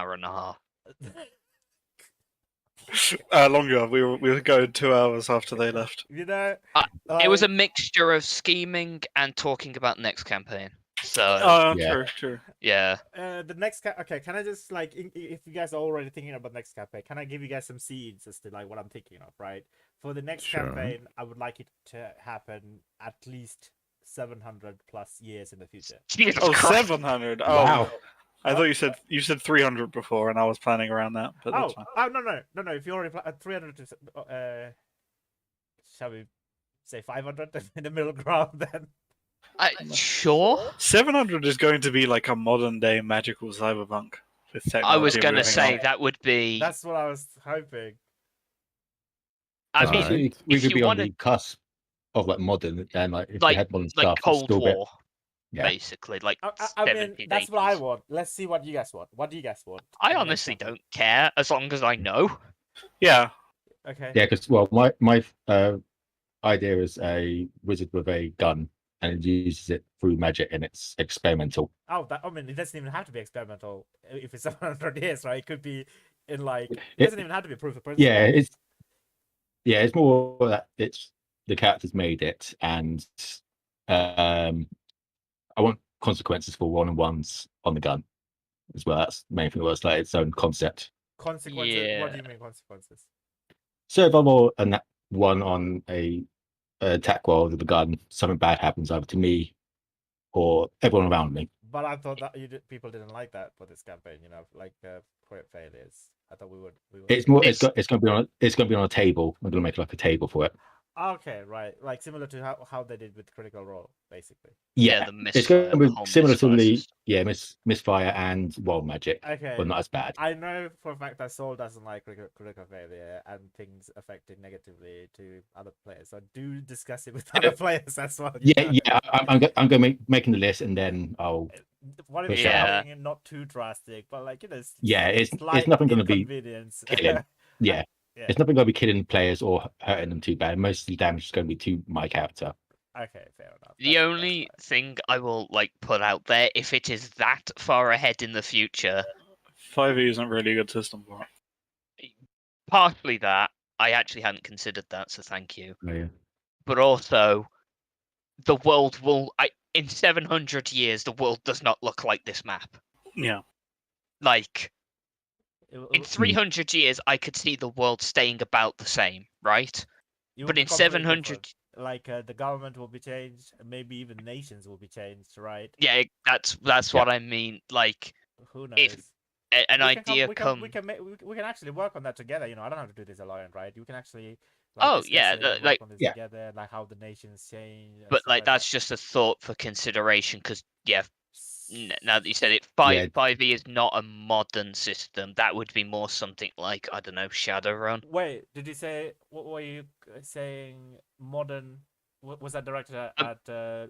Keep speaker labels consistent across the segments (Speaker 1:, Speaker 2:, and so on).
Speaker 1: hour and a half.
Speaker 2: Longer. We were going 2 hours after they left.
Speaker 3: You know,
Speaker 1: It was a mixture of scheming and talking about next campaign. So
Speaker 2: Yeah. True.
Speaker 1: yeah.
Speaker 3: The next okay, can I just like if you guys are already thinking about next campaign, can I give you guys some seeds as to like what I'm thinking of, right? For the next campaign, I would like it to happen at least 700 plus years in the future.
Speaker 1: Jesus Christ.
Speaker 2: 700.
Speaker 4: Oh, wow.
Speaker 2: I thought you said 300 before, and I was planning around that. But that's fine.
Speaker 3: No. If you already 300, shall we say 500 in the middle ground then?
Speaker 1: Sure.
Speaker 2: 700 is going to be like a modern day magical cyberpunk with technology.
Speaker 1: I was going to say that would be.
Speaker 3: That's what I was hoping.
Speaker 1: I mean,
Speaker 4: we could be on the cusp of like modern, and like if we had modern stuff,
Speaker 1: like Cold War,
Speaker 4: yeah.
Speaker 1: Basically. Like
Speaker 3: I mean, that's what I want. Let's see what you guys want. What do you guys want?
Speaker 1: I honestly don't care as long as I know.
Speaker 2: Yeah.
Speaker 3: Okay.
Speaker 4: Yeah, because my idea is a wizard with a gun, and it uses it through magic, and it's experimental.
Speaker 3: Oh, I mean, it doesn't even have to be experimental if it's 700 years, right? It could be in like it doesn't even have to be proof of principle.
Speaker 4: Yeah, it's more that it's the characters made it, and I want consequences for one-on-ones on the gun as well. That's the main thing. It's like its own concept.
Speaker 3: Consequences?
Speaker 1: Yeah.
Speaker 3: What do you mean consequences?
Speaker 4: So if I'm all one on a attack roll with a gun, something bad happens either to me or everyone around me.
Speaker 3: But I thought that people didn't like that for this campaign. You know, like crit failures. I thought we would.
Speaker 4: It's more. It's going to be on a table. We're going to make like a table for it.
Speaker 3: Okay, right. Like similar to how they did with Critical Role, basically.
Speaker 1: Yeah, the misfire,
Speaker 4: it's going to be similar to
Speaker 1: the
Speaker 4: misfire and wild magic.
Speaker 3: Okay,
Speaker 4: but not as bad.
Speaker 3: I know for a fact that Saul doesn't like critical failure and things affecting negatively to other players. So do discuss it with other players as well.
Speaker 4: Yeah. I'm going to making the list, and then I'll.
Speaker 3: What if something not too drastic, but like
Speaker 4: it's nothing going to be killing. Yeah. It's nothing going to be killing players or hurting them too bad. Most of the damage is going to be to my character.
Speaker 3: Okay, fair enough.
Speaker 1: The only thing I will put out there, if it is that far ahead in the future,
Speaker 2: 5e isn't really a good system for it.
Speaker 1: Partially that. I actually hadn't considered that, so thank you.
Speaker 4: Oh, yeah.
Speaker 1: But also, the world will. In 700 years, the world does not look like this map.
Speaker 2: Yeah.
Speaker 1: Like, in 300 years, I could see the world staying about the same, right? But in 700...
Speaker 3: Like, the government will be changed, maybe even nations will be changed, right?
Speaker 1: Yeah, that's what I mean. Like,
Speaker 3: who knows?
Speaker 1: If an idea comes...
Speaker 3: We can actually work on that together, you know. I don't have to do this alone, right? You can actually...
Speaker 1: Like,
Speaker 3: together, like how the nations change.
Speaker 1: But like that's just a thought for consideration, because now that you said it, 5e is not a modern system. That would be more something like, I don't know, Shadowrun.
Speaker 3: Wait, did you say what were you saying? Modern? Was that directed at the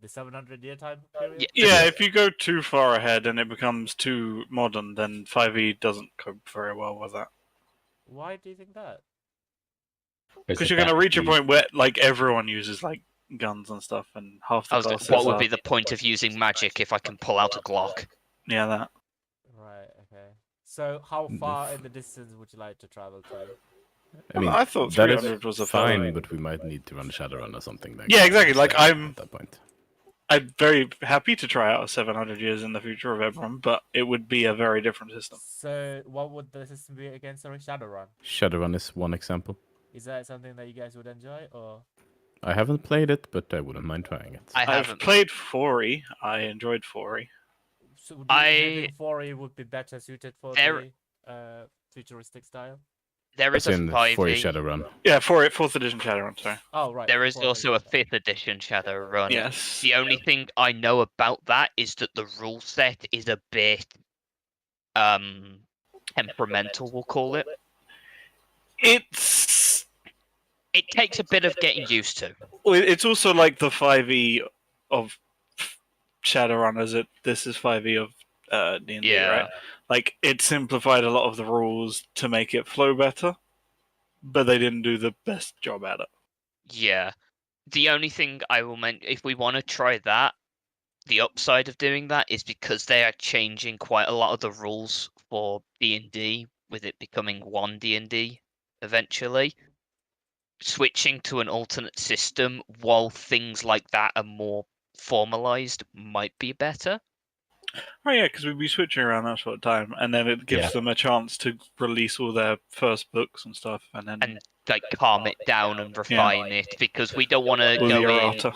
Speaker 3: 700-year time period?
Speaker 2: Yeah, if you go too far ahead and it becomes too modern, then 5e doesn't cope very well with that.
Speaker 3: Why do you think that?
Speaker 2: Because you're going to reach a point where like everyone uses like guns and stuff, and half the classes
Speaker 1: what would be the point of using magic if I can pull out a Glock?
Speaker 2: Yeah, that.
Speaker 3: Right. Okay. So, how far in the distance would you like to travel to?
Speaker 5: I mean,
Speaker 2: I thought 300 was a
Speaker 5: fine, but we might need to run Shadowrun or something. Like
Speaker 2: yeah, exactly. Like
Speaker 5: at that point.
Speaker 2: I'm very happy to try out 700 years in the future of Eberron, but it would be a very different system.
Speaker 3: So, what would the system be again? Sorry, Shadowrun.
Speaker 5: Shadowrun is one example.
Speaker 3: Is that something that you guys would enjoy, or?
Speaker 5: I haven't played it, but I wouldn't mind trying it.
Speaker 2: I've played 4e. I enjoyed 4e.
Speaker 3: So do you think 4e would be better suited for the futuristic style?
Speaker 1: There is a 5e
Speaker 5: Shadowrun.
Speaker 2: Yeah, 4th edition Shadowrun, sorry.
Speaker 3: Oh, right.
Speaker 1: There is also a 5th edition Shadowrun.
Speaker 2: Yes.
Speaker 1: The only thing I know about that is that the rule set is a bit temperamental, we'll call it. It takes a bit of getting used to.
Speaker 2: It's also like the 5e of Shadowrun, as this is 5e of D&D, right? Like, it simplified a lot of the rules to make it flow better, but they didn't do the best job at it.
Speaker 1: Yeah. The only thing I will mention, if we want to try that, the upside of doing that is because they are changing quite a lot of the rules for D&D, with it becoming one D&D eventually. Switching to an alternate system while things like that are more formalized might be better.
Speaker 2: Oh yeah, because we'd be switching around that sort of time, and then it gives them a chance to release all their first books and stuff, and then
Speaker 1: like calm it down and refine it, because we don't want to
Speaker 2: all the
Speaker 1: go in.
Speaker 2: errata.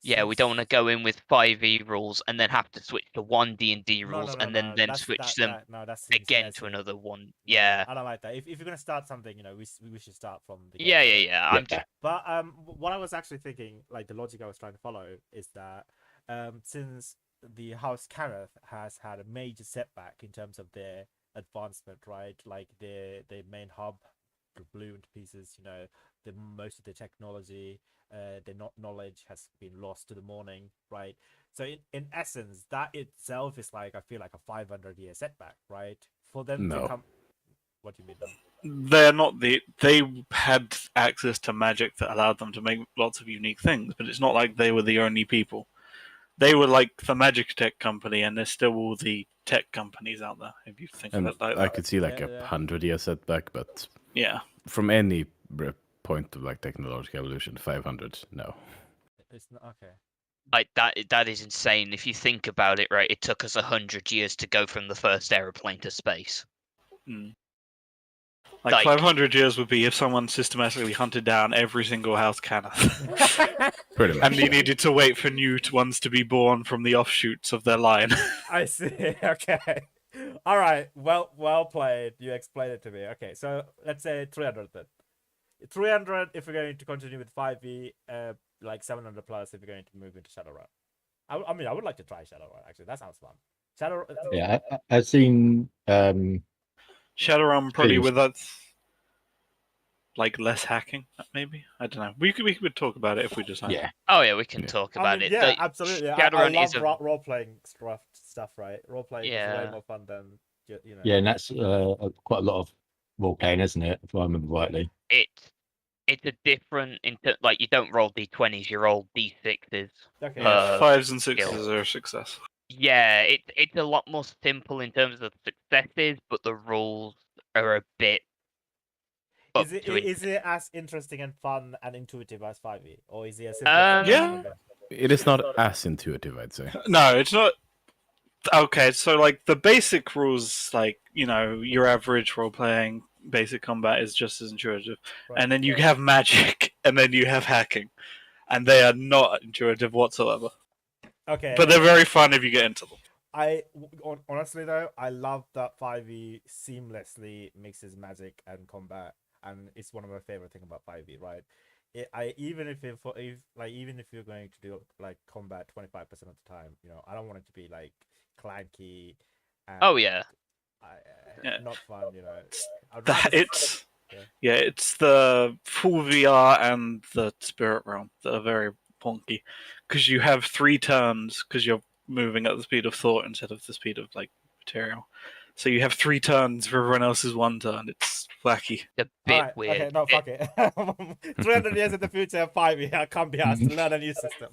Speaker 1: Yeah, we don't want to go in with 5e rules and then have to switch to one D&D
Speaker 3: No,
Speaker 1: rules
Speaker 3: no,
Speaker 1: and then
Speaker 3: that's,
Speaker 1: switch them
Speaker 3: that seems
Speaker 1: again
Speaker 3: messy.
Speaker 1: to another one.
Speaker 3: No,
Speaker 1: Yeah.
Speaker 3: I don't like that. If you're gonna start something, you know, we should start from the
Speaker 1: Yeah.
Speaker 3: get-go.
Speaker 1: I'm
Speaker 3: But what I was actually thinking, like the logic I was trying to follow, is that since the House Kenneth has had a major setback in terms of their advancement, right? Like their main hub blew into pieces. You know, the most of the technology, their knowledge has been lost to the morning, right? So in essence, that itself is like, I feel like a 500-year setback, right? For them to come. What do you mean?
Speaker 2: They're not they had access to magic that allowed them to make lots of unique things, but it's not like they were the only people. They were like the magic tech company, and there's still all the tech companies out there, if you think of it like that.
Speaker 5: I could see like a 100-year setback, but
Speaker 2: yeah,
Speaker 5: from any point of like technological evolution, 500, no.
Speaker 3: It's not okay.
Speaker 1: Like that is insane. If you think about it, right, it took us 100 years to go from the first aeroplane to space.
Speaker 2: Like 500 years would be if someone systematically hunted down every single House Kenneth.
Speaker 5: Pretty much.
Speaker 2: And you needed to wait for new ones to be born from the offshoots of their line.
Speaker 3: I see. Okay. All right. Well played. You explained it to me. Okay. So let's say 300 then. 300 if we're going to continue with 5e, like 700 plus if we're going to move into Shadowrun. I mean, I would like to try Shadowrun, actually. That sounds fun.
Speaker 4: Yeah, I've seen
Speaker 2: Shadowrun probably with that, like less hacking, maybe. I don't know. We could talk about it if we decide.
Speaker 4: Yeah.
Speaker 1: Oh yeah, we can talk about it.
Speaker 3: Yeah, absolutely.
Speaker 1: Shadowrun
Speaker 3: I
Speaker 1: is
Speaker 3: love role playing stuff, right? Role playing is way more fun than you know.
Speaker 4: Yeah, and that's quite a lot of role playing, isn't it? If I remember rightly.
Speaker 1: It's a different like you don't roll d20s, you roll d6s.
Speaker 3: Okay.
Speaker 2: Yeah, 5s and 6s are a success.
Speaker 1: Yeah, it's a lot more simple in terms of successes, but the rules are a bit.
Speaker 3: Is it as interesting and fun and intuitive as 5e, or is it a simple?
Speaker 2: Yeah,
Speaker 5: it is not as intuitive, I'd say.
Speaker 2: No, it's not. Okay, so like the basic rules, like your average role playing basic combat is just as intuitive, and then you have magic, and then you have hacking, and they are not intuitive whatsoever.
Speaker 3: Okay,
Speaker 2: but they're very fun if you get into them.
Speaker 3: Honestly though, I love that 5e seamlessly mixes magic and combat, and it's one of my favorite things about 5e. Right, even if you're going to do like combat 25% of the time, I don't want it to be like clanky. And, not fun.
Speaker 2: It's the full VR and the Spirit Realm that are very wonky, because you have 3 turns because you're moving at the speed of thought instead of the speed of like material. So you have 3 turns for everyone else's 1 turn. It's wacky.
Speaker 1: A bit weird.
Speaker 3: Okay, no, fuck it. 300 years in the future, 5 I can't be asked to learn a new system.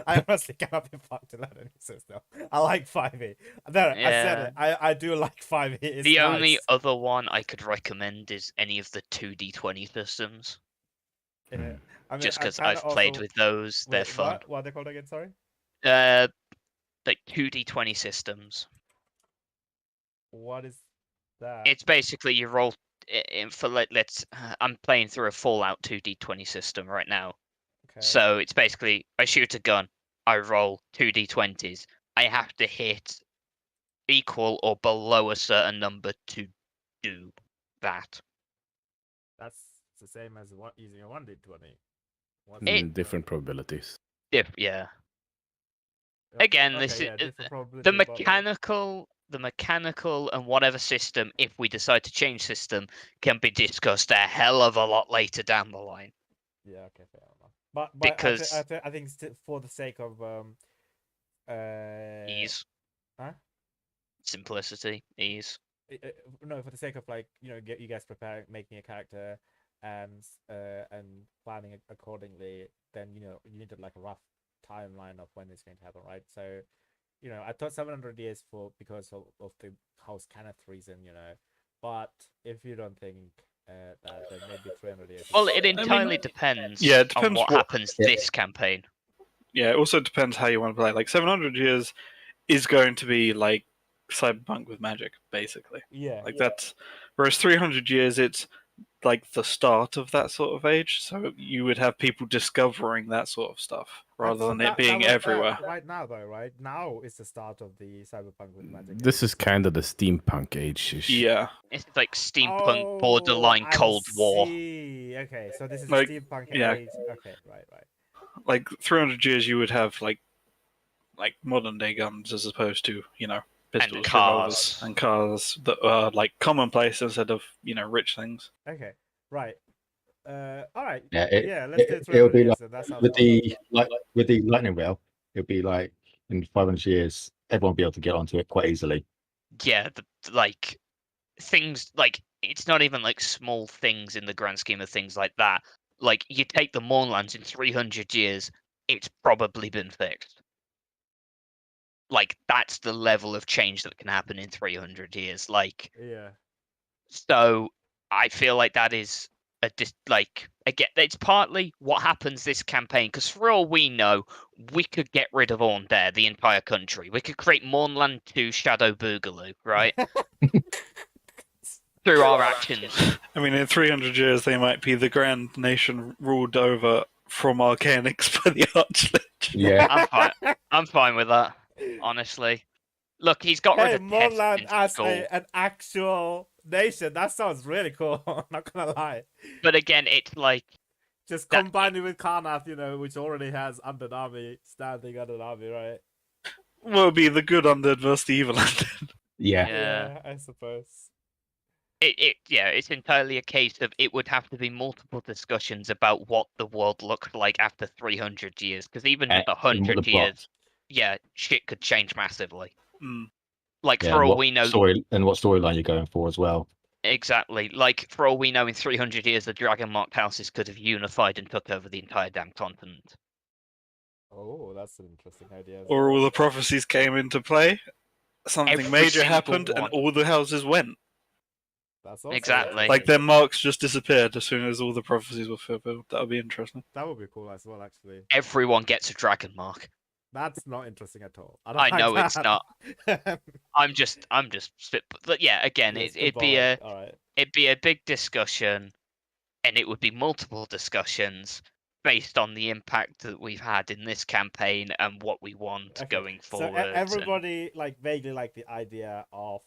Speaker 3: I honestly cannot be fucked to learn a new system. I like 5e. I said it. I do like 5e. It's
Speaker 1: the
Speaker 3: nice.
Speaker 1: only other one I could recommend is any of the 2d20 systems.
Speaker 3: Yeah. I mean,
Speaker 1: just because I've played with those, they're fun.
Speaker 3: What are they called again? Sorry.
Speaker 1: Like 2d20 systems.
Speaker 3: What is that?
Speaker 1: It's basically you roll for I'm playing through a Fallout 2d20 system right now. Okay. So it's basically I shoot a gun, I roll 2d20s. I have to hit equal or below a certain number to do that.
Speaker 3: That's the same as using a 1d20.
Speaker 5: Different probabilities.
Speaker 1: Yeah. Again, this is the mechanical and whatever system, if we decide to change system, can be discussed a hell of a lot later down the line.
Speaker 3: Yeah, okay, fair enough. But
Speaker 1: because
Speaker 3: I think for the sake of
Speaker 1: ease, simplicity, ease.
Speaker 3: No, for the sake of get you guys preparing, making a character, and planning accordingly, then you need like a rough timeline of when it's going to happen, right? So, I thought 700 years because of the House Kenneth reason, but if you don't think that, then maybe 300 years.
Speaker 1: Well, it entirely depends.
Speaker 2: Yeah, it
Speaker 1: on
Speaker 2: depends
Speaker 1: what happens this campaign.
Speaker 2: Yeah, it also depends how you want to play. Like 700 years is going to be like Cyberpunk with magic, basically.
Speaker 3: Yeah.
Speaker 2: That's whereas 300 years, it's like the start of that sort of age. So you would have people discovering that sort of stuff rather than it being everywhere.
Speaker 3: Right now, though, right now is the start of the Cyberpunk with magic.
Speaker 5: This is kind of the steampunk age.
Speaker 2: Yeah.
Speaker 1: It's like steampunk, borderline Cold War.
Speaker 3: Okay, so this is
Speaker 2: Like,
Speaker 3: steampunk
Speaker 2: yeah.
Speaker 3: age. Okay, right.
Speaker 2: Like 300 years, you would have like modern day guns as opposed to pistols, revolvers, and cars that are like commonplace instead of rich things.
Speaker 3: Okay, right. All right.
Speaker 4: Yeah,
Speaker 3: let's do 300
Speaker 4: it'll be
Speaker 3: years.
Speaker 4: like
Speaker 3: That sounds
Speaker 4: with
Speaker 3: fun.
Speaker 4: the lightning rail. It'll be like in 500 years, everyone will be able to get onto it quite easily.
Speaker 1: Yeah, like things like it's not even like small things in the grand scheme of things like that. Like you take the Mournlands in 300 years, it's probably been fixed. Like that's the level of change that can happen in 300 years. Like,
Speaker 3: yeah.
Speaker 1: So I feel like that is like again, it's partly what happens this campaign. Because for all we know, we could get rid of Orndare, the entire country. We could create Mournland 2 Shadow Boogaloo, right? Through our actions.
Speaker 2: I mean, in 300 years, they might be the grand nation ruled over from Arcanix by the Archlich.
Speaker 4: Yeah,
Speaker 1: I'm fine with that. Honestly, look, he's got rid of
Speaker 3: Mournland as
Speaker 1: an
Speaker 3: an actual nation. That sounds really cool. Not gonna lie.
Speaker 1: But again, it's like
Speaker 3: just combine it with Karnath, which already has Undead Army, standing Undead Army, right?
Speaker 2: Well, it'll be the good undead versus the evil undead.
Speaker 3: Yeah, I suppose.
Speaker 1: It's entirely a case of it would have to be multiple discussions about what the world looks like after 300 years, because even with 100 years, shit could change massively. Like for all we know,
Speaker 4: what storyline you're going for as well.
Speaker 1: Exactly. Like for all we know, in 300 years, the dragon marked houses could have unified and took over the entire damn continent.
Speaker 3: Oh, that's an interesting idea.
Speaker 2: Or all the prophecies came into play, something major happened, and all the houses went.
Speaker 3: That's also
Speaker 1: exactly
Speaker 2: like their marks just disappeared as soon as all the prophecies were fulfilled. That would be interesting.
Speaker 3: That would be cool as well, actually.
Speaker 1: Everyone gets a dragon mark.
Speaker 3: That's not interesting at all.
Speaker 1: I know it's not. I'm just but yeah, again, it'd be a big discussion, and it would be multiple discussions based on the impact that we've had in this campaign and what we want going forward.
Speaker 3: So everybody vaguely like the idea of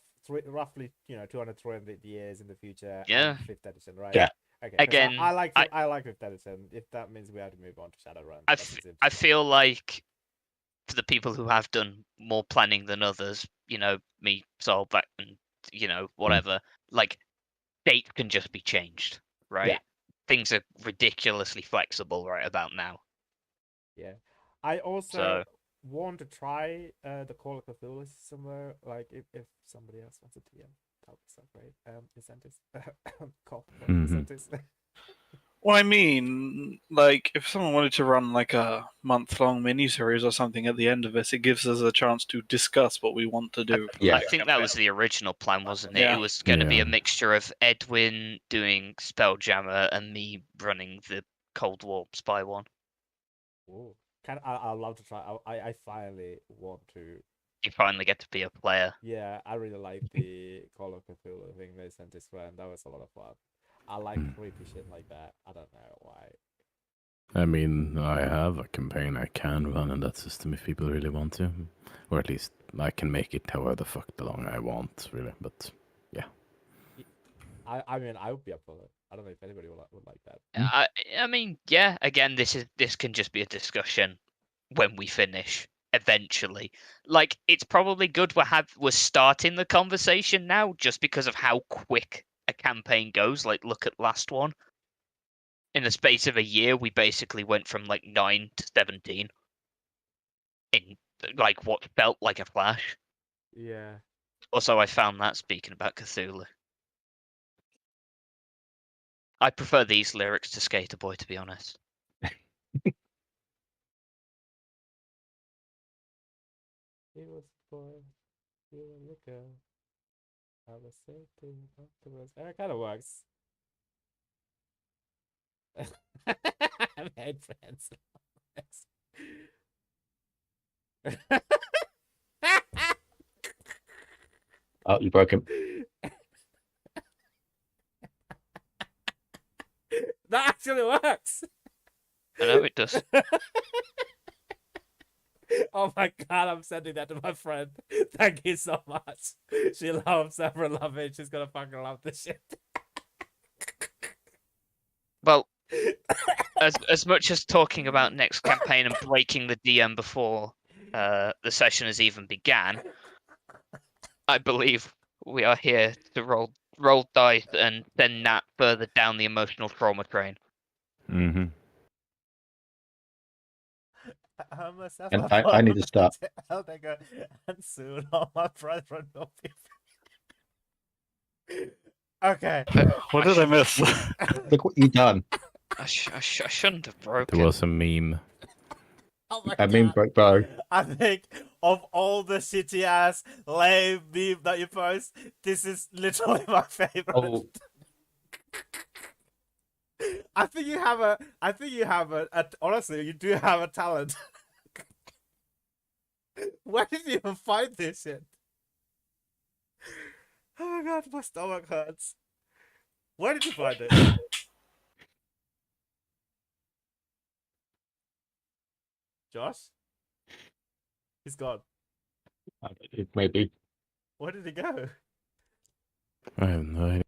Speaker 3: roughly 200, 300 years in the future.
Speaker 1: Yeah.
Speaker 3: 5th edition, right?
Speaker 4: Yeah.
Speaker 3: Okay.
Speaker 1: Again,
Speaker 3: I like 5th edition. If that means we have to move on to Shadowrun.
Speaker 1: I feel like for the people who have done more planning than others, me, Solback, and whatever, like dates can just be changed, right?
Speaker 3: Yeah.
Speaker 1: Things are ridiculously flexible right about now.
Speaker 3: Yeah. I also want to try the Call of Cthulhu somewhere. Like if somebody else wants it to be, that would be so great. Incentives. Call incentives.
Speaker 2: Well, I mean, like, if someone wanted to run like a month-long mini-series or something at the end of this, it gives us a chance to discuss what we want to do.
Speaker 1: I think that was the original plan, wasn't it?
Speaker 2: Yeah.
Speaker 1: It was going to be a mixture of Edwin doing Spelljammer and me running the Cold War Spy one.
Speaker 3: Ooh. I'd love to try. I finally want to.
Speaker 1: You finally get to be a player.
Speaker 3: Yeah, I really like the Call of Cthulhu thing they sent this friend. That was a lot of fun. I like creepy shit like that. I don't know why.
Speaker 5: I mean, I have a campaign I can run in that system if people really want to. Or at least I can make it however the fuck long I want, really. But, yeah.
Speaker 3: I mean, I would be up for it. I don't know if anybody would like that.
Speaker 1: I mean, yeah, again, this can just be a discussion when we finish. Eventually, like it's probably good we're starting the conversation now, just because of how quick a campaign goes. Like, look at last one. In the space of a year, we basically went from like 9 to 17 in like what felt like a flash.
Speaker 3: Yeah.
Speaker 1: Also, I found that, speaking about Cthulhu, I prefer these lyrics to Skater Boy, to be honest.
Speaker 3: He was born. You were the girl. I was sitting afterwards. It kind of works. I made friends.
Speaker 4: Oh, you broke him.
Speaker 3: That actually works.
Speaker 1: I know it does.
Speaker 3: Oh my god, I'm sending that to my friend. Thank you so much. She loves Eberron love it. She's gonna fucking love this shit.
Speaker 1: Well, as much as talking about next campaign and breaking the DM before the session has even began, I believe we are here to roll dice and send Nat further down the emotional trauma train.
Speaker 5: Mm-hmm.
Speaker 4: And I need to start.
Speaker 3: And soon all my brethren will be. Okay.
Speaker 2: What did I miss?
Speaker 4: Look what you've done.
Speaker 1: I shouldn't have broken.
Speaker 5: There was a meme.
Speaker 3: Oh my
Speaker 4: I mean,
Speaker 3: god.
Speaker 4: bro.
Speaker 3: I think of all the shitty ass lame meme that you post, this is literally my favorite.
Speaker 4: Oh,
Speaker 3: I think you have a honestly, you do have a talent. Where did you even find this shit? Oh my god, my stomach hurts. Where did you find it? Josh? He's gone.
Speaker 4: maybe.
Speaker 3: Where did he go?
Speaker 5: I have no idea.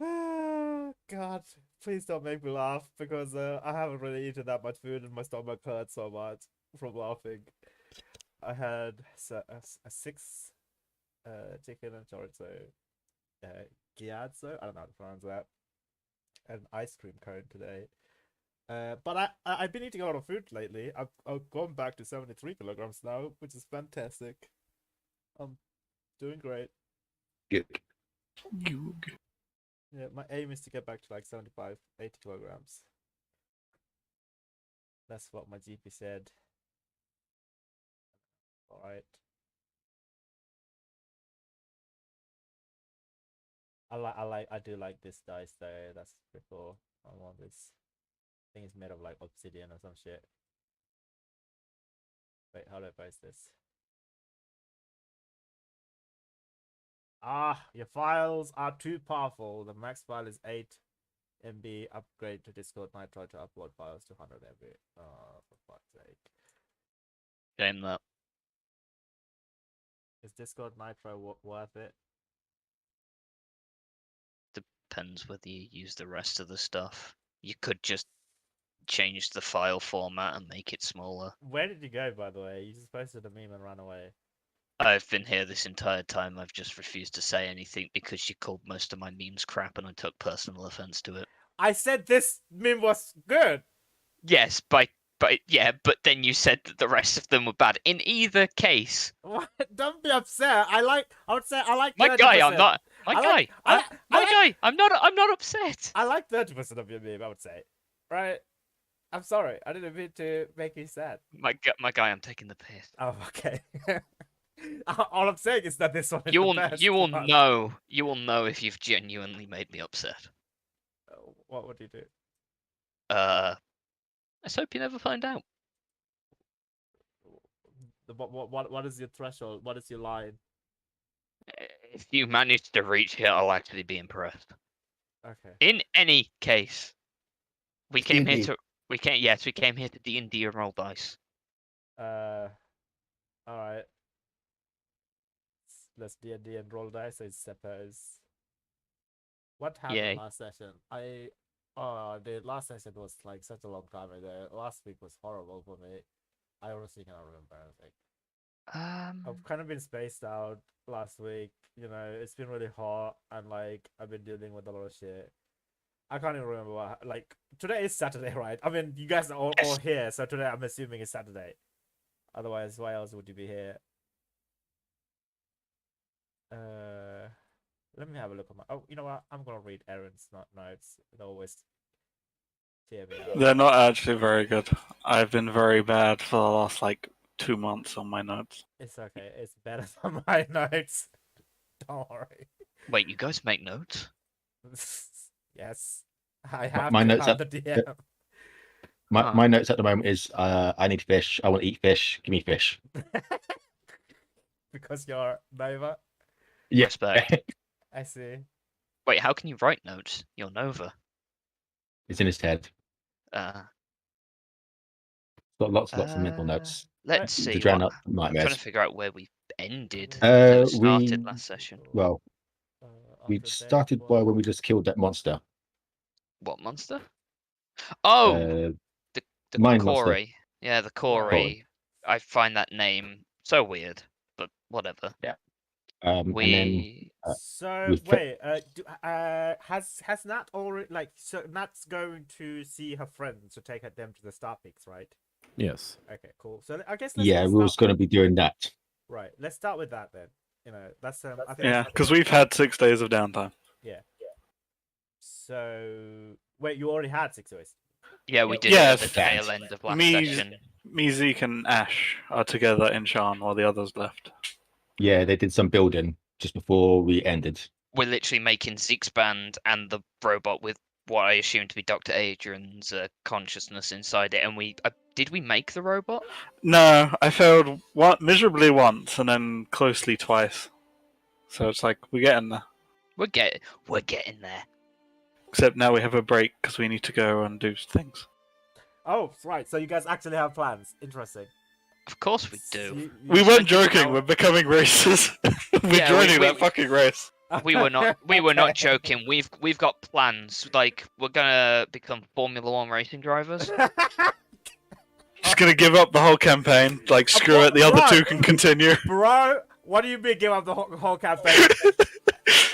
Speaker 3: Oh, God, please don't make me laugh because I haven't really eaten that much food and my stomach hurts so much from laughing. I had a 6 chicken and chorizo, ghiazzo, I don't know how to pronounce that, and an ice cream cone today. But I've been eating a lot of food lately. I've gone back to 73 kilograms now, which is fantastic. I'm doing great.
Speaker 4: Good.
Speaker 3: Yeah, my aim is to get back to like 75, 80 kilograms. That's what my GP said. Alright. I do like this dice though. That's pretty cool. I want this. I think it's made of like obsidian or some shit. Wait, how do I post this? Ah, your files are too powerful. The max file is 8 MB. Upgrade to Discord Nitro to upload files to 100 MB. Oh, for fuck's sake.
Speaker 1: Game that.
Speaker 3: Is Discord Nitro worth it?
Speaker 1: Depends whether you use the rest of the stuff. You could just change the file format and make it smaller.
Speaker 3: Where did you go, by the way? You just posted a meme and ran away.
Speaker 1: I've been here this entire time. I've just refused to say anything because you called most of my memes crap and I took personal offense to it.
Speaker 3: I said this meme was good.
Speaker 1: Yes, but then you said that the rest of them were bad. In either case,
Speaker 3: What? Don't be upset. I would say I like.
Speaker 1: my
Speaker 3: 30%.
Speaker 1: guy, I'm not. My
Speaker 3: I
Speaker 1: guy,
Speaker 3: like- I like- I like-
Speaker 1: guy, I'm not upset.
Speaker 3: I like 30% of your meme. I would say, right? I'm sorry. I didn't mean to make you sad.
Speaker 1: My guy, I'm taking the piss.
Speaker 3: Oh, okay. All I'm saying is that this one is
Speaker 1: You
Speaker 3: the
Speaker 1: will
Speaker 3: best one.
Speaker 1: know. You will know if you've genuinely made me upset.
Speaker 3: What would you do?
Speaker 1: Let's hope you never find out.
Speaker 3: What is your threshold? What is your line?
Speaker 1: If you manage to reach it, I'll actually be impressed.
Speaker 3: Okay.
Speaker 1: In any case, we
Speaker 4: It's
Speaker 1: came here
Speaker 4: D&D.
Speaker 1: to we came here to D&D and roll dice.
Speaker 3: All right. Let's D&D and roll dice. I suppose. What happened
Speaker 1: Yay.
Speaker 3: last session? The last session was like such a long time ago. Last week was horrible for me. I honestly cannot remember anything. I've kind of been spaced out last week. You know, it's been really hot and like I've been dealing with a lot of shit. I can't even remember what. Like today is Saturday, right? I mean, you guys are all here, so today I'm assuming it's Saturday. Otherwise, why else would you be here? Let me have a look at my. Oh, you know what? I'm gonna read Aaron's notes. It always cheer me up.
Speaker 2: They're not actually very good. I've been very bad for the last like 2 months on my notes.
Speaker 3: It's okay. It's better than my notes. Don't worry.
Speaker 1: Wait, you guys make notes?
Speaker 3: Yes, I have
Speaker 4: my
Speaker 3: to
Speaker 4: notes
Speaker 3: have
Speaker 4: up-
Speaker 3: the DM.
Speaker 4: My notes at the moment is I need fish. I want to eat fish. Give me fish.
Speaker 3: Because you're Nova.
Speaker 4: Yeah.
Speaker 1: Respect.
Speaker 3: I see.
Speaker 1: Wait, how can you write notes? You're Nova.
Speaker 4: It's in his head.
Speaker 1: Uh,
Speaker 4: Got lots of mental notes.
Speaker 1: let's
Speaker 4: To
Speaker 1: see.
Speaker 4: drown
Speaker 1: What,
Speaker 4: out
Speaker 1: I'm trying to
Speaker 4: nightmares.
Speaker 1: figure out where we ended.
Speaker 4: Uh,
Speaker 1: That started
Speaker 4: we-
Speaker 1: last session.
Speaker 4: Well, we
Speaker 3: After
Speaker 4: started
Speaker 3: that
Speaker 4: by
Speaker 3: one-
Speaker 4: when we just killed that monster.
Speaker 1: What monster? Oh,
Speaker 4: Uh,
Speaker 1: the
Speaker 4: mine monster.
Speaker 1: Corey. Yeah, the Corey. I find that name so weird, but whatever.
Speaker 4: And then
Speaker 1: We
Speaker 3: So
Speaker 4: we
Speaker 3: wait, has Nat already so Nat's going to see her friends to take them to the Star Peaks, right?
Speaker 5: Yes.
Speaker 3: Okay, cool. So I guess let's
Speaker 4: yeah,
Speaker 3: get
Speaker 4: we was
Speaker 3: start-
Speaker 4: going to be doing that.
Speaker 3: right. Let's start with that then. You know, that's I think
Speaker 2: Yeah,
Speaker 3: that's-
Speaker 2: because we've had 6 days of downtime.
Speaker 3: So wait, you already had 6 days.
Speaker 1: yeah, we did
Speaker 2: Yeah,
Speaker 1: it at the
Speaker 2: it's
Speaker 1: tail end of last
Speaker 2: me-
Speaker 1: session.
Speaker 2: Me, Zeke, and Ash are together in Shan while the others left.
Speaker 4: Yeah, they did some building just before we ended.
Speaker 1: We're literally making Zeke's band and the robot with what I assume to be Dr. Adrian's consciousness inside it, and we did we make the robot?
Speaker 2: No, I failed miserably once and then closely twice. So it's like, we're getting there.
Speaker 1: We're getting there.
Speaker 2: Except now we have a break because we need to go and do things.
Speaker 3: Oh, right. So you guys actually have plans. Interesting.
Speaker 1: Of course we
Speaker 3: So
Speaker 1: do.
Speaker 2: We weren't joking, we're becoming racers. We're
Speaker 1: Yeah,
Speaker 2: joining
Speaker 1: we-
Speaker 2: that fucking race.
Speaker 1: We were not
Speaker 3: Okay.
Speaker 1: joking. We've got plans. Like we're gonna become Formula One racing drivers.
Speaker 2: Just gonna give up the whole campaign. Like, screw it, the other two can continue.
Speaker 3: Bro, what do you mean give up the whole campaign?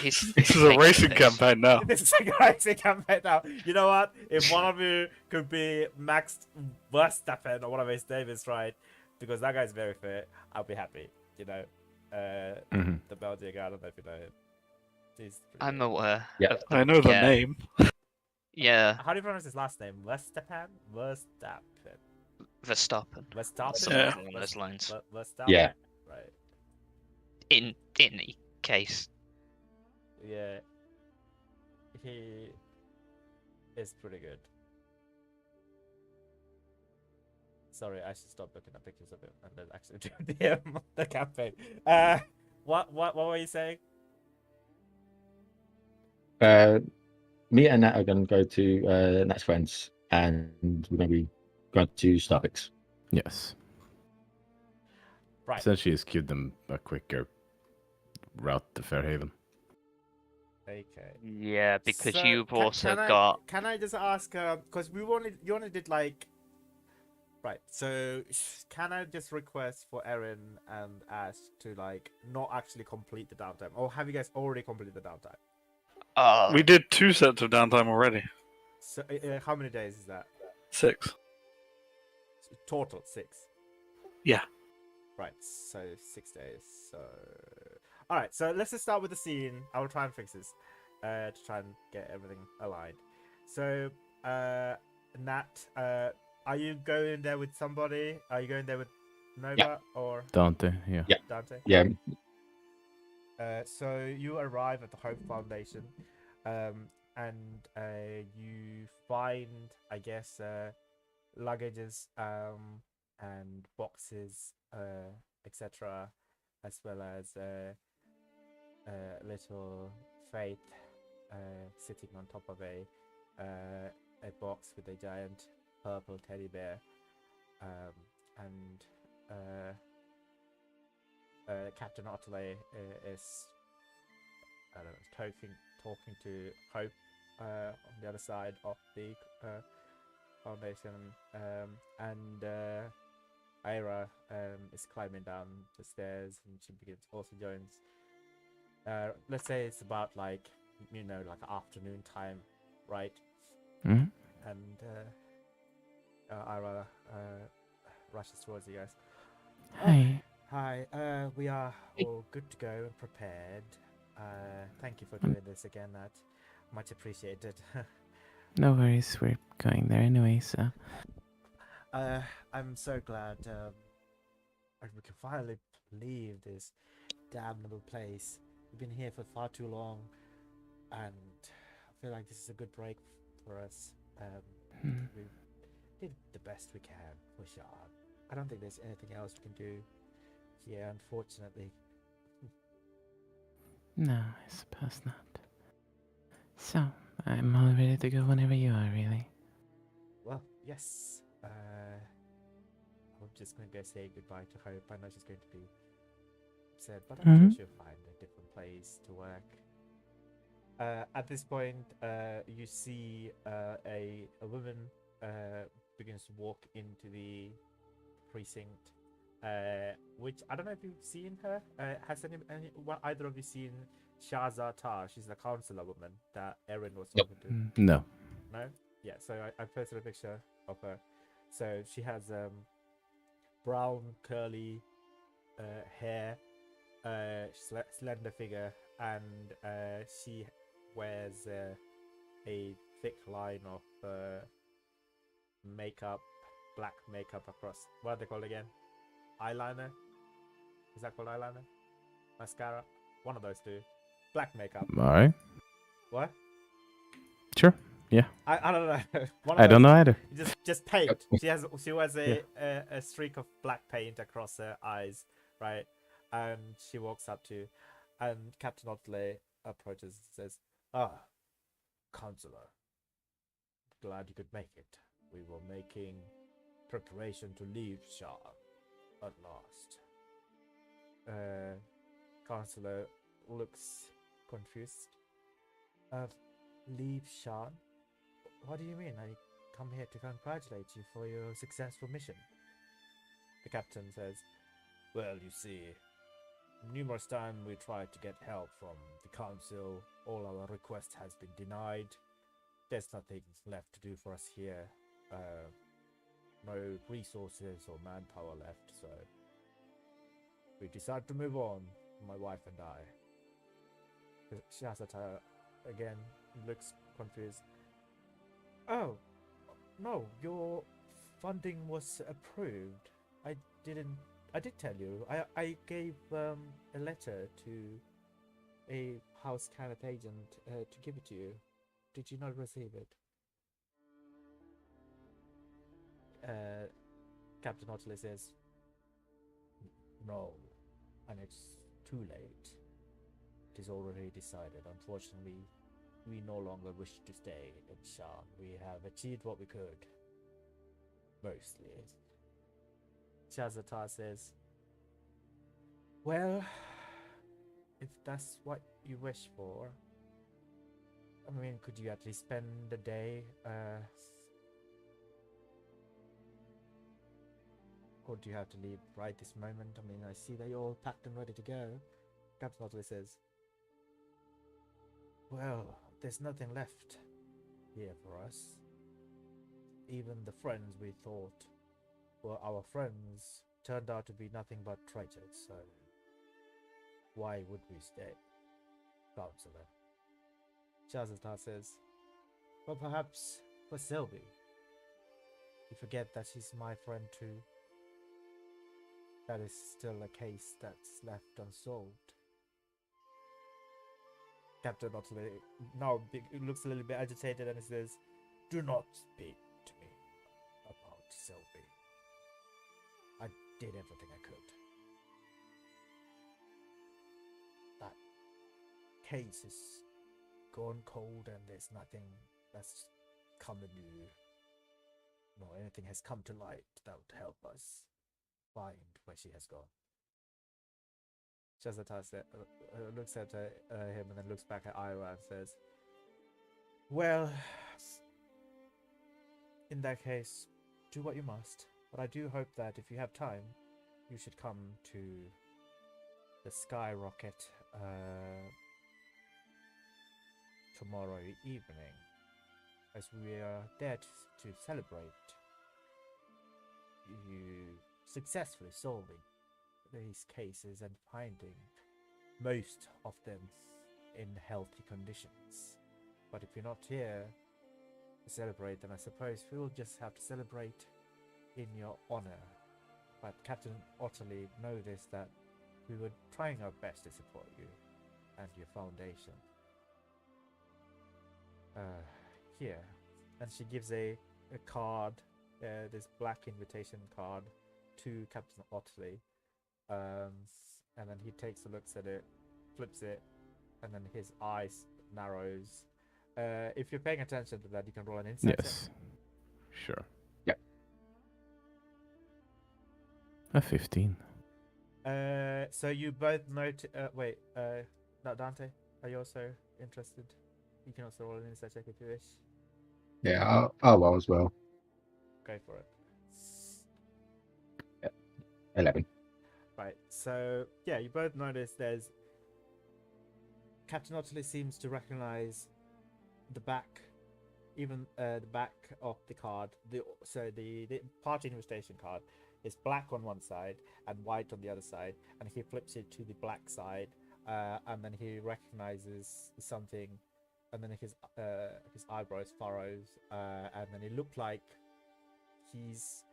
Speaker 1: He's
Speaker 2: This is a
Speaker 1: taking
Speaker 2: racing
Speaker 1: piss.
Speaker 2: campaign now.
Speaker 3: This is a racing campaign now. You know what? If one of you could be Max Verstappen or whatever his name is, right? Because that guy's very fit, I'll be happy. You know,
Speaker 5: Mhm.
Speaker 3: the Belgian guy. I don't know if you know him. He's pretty
Speaker 1: I'm
Speaker 3: good.
Speaker 1: aware.
Speaker 4: Yeah.
Speaker 1: of
Speaker 2: I know the
Speaker 1: yeah.
Speaker 2: name.
Speaker 1: Yeah,
Speaker 3: How do you pronounce his last name? Verstappen.
Speaker 1: Verstappen.
Speaker 3: Verstappen.
Speaker 1: Something
Speaker 2: Yeah.
Speaker 1: along those lines.
Speaker 3: Verstappen.
Speaker 4: Yeah.
Speaker 3: Right.
Speaker 1: In any case,
Speaker 3: Yeah. He is pretty good. Sorry, I should stop looking at pictures of him and then actually do the campaign. What were you saying?
Speaker 4: Me and Nat are going to go to Nat's friends, and we're going to be going to Starbucks.
Speaker 5: Yes.
Speaker 3: Right.
Speaker 5: Essentially, just give them a quicker route to Fairhaven.
Speaker 3: Okay.
Speaker 1: yeah, because
Speaker 3: So,
Speaker 1: you've also
Speaker 3: can
Speaker 1: got.
Speaker 3: Can I just ask? Because you only did like. Right. So can I just request for Erin and Ash to like not actually complete the downtime, or have you guys already completed the downtime?
Speaker 2: We did 2 sets of downtime already.
Speaker 3: So how many days is that?
Speaker 2: 6.
Speaker 3: Total 6.
Speaker 2: Yeah.
Speaker 3: Right. So 6 days. So all right. So let's just start with the scene. I will try and fix this to try and get everything aligned. So Nat, are you going there with somebody? Are you going there with Nova or
Speaker 5: Dante, yeah.
Speaker 4: Yeah.
Speaker 3: Dante?
Speaker 4: Yeah,
Speaker 3: So you arrive at the Hope Foundation, and you find, I guess, luggages and boxes, etc., as well as little Faith sitting on top of a box with a giant purple teddy bear, and Captain Otley is, I don't know, talking to Hope on the other side of the foundation, and Ira is climbing down the stairs, and she also joins. Let's say it's about like afternoon time, right?
Speaker 5: Hmm.
Speaker 3: And Ira rushes towards you guys.
Speaker 5: Hi.
Speaker 3: Hi, we are all good to go and prepared. Thank you for doing this again, Nat. Much appreciated.
Speaker 5: No worries, we're going there anyway, so.
Speaker 3: I'm so glad and we can finally leave this damnable place. We've been here for far too long, and I feel like this is a good break for us. We did the best we can for Sean. I don't think there's anything else we can do here, unfortunately.
Speaker 6: No, I suppose not. So, I'm all ready to go whenever you are, really.
Speaker 3: Well, yes. I'm just going to go say goodbye to Hope. I know she's going to be upset, but I'm sure she'll find a different place to work. At this point, you see a woman begins to walk into the precinct, which I don't know if you've seen her. Has either of you seen Shahzata? She's the counselor woman that Erin was talking to.
Speaker 5: No.
Speaker 3: No? Yeah, so I posted a picture of her. So she has brown, curly hair, slender figure, and she wears a thick line of makeup, black makeup across. What are they called again? Eyeliner? Is that called eyeliner? Mascara? One of those two. Black makeup.
Speaker 5: Alright.
Speaker 3: What?
Speaker 5: Sure. Yeah.
Speaker 3: I don't know.
Speaker 5: I don't know either.
Speaker 3: Just paint. She wears a streak of black paint across her eyes, right? And she walks up to, and Captain Otley approaches and says, "Ah, Counselor, glad you could make it. We were making preparation to leave Shah at last." Counselor looks confused. Leave Shah? What do you mean? I come here to congratulate you for your successful mission. The captain says, "Well, you see, numerous times we tried to get help from the council. All our requests has been denied. There's nothing left to do for us here. No resources or manpower left, so we decided to move on, my wife and I." Shazata again looks confused. "Oh, no, your funding was approved. I did tell you. I gave a letter to a House Cadet agent to give it to you. Did you not receive it?" Captain Otley says, "No, and it's too late. It is already decided. Unfortunately, we no longer wish to stay in Shan. We have achieved what we could. Mostly." Shazata says, "Well, if that's what you wish for, I mean, could you at least spend the day, or do you have to leave right this moment? I mean, I see that you're all packed and ready to go." Captain Otley says, "Well, there's nothing left here for us. Even the friends we thought were our friends turned out to be nothing but traitors, so why would we stay, Counselor?" Shazata says, "Well, perhaps for Sylvie. You forget that she's my friend too. That is still a case that's left unsolved." Captain Otley now looks a little bit agitated and he says, "Do not speak to me about Sylvie. I did everything I could. That case is gone cold and there's nothing that's coming new. No, anything has come to light that would help us find where she has gone." Shazata looks at him and then looks back at Ira and says, "Well, in that case, do what you must. But I do hope that if you have time, you should come to the Skyrocket tomorrow evening, as we are there to celebrate you successfully solving these cases and finding most of them in healthy conditions. But if you're not here to celebrate, then I suppose we'll just have to celebrate in your honor But Captain Otterly noticed that we were trying our best to support you and your foundation. Here. And she gives a card, this black invitation card, to Captain Otterly. And then he takes a look at it, flips it, and then his eyes narrows. If you're paying attention to that, you can roll an insight
Speaker 5: Yes. Sure.
Speaker 4: Yep.
Speaker 5: A 15.
Speaker 3: So you both note. Wait. Now Dante, are you also interested? You can also roll an insight check if you wish.
Speaker 4: Yeah, I'll roll as well.
Speaker 3: Go for it.
Speaker 4: 11.
Speaker 3: Right. So yeah, you both notice there's Captain Otterly seems to recognize the back, even the back of the card. So the party invitation card is black on one side and white on the other side, and he flips it to the black side, and then he recognizes something, and then his eyebrows furrows, and then it looked like he's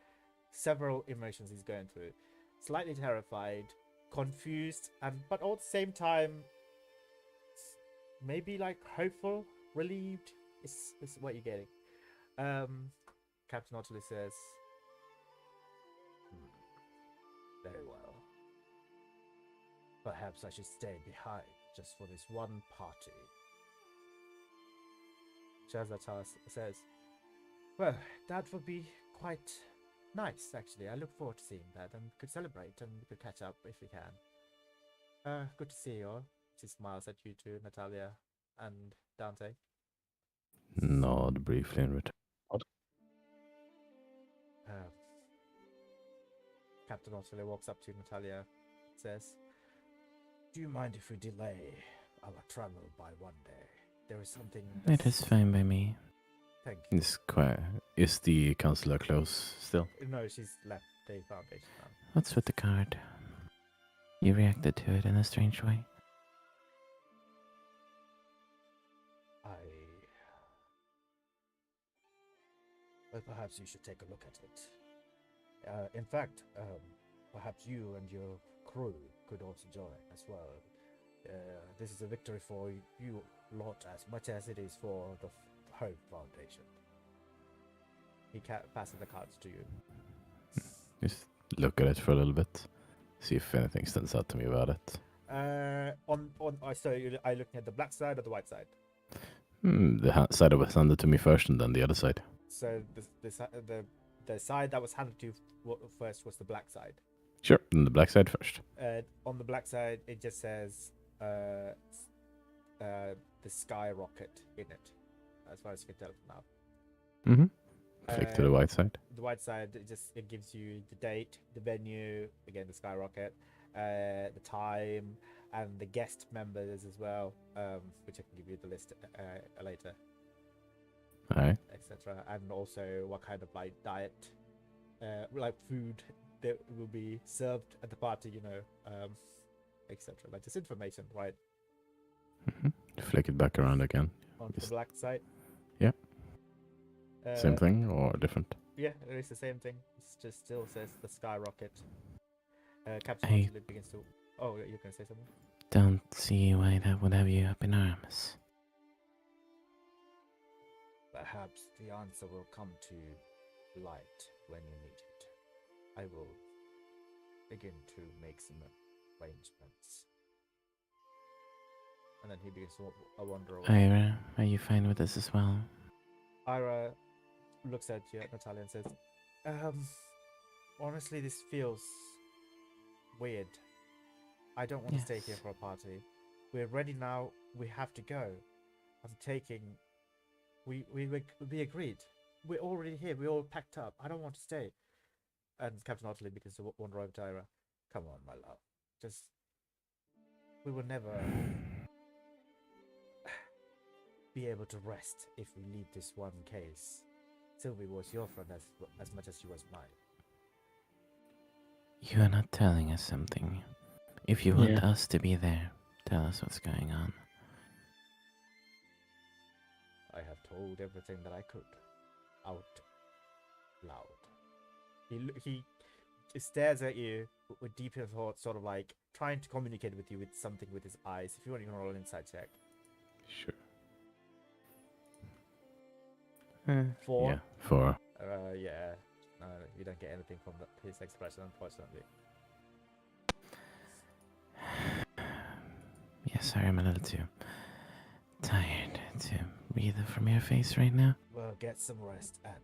Speaker 3: several emotions he's going through. Slightly terrified, confused, and but all at the same time, maybe like hopeful, relieved. Is what you're getting. Captain Otterly says, very well. Perhaps I should stay behind just for this one party. Shazzatar says, well, that would be quite nice, actually. I look forward to seeing that, and we could celebrate, and we could catch up if we can. Good to see you all. She smiles at you two, Natalia and Dante.
Speaker 5: Nod briefly in return.
Speaker 3: Captain Otterly walks up to Natalia, says, do you mind if we delay our travel by one day? There is something
Speaker 6: It is fine by me.
Speaker 3: Thank you.
Speaker 5: Is the counselor close still?
Speaker 3: No, she's left the foundation now.
Speaker 6: What's with the card? You reacted to it in a strange way.
Speaker 3: Well, perhaps you should take a look at it. In fact, perhaps you and your crew could also join as well. This is a victory for you lot as much as it is for the Hope Foundation. He passes the cards to you.
Speaker 5: Just look at it for a little bit. See if anything stands out to me about it.
Speaker 3: So are you looking at the black side or the white side?
Speaker 5: The side that was handed to me first, and then the other side.
Speaker 3: So the side that was handed to you first was the black side.
Speaker 5: Sure, then the black side first.
Speaker 3: On the black side, it just says the skyrocket in it, as far as you can tell from now.
Speaker 5: Mm-hmm. Flick to the white side.
Speaker 3: The white side, it gives you the date, the venue, again the skyrocket, the time, and the guest members as well, which I can give you the list later.
Speaker 5: Alright.
Speaker 3: Etc. And also what kind of like diet, like food that will be served at the party, etc. Like just information, right?
Speaker 5: Mm-hmm. Flick it back around again.
Speaker 3: Onto the black side.
Speaker 5: Yeah. Same thing or different?
Speaker 3: Yeah, it is the same thing. It just still says the skyrocket. Captain Otterly begins to. Oh, you can say something.
Speaker 6: Don't see why that would have you up in arms.
Speaker 3: Perhaps the answer will come to light when you need it. I will begin to make some arrangements. And then he begins to wander away.
Speaker 6: Ira, are you fine with this as well?
Speaker 3: Ira looks at you, Natalia, and says, honestly, this feels weird. I don't want to stay here for a party. We're ready now. We have to go. I'm taking... We agreed. We're already here. We're all packed up. I don't want to stay. And Captain Otterly begins to wander over to Ira. Come on, my love. We will never be able to rest if we leave this one case. Sylvie was your friend as much as she was mine.
Speaker 6: You are not telling us something. If you want us to be there, tell us what's going on.
Speaker 3: I have told everything that I could, out loud. He stares at you with deep thought, sort of like trying to communicate with you with something with his eyes. If you want, you can roll an insight check.
Speaker 5: Sure.
Speaker 3: 4.
Speaker 5: Yeah, 4.
Speaker 3: Yeah. You don't get anything from his expression, unfortunately.
Speaker 6: Yes, sorry, I'm a little too tired to breathe from your face right now.
Speaker 3: Well, get some rest, and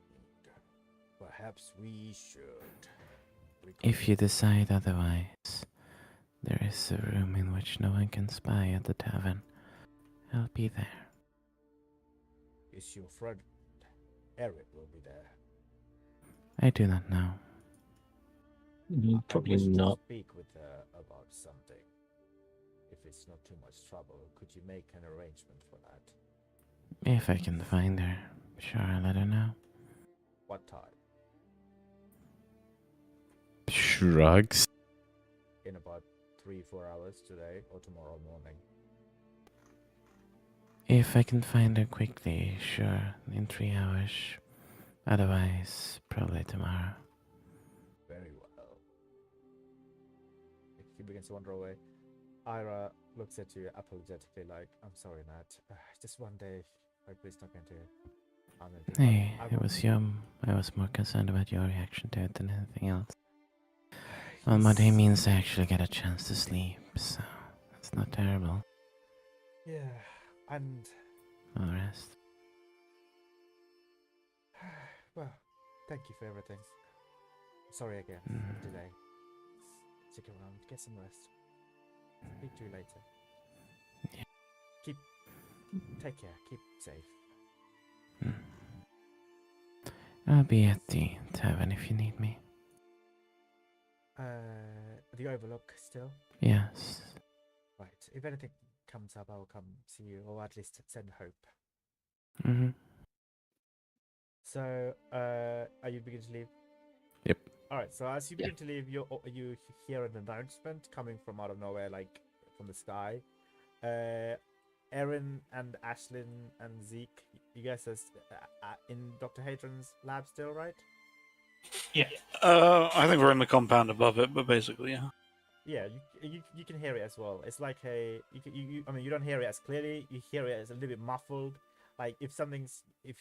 Speaker 3: perhaps we should.
Speaker 6: If you decide otherwise, there is a room in which no one can spy at the tavern. I'll be there.
Speaker 3: Is your friend Eric will be there?
Speaker 6: I do not know.
Speaker 4: Probably
Speaker 3: I wish
Speaker 4: not.
Speaker 3: to speak with her about something. If it's not too much trouble, could you make an arrangement for that?
Speaker 6: If I can find her, sure, I'll let her know.
Speaker 3: What time?
Speaker 6: Shrugs.
Speaker 3: In about 3-4 hours today or tomorrow morning.
Speaker 6: If I can find her quickly, sure, in 3 hours. Otherwise, probably tomorrow.
Speaker 3: Very well. He begins to wander away. Ira looks at you apologetically, like, I'm sorry, Nat. Just one day, I'm please not going to harm anything.
Speaker 6: Hey,
Speaker 3: I
Speaker 6: it
Speaker 3: won't-
Speaker 6: was I was more concerned about your reaction to it than anything else. Well, Monday means I actually get a chance to sleep, so it's not terrible.
Speaker 3: Yeah, and
Speaker 6: I'll rest.
Speaker 3: well, thank you for everything. Sorry again for the delay. Stick around, get some rest. Speak to you later.
Speaker 6: Yeah.
Speaker 3: Take care, keep safe.
Speaker 6: I'll be at the tavern if you need me.
Speaker 3: The Overlook still?
Speaker 6: Yes.
Speaker 3: Right. If anything comes up, I'll come see you, or at least send hope.
Speaker 6: Mm-hmm.
Speaker 3: So, are you beginning to leave?
Speaker 5: Yep.
Speaker 3: Alright, so as you begin to leave, you hear an announcement coming from out of nowhere, like from the sky. Erin and Ashlyn and Zeke, you guys are in Dr. Hadron's lab still, right?
Speaker 2: Yeah. I think we're in the compound above it, but basically, yeah.
Speaker 3: Yeah, you can hear it as well. It's like I mean, you don't hear it as clearly. You hear it as a little bit muffled. Like if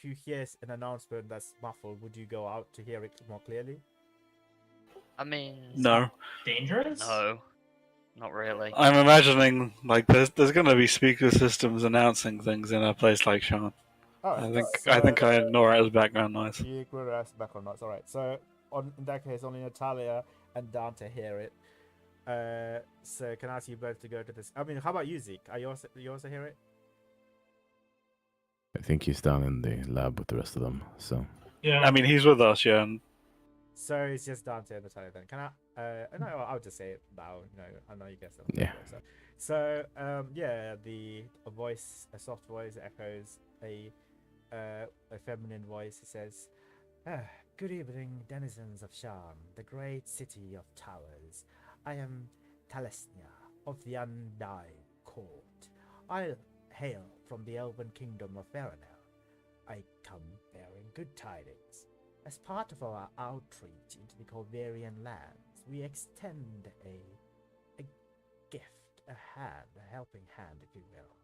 Speaker 3: you hear an announcement that's muffled, would you go out to hear it more clearly?
Speaker 1: I mean,
Speaker 2: No.
Speaker 7: Dangerous?
Speaker 1: no, not really.
Speaker 2: I'm imagining like there's gonna be speaker systems announcing things in a place like Sean. I think I ignore it as background noise.
Speaker 3: You ignore it as background noise. All right. So in that case, only Natalia and Dante hear it. So can I ask you both to go to this? I mean, how about you, Zeke? You also hear it?
Speaker 5: I think he's down in the lab with the rest of them, so.
Speaker 7: Yeah.
Speaker 2: I mean, he's with us, yeah. And
Speaker 3: So it's just Dante and Natalia then. Can I? No, I'll just say it now. You know, I know you guys don't.
Speaker 5: Yeah.
Speaker 3: So yeah, a soft voice echoes a feminine voice. It says, "Good evening, denizens of Shan, the great city of towers. I am Talesnia of the Undying Court. I hail from the elven kingdom of Veronel. I come bearing good tidings. As part of our outreach into the Corvarian lands, we extend a gift, a helping hand, if you will.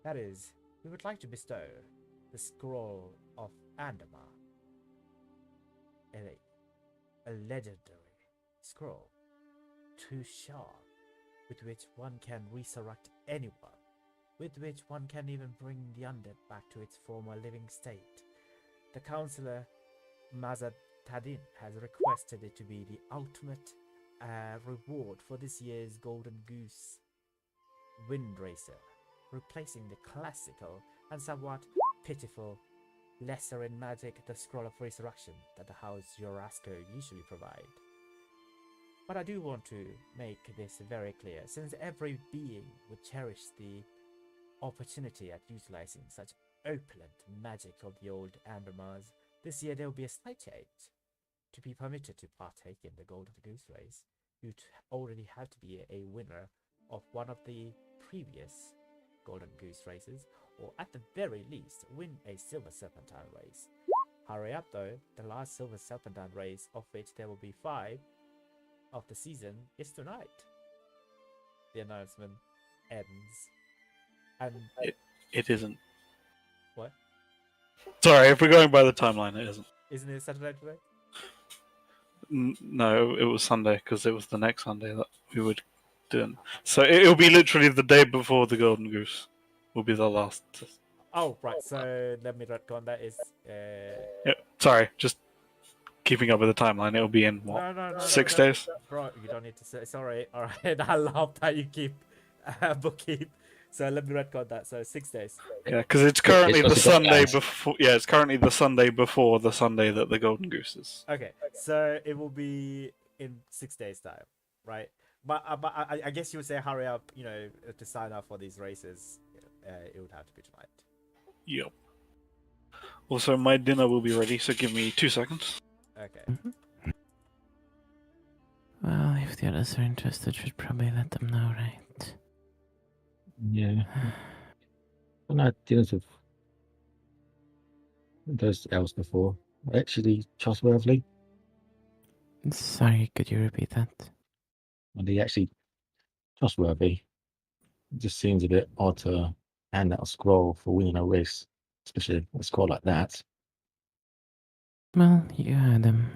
Speaker 3: That is, we would like to bestow the scroll of Andamar, a legendary scroll to Shan, with which one can resurrect anyone, with which one can even bring the undead back to its former living state. The counselor Mazad Tadin has requested it to be the ultimate reward for this year's Golden Goose Windracer, replacing the classical and somewhat pitiful lesser in magic the Scroll of Resurrection that the House Jorasco usually provide. But I do want to make this very clear, since every being would cherish the opportunity at utilizing such opulent magic of the old Andromars. This year there will be a slight change. To be permitted to partake in the Golden Goose Race, you'd already have to be a winner of one of the previous Golden Goose Races, or at the very least, win a Silver Serpentine race. Hurry up though, the last Silver Serpentine race, of which there will be 5, of the season is tonight. The announcement ends. And
Speaker 2: It isn't.
Speaker 3: what?
Speaker 2: Sorry, if we're going by the timeline, it isn't.
Speaker 3: Isn't it Saturday today?
Speaker 2: No, it was Sunday because it was the next Sunday that we would do. So it'll be literally the day before the Golden Goose. Will be the last.
Speaker 3: Oh, right. So let me retcon that is.
Speaker 2: Yeah, sorry, just keeping up with the timeline. It'll be in what?
Speaker 3: No,
Speaker 2: 6 days.
Speaker 3: Bro, you don't need to say. Sorry. All right. I love that you keep bookkeep. So let me retcon that. So 6 days.
Speaker 2: Yeah, because it's currently
Speaker 4: It's
Speaker 2: the
Speaker 4: also got
Speaker 2: Sunday
Speaker 4: ads.
Speaker 2: before. Yeah, it's currently the Sunday before the Sunday that the Golden Goose is.
Speaker 3: Okay. So it will be in 6 days time, right? But I guess you would say hurry up. You know, to sign up for these races, it would have to be tonight.
Speaker 2: Yep. Also, my dinner will be ready, so give me 2 seconds.
Speaker 3: Okay.
Speaker 6: Well, if the others are interested, should probably let them know, right?
Speaker 4: Yeah. When I dealt with those elves before, actually trustworthy.
Speaker 6: Sorry, could you repeat that?
Speaker 4: Are they actually trustworthy? It just seems a bit odd to hand out a scroll for winning a race, especially a scroll like that.
Speaker 6: Well, you had them.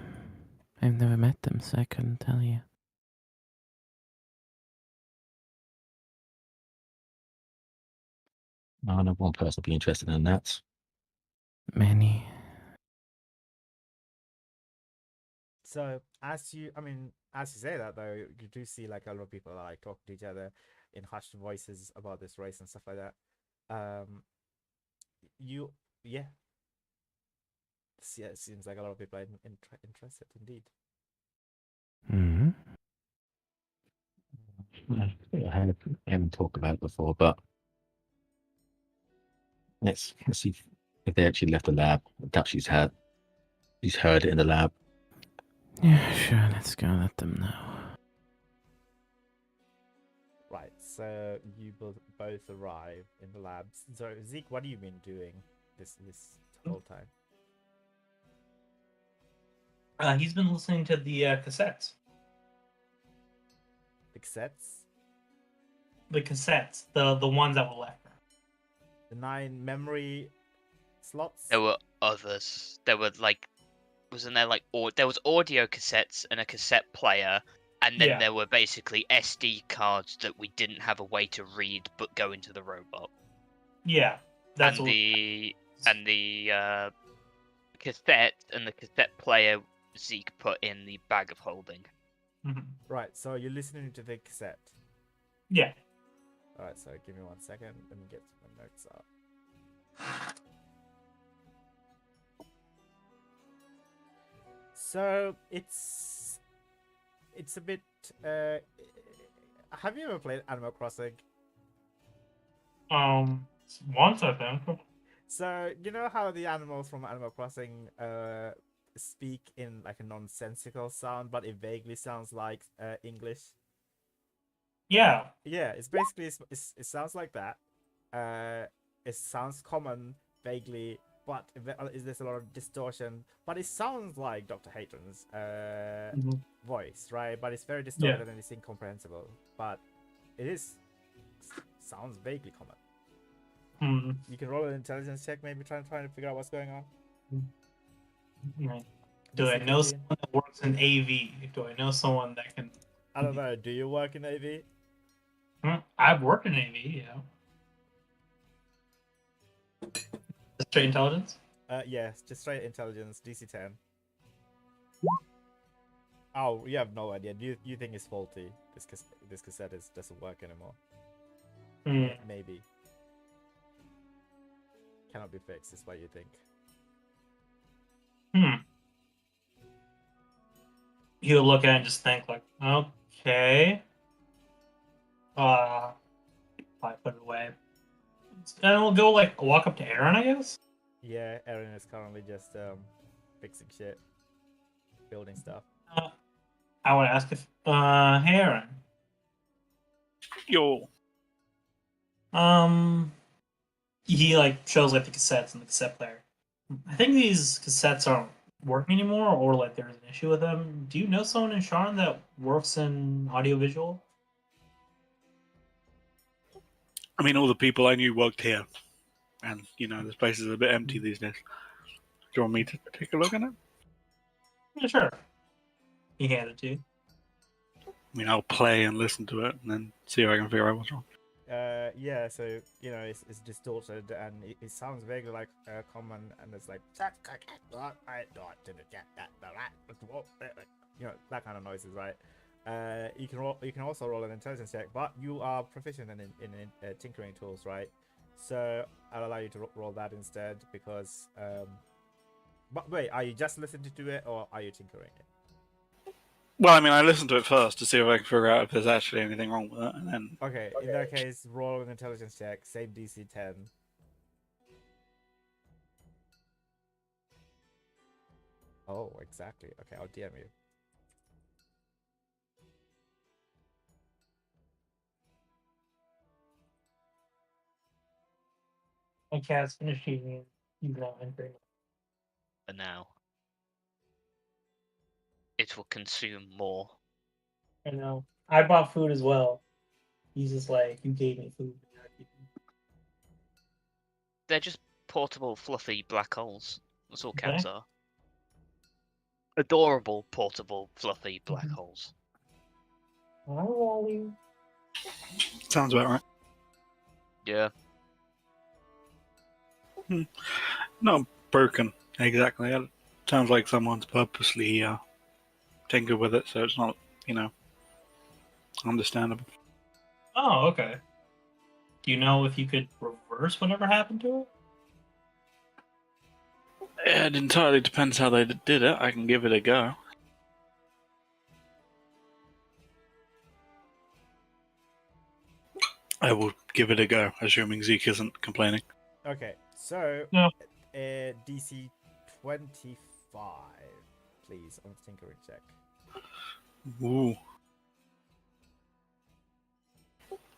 Speaker 6: I've never met them, so I couldn't tell you.
Speaker 4: I know one person would be interested in that.
Speaker 6: Many.
Speaker 3: So as you say that though, you do see like a lot of people like talk to each other in hushed voices about this race and stuff like that. Yeah, it seems like a lot of people are interested indeed.
Speaker 6: Hmm.
Speaker 4: I haven't talked about it before, but let's see if they actually left the lab. Perhaps she's heard it in the lab.
Speaker 6: Yeah, sure, let's go let them know.
Speaker 3: Right, so you both arrive in the labs. So Zeke, what have you been doing this whole time?
Speaker 7: He's been listening to the cassettes.
Speaker 3: The cassettes?
Speaker 7: The cassettes, the ones that were left.
Speaker 3: The 9 memory slots?
Speaker 1: There were others. There were like, wasn't there like, there was audio cassettes and a cassette player, and then
Speaker 7: Yeah.
Speaker 1: there were basically SD cards that we didn't have a way to read but go into the robot.
Speaker 7: Yeah, that's
Speaker 1: And
Speaker 7: what...
Speaker 1: the cassette and the cassette player Zeke put in the bag of holding.
Speaker 7: Mhm.
Speaker 3: Right, so you're listening to the cassette.
Speaker 7: Yeah.
Speaker 3: Alright, so give me 1 second. Let me get my notes up. So it's a bit. Have you ever played Animal Crossing?
Speaker 7: Once I think.
Speaker 3: So you know how the animals from Animal Crossing speak in like a nonsensical sound, but it vaguely sounds like English.
Speaker 7: Yeah.
Speaker 3: Yeah, it's basically it sounds like that. It sounds common vaguely, but there's a lot of distortion. But it sounds like Dr. Hayton's voice, right? But it's very distorted and it's incomprehensible. But it sounds vaguely common. You can roll an intelligence check, maybe trying to figure out what's going on.
Speaker 7: Right. Do I know someone that works in AV? Do I know someone that can?
Speaker 3: I don't know. Do you work in AV?
Speaker 7: I've worked in AV, yeah. Straight intelligence?
Speaker 3: Yes, just straight intelligence, DC 10. Oh, you have no idea. You think it's faulty? This cassette doesn't work anymore. Maybe. Cannot be fixed, is what you think.
Speaker 7: He'll look at it and just think like, okay. Probably put it away. And we'll go like walk up to Aaron, I guess.
Speaker 3: Yeah, Erin is currently just fixing shit, building stuff.
Speaker 7: I would ask if hey Aaron.
Speaker 2: Yo.
Speaker 7: He like shows like the cassettes and the cassette player. I think these cassettes aren't working anymore, or like there's an issue with them. Do you know someone in Sharn that works in audiovisual?
Speaker 2: I mean, all the people I knew worked here, and this place is a bit empty these days. Do you want me to take a look at it?
Speaker 7: Yeah, sure. He handed to you.
Speaker 2: I mean, I'll play and listen to it, and then see if I can figure out what's wrong.
Speaker 3: Yeah, so it's distorted and it sounds vaguely like common, and it's like that kind of noises, right? You can also roll an intelligence check, but you are proficient in tinkering tools, right? So I'll allow you to roll that instead because but wait, are you just listening to it or are you tinkering it?
Speaker 2: Well, I mean, I listened to it first to see if I can figure out if there's actually anything wrong with it, and then.
Speaker 3: Okay, in that case, roll an intelligence check, same DC 10. Oh, exactly. Okay, I'll DM you.
Speaker 7: My cat's finished eating. He's now entering.
Speaker 1: For now. It will consume more.
Speaker 7: I know. I bought food as well. He's just like, you gave me food.
Speaker 1: They're just portable, fluffy black holes. That's all
Speaker 7: Okay.
Speaker 1: cats are. Adorable, portable, fluffy black holes.
Speaker 7: Hi, Wally.
Speaker 2: Sounds about right.
Speaker 1: Yeah.
Speaker 2: Not broken, exactly. It sounds like someone's purposely tinkered with it, so it's not, understandable.
Speaker 7: Oh, okay. Do you know if you could reverse whatever happened to it?
Speaker 2: It entirely depends how they did it. I can give it a go. I will give it a go, assuming Zeke isn't complaining.
Speaker 3: Okay, so
Speaker 7: No.
Speaker 3: DC 25, please, on the tinkering check.
Speaker 2: Ooh.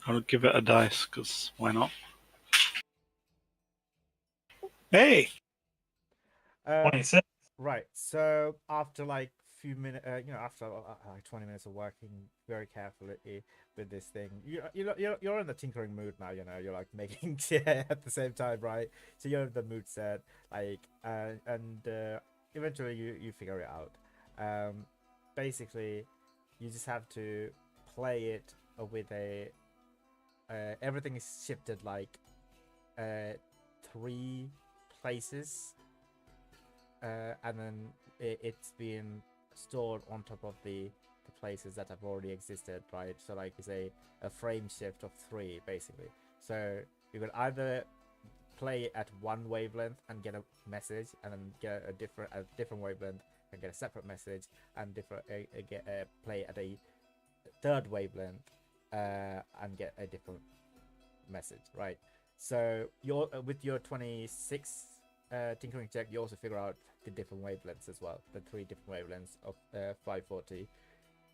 Speaker 2: I'll give it a dice, because why not? Hey!
Speaker 7: 26.
Speaker 3: Right, so after like few minutes, after like 20 minutes of working very carefully with this thing, you're in the tinkering mood now. You're like making at the same time, right? So you're in the mood set, like, and eventually you figure it out. Basically, you just have to play it with a. Everything is shifted like 3 places. And then it's being stored on top of the places that have already existed, right? So like it's a frame shift of 3 basically. So you could either play at one wavelength and get a message, and then get a different wavelength and get a separate message, and play at a third wavelength and get a different message, right? So you're with your 26 tinkering check, you also figure out the different wavelengths as well, the 3 different wavelengths of 540,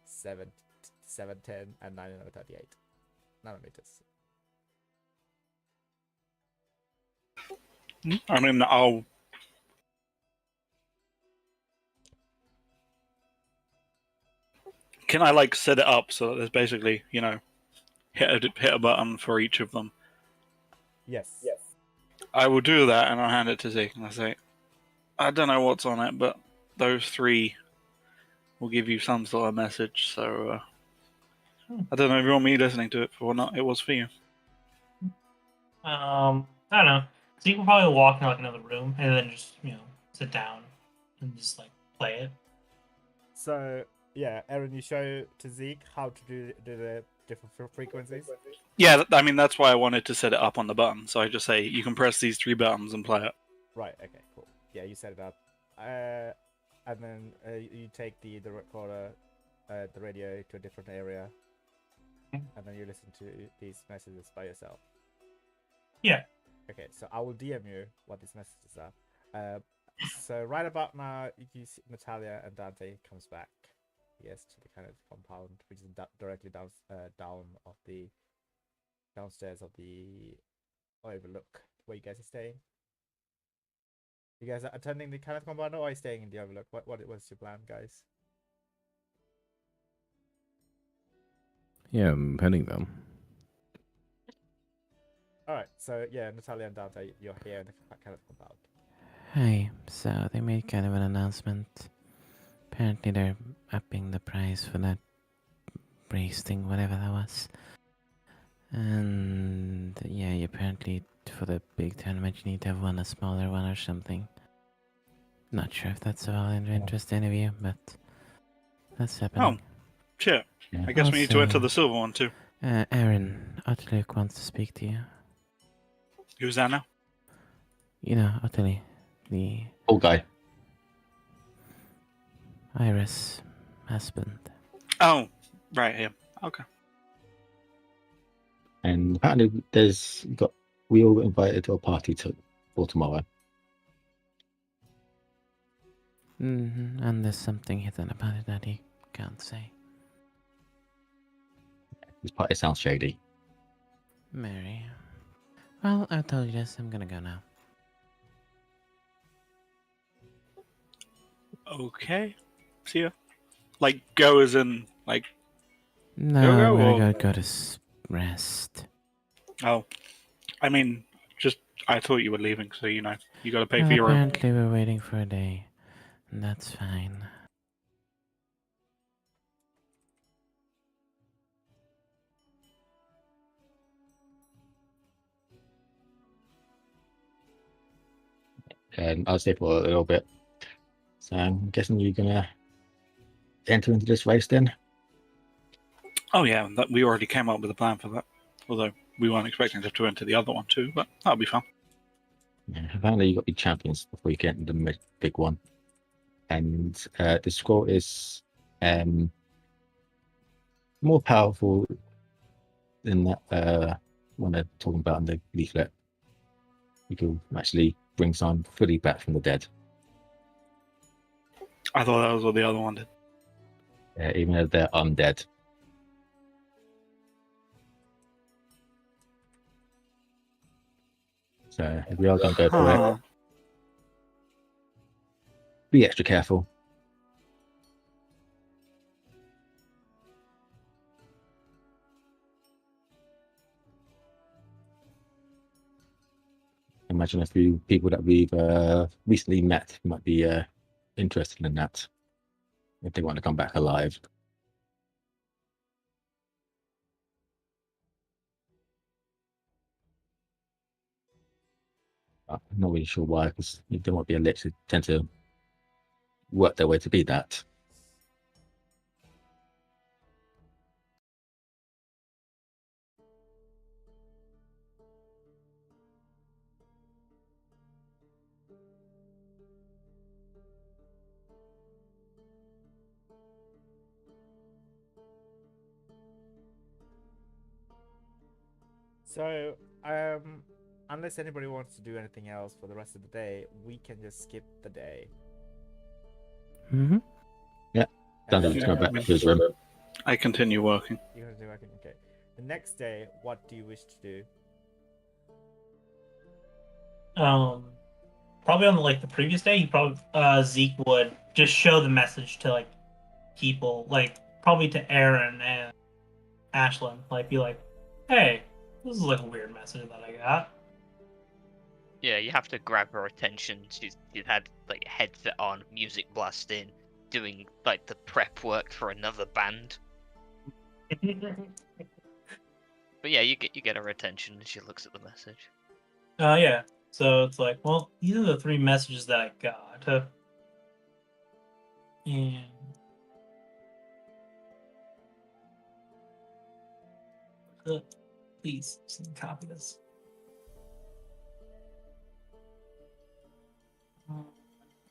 Speaker 3: 710, and 938 nanometers.
Speaker 2: I mean, I'll. Can I like set it up so that there's basically, hit a button for each of them?
Speaker 3: Yes.
Speaker 2: I will do that, and I'll hand it to Zeke, and I say, I don't know what's on it, but those 3 will give you some sort of message. So I don't know if you want me listening to it or not. It was for you.
Speaker 7: I don't know. So you can probably walk in like another room and then just sit down and just like play it.
Speaker 3: So yeah, Aaron, you show to Zeke how to do the different frequencies.
Speaker 2: Yeah, I mean that's why I wanted to set it up on the button. So I just say you can press these 3 buttons and play it.
Speaker 3: Right. Okay. Cool. Yeah, you set it up, and then you take the recorder, the radio to a different area, and then you listen to these messages by yourself.
Speaker 7: Yeah.
Speaker 3: Okay, so I will DM you what these messages are. So right about now, you see Natalia and Dante comes back. Yes, to the kind of compound, which is directly downstairs of the overlook where you guys are staying. You guys are attending the Kenneth Combano or are you staying in the Overlook? What's your plan, guys?
Speaker 5: Yeah, I'm heading down.
Speaker 3: Alright, so yeah, Natalia and Dante, you're here in the Kenneth Compound.
Speaker 6: Hey, so they made kind of an announcement. Apparently they're upping the price for that race thing, whatever that was. And yeah, apparently for the big tournament you need to have won a smaller one or something. Not sure if that's of all interest to any of you, but that's happening.
Speaker 2: Sure.
Speaker 4: Yeah.
Speaker 2: I guess we need to enter
Speaker 6: Also-
Speaker 2: the silver one too.
Speaker 6: Aaron, Ottoluke wants to speak to you.
Speaker 2: Who's that now?
Speaker 6: You know, Ottoli, the
Speaker 4: Old guy.
Speaker 6: Iris husband.
Speaker 2: Oh, right here. Okay.
Speaker 4: And apparently we all got invited to a party for tomorrow.
Speaker 6: And there's something hidden about it that he can't say.
Speaker 4: This party sounds shady.
Speaker 6: Mary. Well, I told you this, I'm gonna go now.
Speaker 2: Okay. See ya. Like, go as in, like,
Speaker 6: No,
Speaker 2: Go,
Speaker 6: I'm gonna
Speaker 2: or-
Speaker 6: go to rest.
Speaker 2: oh. I mean, just, I thought you were leaving, so, you know, you gotta pay
Speaker 6: Well,
Speaker 2: for your room.
Speaker 6: apparently we're waiting for a day. And that's fine.
Speaker 4: And I'll stay for a little bit. So I'm guessing you're gonna enter into this race then?
Speaker 2: Oh, yeah, we already came up with a plan for that. Although, we weren't expecting to have to enter the other one too, but that'll be fun.
Speaker 4: Yeah, apparently you got to be champions before you get into the big one. And the score is more powerful than that one they're talking about in the leaflet. You can actually bring someone fully back from the dead.
Speaker 2: I thought that was what the other one did.
Speaker 4: Even though they're undead. So if we are going to go for it, be extra careful. Imagine a few people that we've recently met might be interested in that if they want to come back alive. I'm not really sure why, because there might be a lich who tend to work their way to be that.
Speaker 3: So, unless anybody wants to do anything else for the rest of the day, we can just skip the day.
Speaker 6: Mm-hmm.
Speaker 4: Dan's going back to his room.
Speaker 2: I continue working.
Speaker 3: You're gonna do working, okay. The next day, what do you wish to do?
Speaker 7: Probably on like the previous day, he probably Zeke would just show the message to like people, like probably to Aaron and Ashlyn, like be like, "Hey, this is like a weird message that I got."
Speaker 1: Yeah, you have to grab her attention. She's had like a headset on, music blasting, doing like the prep work for another band. But yeah, you get her attention and she looks at the message.
Speaker 7: Yeah. So it's like, well, these are the 3 messages that I got. And please copy this.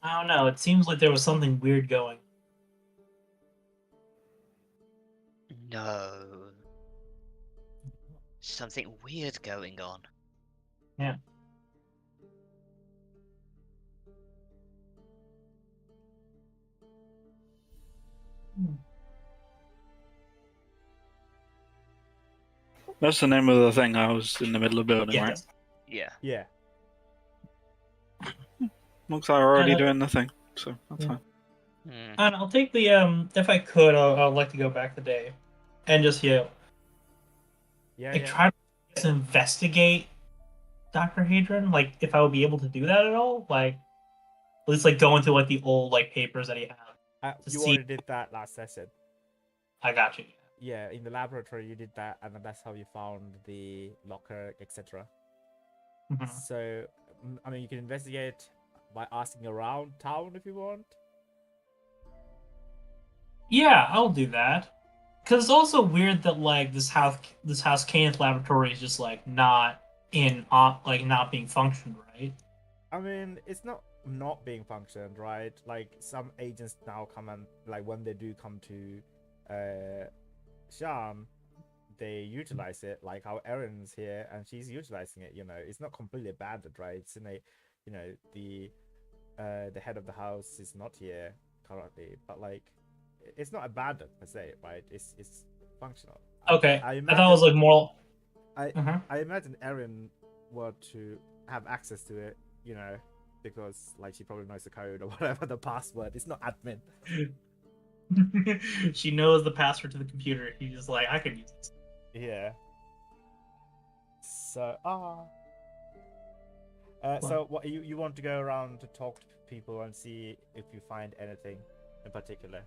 Speaker 7: I don't know. It seems like there was something weird going.
Speaker 1: No. Something weird going on.
Speaker 7: Yeah.
Speaker 2: That's the name of the thing I was in the middle of building, right?
Speaker 7: Yes.
Speaker 1: Yeah.
Speaker 3: Yeah.
Speaker 2: Looks like we're already
Speaker 7: Uh,
Speaker 2: doing the thing, so that's
Speaker 7: yeah.
Speaker 2: fine.
Speaker 1: Hmm.
Speaker 7: And I'll take the if I could, I'd like to go back the day, and just
Speaker 3: Yeah,
Speaker 7: like
Speaker 3: yeah.
Speaker 7: try to investigate Dr. Hadron. Like if I would be able to do that at all, like at least like go into like the old like papers that he had to
Speaker 3: You
Speaker 7: see.
Speaker 3: already did that last session.
Speaker 7: I got you.
Speaker 3: Yeah, in the laboratory you did that, and that's how you found the locker, etc.
Speaker 7: Mhm.
Speaker 3: So, I mean, you can investigate by asking around town if you want.
Speaker 7: Yeah, I'll do that. Cause it's also weird that like this house Kenneth laboratory is just like not like not being functioned right.
Speaker 3: I mean, it's not being functioned, right? Like some agents now come and like when they do come to Shan, they utilize it. Like how Erin's here and she's utilizing it. It's not completely abandoned, right? It's in a, the head of the house is not here currently, but like it's not abandoned per se, right? It's functional.
Speaker 7: Okay,
Speaker 3: I
Speaker 7: I thought it was like more.
Speaker 3: I imagine Erin were to have access to it, because like she probably knows the code or whatever the password. It's not admin.
Speaker 7: She knows the password to the computer. He's just like, I could use this.
Speaker 3: Yeah. So so what you want to go around to talk to people and see if you find anything in particular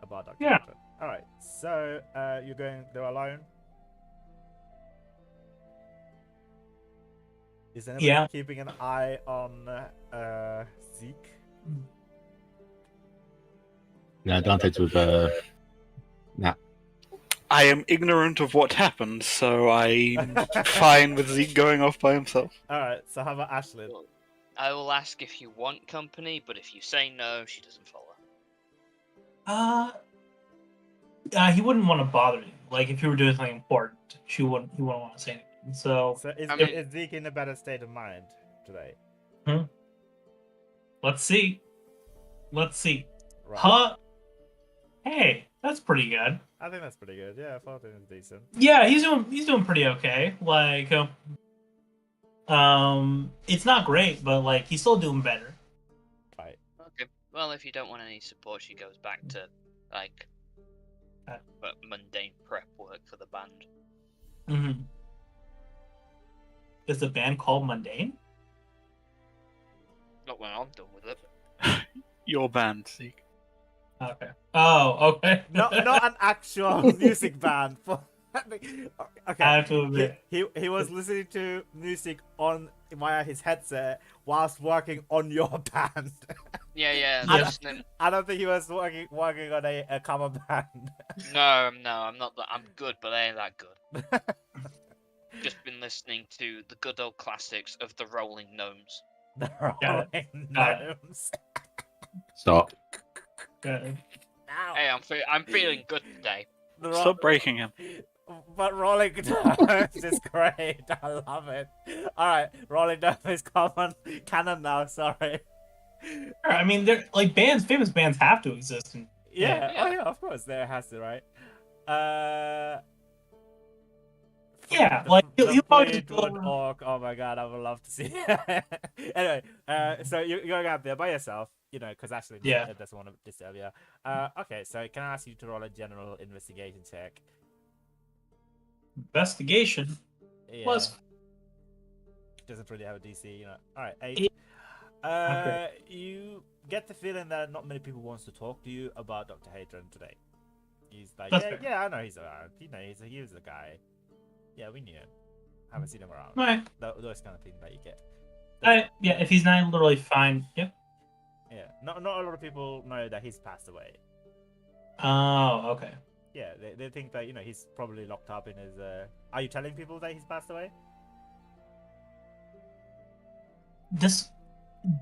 Speaker 3: about Dr.
Speaker 7: Yeah.
Speaker 3: Hatred. All right. So you're going there alone. Is anybody keeping an eye on Zeke?
Speaker 4: No, Dante's with Nat.
Speaker 2: I am ignorant of what happened, so I'm fine with Zeke going off by himself.
Speaker 3: All right. So how about Ashlyn?
Speaker 1: I will ask if you want company, but if you say no, she doesn't follow.
Speaker 7: He wouldn't want to bother you. Like if you were doing something important, he wouldn't want to say anything. So
Speaker 3: is Zeke in a better state of mind today?
Speaker 7: Let's see.
Speaker 3: Right.
Speaker 7: Huh? Hey, that's pretty good.
Speaker 3: I think that's pretty good. Yeah, I thought it was decent.
Speaker 7: Yeah, he's doing pretty okay. Like, it's not great, but like he's still doing better.
Speaker 3: Right.
Speaker 1: Okay. Well, if you don't want any support, she goes back to like mundane prep work for the band.
Speaker 7: Mm-hmm. Is the band called Mundane?
Speaker 1: Not when I'm done with it.
Speaker 2: Your band, Zeke.
Speaker 7: Okay. Oh, okay.
Speaker 3: Not an actual music band. Okay.
Speaker 7: I have to admit.
Speaker 3: He was listening to music via his headset whilst working on your band.
Speaker 1: Yeah.
Speaker 3: I don't think he was working on a cover band.
Speaker 1: No, I'm not that. I'm good, but they ain't that good. Just been listening to the good old classics of the Rolling Gnomes.
Speaker 3: The Rolling Gnomes.
Speaker 4: Stop.
Speaker 1: Hey, I'm feeling good today.
Speaker 2: Stop breaking him.
Speaker 3: But Rolling Gnomes is great. I love it. All right, Rolling Gnomes is canon now. Sorry.
Speaker 7: I mean, they're like bands. Famous bands have to exist.
Speaker 3: Yeah. Oh yeah, of course there has to, right?
Speaker 7: Yeah, like you probably just
Speaker 3: orc. Oh my god, I would love to see. Anyway, so you're going out there by yourself, because Ashley doesn't want to disturb you. Okay, so can I ask you to roll a general investigation check?
Speaker 7: Investigation.
Speaker 3: Yeah.
Speaker 7: Plus.
Speaker 3: Doesn't really have a DC, All right, 8.
Speaker 7: Okay.
Speaker 3: You get the feeling that not many people wants to talk to you about Dr. Hadron today. He's like, yeah, I know he's around. He was the guy. Yeah, we knew him. Haven't seen him around.
Speaker 7: Right.
Speaker 3: Those kind of things that you get.
Speaker 7: Yeah, if he's not literally fine, yeah.
Speaker 3: Yeah, not a lot of people know that he's passed away.
Speaker 7: Oh, okay.
Speaker 3: Yeah, they think that he's probably locked up in his. Are you telling people that he's passed away?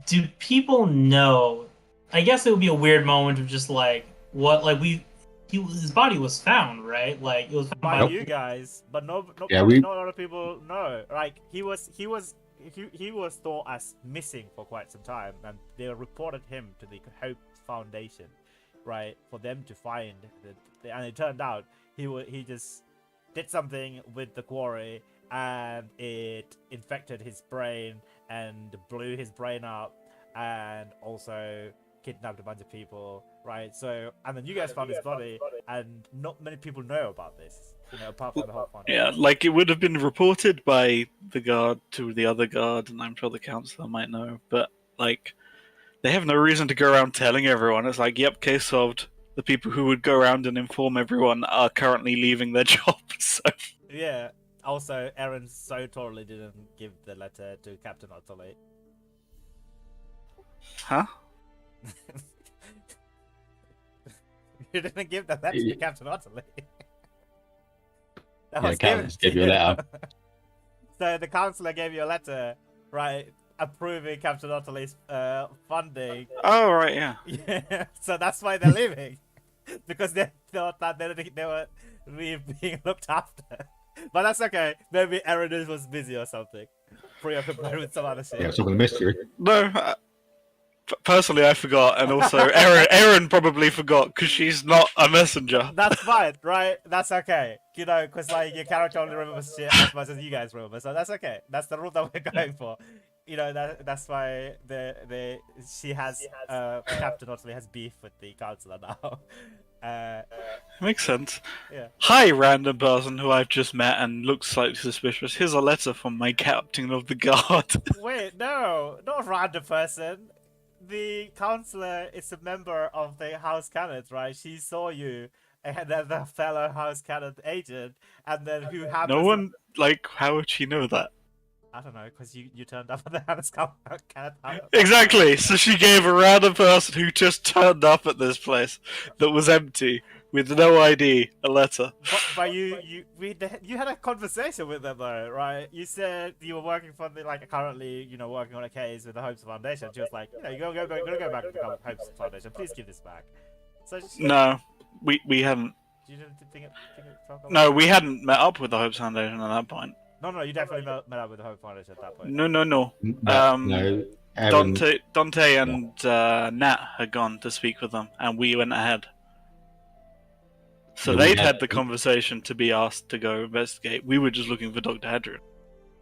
Speaker 7: Do people know? I guess it would be a weird moment of just like what, like his body was found, right? Like it was found
Speaker 3: by you guys, but not a lot of people know. Like he was thought as missing for quite some time, and they reported him to the Hope Foundation, right, for them to find and it turned out he just did something with the quarry and it infected his brain and blew his brain up, and also kidnapped a bunch of people, right? So, and then you guys found his body, and not many people know about this, apart from the whole fund.
Speaker 2: Yeah, like it would have been reported by the guard to the other guard, and I'm sure the councillor might know, but like they have no reason to go around telling everyone. It's like, yep, case solved. The people who would go around and inform everyone are currently leaving their jobs. So.
Speaker 3: Yeah. Also, Aaron so totally didn't give the letter to Captain Otterley.
Speaker 2: Huh?
Speaker 3: You didn't give the letter to Captain Otterley.
Speaker 4: Yeah, Captain gave you a letter.
Speaker 3: So the councillor gave you a letter, right, approving Captain Otterley's funding.
Speaker 2: Oh, right, yeah.
Speaker 3: Yeah. So that's why they're leaving, because they thought that they were really being looked after. But that's okay. Maybe Aaron was busy or something, preoccupied with some other shit.
Speaker 4: Yeah, someone missed you.
Speaker 2: No, personally, I forgot, and also Erin probably forgot because she's not a messenger.
Speaker 3: That's fine, right? That's okay. Because like your character only remembers shit as much as you guys remember, so that's okay. That's the rule that we're going for. That's why she has Captain Otley has beef with the councillor now.
Speaker 2: Makes sense.
Speaker 3: Yeah.
Speaker 2: Hi, random person who I've just met and looks slightly suspicious. Here's a letter from my captain of the guard.
Speaker 3: Wait, no, not a random person. The councillor is a member of the House Canons, right? She saw you and then the fellow House Canon agent, and then who happens.
Speaker 2: No one, how would she know that?
Speaker 3: I don't know, because you turned up at the House Canon.
Speaker 2: Exactly. So she gave a random person who just turned up at this place that was empty with no ID a letter.
Speaker 3: But you had a conversation with them though, right? You said you were working for currently working on a case with the Hopes Foundation. She was like, you're gonna go back to the Hopes Foundation. Please give this back. So
Speaker 2: no, we hadn't.
Speaker 3: You didn't think it
Speaker 2: no, we hadn't met up with the Hopes Foundation at that point.
Speaker 3: No, you definitely met up with the Hope Foundation at that point.
Speaker 2: No.
Speaker 4: No,
Speaker 2: Dante and Nat had gone to speak with them, and we went ahead. So they'd had the conversation to be asked to go investigate. We were just looking for Dr. Hadrian.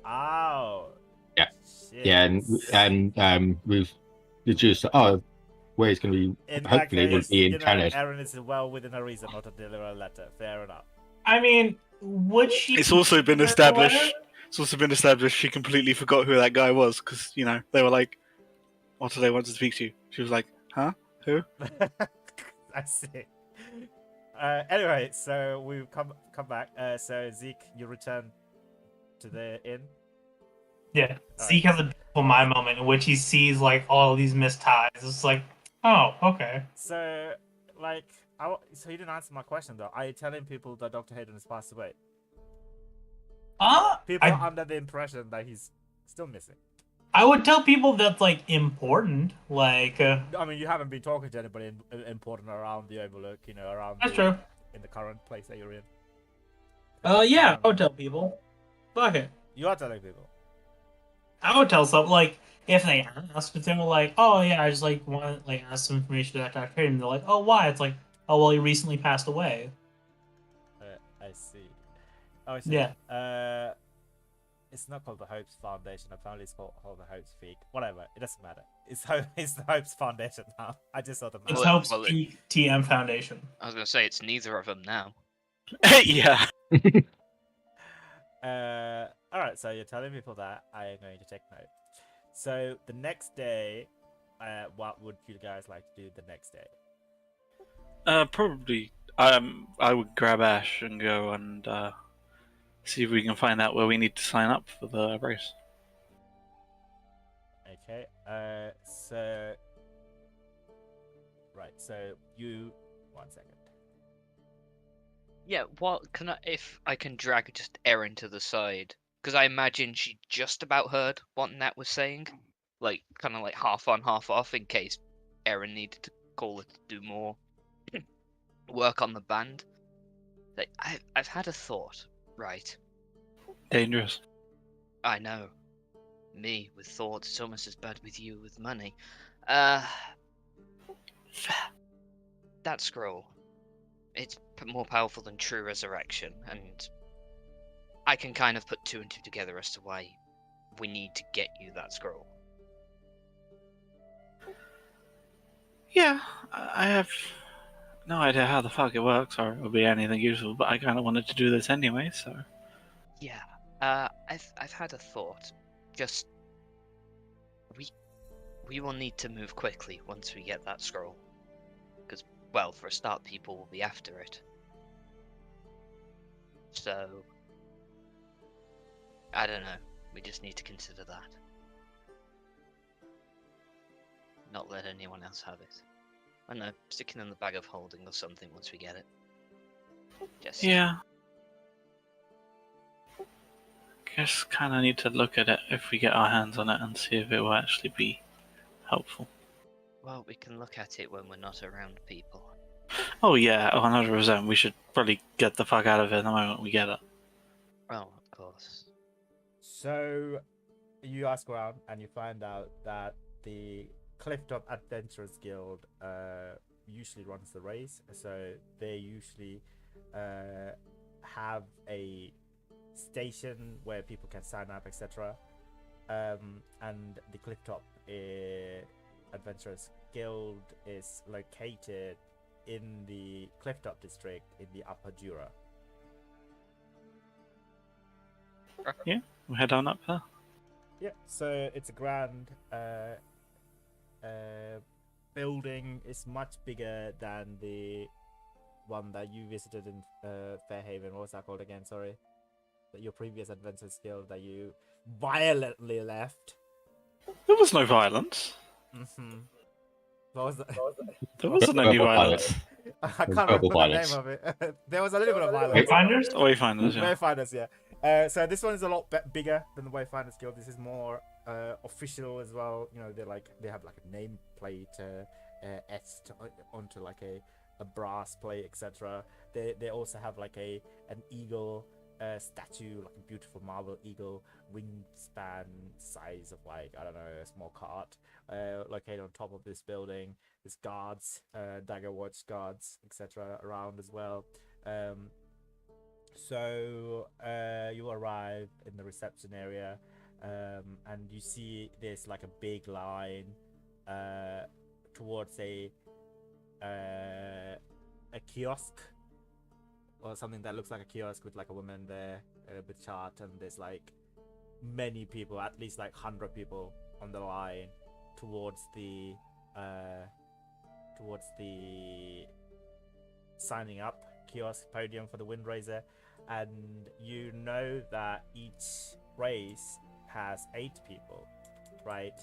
Speaker 3: Oh.
Speaker 4: Yeah.
Speaker 3: Shit.
Speaker 4: Yeah, and we've deduced where it's going to be. Hopefully, will be in Canada.
Speaker 3: Erin is well within her reason not to deliver a letter. Fair enough.
Speaker 7: I mean, would she?
Speaker 2: It's also been established. It's also been established she completely forgot who that guy was because they were like, "What do they want to speak to you?" She was like, "Huh? Who?"
Speaker 3: I see. Anyway, so we come back. So Zeke, you return to the inn.
Speaker 7: Yeah, Zeke has a beautiful mind moment in which he sees all these missed ties. It's like, oh, okay.
Speaker 3: So so you didn't answer my question though. Are you telling people that Dr. Hayden has passed away? People are under the impression that he's still missing.
Speaker 7: I would tell people that's important.
Speaker 3: I mean, you haven't been talking to anybody important around the Overlook, around.
Speaker 7: That's true.
Speaker 3: In the current place that you're in.
Speaker 7: Yeah, I would tell people. Fuck it.
Speaker 3: You are telling people.
Speaker 7: I would tell some if they ask, if they were like, oh yeah, I just want to ask some information to that Dr. Hayden. They're like, oh why? It's like, oh well, he recently passed away.
Speaker 3: I see. Oh, I see.
Speaker 7: Yeah.
Speaker 3: It's not called the Hopes Foundation. Apparently, it's called the Hopes Peak. Whatever. It doesn't matter. It's the Hopes Foundation now. I just saw the map.
Speaker 7: It's Hopes Peak TM Foundation.
Speaker 1: I was gonna say it's neither of them now.
Speaker 2: Yeah.
Speaker 3: All right. So you're telling people that. I am going to take note. So the next day, what would you guys like to do the next day?
Speaker 2: Probably. I would grab Ash and go and see if we can find out where we need to sign up for the race.
Speaker 3: Okay. So. Right. So you. 1 second.
Speaker 1: Yeah. If I can drag just Erin to the side, because I imagine she just about heard what Nat was saying, kind of half on, half off, in case Erin needed to call her to do more work on the band. I've had a thought. Right.
Speaker 2: Dangerous.
Speaker 1: I know. Me with thoughts, it's almost as bad with you with money. That scroll. It's more powerful than true resurrection, and I can kind of put 2 and 2 together as to why we need to get you that scroll.
Speaker 2: Yeah, I have no idea how the fuck it works or it would be anything useful, but I kind of wanted to do this anyway, so.
Speaker 1: Yeah. I've had a thought. Just we will need to move quickly once we get that scroll, because well, for a start, people will be after it. So I don't know. We just need to consider that. Not let anyone else have it. I don't know, stick it in the bag of holding or something once we get it. Just
Speaker 2: Yeah. Guess kind of need to look at it if we get our hands on it and see if it will actually be helpful.
Speaker 1: Well, we can look at it when we're not around people.
Speaker 2: Oh yeah, 100%. We should probably get the fuck out of here the moment we get it.
Speaker 1: Oh, of course.
Speaker 3: So you ask around and you find out that the Clifftop Adventurers Guild usually runs the race. So they usually have a station where people can sign up, etc. And the Clifftop Adventurers Guild is located in the Clifftop district in the Upper Jura.
Speaker 2: Yeah, we'll head on up there.
Speaker 3: Yeah, so it's a grand building. It's much bigger than the one that you visited in Fairhaven. What was that called again? Sorry. Your previous Adventurers Guild that you violently left.
Speaker 2: There was no violence.
Speaker 3: Mm-hmm. What was that?
Speaker 2: There wasn't any violence.
Speaker 3: I can't remember the name of it. There was a little bit of violence.
Speaker 7: Wayfinders?
Speaker 2: Wayfinders, yeah.
Speaker 3: Wayfinders, yeah. So this one is a lot bigger than the Wayfinders Guild. This is more official as well. You know, they have like a nameplate etched onto like a brass plate, etc. They also have like an eagle statue, like a beautiful marble eagle, wingspan size of like, I don't know, a small cart, located on top of this building. There's guards, dagger watch guards, etc. around as well. So you arrive in the reception area, and you see there's like a big line towards a kiosk, or something that looks like a kiosk with like a woman there with chart, and there's like many people, at least like 100 people on the line towards the signing up kiosk podium for the Windraiser. And you know that each race has 8 people, right?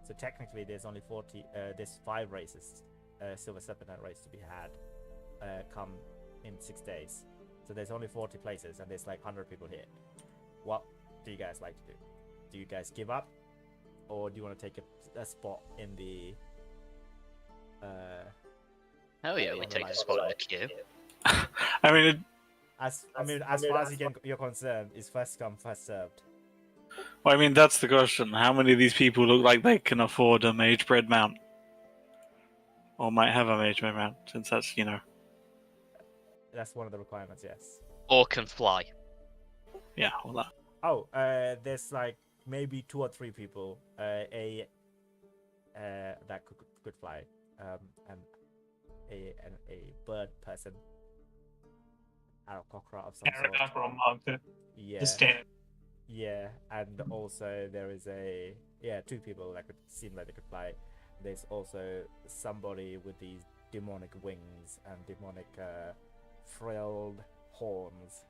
Speaker 3: So technically there's only 40 there's 5 races, Silver Serpentine race to be had come in 6 days. So there's only 40 places and there's like 100 people here. What do you guys like to do? Do you guys give up, or do you want to take a spot in the
Speaker 1: Hell yeah, we take a spot in the queue.
Speaker 2: I mean,
Speaker 3: as far as you're concerned, it's first come, first served.
Speaker 2: well, I mean, that's the question. How many of these people look like they can afford a mage bred mount? Or might have a mage bred mount, since that's, you know.
Speaker 3: That's one of the requirements, yes.
Speaker 1: Or can fly.
Speaker 2: Yeah, all that.
Speaker 3: Oh, there's like maybe 2 or 3 people that could fly, and a bird person, a cockerel of some sort. Yeah, and also there is 2 people that could seem like they could fly. There's also somebody with these demonic wings and demonic frilled horns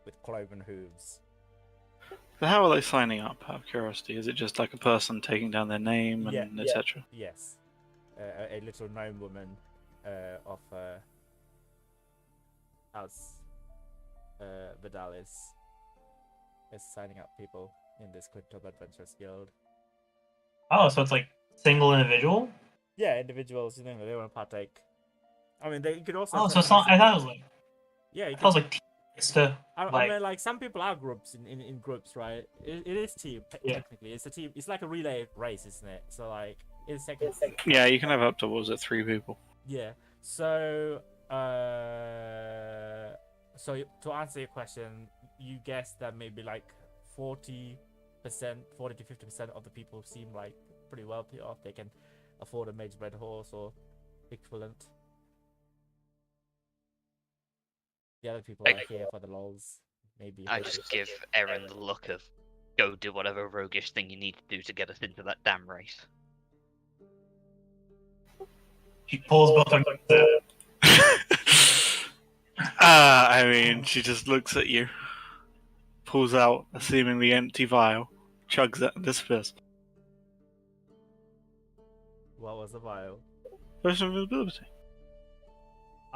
Speaker 3: with cloven hooves.
Speaker 2: So how are they signing up, out of curiosity? Is it just like a person taking down their name and etc.?
Speaker 3: Yes. A little gnome woman of House Vidalis is signing up people in this Clifftop Adventurers Guild.
Speaker 7: Oh, so it's like single individual?
Speaker 3: Yeah, individuals, you know, they want to partake. I mean, they could also.
Speaker 7: Oh, so it's not. I thought it was like.
Speaker 3: Yeah,
Speaker 7: I was like.
Speaker 3: I mean, like some people are groups in groups, right? It is team technically. It's a team. It's like a relay race, isn't it? So like, it's second.
Speaker 2: Yeah, you can have up to, what was it, 3 people?
Speaker 3: Yeah. So so to answer your question, you guess that maybe like 40% to 50% of the people seem like pretty wealthy off. They can afford a mage bred horse or equivalent. The other people are here for the lols. Maybe.
Speaker 1: I just give Erin the look of go do whatever roguish thing you need to do to get us into that damn race.
Speaker 7: She pulls both of them.
Speaker 2: I mean, she just looks at you, pulls out a seemingly empty vial, chugs it, and disappears.
Speaker 3: What was the vial?
Speaker 2: Potion of invisibility.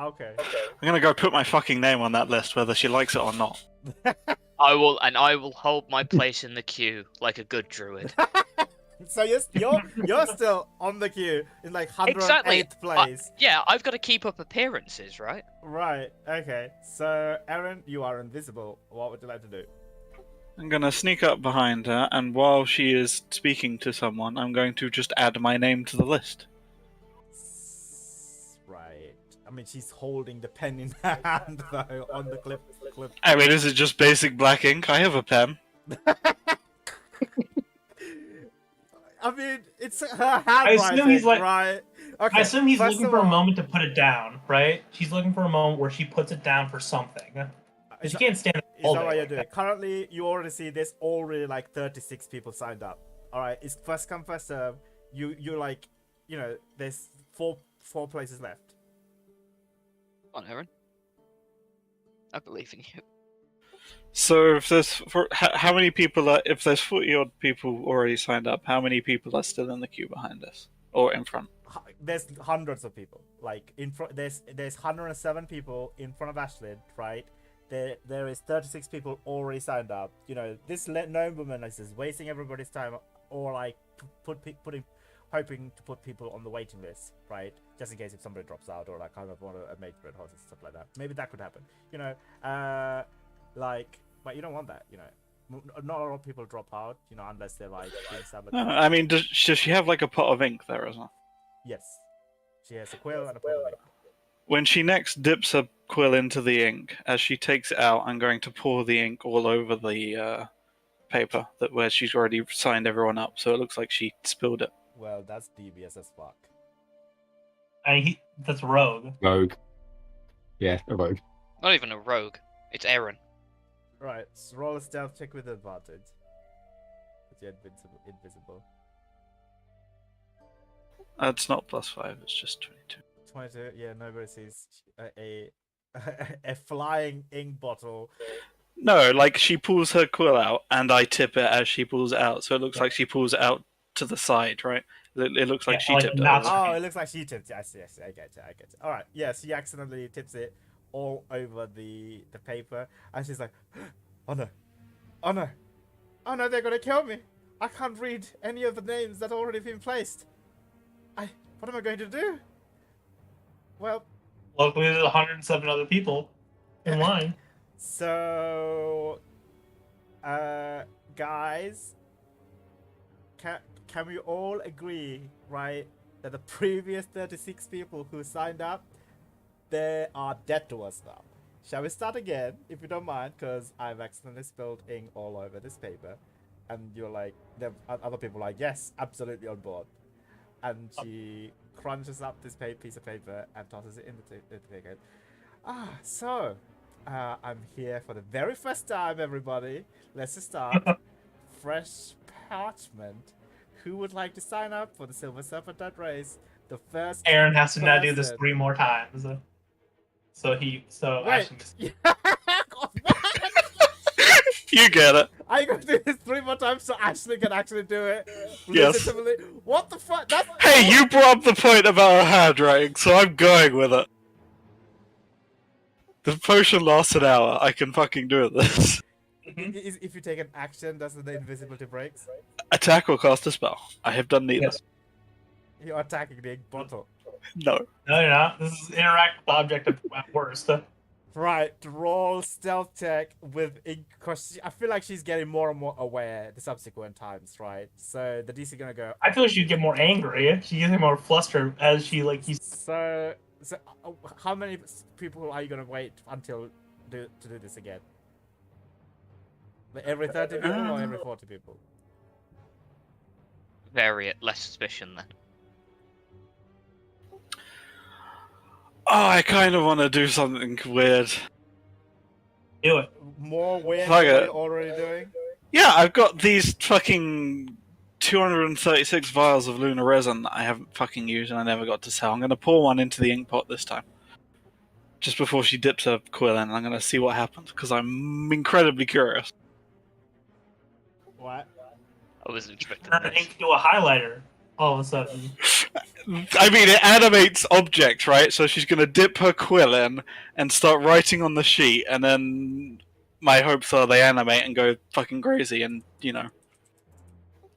Speaker 3: Okay.
Speaker 2: I'm gonna go put my fucking name on that list, whether she likes it or not.
Speaker 1: I will hold my place in the queue like a good druid.
Speaker 3: So you're still on the queue in like 108th
Speaker 1: Exactly.
Speaker 3: place.
Speaker 1: Yeah, I've got to keep up appearances, right?
Speaker 3: Right. Okay. So Erin, you are invisible. What would you like to do?
Speaker 2: I'm gonna sneak up behind her, and while she is speaking to someone, I'm going to just add my name to the list.
Speaker 3: Right. I mean, she's holding the pen in her hand though on the clip.
Speaker 2: I mean, is it just basic black ink? I have a pen.
Speaker 3: I mean, it's her handwriting,
Speaker 7: he's like-
Speaker 3: right? Okay.
Speaker 7: I assume he's
Speaker 3: first
Speaker 7: looking
Speaker 3: of
Speaker 7: for a
Speaker 3: all,
Speaker 7: moment to put it down, right? She's looking for a moment where she puts it down for something.
Speaker 3: Is
Speaker 7: She
Speaker 3: that,
Speaker 7: can't stand
Speaker 3: is
Speaker 7: all
Speaker 3: that
Speaker 7: day
Speaker 3: what you're
Speaker 7: like
Speaker 3: doing?
Speaker 7: that.
Speaker 3: Currently, you already see there's already like 36 people signed up. All right, it's first come first serve. You like, there's four places left.
Speaker 1: Come on, Erin. I believe in you.
Speaker 2: So if there's how many people are? If there's 40 odd people already signed up, how many people are still in the queue behind us or in front?
Speaker 3: There's hundreds of people. Like in front, there's 107 people in front of Ashlyn, right? There is 36 people already signed up. This nobleman is just wasting everybody's time, or like hoping to put people on the waiting list, right? Just in case if somebody drops out or like kind of want a mage bred horse and stuff like that. Maybe that could happen. But you don't want that. Not a lot of people drop out. Unless they're like being sabotaged.
Speaker 2: I mean, does she have like a pot of ink there as well?
Speaker 3: Yes, she has a quill and a pot of ink.
Speaker 2: When she next dips her quill into the ink, as she takes it out, I'm going to pour the ink all over the paper where she's already signed everyone up, so it looks like she spilled it.
Speaker 3: Well, that's devious as fuck.
Speaker 7: That's rogue.
Speaker 4: Rogue. Yeah, a rogue.
Speaker 1: Not even a rogue. It's Erin.
Speaker 3: Right, so roll a stealth check with advantage. But you're invisible.
Speaker 2: It's not +5, it's just 22.
Speaker 3: 22, yeah, nobody sees a flying ink bottle.
Speaker 2: No, like she pulls her quill out, and I tip it as she pulls it out, so it looks like she pulls it out to the side, right? It looks like she
Speaker 7: like
Speaker 2: tipped it.
Speaker 7: not-
Speaker 2: over.
Speaker 3: Oh, it looks like she tipped it. I see, I get it. Alright, yeah, she accidentally tips it all over the paper, and she's like, oh no, they're gonna kill me. I can't read any of the names that already been placed. What am I going to do? Well,
Speaker 7: Luckily, there's 107 other people in line.
Speaker 3: so, guys, can we all agree, right, that the previous 36 people who signed up, they are dead to us now? Shall we start again, if you don't mind, because I've accidentally spilled ink all over this paper, and you're like, other people are like, yes, absolutely on board. And she crunches up this piece of paper and tosses it in the ticket. So, I'm here for the very first time, everybody. Let's just start. Fresh parchment. Who would like to sign up for the Silver Serpent race? The first
Speaker 7: Aaron has to now do this
Speaker 3: person.
Speaker 7: 3 more times. So
Speaker 3: Wait.
Speaker 7: Ashley,
Speaker 2: You get it.
Speaker 3: Are you going to do this 3 more times so Ashley can actually do it?
Speaker 2: Yes.
Speaker 3: Legitimately? What the fuck? That's...
Speaker 2: Hey, you brought up the point about her handwriting, so I'm going with it. The potion lasts an hour. I can fucking do this.
Speaker 3: If you take an action, does the invisibility breaks?
Speaker 2: Attack or cast a spell. I have done neither.
Speaker 7: Yes.
Speaker 3: You're attacking the ink bottle.
Speaker 2: No.
Speaker 7: no, you're not. This is interactive object at worst.
Speaker 3: Right, roll stealth check with ink, cause I feel like she's getting more and more aware the subsequent times, right? So the DC gonna go.
Speaker 7: I feel like she'd get more angry. She gets more flustered as he's.
Speaker 3: So how many people are you gonna wait until to do this again? Like every 30 people or every 40 people?
Speaker 1: Vary it. Less suspicion then.
Speaker 2: I kind of want to do something weird.
Speaker 7: Do it.
Speaker 3: More weird
Speaker 2: Fuck
Speaker 3: than what
Speaker 2: it.
Speaker 3: you're already doing?
Speaker 2: Yeah, I've got these fucking 236 vials of lunar resin that I haven't fucking used and I never got to sell. I'm going to pour one into the ink pot this time. Just before she dips her quill in, I'm going to see what happens, because I'm incredibly curious.
Speaker 3: What?
Speaker 1: I wasn't expecting
Speaker 7: Turn
Speaker 1: this.
Speaker 7: ink into a highlighter all of a sudden.
Speaker 2: I mean, it animates objects, right? So she's going to dip her quill in and start writing on the sheet, and then my hopes are they animate and go fucking crazy, and, you know.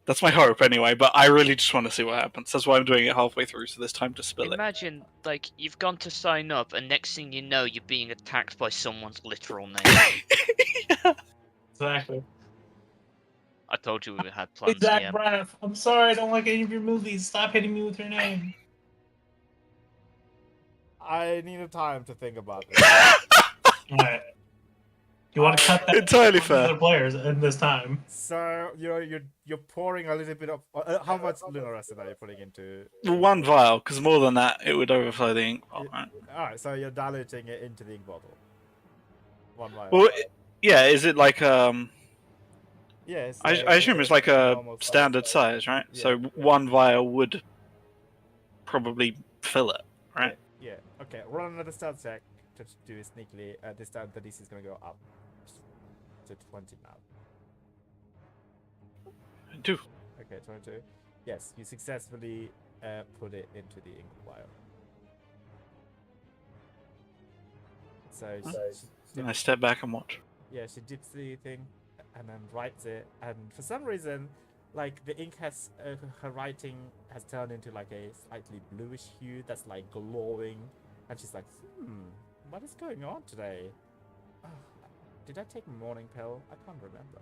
Speaker 2: That's my hope, anyway, but I really just want to see what happens. That's why I'm doing it halfway through, so there's time to spill it.
Speaker 1: Imagine, like, you've gone to sign up, and next thing you know, you're being attacked by someone's literal name.
Speaker 2: Yeah.
Speaker 7: Exactly.
Speaker 1: I told you we had plans.
Speaker 7: Exact
Speaker 1: Yeah.
Speaker 7: breath. I'm sorry, I don't like any of your movies. Stop hitting me with your name.
Speaker 3: I need a time to think about this.
Speaker 7: Alright. You want to cut that
Speaker 2: Entirely
Speaker 7: from the
Speaker 2: fair.
Speaker 7: other players in this time?
Speaker 3: So you're pouring a little bit of how much lunar resin are you putting into?
Speaker 2: One vial, because more than that, it would overflow the ink pot, right?
Speaker 3: All right, so you're diluting it into the ink bottle. One vial.
Speaker 2: Well, yeah, is it like
Speaker 3: yes.
Speaker 2: I assume it's like a
Speaker 3: normal
Speaker 2: standard size, right?
Speaker 3: Yeah,
Speaker 2: So
Speaker 3: yeah.
Speaker 2: one vial would probably fill it, right?
Speaker 3: Yeah. Okay. Roll another stealth check to do it sneakily. This time the DC is gonna go up to 20 now.
Speaker 2: I do.
Speaker 3: Okay, 22. Yes, you successfully put it into the ink vial. So
Speaker 2: Then I step back and watch.
Speaker 3: yeah, she dips the thing and then writes it, and for some reason, like the ink has her writing has turned into like a slightly bluish hue that's like glowing, and she's like, what is going on today? Oh, did I take a morning pill? I can't remember.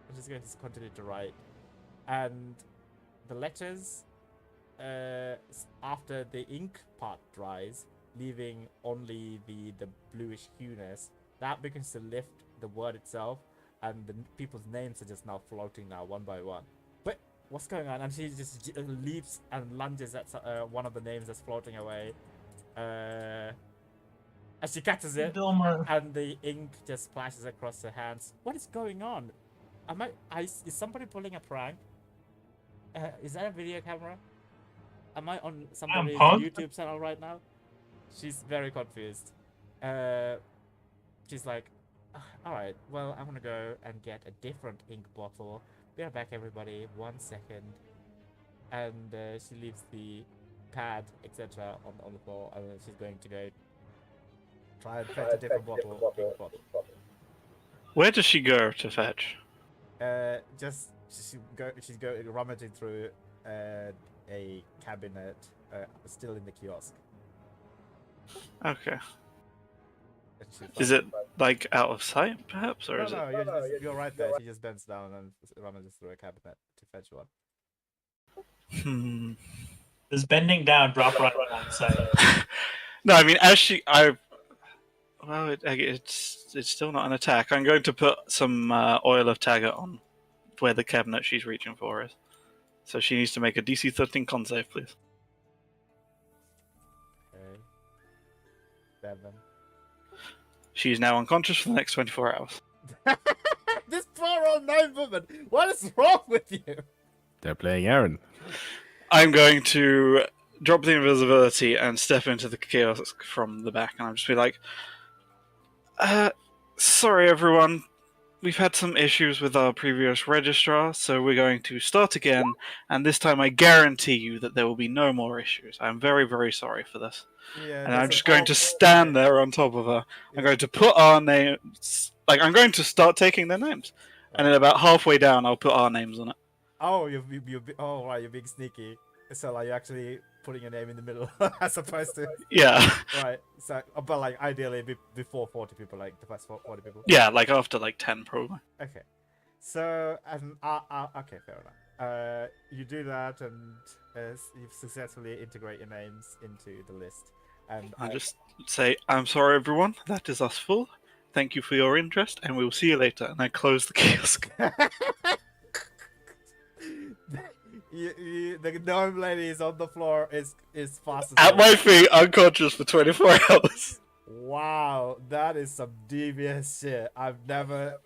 Speaker 3: I'm just going to continue to write, and the letters after the ink part dries, leaving only the bluish hueness, that begins to lift the word itself, and the people's names are just now floating now one by one. But what's going on? And she just leaps and lunges at one of the names that's floating away. As she catches it,
Speaker 7: Dilmer.
Speaker 3: and the ink just splashes across her hands. What is going on? Is somebody pulling a prank? Is that a video camera? Am I on somebody's YouTube channel right now? She's very confused. She's like, alright, well, I'm gonna go and get a different ink bottle. Be right back, everybody. 1 second. And she leaves the pad, etc. on the floor, and then she's going to go try and fetch a different ink bottle.
Speaker 2: Where does she go to fetch?
Speaker 3: She's rummaging through a cabinet, still in the kiosk.
Speaker 2: Okay. Is it like out of sight, perhaps, or
Speaker 3: No,
Speaker 2: is it?
Speaker 3: you're right there. She just bends down and rummages through a cabinet to fetch one.
Speaker 7: Does bending down drop right on sight?
Speaker 2: No, I mean, well, it's still not an attack. I'm going to put some oil of Taggart on where the cabinet she's reaching for is. So she needs to make a DC 13 con save, please.
Speaker 3: Okay. 7.
Speaker 2: She is now unconscious for the next 24 hours.
Speaker 3: This poor old nobleman! What is wrong with you?
Speaker 5: They're playing Aaron.
Speaker 2: I'm going to drop the invisibility and step into the kiosk from the back, and I'll just be like, sorry everyone, we've had some issues with our previous registrar, so we're going to start again, and this time I guarantee you that there will be no more issues. I'm very, very sorry for this.
Speaker 3: Yeah,
Speaker 2: And I'm just going to stand there on top of her. I'm going to put our names, like, I'm going to start taking their names. And then about halfway down, I'll put our names on it.
Speaker 3: Oh, oh, right, you're being sneaky. So, like, you're actually putting your name in the middle as opposed to...
Speaker 2: Yeah.
Speaker 3: Right, so, but, like, ideally before 40 people, like, the first 40 people.
Speaker 2: Yeah, like, after, like, 10, probably.
Speaker 3: Okay. So, and, okay, fair enough. You do that, and you successfully integrate your names into the list. And
Speaker 2: I just say, I'm sorry, everyone, that is us full. Thank you for your interest, and we'll see you later. And I close the kiosk.
Speaker 3: The gnome lady is on the floor. Is fast
Speaker 2: At
Speaker 3: asleep.
Speaker 2: my feet, unconscious for 24 hours.
Speaker 3: Wow, that is some devious shit. I've never.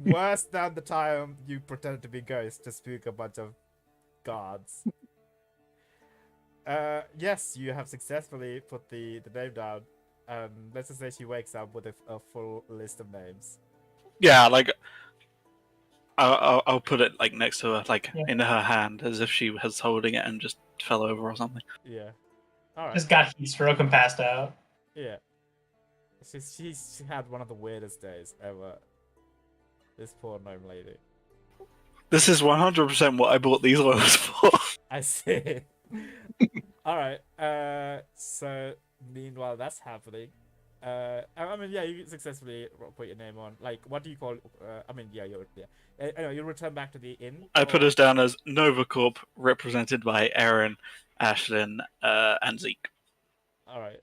Speaker 3: Worse than the time you pretended to be ghost to spook a bunch of guards. Yes, you have successfully put the name down. Let's just say she wakes up with a full list of names.
Speaker 2: Yeah, like I'll put it like next to her, like
Speaker 7: Yeah.
Speaker 2: in her hand, as if she was holding it and just fell over or something.
Speaker 3: Yeah. All right.
Speaker 7: Just got heat stroke and passed out.
Speaker 3: Yeah. She's had one of the weirdest days ever. This poor gnome lady.
Speaker 2: This is 100% what I bought these oils for.
Speaker 3: I see. All right. So meanwhile that's happening, I mean, yeah, you successfully put your name on. Like, what do you call? I mean, yeah, anyway, you return back to the inn.
Speaker 2: I put us down as Nova Corp, represented by Aaron, Ashlyn, and Zeke.
Speaker 3: All right.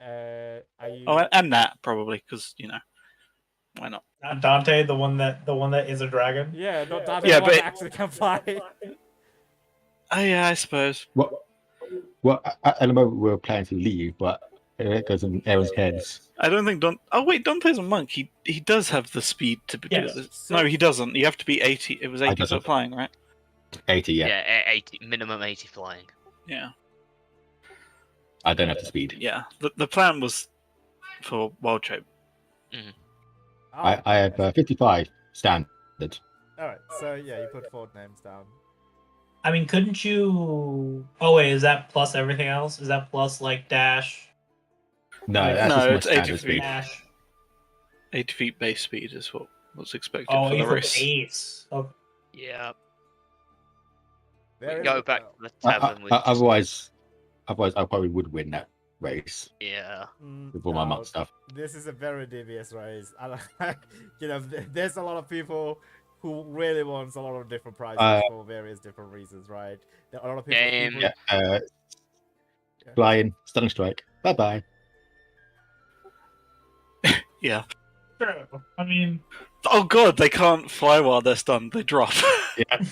Speaker 3: Are you?
Speaker 2: Oh, and Nat probably, because why not?
Speaker 7: Not Dante, the one that is a dragon.
Speaker 3: Yeah, not that.
Speaker 2: Yeah, but
Speaker 3: actually can fly.
Speaker 2: Oh yeah, I suppose.
Speaker 4: Well, at the moment we're planning to leave, but it goes in Aaron's heads.
Speaker 2: I don't think Oh wait, Dante's a monk. He does have the speed to do
Speaker 7: Yes.
Speaker 2: this. No, he doesn't. You have to be 80. It was 80
Speaker 4: doesn't.
Speaker 2: foot flying, right?
Speaker 4: 80, yeah.
Speaker 1: Yeah, 80, minimum 80 flying.
Speaker 2: Yeah.
Speaker 4: I don't have the speed.
Speaker 2: Yeah. The plan was for Wild Shape.
Speaker 4: I have 55 standard.
Speaker 3: All right. So yeah, you put 4 names down.
Speaker 7: I mean, couldn't you? Oh wait, is that plus everything else? Is that plus like dash?
Speaker 4: No,
Speaker 7: No,
Speaker 4: that's just my
Speaker 2: it's 80
Speaker 4: standard
Speaker 2: feet.
Speaker 4: speed.
Speaker 7: Dash.
Speaker 2: 80 feet base speed is what was expected
Speaker 7: Oh,
Speaker 2: for
Speaker 7: you
Speaker 2: the
Speaker 7: put
Speaker 2: race.
Speaker 7: base. Oh,
Speaker 1: Yeah.
Speaker 3: There
Speaker 1: We go
Speaker 3: is-
Speaker 1: back to the tavern with just-
Speaker 4: Otherwise, I probably would win that race
Speaker 1: Yeah.
Speaker 4: with all my
Speaker 3: no,
Speaker 4: monk stuff.
Speaker 3: This is a very devious race. There's a lot of people who really wants a lot of different prizes for various different reasons, right? There are a lot of people.
Speaker 1: Game.
Speaker 4: Yeah, flying, stunning strike. Bye bye.
Speaker 2: Yeah.
Speaker 7: true. I mean,
Speaker 2: Oh god, they can't fly while they're stunned. They drop.
Speaker 4: Yeah.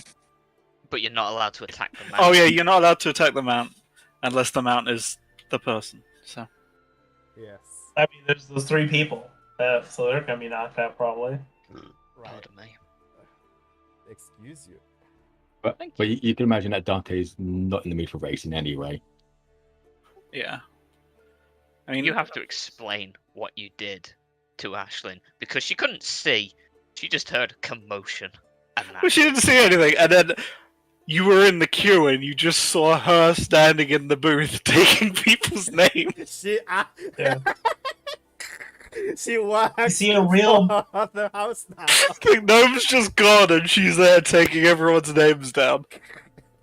Speaker 1: But you're not allowed to attack them.
Speaker 2: Oh yeah, you're not allowed to attack the mount unless the mount is the person. So
Speaker 3: Yes.
Speaker 7: I mean, there's those 3 people, so they're gonna be knocked out probably.
Speaker 3: Right.
Speaker 1: Pardon me.
Speaker 3: Excuse you.
Speaker 4: But,
Speaker 1: Thank
Speaker 4: but you can imagine that Dante's not in the mood for racing anyway.
Speaker 2: yeah. I mean,
Speaker 1: You have to explain what you did to Ashlyn because she couldn't see. She just heard a commotion. And
Speaker 2: well, she didn't see anything, and then you were in the queue and you just saw her standing in the booth taking people's names.
Speaker 3: She.
Speaker 7: Yeah.
Speaker 3: She works.
Speaker 7: You see a real-
Speaker 3: for the house now.
Speaker 2: The gnome's just gone and she's there taking everyone's names down.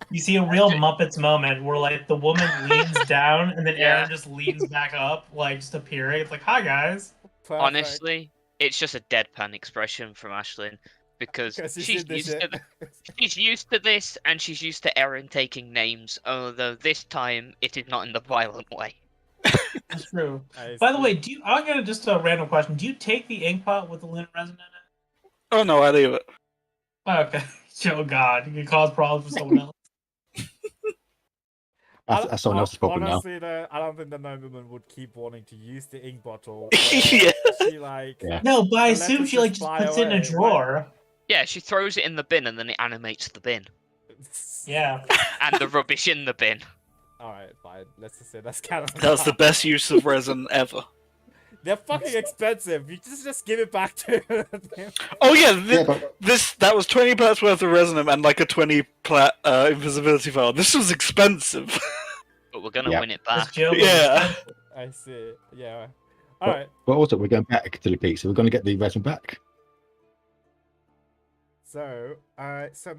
Speaker 7: You see a real Muppets moment where like the woman leans down and then
Speaker 1: Yeah.
Speaker 7: Aaron just leans back up, like just appearing. It's like, hi guys.
Speaker 3: Perfect.
Speaker 1: honestly, it's just a deadpan expression from Ashlyn because
Speaker 3: 'Cause she's
Speaker 1: she's
Speaker 3: in this
Speaker 1: used to
Speaker 3: shit.
Speaker 1: she's used to this and she's used to Erin taking names. Although this time it is not in the violent way.
Speaker 7: That's true.
Speaker 3: I
Speaker 7: By the
Speaker 3: see.
Speaker 7: way, I got just a random question. Do you take the ink pot with the lunar resin in it?
Speaker 2: Oh no, I leave it.
Speaker 7: Oh, okay. Oh god, you can cause problems for someone else.
Speaker 4: That's someone else's problem now.
Speaker 3: Honestly, though, I don't think the nobleman would keep wanting to use the ink bottle.
Speaker 2: Yeah.
Speaker 3: She like.
Speaker 4: Yeah.
Speaker 7: No, but I
Speaker 3: Unless
Speaker 7: assume
Speaker 3: it's
Speaker 7: she like
Speaker 3: just
Speaker 7: just
Speaker 3: fly
Speaker 7: puts it in
Speaker 3: away.
Speaker 7: a drawer.
Speaker 1: Yeah, she throws it in the bin and then it animates the bin
Speaker 7: Yeah.
Speaker 1: and the rubbish in the bin.
Speaker 3: All right, fine. Let's just say that's kind of.
Speaker 2: That's the best use of resin ever.
Speaker 3: They're fucking expensive. You just give it back to them.
Speaker 2: Oh yeah,
Speaker 4: Yeah, but
Speaker 2: that was 20 plats worth of resin and like a 20 plat invisibility file. This was expensive.
Speaker 1: But we're gonna
Speaker 4: Yeah.
Speaker 1: win it
Speaker 7: This
Speaker 1: back.
Speaker 7: jail
Speaker 2: Yeah.
Speaker 3: I see. Yeah. All right.
Speaker 4: but also we're going back to the peak, so we're going to get the resin back.
Speaker 3: So,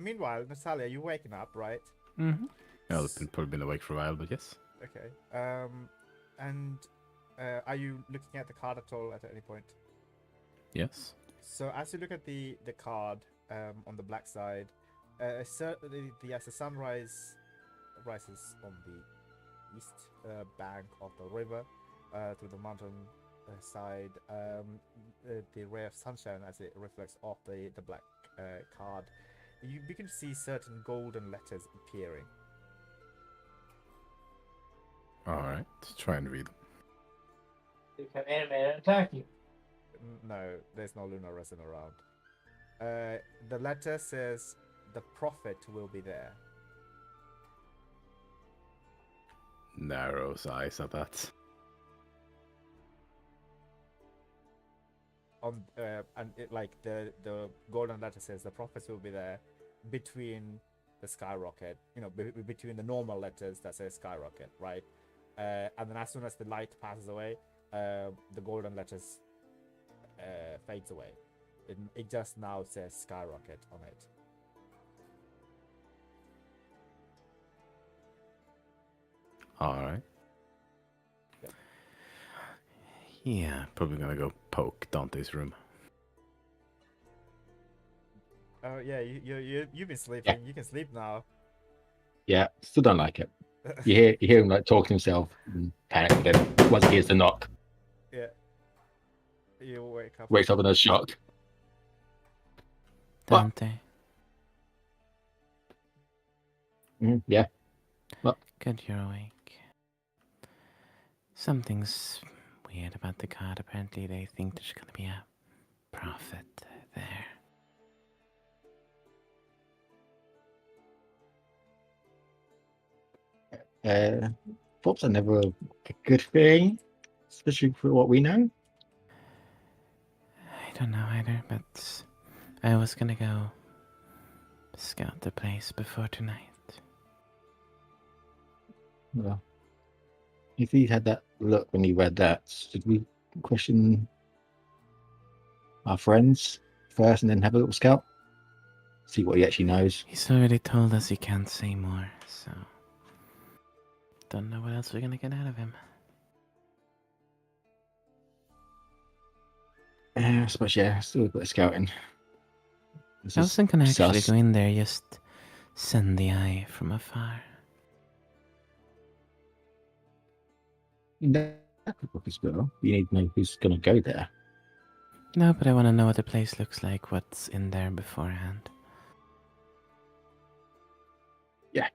Speaker 3: meanwhile, Natalia, you're waking up, right?
Speaker 5: Mm-hmm. Yeah, I've probably been awake for a while, but yes.
Speaker 3: Okay. And are you looking at the card at all at any point?
Speaker 5: Yes.
Speaker 3: So as you look at the card on the black side, as the sun rises on the east bank of the river through the mountain side, the ray of sunshine as it reflects off the black card you begin to see certain golden letters appearing.
Speaker 5: Alright, let's try and read them.
Speaker 7: They can animate and attack you.
Speaker 3: No, there's no lunar resin around. The letter says the prophet will be there.
Speaker 5: Narrows eyes at that.
Speaker 3: And it, like the golden letter says the prophets will be there between the skyrocket, between the normal letters that say skyrocket, right? And then as soon as the light passes away, the golden letters fades away. It just now says skyrocket on it.
Speaker 5: Alright. Yeah, probably gonna go poke Dante's room.
Speaker 3: Oh yeah, you've been sleeping. Yeah. You can sleep now.
Speaker 4: Yeah, still don't like it. You hear him like talking to himself and panic. Then once he hears the knock,
Speaker 3: yeah, you wakes
Speaker 4: up in a shock.
Speaker 6: Dante.
Speaker 4: Yeah. What?
Speaker 6: Good, you're awake. Something's weird about the card. Apparently, they think there's gonna be a prophet there.
Speaker 4: Props are never a good thing, especially for what we know.
Speaker 6: I don't know either, but I was gonna go scout the place before tonight.
Speaker 4: Well, if he had that look when he read that, should we question our friends first and then have a little scout? See what he actually knows.
Speaker 6: He's already told us he can't say more, so don't know what else we're gonna get out of him.
Speaker 4: I suppose, yeah, still a bit of scouting.
Speaker 6: I wasn't gonna actually go in there, just send the eye from afar.
Speaker 4: That could work as well. You need to know who's going to go there.
Speaker 6: No, but I want to know what the place looks like, what's in there beforehand.
Speaker 4: Yeah.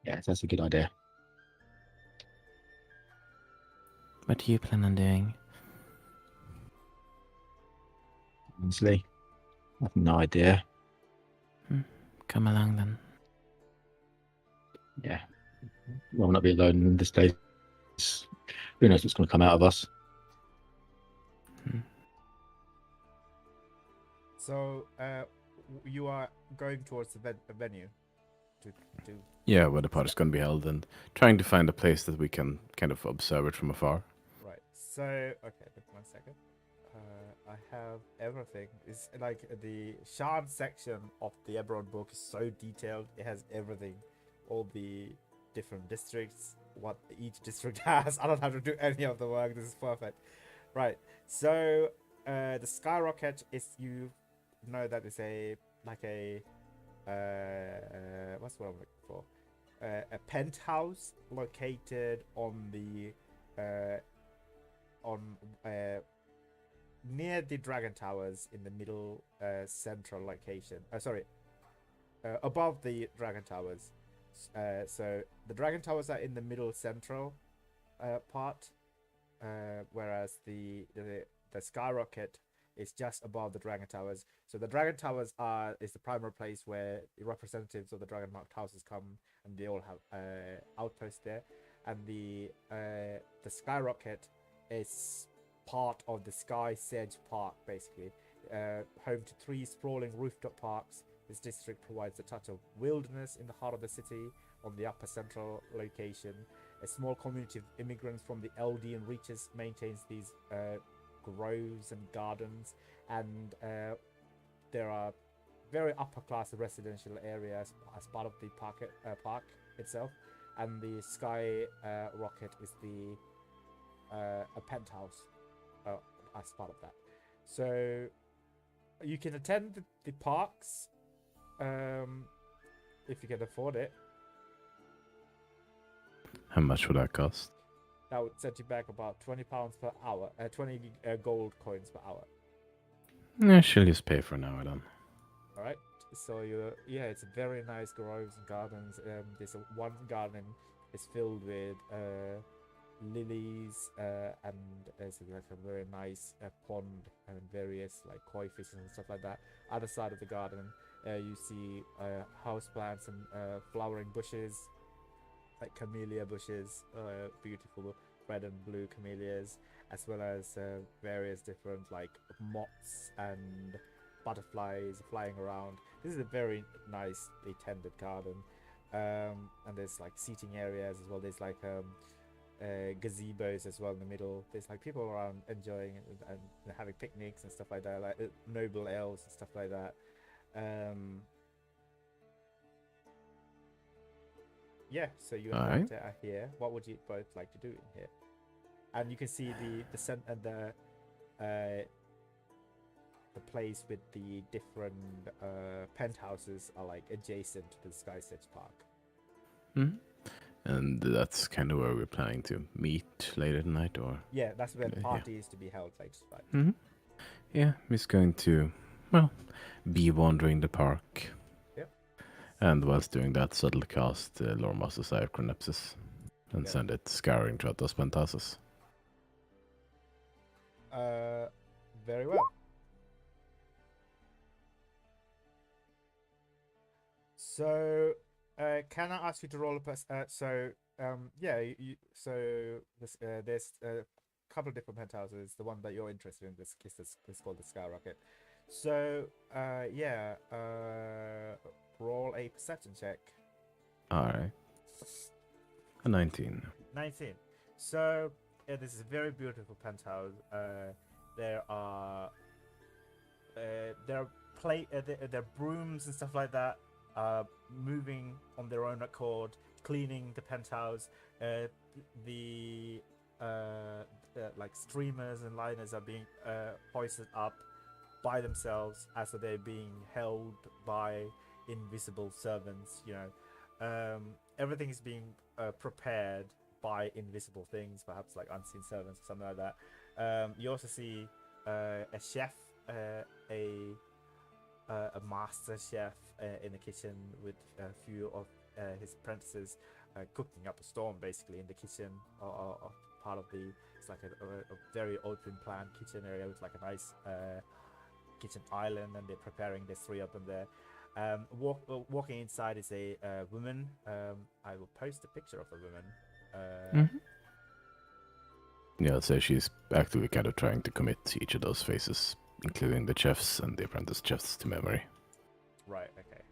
Speaker 4: Yeah, that's a good idea.
Speaker 6: What do you plan on doing?
Speaker 4: Honestly, I have no idea.
Speaker 6: Come along then.
Speaker 4: Yeah. We'll not be alone in this place. Who knows what's going to come out of us?
Speaker 3: So, you are going towards the venue to
Speaker 5: Yeah, where the party's going to be held, and trying to find a place that we can kind of observe it from afar.
Speaker 3: Right. So, okay, 1 second. I have everything. It's like the Shan section of the Eberron book is so detailed. It has everything, all the different districts, what each district has. I don't have to do any of the work. This is perfect. Right. So, the skyrocket is, you know, that is what's what I'm looking for? A penthouse located on the near the Dragon Towers in the middle central location. Above the Dragon Towers. So the Dragon Towers are in the middle central part, whereas the skyrocket is just above the Dragon Towers. So the Dragon Towers is the primary place where the representatives of the Dragon Marked houses come, and they all have outposts there. And the skyrocket is part of the Sky Sedge Park, basically. Home to 3 sprawling rooftop parks, this district provides a touch of wilderness in the heart of the city on the upper central location. A small community of immigrants from the Eldian reaches maintains these groves and gardens, and there are very upper class residential areas as part of the park itself, and the Sky Rocket is a penthouse as part of that. So you can attend the parks if you can afford it.
Speaker 5: How much would that cost?
Speaker 3: That would set you back about £20 per hour, 20 gold coins per hour.
Speaker 5: Yeah, she'll just pay for an hour then.
Speaker 3: it's very nice groves and gardens. There's one garden is filled with lilies, and there's like a very nice pond and various like koi fishes and stuff like that. Other side of the garden, you see house plants and flowering bushes, like camellia bushes, beautiful red and blue camellias, as well as various different like moths and butterflies flying around. This is a very nicely tended garden, and there's like seating areas as well. There's like gazebos as well in the middle. There's like people around enjoying and having picnics and stuff like that, like noble elves and stuff like that. Yeah, so you and Dante are here. What would you both like to do in here? And you can see the place with the different penthouses are like adjacent to the Sky Sedge Park.
Speaker 5: Mm-hmm. And that's kind of where we're planning to meet later tonight, or?
Speaker 3: Yeah, that's where the party is to be held later tonight.
Speaker 5: Mm-hmm. Yeah, he's going to, well, be wandering the park.
Speaker 3: Yep.
Speaker 5: And whilst doing that, subtle cast Lore Master's Eye of Chronepsis and send it scouring throughout those penthouses.
Speaker 3: Very well. So, can I ask you to roll a so there's a couple of different penthouses. The one that you're interested in is called the Skyrocket. So, roll a perception check.
Speaker 5: All right. A 19.
Speaker 3: 19. So, this is a very beautiful penthouse. There are brooms and stuff like that, moving on their own accord, cleaning the penthouse. Like streamers and liners are being hoisted up by themselves as they're being held by invisible servants. Everything is being prepared by invisible things, perhaps like unseen servants or something like that. You also see a chef, a master chef in the kitchen with a few of his apprentices cooking up a storm basically in the kitchen, or part of it's like a very open plan kitchen area with like a nice kitchen island, and they're preparing. There's 3 of them there. Walking inside is a woman. I will post a picture of the woman.
Speaker 5: Yeah, I'd say she's actively kind of trying to commit each of those faces, including the chefs and the apprentice chefs, to memory.
Speaker 3: Right, okay.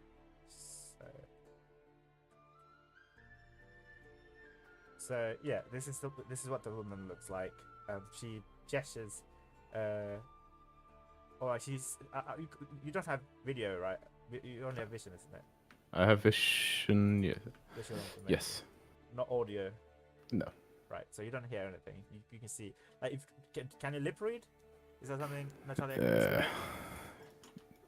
Speaker 3: So yeah, this is what the woman looks like. She gestures. She's. You don't have video, right? You only have vision, isn't it?
Speaker 5: I have vision. Yeah.
Speaker 3: Visual information.
Speaker 5: Yes.
Speaker 3: Not audio.
Speaker 5: No.
Speaker 3: Right. So you don't hear anything. You can see. Like, can you lip read? Is that something Natalia can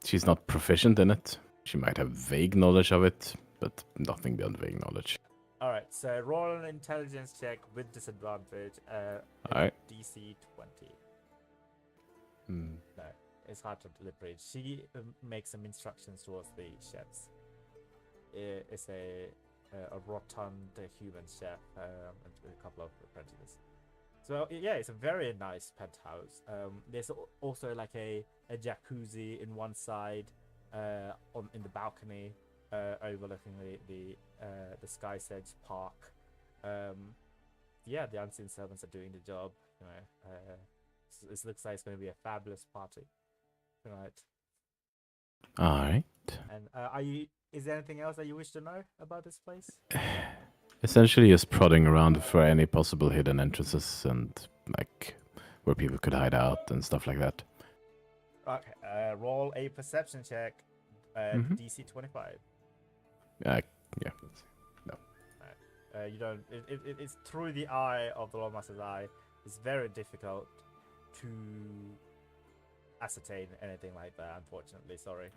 Speaker 5: She's not proficient in it. She might have vague knowledge of it, but nothing beyond vague knowledge.
Speaker 3: Alright, so roll an intelligence check with disadvantage.
Speaker 5: Alright.
Speaker 3: DC 20. No, it's hard to lip read. She makes some instructions towards the chefs. It's a rotund human chef and a couple of apprentices. So yeah, it's a very nice penthouse. There's also like a jacuzzi in one side, in the balcony, overlooking the Sky Sedge Park. The unseen servants are doing the job. It looks like it's going to be a fabulous party tonight.
Speaker 5: All right.
Speaker 3: And is there anything else that you wish to know about this place?
Speaker 5: Essentially, just prodding around for any possible hidden entrances and like where people could hide out and stuff like that.
Speaker 3: Okay. Roll a perception check. DC 25.
Speaker 5: Yeah. No.
Speaker 3: You don't. It's through the eye of the Lawmaster's eye. It's very difficult to ascertain anything like that. Unfortunately, sorry.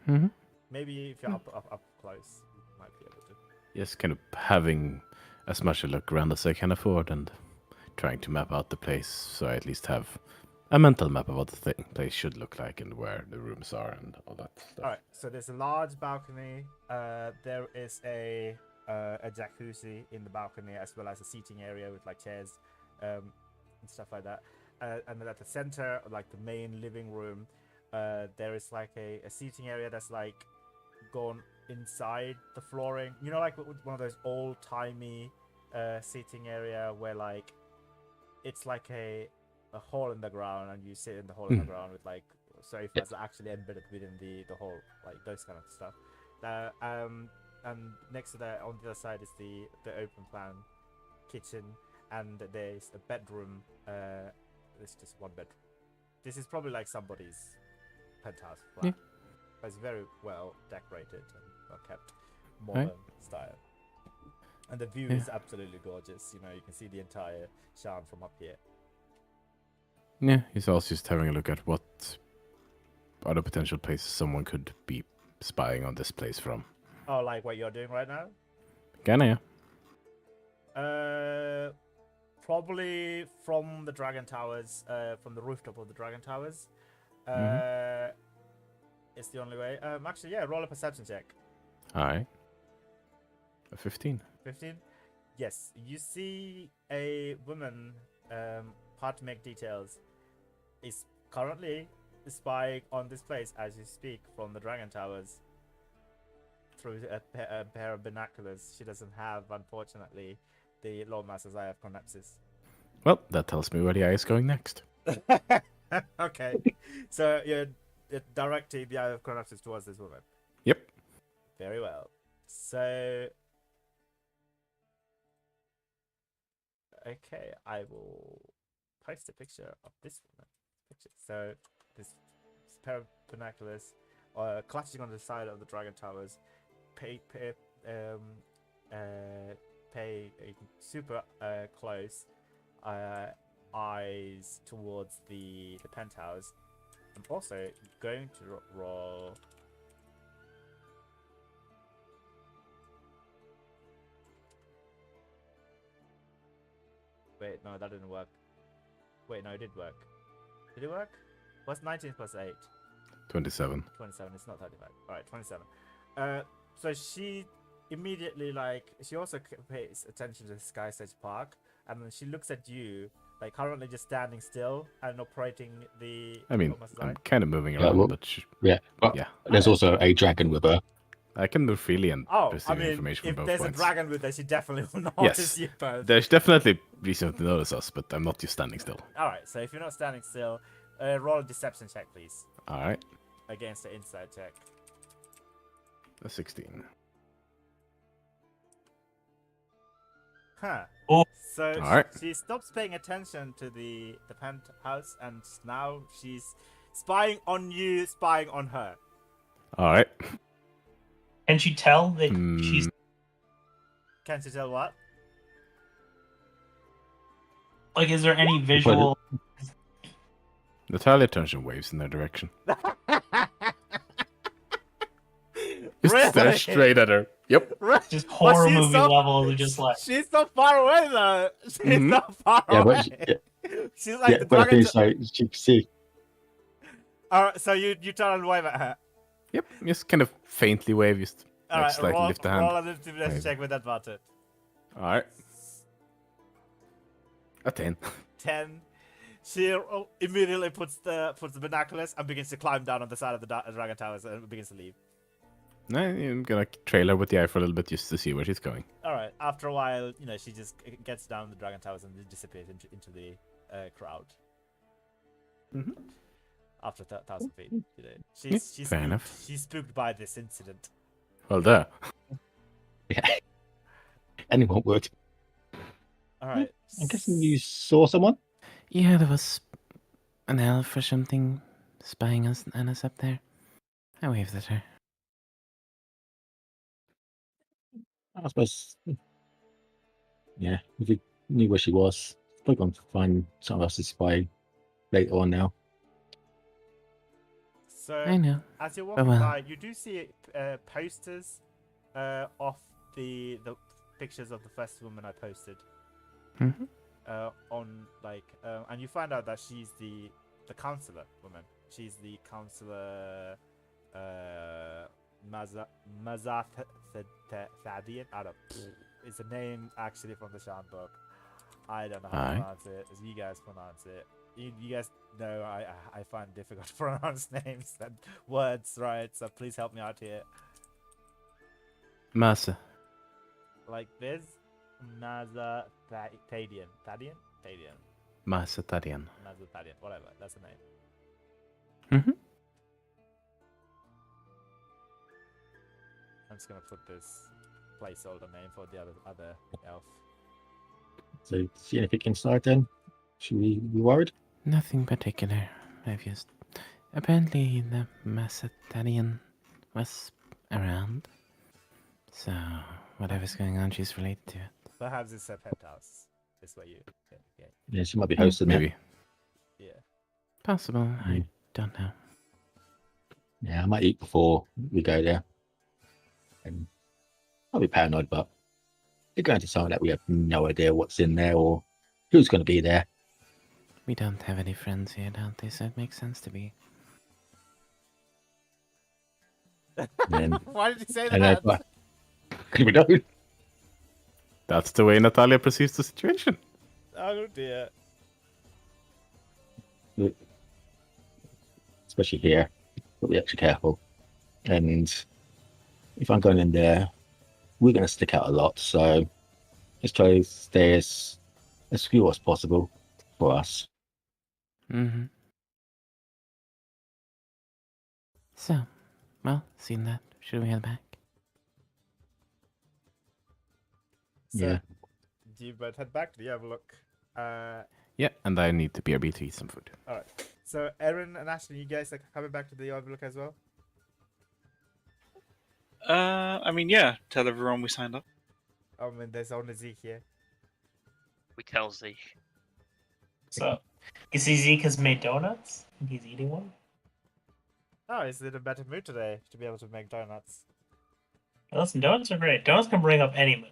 Speaker 3: Maybe if you're up close, you might be able to.
Speaker 5: Yes, kind of having as much a look around as I can afford and trying to map out the place, so I at least have a mental map of what the place should look like and where the rooms are and all that stuff.
Speaker 3: All right. So there's a large balcony. There is a jacuzzi in the balcony as well as a seating area with like chairs, and stuff like that. And then at the center, like the main living room, there is like a seating area that's like gone inside the flooring. You know, like one of those old timey seating area where like it's like a hole in the ground and you sit in the hole in the ground with like sofas actually embedded within the hole, like those kind of stuff. And next to that, on the other side, is the open plan kitchen, and there's a bedroom. There's just one bedroom. This is probably like somebody's penthouse flat. But it's very well decorated and well kept, modern style. And the view is absolutely gorgeous. You know, you can see the entire Shan from up here.
Speaker 5: Yeah, he's also just having a look at what other potential places someone could be spying on this place from.
Speaker 3: Oh, like what you're doing right now?
Speaker 5: Kinda,
Speaker 3: yeah. Probably from the Dragon Towers, from the rooftop of the Dragon Towers. It's the only way. Actually, yeah, roll a perception check.
Speaker 5: Alright. A 15.
Speaker 3: 15? Yes. You see a woman, hard to make details, is currently spying on this place as you speak from the Dragon Towers through a pair of binoculars. She doesn't have, unfortunately, the Lordmaster's Eye of Chronepsis.
Speaker 5: Well, that tells me where the eye is going next.
Speaker 3: Okay. So you're directing the Eye of Chronepsis towards this woman.
Speaker 5: Yep.
Speaker 3: Very well. So... Okay, I will post a picture of this woman. So this pair of binoculars clutching on the side of the Dragon Towers, pay super close eyes towards the penthouse. I'm also going to roll. Wait, no, that didn't work. Wait, no, it did work. Did it work? What's 19 plus 8?
Speaker 5: 27.
Speaker 3: 27, it's not 35. Alright, 27. So she immediately, like, she also pays attention to the Sky Stage Park, and then she looks at you, like, currently just standing still and operating the...
Speaker 5: I mean, I'm kind of moving
Speaker 4: Yeah,
Speaker 5: around,
Speaker 4: well,
Speaker 5: but
Speaker 4: but there's also a dragon with her.
Speaker 5: I can move freely and receive information from
Speaker 3: if
Speaker 5: both
Speaker 3: there's
Speaker 5: points.
Speaker 3: a dragon with her, she definitely will notice
Speaker 5: Yes,
Speaker 3: you both.
Speaker 5: there's definitely reason to notice us, but I'm not just standing still.
Speaker 3: Alright, so if you're not standing still, roll a deception check, please.
Speaker 5: Alright.
Speaker 3: Against the inside check.
Speaker 5: A 16.
Speaker 3: Huh.
Speaker 7: Oh.
Speaker 3: So
Speaker 5: Alright.
Speaker 3: she stops paying attention to the penthouse, and now she's spying on you, spying on her.
Speaker 5: Alright.
Speaker 7: Can she tell that she's...
Speaker 3: Can she tell what?
Speaker 7: Like, is there any visual...
Speaker 5: Natalia turns and waves in their direction.
Speaker 3: Really?
Speaker 5: Just stare straight at her. Yep.
Speaker 7: Just horror
Speaker 3: But she's
Speaker 7: movie level, just like...
Speaker 3: She's so far away, though. She's so far
Speaker 4: Yeah,
Speaker 3: away.
Speaker 4: but
Speaker 3: She's like the
Speaker 4: but
Speaker 3: dragon.
Speaker 4: so she can see.
Speaker 3: Alright, so you turn and wave at her.
Speaker 5: Yep. Just kind of faintly wave, just like
Speaker 3: Alright,
Speaker 5: slightly lift the hand.
Speaker 3: roll an intimidation check with advantage.
Speaker 5: Alright. A 10.
Speaker 3: 10. She immediately puts the binoculars and begins to climb down on the side of the Dragon Towers and begins to leave.
Speaker 5: No, I'm gonna trail her with the eye for a little bit just to see where she's going.
Speaker 3: Alright, after a while, you know, she just gets down the Dragon Towers and disappears into the crowd. After 1,000 feet. You know. She's
Speaker 5: fair enough.
Speaker 3: She's spooked by this incident.
Speaker 5: Well, there.
Speaker 4: Yeah. Anyone would.
Speaker 3: Alright.
Speaker 4: I'm guessing you saw someone?
Speaker 6: Yeah, there was an elf or something spying on us up there. I waved at her.
Speaker 4: I suppose. Yeah, if you knew where she was, probably going to find someone else to spy later on now.
Speaker 3: So,
Speaker 6: I know.
Speaker 3: as you're walking
Speaker 6: well.
Speaker 3: by, you do see posters of the pictures of the first woman I posted.
Speaker 6: Mm-hmm.
Speaker 3: On like, and you find out that she's the the counselor woman. She's the counselor. Mazathian. I don't. It's a name actually from the Shan book. I don't know how to pronounce it. As you guys pronounce it. You guys know I find it difficult to pronounce names and words, right? So please help me out here.
Speaker 5: Masa.
Speaker 3: Like this, Mazathian. Tadian.
Speaker 5: Mazatarian.
Speaker 3: Mazathian. Whatever. That's the name.
Speaker 5: Mm-hmm.
Speaker 3: I'm just gonna put this placeholder name for the other elf.
Speaker 4: So, see anything inside then? Should we be worried?
Speaker 6: Nothing particular. I've just apparently the Macedonian was around. So whatever's going on, she's related to it.
Speaker 3: Perhaps it's a penthouse. This way you. Yeah.
Speaker 4: Yeah, she might be hosting
Speaker 5: Maybe.
Speaker 4: it.
Speaker 3: Yeah.
Speaker 6: Possible. I don't know.
Speaker 4: Yeah, I might eat before we go there. And I'll be paranoid, but we're going to somewhere that we have no idea what's in there or who's going to be there.
Speaker 6: We don't have any friends here, don't they? So it makes sense to be.
Speaker 4: And
Speaker 3: Why did you say
Speaker 4: and
Speaker 3: that?
Speaker 4: we don't.
Speaker 5: That's the way Natalia perceives the situation.
Speaker 3: Oh dear.
Speaker 4: Especially here, but be extra careful. And if I'm going in there, we're going to stick out a lot. So let's try to stay as few as possible for us.
Speaker 6: Mm-hmm. So, well, seen that. Should we head back?
Speaker 3: So,
Speaker 4: Yeah.
Speaker 3: do you both head back? Do you have a look?
Speaker 5: Yeah, and I need to BRB to eat some food.
Speaker 3: All right. So, Erin and Ashley, you guys are coming back to the Overlook as well?
Speaker 2: I mean, yeah. Tell everyone we signed up.
Speaker 3: I mean, there's only Zeke here.
Speaker 1: We tell Zeke.
Speaker 7: So, you see Zeke has made donuts, and he's eating one.
Speaker 3: Oh, he's in a better mood today to be able to make donuts.
Speaker 7: Listen, donuts are great. Donuts can bring up any mood.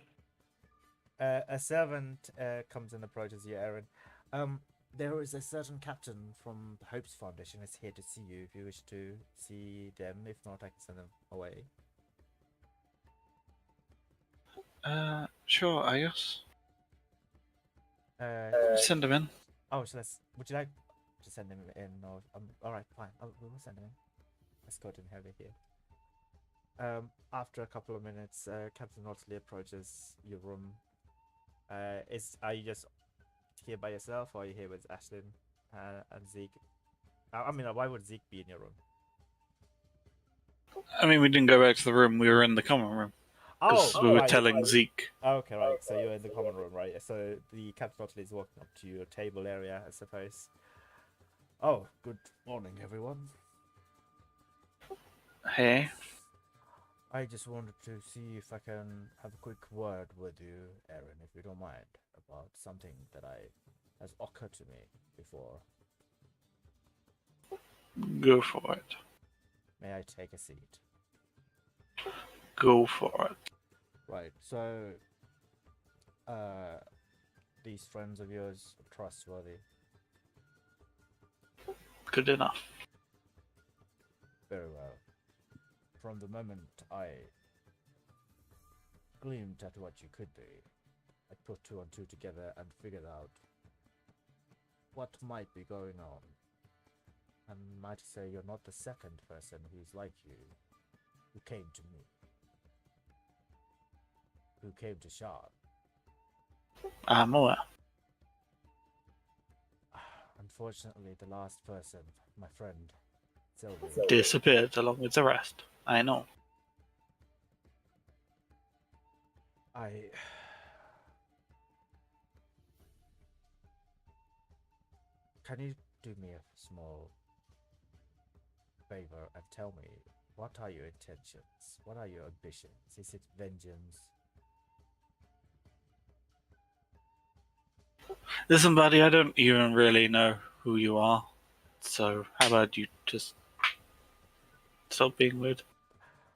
Speaker 3: A servant comes and approaches you, Erin. There is a certain captain from the Hopes Foundation is here to see you if you wish to see them. If not, I can send them away.
Speaker 2: Sure, I guess.
Speaker 3: Uh,
Speaker 2: Send them in.
Speaker 3: oh, so would you like to send him in? Or all right, fine. We will send him in. Let's go ahead and have it here. After a couple of minutes, Captain Otley approaches your room. Are you just here by yourself, or are you here with Ashlyn and Zeke? I mean, why would Zeke be in your room?
Speaker 2: I mean, we didn't go back to the room. We were in the common room. Because we were
Speaker 3: right,
Speaker 2: telling
Speaker 3: right.
Speaker 2: Zeke.
Speaker 3: Okay, right. So you're in the common room, right? So the Captain Otley is walking up to your table area, I suppose. Oh, good morning, everyone.
Speaker 2: Hey.
Speaker 3: I just wanted to see if I can have a quick word with you, Erin, if you don't mind, about something that has occurred to me before.
Speaker 2: Go for it.
Speaker 3: May I take a seat?
Speaker 2: Go for it.
Speaker 3: Right, so these friends of yours are trustworthy.
Speaker 2: Good enough.
Speaker 3: Very well. From the moment I gleamed at what you could be, I put two and two together and figured out what might be going on. And might say you're not the second person who's like you, who came to me, who came to Shard.
Speaker 2: I'm aware.
Speaker 3: Unfortunately, the last person, my friend, Sylvie,
Speaker 2: Disappeared along with the rest. I know.
Speaker 3: Can you do me a small favor and tell me, what are your intentions? What are your ambitions? Is it vengeance?
Speaker 2: Listen, buddy, I don't even really know who you are. So, how about you just stop being weird?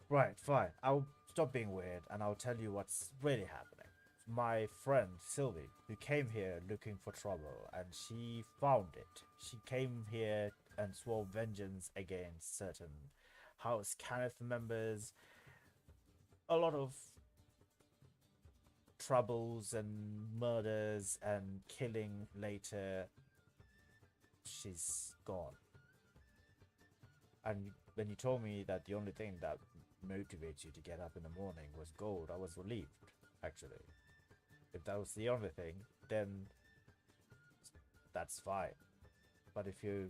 Speaker 3: Right, fine. I'll stop being weird and I'll tell you what's really happening. my friend Sylvie, who came here looking for trouble, and she found it. She came here and swore vengeance against certain House Kenneth members. A lot of troubles and murders and killing later. She's gone. And when you told me that the only thing that motivates you to get up in the morning was gold, I was relieved, actually. If that was the only thing, then that's fine. But if you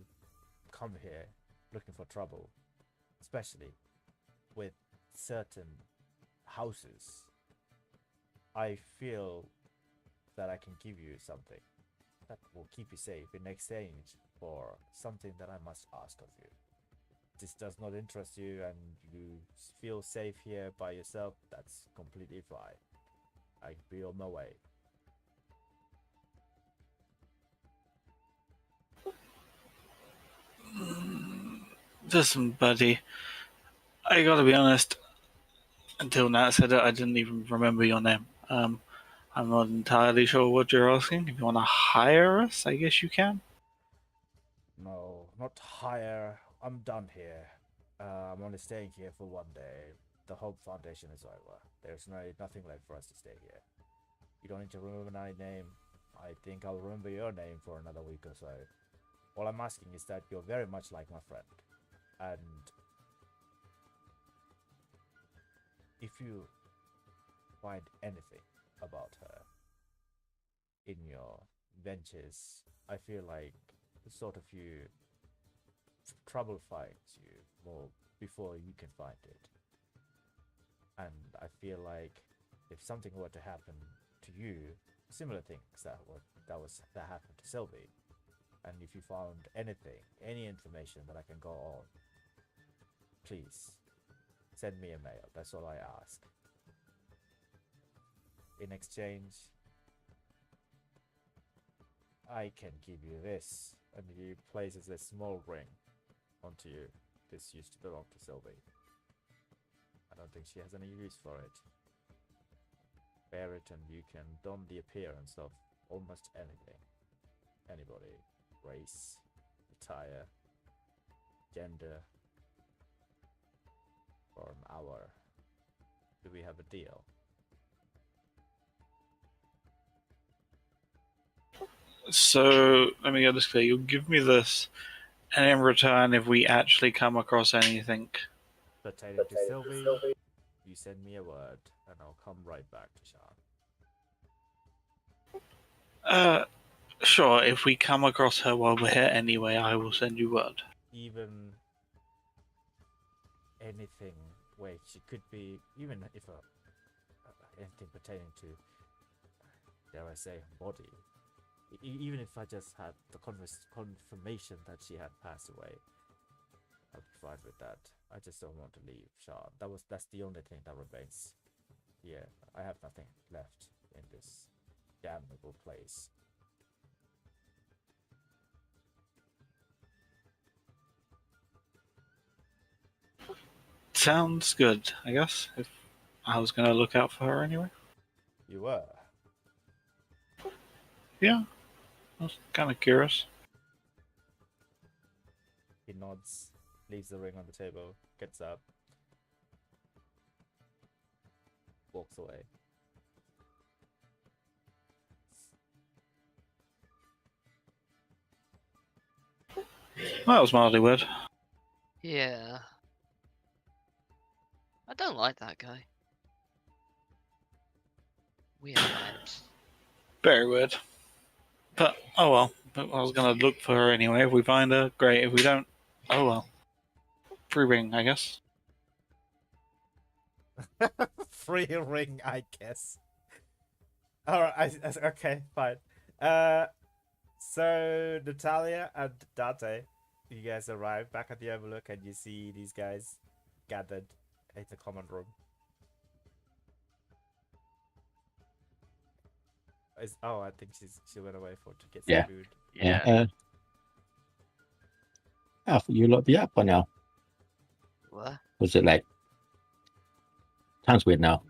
Speaker 3: come here looking for trouble, especially with certain houses, I feel that I can give you something that will keep you safe in exchange for something that I must ask of you. This does not interest you and you feel safe here by yourself, that's completely fine. I'll be on my way.
Speaker 2: Listen, buddy. I gotta be honest. Until Nat said it, I didn't even remember your name. I'm not entirely sure what you're asking. If you want to hire us, I guess you can.
Speaker 3: No, not hire. I'm done here. I'm only staying here for one day. The Hope Foundation is over. There's nothing left for us to stay here. You don't need to remember my name. I think I'll remember your name for another week or so. All I'm asking is that you're very much like my friend. And if you find anything about her in your ventures, I feel like the sort of you trouble finds you more before you can find it. And I feel like if something were to happen to you, similar things that happened to Sylvie, and if you found anything, any information that I can go on, please send me a mail. That's all I ask. In exchange, I can give you this. And he places a small ring onto you. This used to belong to Sylvie. I don't think she has any use for it. Bear it and you can don the appearance of almost anything. Anybody. Race, attire, gender. For an hour. Do we have a deal?
Speaker 2: So, let me get this clear. You'll give me this, and in return, if we actually come across anything...
Speaker 3: Pertaining to Sylvie, you send me a word, and I'll come right back to Sean.
Speaker 2: Sure, if we come across her while we're here anyway, I will send you word.
Speaker 3: Even anything where she could be, even if anything pertaining to, dare I say, body. Even if I just had the confirmation that she had passed away, I'd be fine with that. I just don't want to leave, Sean. That's the only thing that remains here. I have nothing left in this damnable place.
Speaker 2: Sounds good, I guess. If I was gonna look out for her anyway.
Speaker 3: You were?
Speaker 2: Yeah. I was kind of curious.
Speaker 3: He nods, leaves the ring on the table, gets up, walks away.
Speaker 2: That was mildly weird.
Speaker 1: Yeah. I don't like that guy. Weird vibes.
Speaker 2: Very weird. But, oh well. But I was gonna look for her anyway. If we find her, great. If we don't, oh well. Free ring, I guess.
Speaker 3: Free ring, I guess. Alright, okay, fine. So Natalia and Dante, you guys arrive back at the Overlook and you see these guys gathered in the common room. I think she went away to get some food.
Speaker 1: Yeah.
Speaker 4: I thought you lot be up by now.
Speaker 1: What?
Speaker 4: Was it late? Sounds weird now.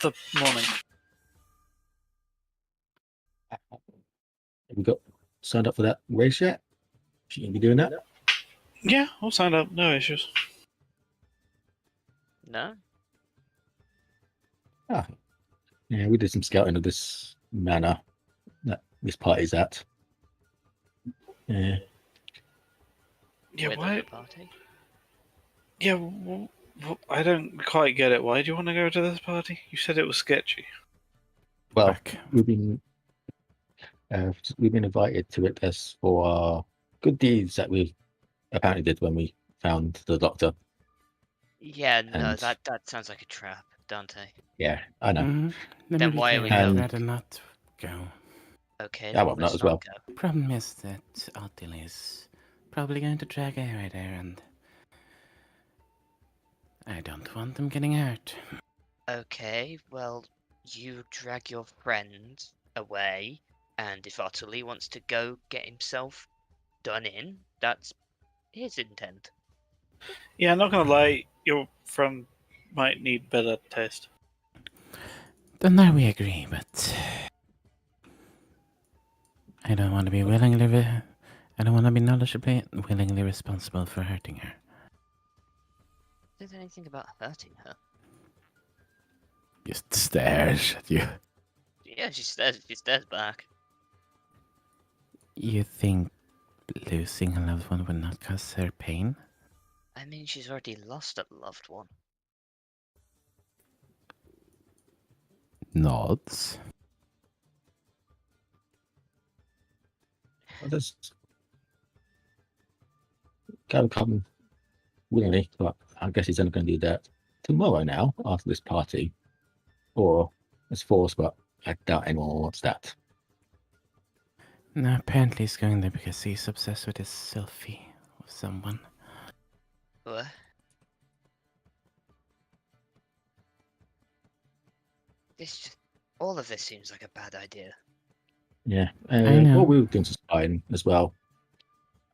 Speaker 2: the morning.
Speaker 4: Have we got signed up for that race yet? Should you be doing that?
Speaker 2: Yeah, I'll sign up. No issues.
Speaker 1: No?
Speaker 4: Ah, yeah, we did some scouting of this manor that this party's at. Yeah.
Speaker 2: Yeah,
Speaker 1: With
Speaker 2: why?
Speaker 1: the party?
Speaker 2: Yeah, I don't quite get it. Why do you want to go to this party? You said it was sketchy.
Speaker 4: Well,
Speaker 5: Back.
Speaker 4: we've been invited to it as for our good deeds that we apparently did when we found the doctor.
Speaker 1: Yeah, no,
Speaker 4: And-
Speaker 1: that sounds like a trap, Dante.
Speaker 4: Yeah, I know.
Speaker 5: Mm-hmm. Let
Speaker 1: Then
Speaker 5: me be
Speaker 1: why are
Speaker 5: clear,
Speaker 1: we
Speaker 5: I'd
Speaker 4: going?
Speaker 5: rather not go.
Speaker 1: Okay,
Speaker 4: I
Speaker 1: well,
Speaker 4: won't not
Speaker 1: let's
Speaker 4: as
Speaker 1: not
Speaker 4: well.
Speaker 1: go.
Speaker 6: Problem is that Otil is probably going to drag her right there, and I don't want them getting hurt.
Speaker 1: Okay, well, you drag your friend away, and if Ottilie wants to go get himself done in, that's his intent.
Speaker 2: Yeah, I'm not gonna lie. Your friend might need better taste.
Speaker 6: Then there we agree, but I don't want to be I don't want to be knowledgeably willingly responsible for hurting her.
Speaker 1: Did anything about hurting her?
Speaker 5: Just stares at you.
Speaker 1: Yeah, she stares back.
Speaker 6: You think losing a loved one would not cause her pain?
Speaker 1: I mean, she's already lost a loved one.
Speaker 5: Nods.
Speaker 4: Well, there's come willingly, but I guess he's only going to do that tomorrow now after this party, or as force. But I doubt anyone wants that.
Speaker 6: No, apparently he's going there because he's obsessed with his selfie of someone.
Speaker 1: What? All of this seems like a bad idea.
Speaker 4: Yeah,
Speaker 6: I know.
Speaker 4: Well, we were doing some spying as well.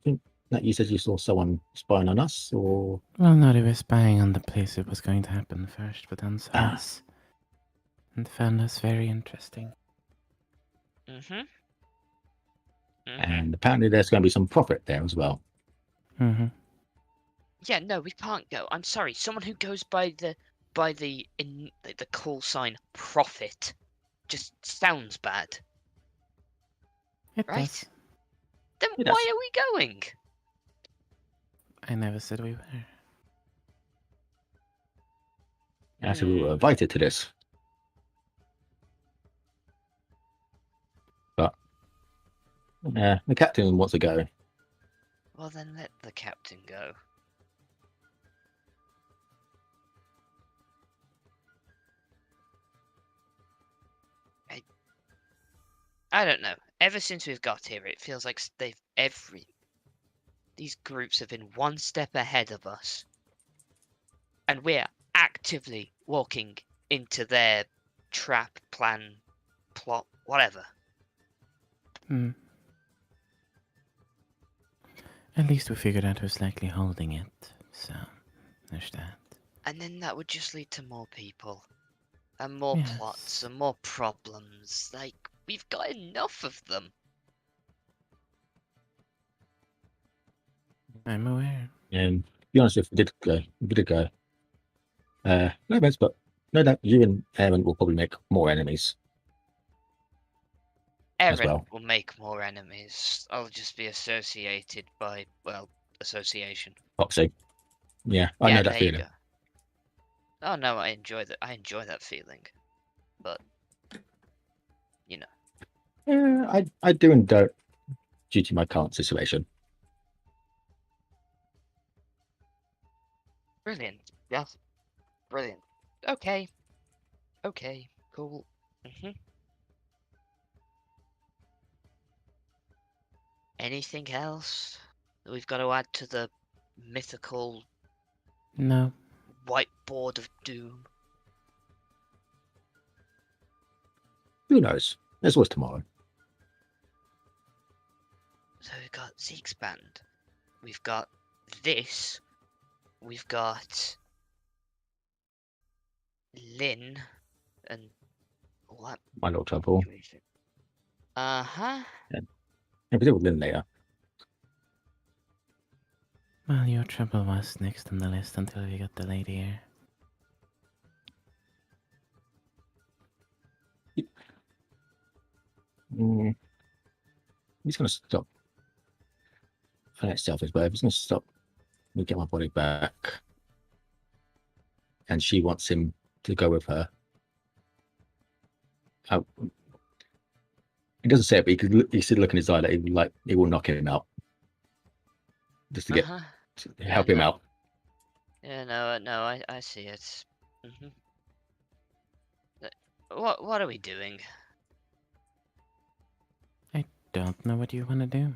Speaker 4: I think that you said you saw someone spying on us, or
Speaker 6: Well, no, they were spying on the place it was going to happen first, but then saw us. And found us very interesting.
Speaker 1: Mm-hmm.
Speaker 4: and apparently there's going to be some profit there as well.
Speaker 6: Mm-hmm.
Speaker 1: Yeah, no, we can't go. I'm sorry. Someone who goes by the call sign profit just sounds bad,
Speaker 6: It
Speaker 1: right?
Speaker 6: does.
Speaker 1: Then
Speaker 4: It
Speaker 1: why
Speaker 4: does.
Speaker 1: are we going?
Speaker 6: I never said we were.
Speaker 4: Actually, we were invited to this, but the captain wants to go.
Speaker 1: Well, then let the captain go. I don't know. Ever since we've got here, it feels like these groups have been one step ahead of us, and we're actively walking into their trap, plan, plot, whatever.
Speaker 6: Hmm. At least we figured out who's likely holding it, so there's that.
Speaker 1: And then that would just lead to more people, and more
Speaker 6: Yes.
Speaker 1: plots, and more problems. Like, we've got enough of them.
Speaker 6: I'm aware.
Speaker 4: And to be honest, if we did go, no offense, but no doubt you and Aaron will probably make more enemies. As
Speaker 1: Erin
Speaker 4: well.
Speaker 1: will make more enemies. I'll just be associated by, well, association.
Speaker 4: Proxy. Yeah, I
Speaker 1: Yeah,
Speaker 4: know that
Speaker 1: there you
Speaker 4: feeling.
Speaker 1: go. Oh no, I enjoy that. I enjoy that feeling, but you know.
Speaker 4: Yeah, I do and don't due to my current situation.
Speaker 1: Brilliant. Yes. Brilliant. Okay. Okay. Cool. Anything else that we've got to add to the mythical
Speaker 6: No.
Speaker 1: whiteboard of doom?
Speaker 4: Who knows? There's always tomorrow.
Speaker 1: So we've got Zeke's band. We've got this. We've got Lynn. and all that
Speaker 4: My little trouble.
Speaker 1: situation. Uh-huh.
Speaker 4: Yeah, we deal with Lynn later.
Speaker 6: Well, your trouble was next on the list until we got the lady here.
Speaker 4: He's gonna stop. For itself as well. He's gonna stop. We get my body back, and she wants him to go with her. He doesn't say it, but he should look in his eye that he will knock him out, just to get to help him out.
Speaker 1: Yeah, no, I see it. What are we doing?
Speaker 6: I don't know what you want to do.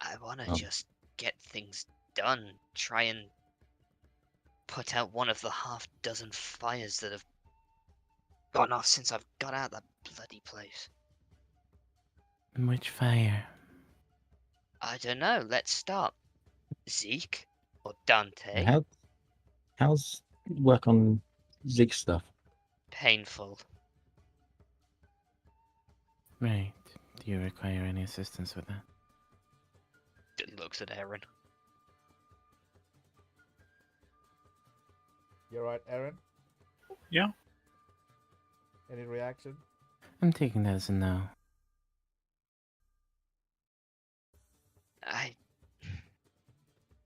Speaker 1: I want to just get things done. Try and put out one of the half-dozen fires that have gone off since I've got out of that bloody place.
Speaker 6: Which fire?
Speaker 1: I don't know. Let's start. Zeke or Dante?
Speaker 4: How's work on Zig stuff?
Speaker 1: Painful.
Speaker 6: Right. Do you require any assistance with that?
Speaker 1: Looks at Aaron.
Speaker 3: You're right, Aaron?
Speaker 2: Yeah.
Speaker 3: Any reaction?
Speaker 6: I'm taking that as a no.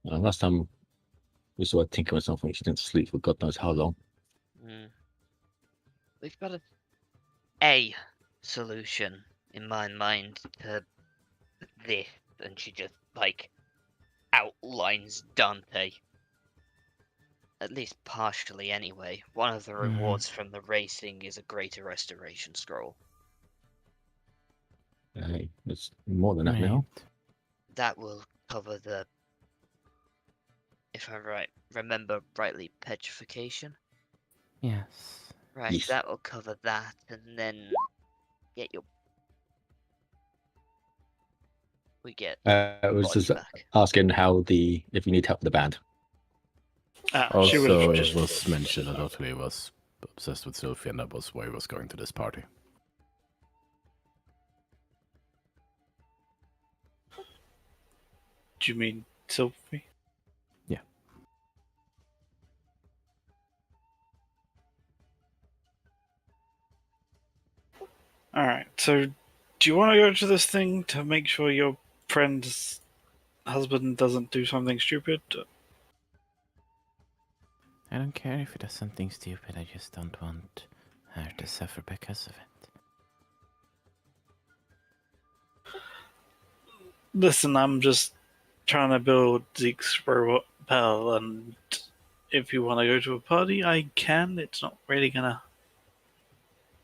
Speaker 4: Last time we saw her tinker or something, she didn't sleep for God knows how long.
Speaker 1: We've got a solution in my mind to this, and she just outlines Dante. At least partially, anyway. One of the rewards from the racing is a greater restoration scroll.
Speaker 4: Hey, it's more than that now.
Speaker 1: That will cover the, if I remember rightly, petrification.
Speaker 6: Yes.
Speaker 1: Right,
Speaker 4: Yes.
Speaker 1: that will cover that, and then get your. We get.
Speaker 4: I was
Speaker 1: body
Speaker 4: just
Speaker 1: back.
Speaker 4: asking if you need help with the band.
Speaker 2: She would
Speaker 5: Also,
Speaker 2: have
Speaker 5: it
Speaker 2: just
Speaker 5: was mentioned that Ottilie was obsessed with Sophie, and that was why he was going to this party.
Speaker 2: Do you mean Sophie?
Speaker 5: Yeah.
Speaker 2: Alright, so do you want to go to this thing to make sure your friend's husband doesn't do something stupid?
Speaker 6: I don't care if he does something stupid, I just don't want her to suffer because of it.
Speaker 2: Listen, I'm just trying to build Zeke's robot pal, and if you want to go to a party, I can. It's not really gonna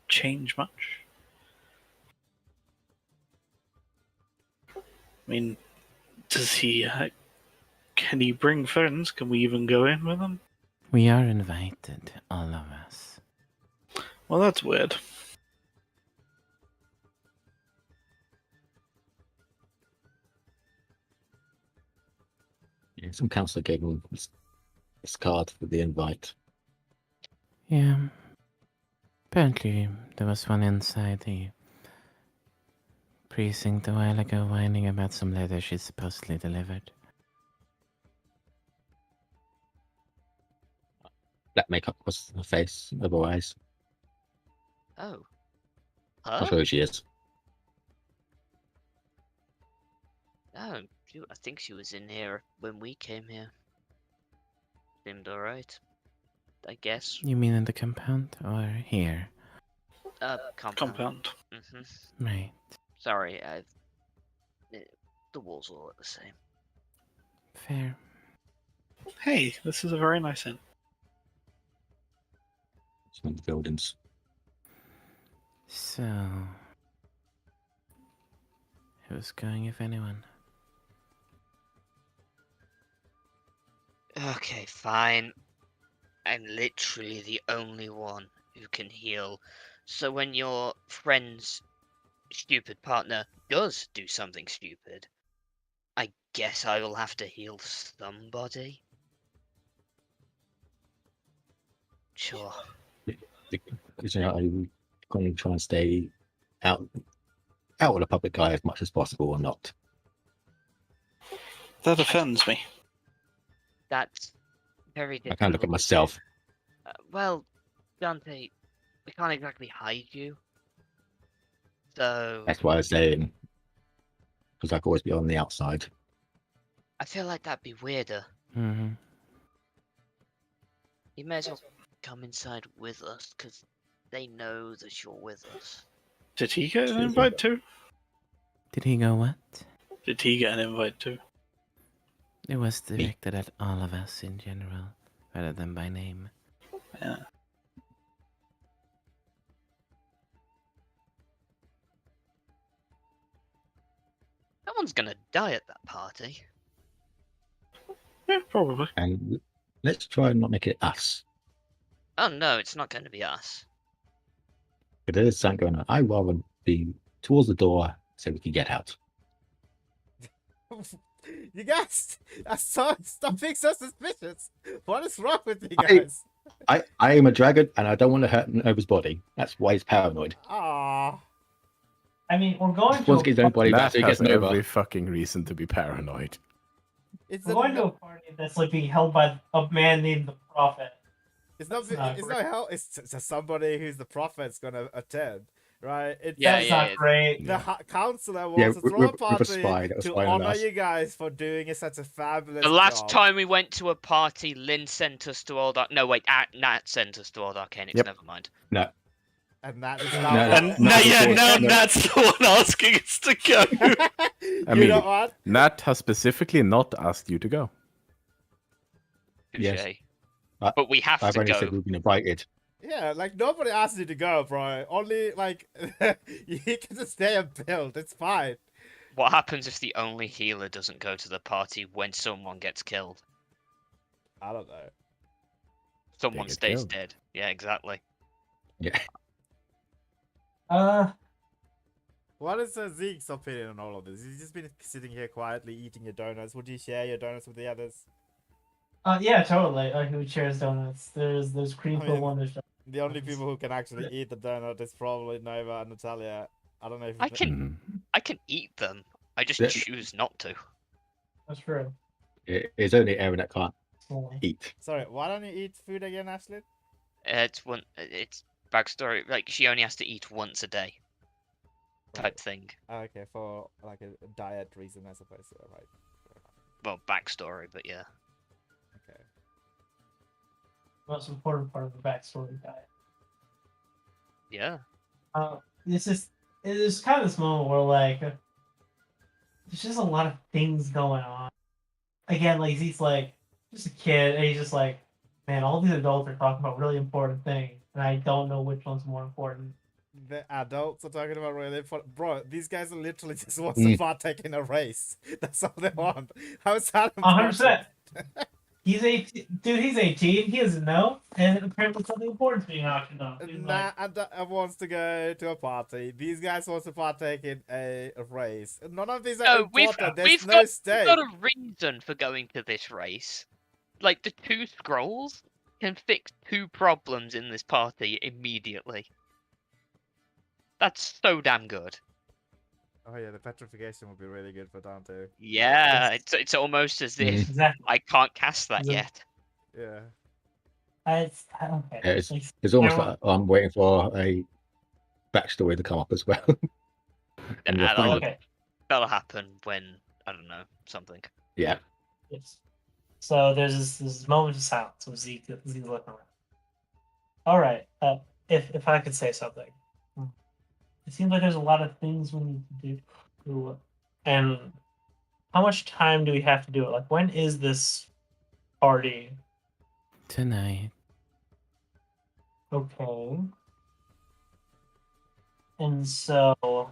Speaker 2: change much. I mean, can he bring friends? Can we even go in with him?
Speaker 6: We are invited, all of us.
Speaker 2: Well, that's weird.
Speaker 4: Yeah, some counsellor gave him this card with the invite.
Speaker 6: Yeah. Apparently, there was one inside the precinct a while ago whining about some letter she supposedly delivered.
Speaker 4: Black makeup across her face, otherwise.
Speaker 1: Oh.
Speaker 4: I'll
Speaker 1: Huh?
Speaker 4: show you who she is.
Speaker 1: No, I think she was in here when we came here. Seemed alright. I guess.
Speaker 6: You mean in the compound or here?
Speaker 2: Compound.
Speaker 6: Right.
Speaker 1: Sorry, the walls all look the same.
Speaker 6: Fair.
Speaker 2: Hey, this is a very nice inn.
Speaker 4: Some of the buildings.
Speaker 6: So, who's going if anyone?
Speaker 1: Okay, fine. I'm literally the only one who can heal. So when your friend's stupid partner does do something stupid, I guess I will have to heal somebody. sure.
Speaker 4: Because I'm going to try and stay out of the public eye as much as possible, or not.
Speaker 2: That offends me.
Speaker 1: That's very difficult.
Speaker 4: I can't look at myself.
Speaker 1: Well, Dante, we can't exactly hide you. So
Speaker 4: That's why I was saying, because I could always be on the outside.
Speaker 1: I feel like that'd be weirder.
Speaker 5: Mm-hmm.
Speaker 1: You may as well come inside with us, because they know that you're with us.
Speaker 2: Did he get an invite too?
Speaker 6: Did he go what?
Speaker 2: Did he get an invite too?
Speaker 6: It was directed at all of us in general, rather than by name.
Speaker 2: Yeah.
Speaker 1: No one's gonna die at that party.
Speaker 2: Yeah, probably.
Speaker 4: And let's try and not make it us.
Speaker 1: Oh no, it's not going to be us.
Speaker 4: If there is something going on, I'd rather be towards the door so we can get out.
Speaker 3: You guys, stop being so suspicious. What is wrong with you guys?
Speaker 4: I am a dragon, and I don't want to hurt Nova's body. That's why he's paranoid.
Speaker 3: Ah,
Speaker 7: I mean, we're going
Speaker 4: Once
Speaker 7: to
Speaker 4: his own body back,
Speaker 5: That
Speaker 4: so he
Speaker 5: has
Speaker 4: gets Nova.
Speaker 5: every fucking reason to be paranoid.
Speaker 3: it's
Speaker 7: we're going to a party that's like being held by a man named the Prophet.
Speaker 3: It's not.
Speaker 7: not
Speaker 3: It's
Speaker 7: great.
Speaker 3: not hell. It's somebody who's the prophet's gonna attend, right? It's
Speaker 1: Yeah,
Speaker 7: That's not great.
Speaker 3: the counselor
Speaker 4: Yeah,
Speaker 3: wants to throw a
Speaker 4: with a
Speaker 3: party
Speaker 4: spy that was
Speaker 3: to
Speaker 4: spying on
Speaker 3: honor
Speaker 4: us.
Speaker 3: you guys for doing such a fabulous
Speaker 1: The last
Speaker 3: job.
Speaker 1: time we went to a party, Lynn sent us to Old Arc. No, wait, Nat sent us to Old Arcanix.
Speaker 5: Yep.
Speaker 1: Never mind.
Speaker 4: No,
Speaker 3: And that is
Speaker 4: No,
Speaker 3: now.
Speaker 4: no.
Speaker 2: And
Speaker 4: No,
Speaker 2: now
Speaker 4: no.
Speaker 2: Nat's the one asking us to go.
Speaker 3: You
Speaker 5: mean-
Speaker 3: know what?
Speaker 5: Nat has specifically not asked you to go.
Speaker 4: Yes.
Speaker 1: Touche.
Speaker 4: I-
Speaker 1: But we have
Speaker 4: I've
Speaker 1: to
Speaker 4: only
Speaker 1: go.
Speaker 4: said we've been invited.
Speaker 3: Yeah, like nobody asked you to go, bro. Only like you can just stay and build. It's fine.
Speaker 1: What happens if the only healer doesn't go to the party when someone gets killed?
Speaker 3: I don't know.
Speaker 1: Someone
Speaker 5: get
Speaker 1: stays
Speaker 5: killed.
Speaker 1: dead. Yeah, exactly.
Speaker 4: Yeah.
Speaker 3: What is Zeke's opinion on all of this? He's just been sitting here quietly eating your donuts. Would you share your donuts with the others?
Speaker 7: Yeah, totally. Who shares donuts? There's cream
Speaker 3: I
Speaker 7: for
Speaker 3: mean,
Speaker 7: one. There's
Speaker 3: The only people who can actually eat the donut is probably Nova and Natalia. I don't know if
Speaker 1: I can eat them. I just
Speaker 4: Yeah.
Speaker 1: choose not to.
Speaker 7: that's true.
Speaker 4: It's only Aaron that can't
Speaker 7: Only.
Speaker 4: eat.
Speaker 3: Sorry, why don't you eat food again, Ashley?
Speaker 1: It's backstory. Like she only has to eat once a day, type thing.
Speaker 3: Okay, for like a diet reason, I suppose. So, right.
Speaker 1: Well, backstory, but yeah.
Speaker 3: Okay.
Speaker 7: Most important part of the backstory diet.
Speaker 1: Yeah.
Speaker 7: It is kind of this moment where like there's just a lot of things going on. Again, like he's like just a kid, and he's just like, man, all these adults are talking about really important things, and I don't know which one's more important.
Speaker 3: The adults are talking about really important. Bro, these guys are literally just want to partake in a race. That's all they want. How is that important?
Speaker 7: 100%. He's 18. Dude, he's 18. He doesn't know, and apparently something important is being auctioned off. He's like,
Speaker 3: Wants to go to a party. These guys want to partake in a race. None of these are
Speaker 1: No, we've
Speaker 3: important. There's
Speaker 1: we've
Speaker 3: no
Speaker 1: got we've
Speaker 3: stake.
Speaker 1: got a reason for going to this race. Like the two scrolls can fix two problems in this party immediately. That's so damn good.
Speaker 3: Oh yeah, the petrification would be really good for Dante.
Speaker 1: Yeah, it's almost as if
Speaker 7: exactly.
Speaker 1: I can't cast that
Speaker 7: Yeah.
Speaker 1: yet.
Speaker 3: Yeah.
Speaker 7: I don't care.
Speaker 4: Yeah, it's almost
Speaker 7: everyone-
Speaker 4: like I'm waiting for a backstory to come up as well. And we'll
Speaker 1: Nah,
Speaker 4: find
Speaker 7: okay.
Speaker 1: That'll happen when I don't know something.
Speaker 4: Yeah.
Speaker 7: Yes. So there's this moment of silence with Zeke looking around. All right. If I could say something, it seems like there's a lot of things we need to do. And how much time do we have to do it? Like, when is this party?
Speaker 6: Tonight.
Speaker 7: Okay. And so,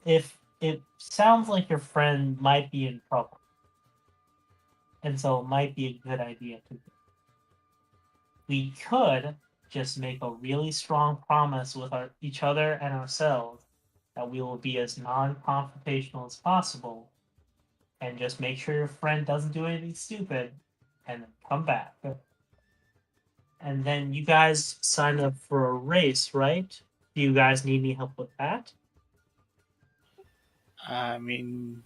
Speaker 7: if it sounds like your friend might be in trouble, and so it might be a good idea to do. We could just make a really strong promise with each other and ourselves that we will be as non-confrontational as possible, and just make sure your friend doesn't do anything stupid, and then come back. And then you guys signed up for a race, right? Do you guys need any help with that?
Speaker 2: I mean,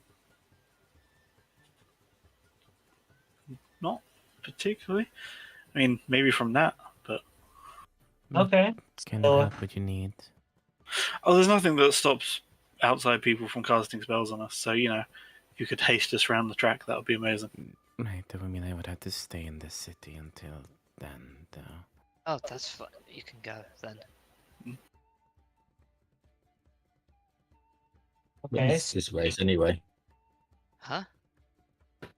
Speaker 2: not particularly. I mean, maybe from that, but
Speaker 7: Okay.
Speaker 6: Kind
Speaker 7: So,
Speaker 6: of help what you need.
Speaker 2: there's nothing that stops outside people from casting spells on us. So if you could haste us around the track, that would be amazing.
Speaker 6: Right, that would mean I would have to stay in the city until then, though.
Speaker 1: Oh, that's fine. You can go then.
Speaker 4: When
Speaker 7: okay.
Speaker 4: is this race anyway?
Speaker 1: Huh?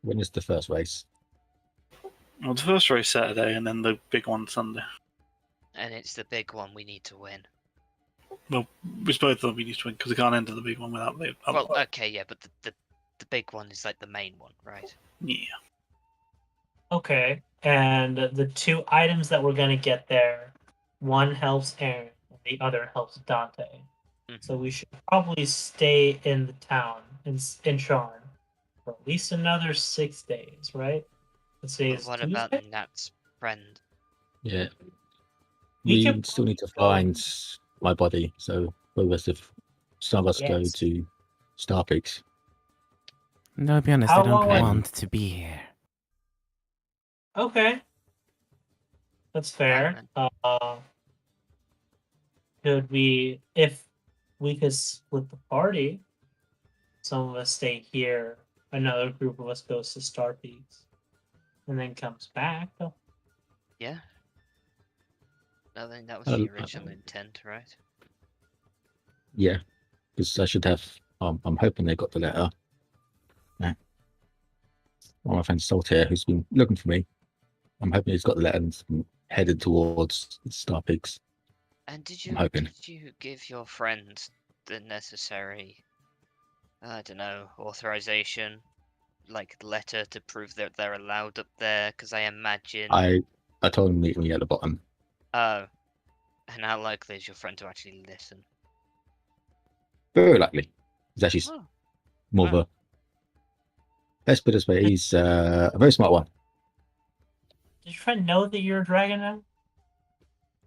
Speaker 4: When is the first race?
Speaker 2: Well, the first race Saturday, and then the big one Sunday.
Speaker 1: And it's the big one we need to win.
Speaker 2: Well, it's both of them we need to win because we can't enter the big one without the other
Speaker 1: Well,
Speaker 2: one.
Speaker 1: okay, yeah, but the big one is like the main one, right?
Speaker 2: Yeah.
Speaker 7: Okay. And the two items that we're going to get there, one helps Aaron, and the other helps Dante.
Speaker 1: Mhm.
Speaker 7: So we should probably stay in the town, in Sharn, for at least another 6 days, right? Let's say
Speaker 1: But
Speaker 7: it's
Speaker 1: what
Speaker 7: Tuesday.
Speaker 1: about Nat's friend?
Speaker 4: Yeah.
Speaker 7: We
Speaker 4: We
Speaker 7: can
Speaker 4: still need to
Speaker 7: go-
Speaker 4: find my body, so both of us, if some of us go
Speaker 7: Yes.
Speaker 4: to Star Peaks.
Speaker 6: No, I'll be honest,
Speaker 7: How
Speaker 6: I don't
Speaker 7: long-
Speaker 6: want to be here.
Speaker 7: Okay. That's fair. Could we, if we could split the party, some of us stay here, another group of us goes to Star Peaks, and then comes back.
Speaker 1: Yeah. I think that was the
Speaker 4: Um,
Speaker 1: original intent, right?
Speaker 4: Yeah, because I should have. I'm hoping they got the letter. Yeah. One of my friends Saltaire, who's been looking for me. I'm hoping he's got the letter and headed towards Star Peaks.
Speaker 1: And did
Speaker 4: I'm hoping.
Speaker 1: did you give your friends the necessary, I don't know, authorization, like letter to prove that they're allowed up there? Because I imagine.
Speaker 4: I told him to meet me at the bottom.
Speaker 1: Oh. And how likely is your friend to actually listen?
Speaker 4: Very likely. He's actually
Speaker 1: Oh.
Speaker 4: more of a. Let's put it this way, he's a very smart one.
Speaker 7: Does your friend know that you're a dragon now?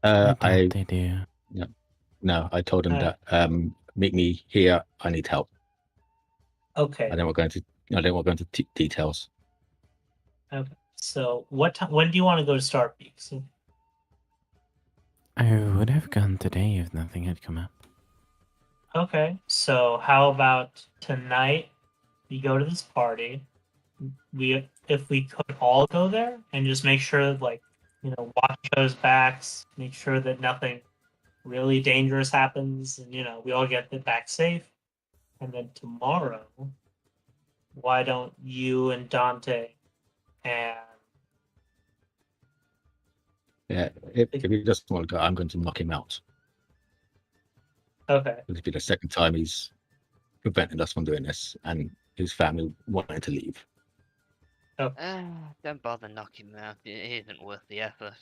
Speaker 6: I doubt they do.
Speaker 4: No, I told him
Speaker 7: Uh.
Speaker 4: that meet me here. I need help.
Speaker 7: Okay.
Speaker 4: I don't want to go into details.
Speaker 7: Okay. So what time? When do you want to go to Star Peaks?
Speaker 6: I would have gone today if nothing had come up.
Speaker 7: Okay. So how about tonight? We go to this party. If we could all go there and just make sure, like, watch each other's backs, make sure that nothing really dangerous happens, and we all get back safe. And then tomorrow, why don't you and Dante and
Speaker 4: Yeah, if he doesn't want to go, I'm going to knock him out.
Speaker 7: okay.
Speaker 4: It'll be the second time he's prevented us from doing this, and his family wanted to leave.
Speaker 1: Don't bother knocking him out. It isn't worth the effort.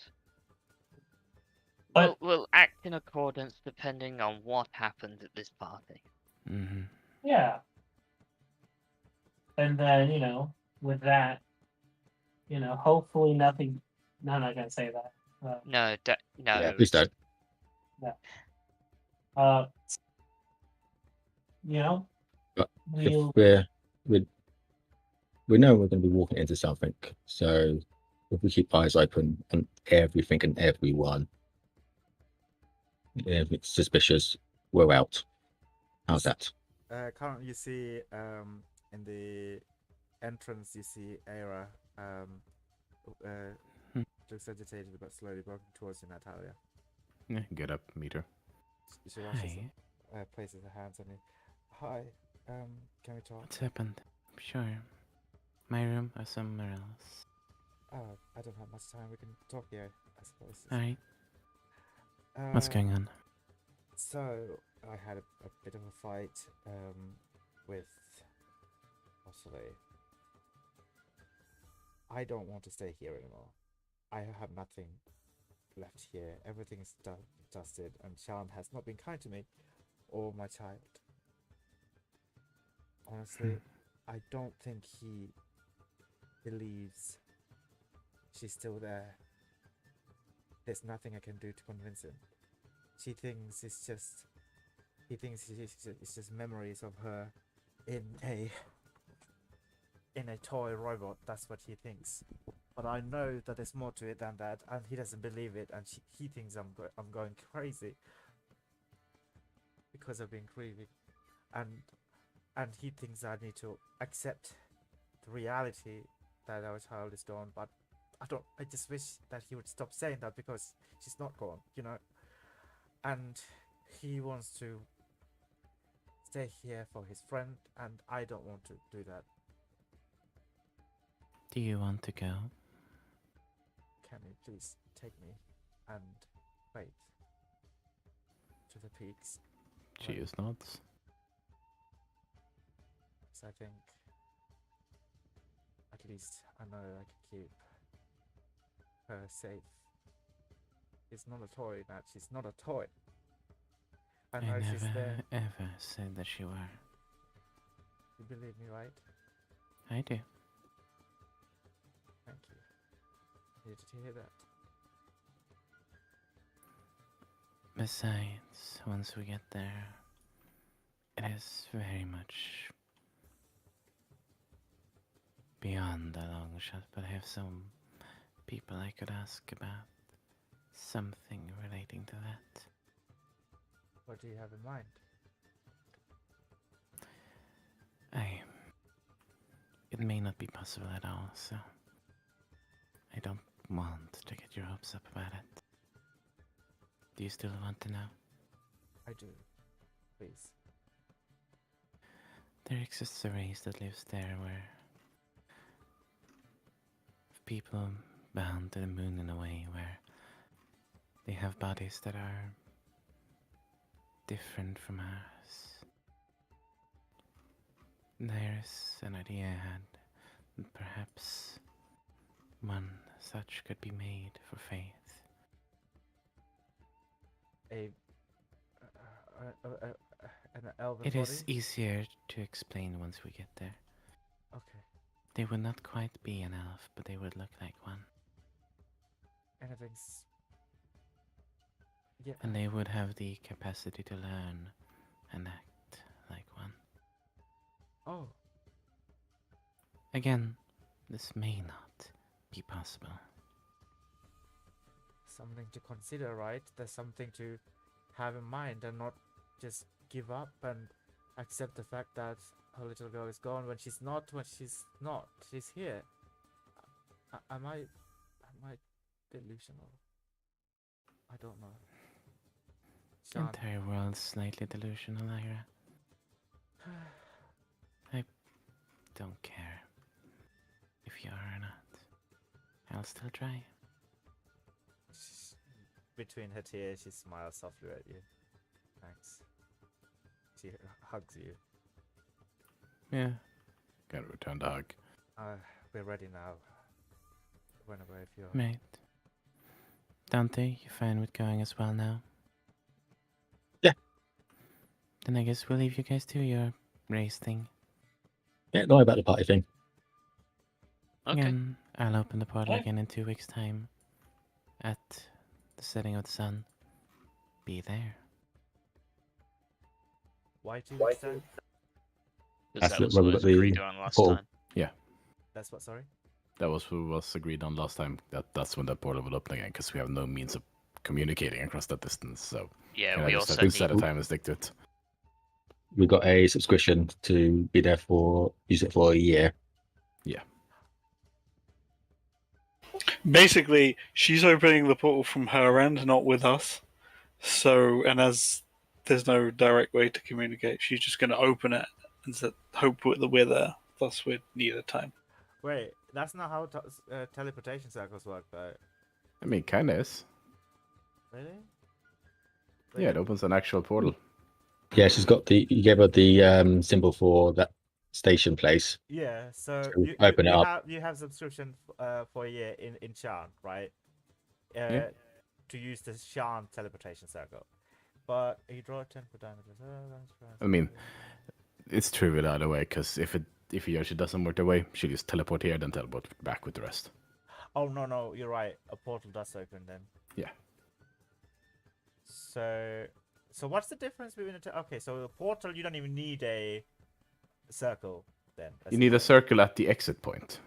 Speaker 7: But-
Speaker 1: We'll act in accordance depending on what happens at this party.
Speaker 6: Mm-hmm.
Speaker 7: Yeah. And then, with that, hopefully nothing. No, I'm not gonna say that.
Speaker 1: No, no.
Speaker 4: Yeah, please don't.
Speaker 7: Uh,
Speaker 4: But
Speaker 7: we'll.
Speaker 4: if we know we're going to be walking into something, so if we keep eyes open on everything and everyone, if it's suspicious, we're out. How's that?
Speaker 3: Currently, you see in the entrance, you see Era looks agitated but slowly walking towards you, Natalia.
Speaker 6: Yeah, get up, meet her.
Speaker 3: She rushes,
Speaker 6: Hi.
Speaker 3: places her hands on you. Hi, can we talk?
Speaker 6: What's happened? Sure. My room or somewhere else?
Speaker 3: Oh, I don't have much time. We can talk here, I suppose.
Speaker 6: Alright. What's going on?
Speaker 3: So, I had a bit of a fight with Osile. I don't want to stay here anymore. I have nothing left here. Everything is dusted, and Sean has not been kind to me or my child. Honestly, I don't think he believes she's still there. there's nothing I can do to convince him. He thinks it's just memories of her in a toy robot. That's what he thinks. But I know that there's more to it than that, and he doesn't believe it, and he thinks I'm going crazy because of being creepy, and he thinks I need to accept the reality that our child is gone. But I just wish that he would stop saying that, because she's not gone, you know. And he wants to stay here for his friend, and I don't want to do that.
Speaker 6: Do you want to go?
Speaker 3: Can you please take me and wait to the peaks?
Speaker 5: She is not.
Speaker 3: Because I think at least I know I can keep her safe. It's not a toy, Nat. She's not a toy. I know she's there.
Speaker 6: Ever said that she were.
Speaker 3: You believe me, right?
Speaker 6: I do.
Speaker 3: Thank you. Needed to hear that.
Speaker 6: Besides, once we get there, it is very much beyond a long shot, but I have some people I could ask about something relating to that.
Speaker 3: What do you have in mind?
Speaker 6: It may not be possible at all, so I don't want to get your hopes up about it. Do you still want to know?
Speaker 3: I do. Please.
Speaker 6: There exists a race that lives there where people bound to the moon in a way where they have bodies that are different from ours. There's an idea I had that perhaps one such could be made for faith.
Speaker 3: An elven
Speaker 6: It
Speaker 3: body?
Speaker 6: is easier to explain once we get there.
Speaker 3: Okay.
Speaker 6: They would not quite be an elf, but they would look like one.
Speaker 3: Anything's... Yeah.
Speaker 6: And they would have the capacity to learn and act like one.
Speaker 3: Oh.
Speaker 6: Again, this may not be possible.
Speaker 3: Something to consider, right? There's something to have in mind, and not just give up and accept the fact that her little girl is gone when she's not. She's here. Am I delusional? I don't know.
Speaker 6: The
Speaker 3: Sean.
Speaker 6: entire world's slightly delusional, Ira. I don't care if you are or not. I'll still try.
Speaker 3: Between her tears, she smiles softly at you. Thanks. She hugs you.
Speaker 5: Yeah. Gotta return the hug.
Speaker 3: We're ready now. Whenever if you're...
Speaker 6: Right. Dante, you fine with going as well now?
Speaker 4: Yeah.
Speaker 6: Then I guess we'll leave you guys to your race thing.
Speaker 4: Yeah, don't worry about the party thing.
Speaker 1: Okay.
Speaker 6: Again, I'll open the portal again in 2 weeks' time. At the setting of the sun. Be there.
Speaker 3: Why 2 weeks time?
Speaker 1: Because
Speaker 4: That's
Speaker 1: that was
Speaker 4: where
Speaker 1: what
Speaker 4: we
Speaker 1: was
Speaker 4: got the
Speaker 1: agreed on last
Speaker 4: portal.
Speaker 1: time.
Speaker 3: That's what, sorry?
Speaker 5: That was what was agreed on last time. That's when the portal will open again, because we have no means of communicating across that distance. So
Speaker 1: Yeah,
Speaker 5: we
Speaker 1: we
Speaker 5: just
Speaker 1: also
Speaker 5: have to set a
Speaker 1: need...
Speaker 5: time and stick to it.
Speaker 4: We got a subscription to be there use it for a year.
Speaker 5: Yeah.
Speaker 2: Basically, she's opening the portal from her end, not with us. So, and as there's no direct way to communicate, she's just going to open it and hope that we're there. Thus, we need a time.
Speaker 3: Wait, that's not how teleportation circles work, though.
Speaker 5: I mean, kind of is.
Speaker 3: Really?
Speaker 5: Yeah, it opens an actual portal.
Speaker 4: Yeah, she's got you gave her the symbol for that station place.
Speaker 3: Yeah, so
Speaker 4: So open it up.
Speaker 3: you have subscription for a year in Shan, right?
Speaker 5: Yeah.
Speaker 3: To use the Shan teleportation circle. But you draw 10 per diamond.
Speaker 5: I mean, it's trivial either way, because if Yoshi doesn't work the way, she'll just teleport here, then teleport back with the rest.
Speaker 3: Oh no, you're right. A portal does open then.
Speaker 5: Yeah.
Speaker 3: So what's the difference between the two? Okay, so the portal, you don't even need a circle then.
Speaker 5: You need a circle at the exit point.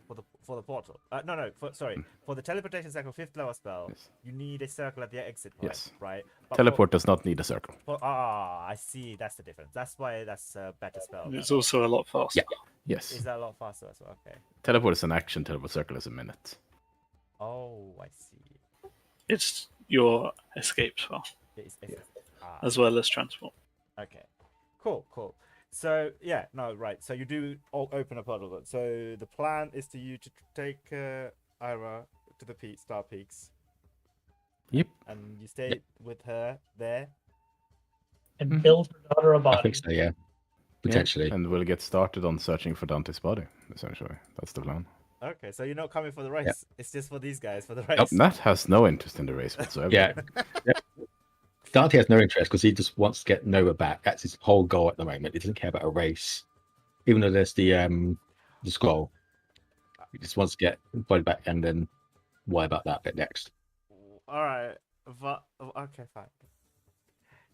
Speaker 3: For the portal. No. For the teleportation circle 5th level spell,
Speaker 5: Yes.
Speaker 3: you need a circle at the exit point,
Speaker 5: Yes.
Speaker 3: right? But
Speaker 5: Teleport does not need a circle.
Speaker 3: I see. That's the difference. That's why that's a better spell.
Speaker 2: And it's also a lot faster.
Speaker 5: Yes.
Speaker 3: Is that a lot faster as well? Okay.
Speaker 5: Teleport is an action. Teleport circle is a minute.
Speaker 3: Oh, I see.
Speaker 2: It's your escape spell, as well as transport.
Speaker 3: Okay. Cool. So yeah, no, right. So you do open a portal. So the plan is to take Ira to the Star Peaks.
Speaker 5: Yep.
Speaker 3: And you stay with her there.
Speaker 7: And build her daughter a body.
Speaker 4: I think so, yeah. Potentially.
Speaker 5: Yeah, and we'll get started on searching for Dante's body, essentially. That's the plan.
Speaker 3: Okay, so you're not coming for the race.
Speaker 4: Yeah.
Speaker 3: It's just for these guys for the race.
Speaker 5: Nope. Nat has no interest in the race whatsoever.
Speaker 4: Yeah. Dante has no interest because he just wants to get Nova back. That's his whole goal at the moment. He doesn't care about a race, even though there's the scroll. He just wants to get body back, and then worry about that bit next.
Speaker 3: All right, but okay, fine.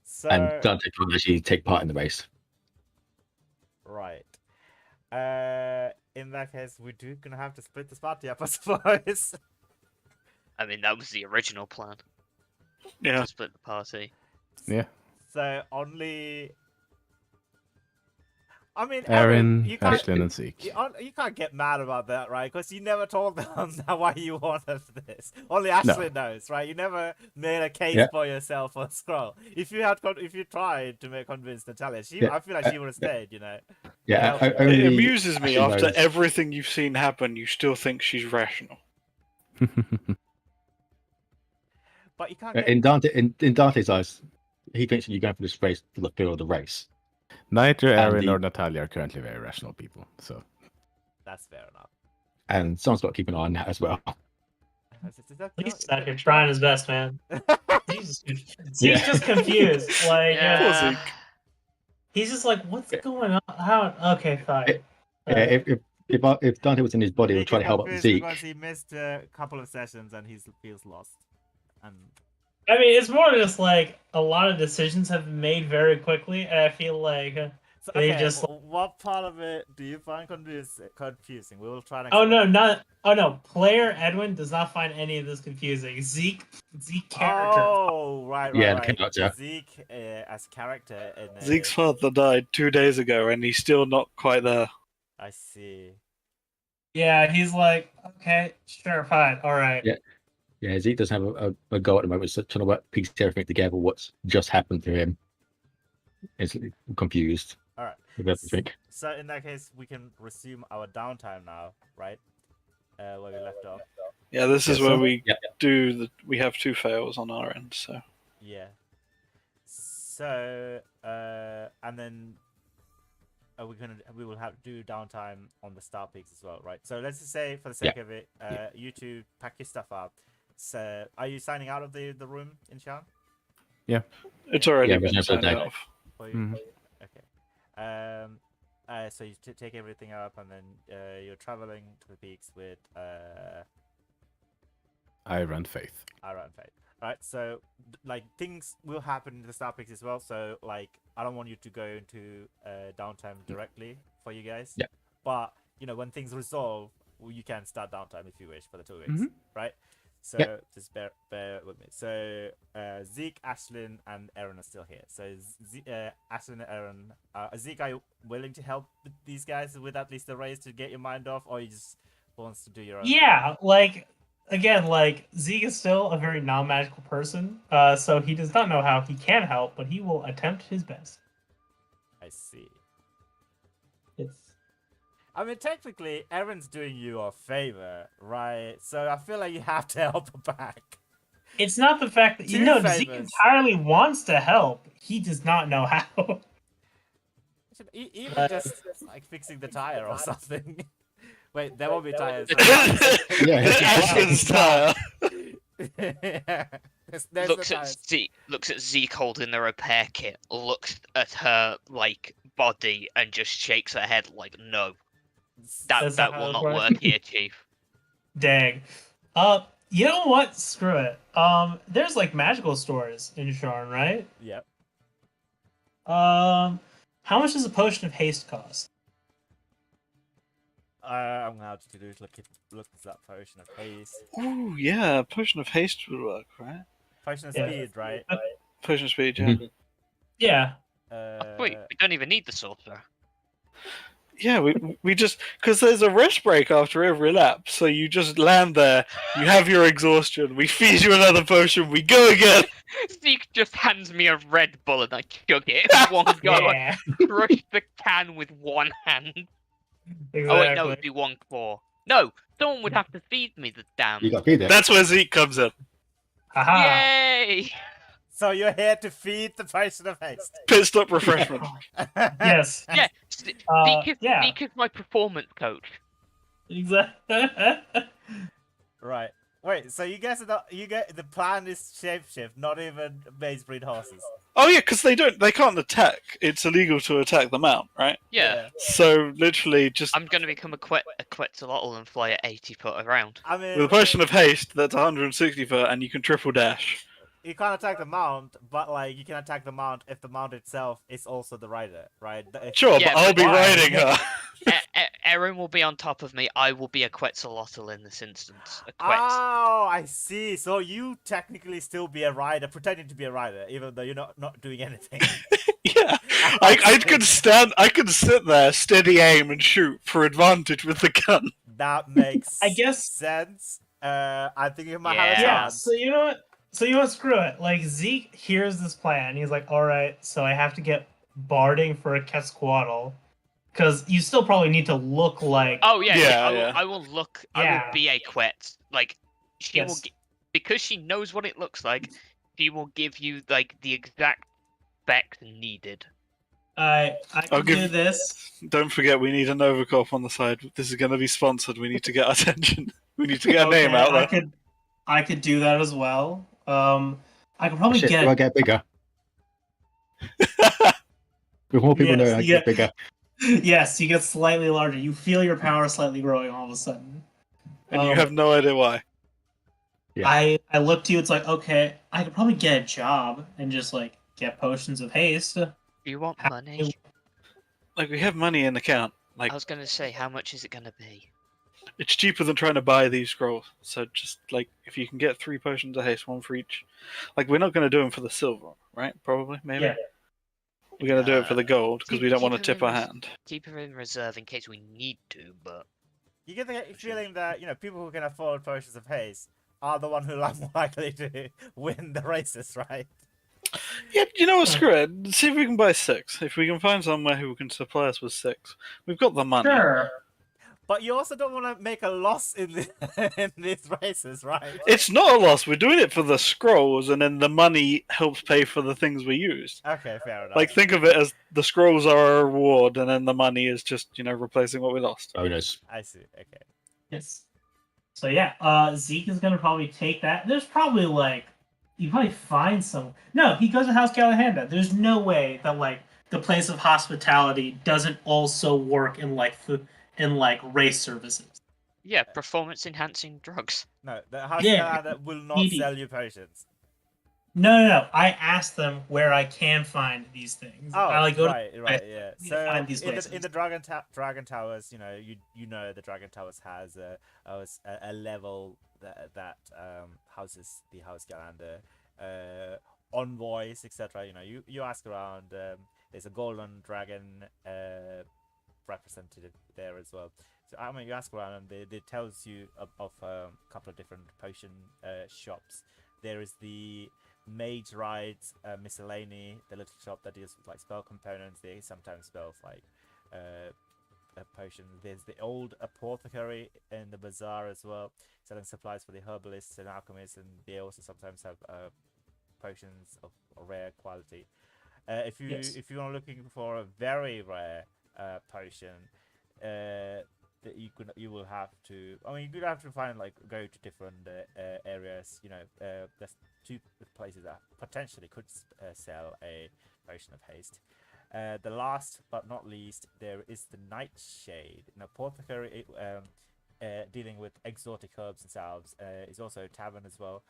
Speaker 3: So
Speaker 4: And Dante can't actually take part in the race.
Speaker 3: right. In that case, we do gonna have to split this party up, I suppose.
Speaker 1: I mean, that was the original plan.
Speaker 2: Yeah.
Speaker 1: To split the party.
Speaker 5: Yeah.
Speaker 3: So only. I mean,
Speaker 5: Aaron,
Speaker 3: you can't.
Speaker 5: Ashlyn, and Zeke.
Speaker 3: You can't get mad about that, right? Because you never told them why you wanted this. Only Ashlyn knows, right? You never made a case for yourself on Scroll. If you tried to convince Natalia, I feel like she would have stayed, you know.
Speaker 4: Yeah,
Speaker 2: it amuses me
Speaker 4: Ashlyn
Speaker 2: after
Speaker 4: knows.
Speaker 2: everything you've seen happen, you still think she's rational.
Speaker 3: But you can't. Get...
Speaker 4: In Dante's eyes, he thinks that you're going for this race for the feel of the race.
Speaker 5: Neither Aaron nor Natalia are currently very rational people, so
Speaker 3: that's fair enough.
Speaker 4: And someone's got to keep an eye on that as well.
Speaker 7: He's out here trying his best, man. He's just confused. Like, he's just like, what's going on? How? Okay, fine.
Speaker 4: If Dante was in his body, he would try to help out Zeke.
Speaker 3: Because he missed a couple of sessions and he feels lost. And
Speaker 7: I mean, it's more just like a lot of decisions have been made very quickly, and I feel like they just.
Speaker 3: What part of it do you find confusing? We will try to.
Speaker 7: Oh no! Player Edwin does not find any of this confusing. Zeke character.
Speaker 3: Oh right.
Speaker 4: Yeah, character.
Speaker 3: Zeke as character.
Speaker 2: Zeke's father died 2 days ago, and he's still not quite there.
Speaker 3: I see.
Speaker 7: Yeah, he's like, okay, sure, fine, all right.
Speaker 4: Yeah, Zeke does have a goal at the moment, so trying to piece everything together. What's just happened to him? He's confused.
Speaker 3: All right.
Speaker 4: With everything.
Speaker 3: So in that case, we can resume our downtime now, right? Where we left off.
Speaker 2: Yeah, this is where we we have 2 fails on our end, so.
Speaker 3: Yeah. So and then we will have to do downtime on the Star Peaks as well, right? So let's just say, for the sake of it, you two pack your stuff up. So are you signing out of the room in Shan?
Speaker 5: Yeah.
Speaker 2: It's already been signed off.
Speaker 3: Okay. So you take everything up, and then you're traveling to the peaks with
Speaker 5: Ira and Faith.
Speaker 3: Right, so like things will happen in the Star Peaks as well. So like I don't want you to go into downtime directly for you guys.
Speaker 4: Yeah.
Speaker 3: But you know, when things resolve, you can start downtime if you wish for the 2 weeks, right? So just bear with me. So Zeke, Ashlyn, and Eberron are still here. So Ashlyn and Eberron, Zeke, are you willing to help these guys with at least the race to get your mind off, or you just wants to do your own?
Speaker 7: Yeah, like again, like Zeke is still a very non-magical person, so he does not know how he can help, but he will attempt his best.
Speaker 3: I see.
Speaker 7: It's.
Speaker 3: I mean, technically, Erin's doing you a favor, right? So I feel like you have to help her back.
Speaker 7: It's not the fact that Zeke entirely wants to help. He does not know how.
Speaker 3: Even just like fixing the tire or something. Wait, there won't be tires.
Speaker 2: Ashton's tire.
Speaker 1: Looks at Zeke holding the repair kit, looks at her like body, and just shakes her head like, no. That will not work here, Chief.
Speaker 7: Dang. You know what? Screw it. There's like magical stores in Sharn, right?
Speaker 3: Yep.
Speaker 7: How much does a potion of haste cost?
Speaker 3: I'm gonna have to do is look this up. Potion of haste.
Speaker 2: Oh yeah, potion of haste would work, right?
Speaker 3: Potion of
Speaker 7: Yeah.
Speaker 3: speed, right?
Speaker 2: Potion of speed, yeah.
Speaker 7: Yeah.
Speaker 1: Wait, we don't even need the sorcerer.
Speaker 2: Yeah, we just because there's a rest break after every lap, so you just land there. You have your exhaustion. We feed you another potion. We go again.
Speaker 1: Zeke just hands me a Red Bull and I chug it in one go.
Speaker 7: Yeah.
Speaker 1: I crush the can with one hand.
Speaker 7: Exactly.
Speaker 1: Oh wait, no, it'd be one claw. No, someone would have to feed me the damn.
Speaker 4: You got to feed it.
Speaker 2: That's where Zeke comes in.
Speaker 7: Haha.
Speaker 1: Yay!
Speaker 3: So you're here to feed the potion of haste.
Speaker 2: Pit stop refreshment.
Speaker 7: Yes.
Speaker 1: Yeah, Zeke
Speaker 7: yeah.
Speaker 1: is my performance coach.
Speaker 7: Exactly.
Speaker 3: Right. Wait. So you guys are not. You get the plan is shapeshift, not even maze breed horses.
Speaker 2: Oh yeah, because they can't attack. It's illegal to attack the mount, right?
Speaker 1: Yeah.
Speaker 2: So literally, just
Speaker 1: I'm gonna become a Quetzalcoatl and fly at 80 foot around.
Speaker 3: I mean,
Speaker 2: with a potion of haste, that's 160 foot, and you can triple dash.
Speaker 3: you can't attack the mount, but like you can attack the mount if the mount itself is also the rider, right?
Speaker 2: Sure,
Speaker 1: Yeah,
Speaker 2: but I'll
Speaker 1: but
Speaker 2: be
Speaker 3: why?
Speaker 2: riding her.
Speaker 1: Erin will be on top of me. I will be a Quetzalcoatl in this instance. A Quetz.
Speaker 3: Oh, I see. So you technically still be a rider, pretending to be a rider, even though you're not doing anything.
Speaker 2: Yeah, I could sit there, steady aim, and shoot for advantage with the gun.
Speaker 3: That makes
Speaker 7: I guess-
Speaker 3: sense. I think you might
Speaker 1: Yeah.
Speaker 3: have a
Speaker 7: Yeah.
Speaker 3: chance.
Speaker 7: So you know what? So you know what? Screw it. Like Zeke hears this plan. He's like, "All right, so I have to get barding for a Quetzalcoatl, because you still probably need to look like."
Speaker 1: Oh yeah,
Speaker 2: Yeah,
Speaker 1: I will,
Speaker 2: yeah.
Speaker 1: I will look. I
Speaker 7: Yeah.
Speaker 1: will be a Quetz. Like she will,
Speaker 7: Yes.
Speaker 1: because she knows what it looks like. She will give you like the exact specs needed.
Speaker 7: I
Speaker 2: I'll
Speaker 7: can do
Speaker 2: give-
Speaker 7: this.
Speaker 2: Don't forget, we need a Novacop on the side. This is going to be sponsored. We need to get our attention. We need to get a name out there.
Speaker 7: I could do that as well. I could probably
Speaker 4: Shit,
Speaker 7: get.
Speaker 4: do I get bigger? With more people
Speaker 7: Yes,
Speaker 4: know, I
Speaker 7: you
Speaker 4: get
Speaker 7: get-
Speaker 4: bigger.
Speaker 7: Yes, you get slightly larger. You feel your power slightly growing all of a sudden.
Speaker 2: And you have no idea why.
Speaker 4: Yeah.
Speaker 7: I look to you. It's like, okay, I could probably get a job and just like get potions of haste.
Speaker 1: You want
Speaker 7: How-
Speaker 1: money?
Speaker 2: Like, we have money in account. Like,
Speaker 1: I was gonna say, how much is it gonna be?
Speaker 2: it's cheaper than trying to buy these scrolls. So just, like, if you can get 3 potions of haste, 1 for each. Like, we're not going to do them for the silver, right? Probably, maybe?
Speaker 7: Yeah.
Speaker 2: We're going to do it for the gold, because we don't want to
Speaker 1: keep
Speaker 2: tip our
Speaker 1: it in
Speaker 2: hand.
Speaker 1: Keep her in reserve in case we need to. But
Speaker 3: You get the feeling that people who can afford potions of haste are the one who are more likely to win the races, right?
Speaker 2: Yeah, you know what? Screw it. See if we can buy 6. If we can find somewhere who can supply us with 6. We've got the money.
Speaker 7: Sure.
Speaker 3: But you also don't want to make a loss in in these races, right?
Speaker 2: It's not a loss. We're doing it for the scrolls, and then the money helps pay for the things we used.
Speaker 3: Okay, fair enough.
Speaker 2: Like, think of it as the scrolls are a reward, and then the money is just, replacing what we lost.
Speaker 4: Bonus.
Speaker 3: I see. Okay.
Speaker 7: Yes. So yeah, Zeke is gonna probably take that. There's probably like you probably find some. No, he goes to House Galahanda. There's no way that like the place of hospitality doesn't also work in like race services.
Speaker 1: yeah, performance enhancing drugs.
Speaker 3: No, the house
Speaker 7: Yeah.
Speaker 3: that will not
Speaker 7: Needy.
Speaker 3: sell you potions.
Speaker 7: No. I asked them where I can find these things.
Speaker 3: Oh,
Speaker 7: I like go
Speaker 3: right,
Speaker 7: to,
Speaker 3: right, yeah.
Speaker 7: need to
Speaker 3: So
Speaker 7: find these
Speaker 3: in
Speaker 7: places.
Speaker 3: the Dragon Towers, you know the Dragon Towers has a level that houses the House Galander, envoys, etc. You ask around. There's a golden dragon represented there as well. So I mean, you ask around and they tells you of a couple of different potion shops. There is the Mage Rides Miscellany, the little shop that deals with like spell components. They sometimes spells like potions. There's the old apothecary in the bazaar as well, selling supplies for the herbalists and alchemists, and they also sometimes have potions of rare quality. If you are looking for a very rare potion, that you will have to. I mean, you have to find go to different areas. There's 2 places that potentially could sell a potion of haste. The last but not least, there is the Nightshade, an apothecary dealing with exotic herbs and salves. Is also a tavern as well,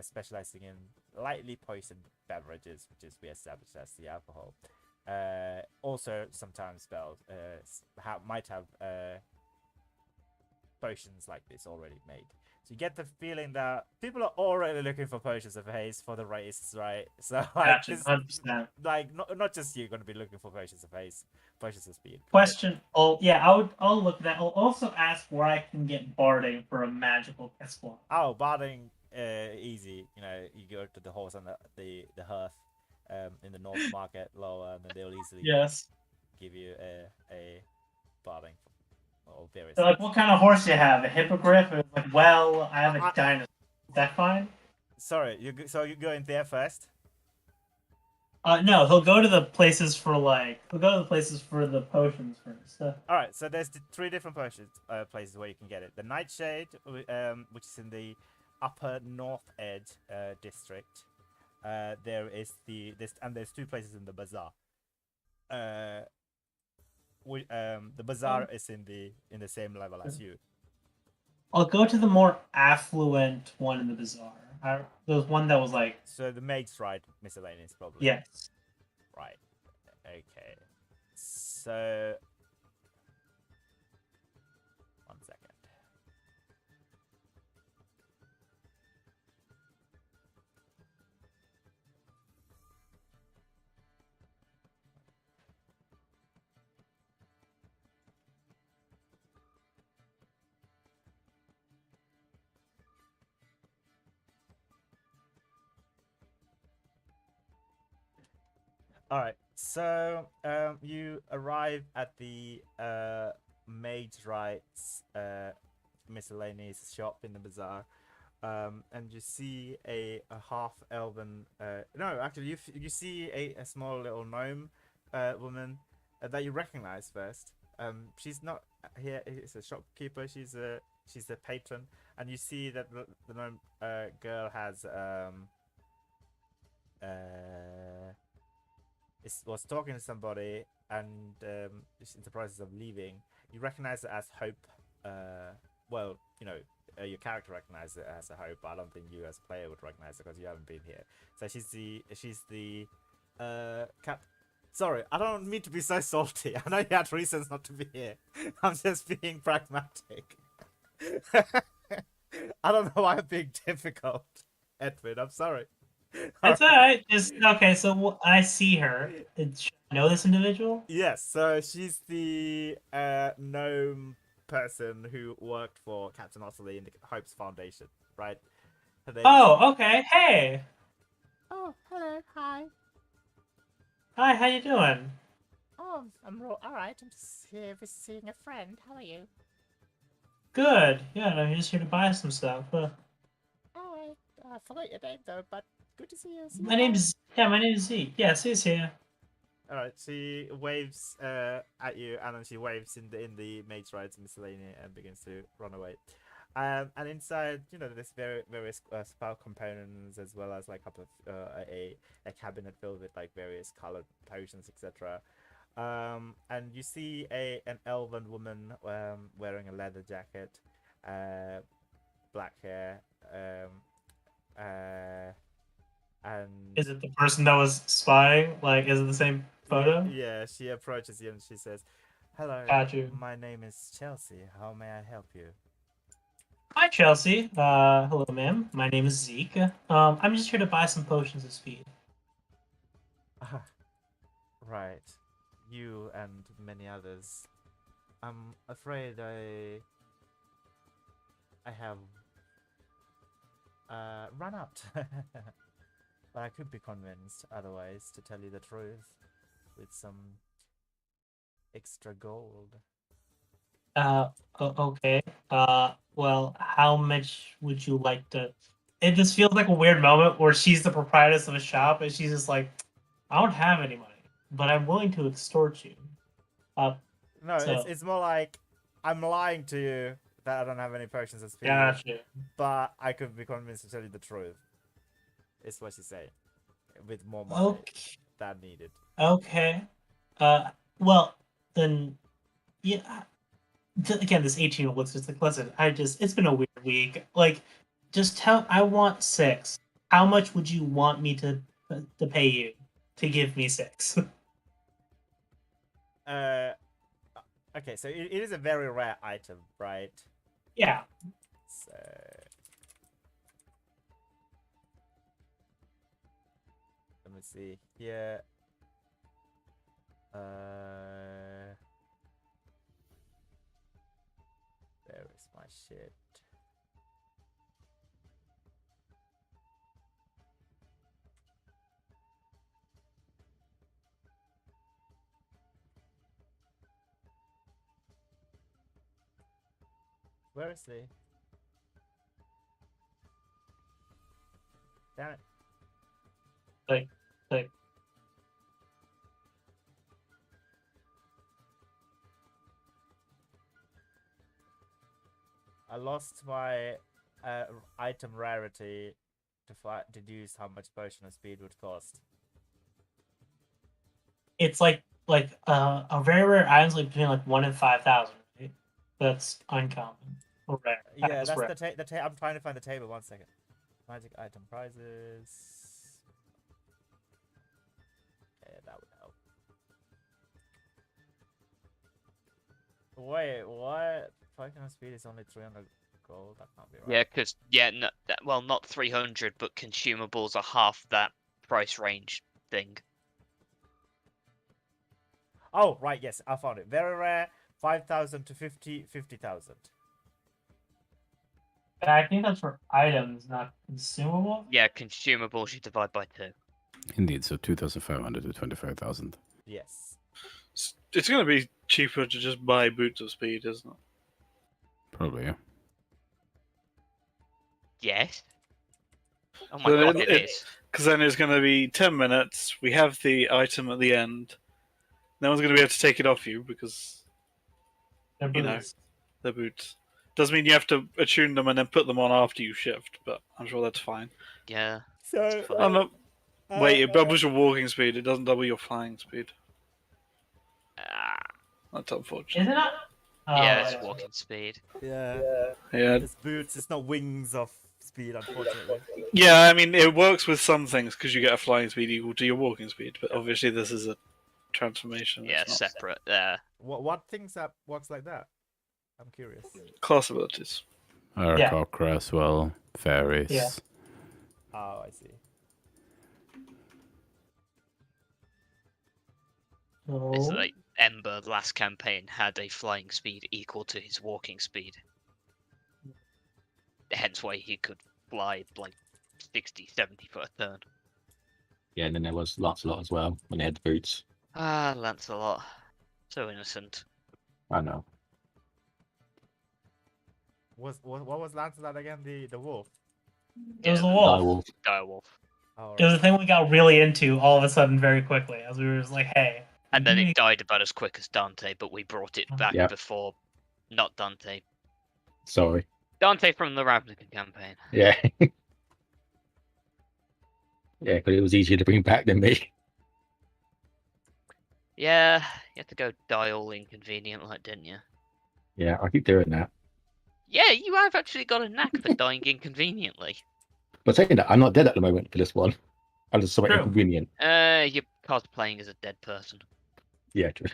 Speaker 3: specializing in lightly poisoned beverages, which is we established as the alcohol. Also sometimes spells might have potions like this already made. So you get the feeling that people are already looking for potions of haste for the race, right? So like,
Speaker 7: Gotcha, 100%.
Speaker 3: like not just you going to be looking for potions of haste, potions of speed.
Speaker 7: Question. Oh yeah, I'll look at that. I'll also ask where I can get barding for a magical exploit.
Speaker 3: Oh, barding, easy. You know, you go to the horse on the hearth, in the North Market lower, and then they'll easily give you a barding. Or various.
Speaker 7: So, like, what kind of horse do you have? A hippogriff? Or like, well, I have a dinosaur. Is that fine?
Speaker 3: Sorry, so you go in there first?
Speaker 7: No, he'll go to the places for the potions first.
Speaker 3: All right, so there's 3 different potions places where you can get it. The Nightshade, which is in the upper north edge district. There's 2 places in the bazaar. The bazaar is in the same level as you.
Speaker 7: I'll go to the more affluent one in the bazaar. There was one that was like.
Speaker 3: So the Maid's Rite miscellaneous, probably.
Speaker 7: Yes.
Speaker 3: Right. Okay. So. 1 second. All right, so you arrive at the Maid's Rights miscellaneous shop in the bazaar, and you see a half-elven. No, actually, you see a small little gnome woman that you recognize first. She's not here. It's a shopkeeper. She's a patron, and you see that the gnome girl has was talking to somebody and is in the process of leaving. You recognize it as Hope. Well, you know, your character recognizes it as a Hope, but I don't think you as a player would recognize it because you haven't been here. So she's the cap. Sorry, I don't mean to be so salty. I know you had reasons not to be here. I'm just being pragmatic. I don't know why I'm being difficult, Edwin. I'm sorry.
Speaker 7: It's alright. Just okay. So I see her. Should I know this individual?
Speaker 3: Yes. So she's the gnome person who worked for Captain Otterly in the Hope's Foundation, right?
Speaker 7: Oh, okay. Hey.
Speaker 3: Oh, hello. Hi.
Speaker 7: Hi. How you doing?
Speaker 3: Oh, I'm all right. I'm just here visiting a friend. How are you?
Speaker 7: Good. Yeah, I'm just here to buy some stuff.
Speaker 3: Oh, I forgot your name though, but good to see you.
Speaker 7: My name is Zeke. Yes, he's here.
Speaker 3: All right. She waves at you, and then she waves in the Maid's Rights miscellaneous and begins to run away. And inside, you know, there's various spell components as well as like a cabinet filled with like various colored potions, etc. And you see an elven woman wearing a leather jacket, black hair, and
Speaker 7: Is it the person that was spying? Like, is it the same photo?
Speaker 3: Yeah, she approaches you and she says, "Hello,
Speaker 7: Got you.
Speaker 3: My name is Chelsea. How may I help you?"
Speaker 7: Hi, Chelsea. Hello, ma'am. My name is Zeke. I'm just here to buy some potions of speed.
Speaker 3: Right. You and many others. I'm afraid I have run out. But I could be convinced otherwise, to tell you the truth, with some extra gold.
Speaker 7: Okay. Well, how much would you like to... It just feels like a weird moment where she's the proprietress of a shop and she's just like, I don't have any money, but I'm willing to extort you.
Speaker 3: No, it's more like, I'm lying to you that I don't have any potions of speed.
Speaker 7: Gotcha.
Speaker 3: But I could be convinced to tell you the truth. Is what she's saying. With more money than needed.
Speaker 7: Okay. Well, then, yeah. again, this 18 looks just like, listen, it's been a weird week. Like, just I want 6. How much would you want me to pay you to give me 6?
Speaker 3: Okay, so it is a very rare item, right?
Speaker 7: Yeah.
Speaker 3: So let me see here. Where is my shit? Where is he? Damn it.
Speaker 7: Like,
Speaker 3: I lost my item rarity to deduce how much potion of speed would cost.
Speaker 7: it's like a very rare item's like between like 1 and 5,000, right? That's uncommon or rare.
Speaker 3: Yeah,
Speaker 7: That's rare.
Speaker 3: the I'm trying to find the table. 1 second. Magic item prizes. Okay, that would help. Wait, what? Potion of speed is only 300 gold. That can't be right.
Speaker 1: Yeah, because no, well, not 300, but consumables are half that price range thing.
Speaker 3: Oh, right, yes, I found it. Very rare, 5,000 to 50,000.
Speaker 7: I think that's for items, not consumable.
Speaker 1: Yeah, consumables you divide by 2.
Speaker 5: Indeed, so 2,500 to 25,000.
Speaker 3: Yes.
Speaker 2: It's going to be cheaper to just buy boots of speed, isn't it?
Speaker 5: Probably, yeah.
Speaker 1: Yes. Oh my
Speaker 2: So
Speaker 1: god, it is.
Speaker 2: Because then it's going to be 10 minutes. We have the item at the end. No one's going to be able to take it off you because
Speaker 7: They're
Speaker 2: you know
Speaker 7: boots.
Speaker 2: they're boots. Does mean you have to attune them and then put them on after you shift, but I'm sure that's fine.
Speaker 1: Yeah.
Speaker 3: So,
Speaker 2: Oh no! Wait, it doubles your walking speed. It doesn't double your flying speed.
Speaker 1: Ah,
Speaker 2: That's
Speaker 7: Is
Speaker 2: unfortunate.
Speaker 7: it not? Oh,
Speaker 1: yeah, it's
Speaker 7: yeah.
Speaker 1: walking speed.
Speaker 3: yeah.
Speaker 2: Yeah,
Speaker 3: It's boots, it's not wings of speed, unfortunately.
Speaker 2: yeah. I mean, it works with some things because you get a flying speed equal to your walking speed, but obviously this is a transformation.
Speaker 1: Yeah,
Speaker 2: It's not
Speaker 1: separate there.
Speaker 3: What things that works like that? I'm curious.
Speaker 2: class abilities.
Speaker 5: Aarakocra as well, fairies.
Speaker 7: Yeah.
Speaker 3: Oh, I see.
Speaker 1: It's
Speaker 7: Oh.
Speaker 1: like Ember last campaign had a flying speed equal to his walking speed. Hence why he could fly like 60, 70 foot a turn.
Speaker 4: Yeah, and then there was Lancelot as well when they had the boots.
Speaker 1: Ah, Lancelot. So innocent.
Speaker 4: I know.
Speaker 3: What was Lancelot again? The wolf.
Speaker 7: It was
Speaker 1: Yeah,
Speaker 7: the wolf.
Speaker 4: Direwolf.
Speaker 1: Direwolf.
Speaker 3: Oh,
Speaker 7: It was
Speaker 3: right.
Speaker 7: the thing we got really into all of a sudden very quickly as we were just like, hey.
Speaker 1: And then
Speaker 7: we-
Speaker 1: it died about as quick as Dante, but we brought it back
Speaker 4: Yeah.
Speaker 1: before. Not Dante.
Speaker 4: Sorry.
Speaker 1: Dante from the Ravnica campaign.
Speaker 4: Yeah. Yeah, because it was easier to bring back than me.
Speaker 1: Yeah, you had to go die all inconvenient, like, didn't you?
Speaker 4: Yeah, I keep doing that.
Speaker 1: Yeah, you have actually got a knack for dying inconveniently.
Speaker 4: But saying that, I'm not dead at the moment for this one. I'm just somewhat
Speaker 7: True.
Speaker 4: inconvenient.
Speaker 1: You're cosplaying as a dead person.
Speaker 4: Yeah, true.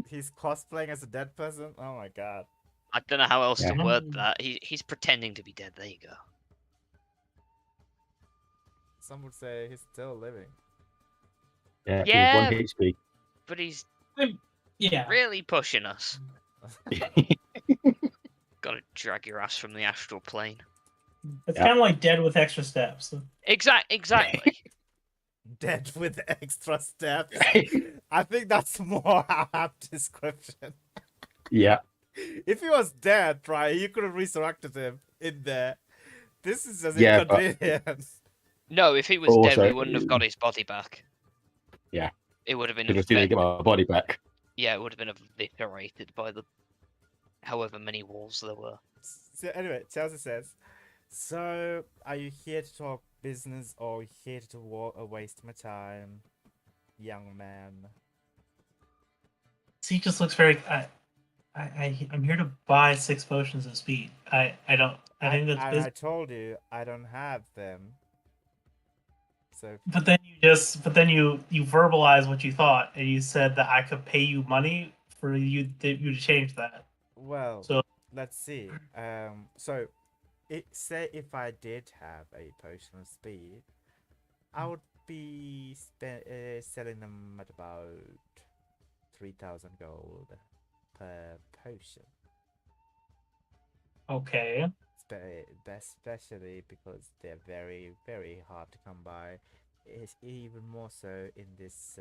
Speaker 3: He's cosplaying as a dead person? Oh my god.
Speaker 1: I don't know how else to
Speaker 4: Yeah.
Speaker 1: word that. He's pretending to be dead. There you go.
Speaker 3: Some would say he's still living.
Speaker 4: Yeah,
Speaker 1: Yeah.
Speaker 4: One HP.
Speaker 1: But he's
Speaker 7: Yeah.
Speaker 1: really pushing us. Gotta drag your ass from the astral plane.
Speaker 7: It's
Speaker 4: Yeah.
Speaker 7: kind of like dead with extra steps.
Speaker 1: Exactly.
Speaker 3: Dead with extra steps. I think that's more apt description.
Speaker 4: Yeah.
Speaker 3: If he was dead, right, you could have resurrected him in there. This is just
Speaker 4: Yeah, but-
Speaker 3: inconvenient.
Speaker 1: No, if he was dead,
Speaker 4: Also-
Speaker 1: we wouldn't have got his body back.
Speaker 4: Yeah.
Speaker 1: It would have been
Speaker 4: Could have still get my body back.
Speaker 1: yeah, it would have been eviscerated by the however many walls there were.
Speaker 3: So anyway, Chelsea says, so are you here to talk business or here to waste my time, young man?
Speaker 7: He just looks very. I'm here to buy 6 potions of speed. I think that's
Speaker 3: I
Speaker 7: business.
Speaker 3: told you I don't have them. So
Speaker 7: But then you verbalize what you thought, and you said that I could pay you money for you to change that.
Speaker 3: well,
Speaker 7: So
Speaker 3: let's see. So say if I did have a potion of speed, I would be selling them at about 3,000 gold per potion.
Speaker 7: okay.
Speaker 3: Especially because they're very, very hard to come by. It's even more so in this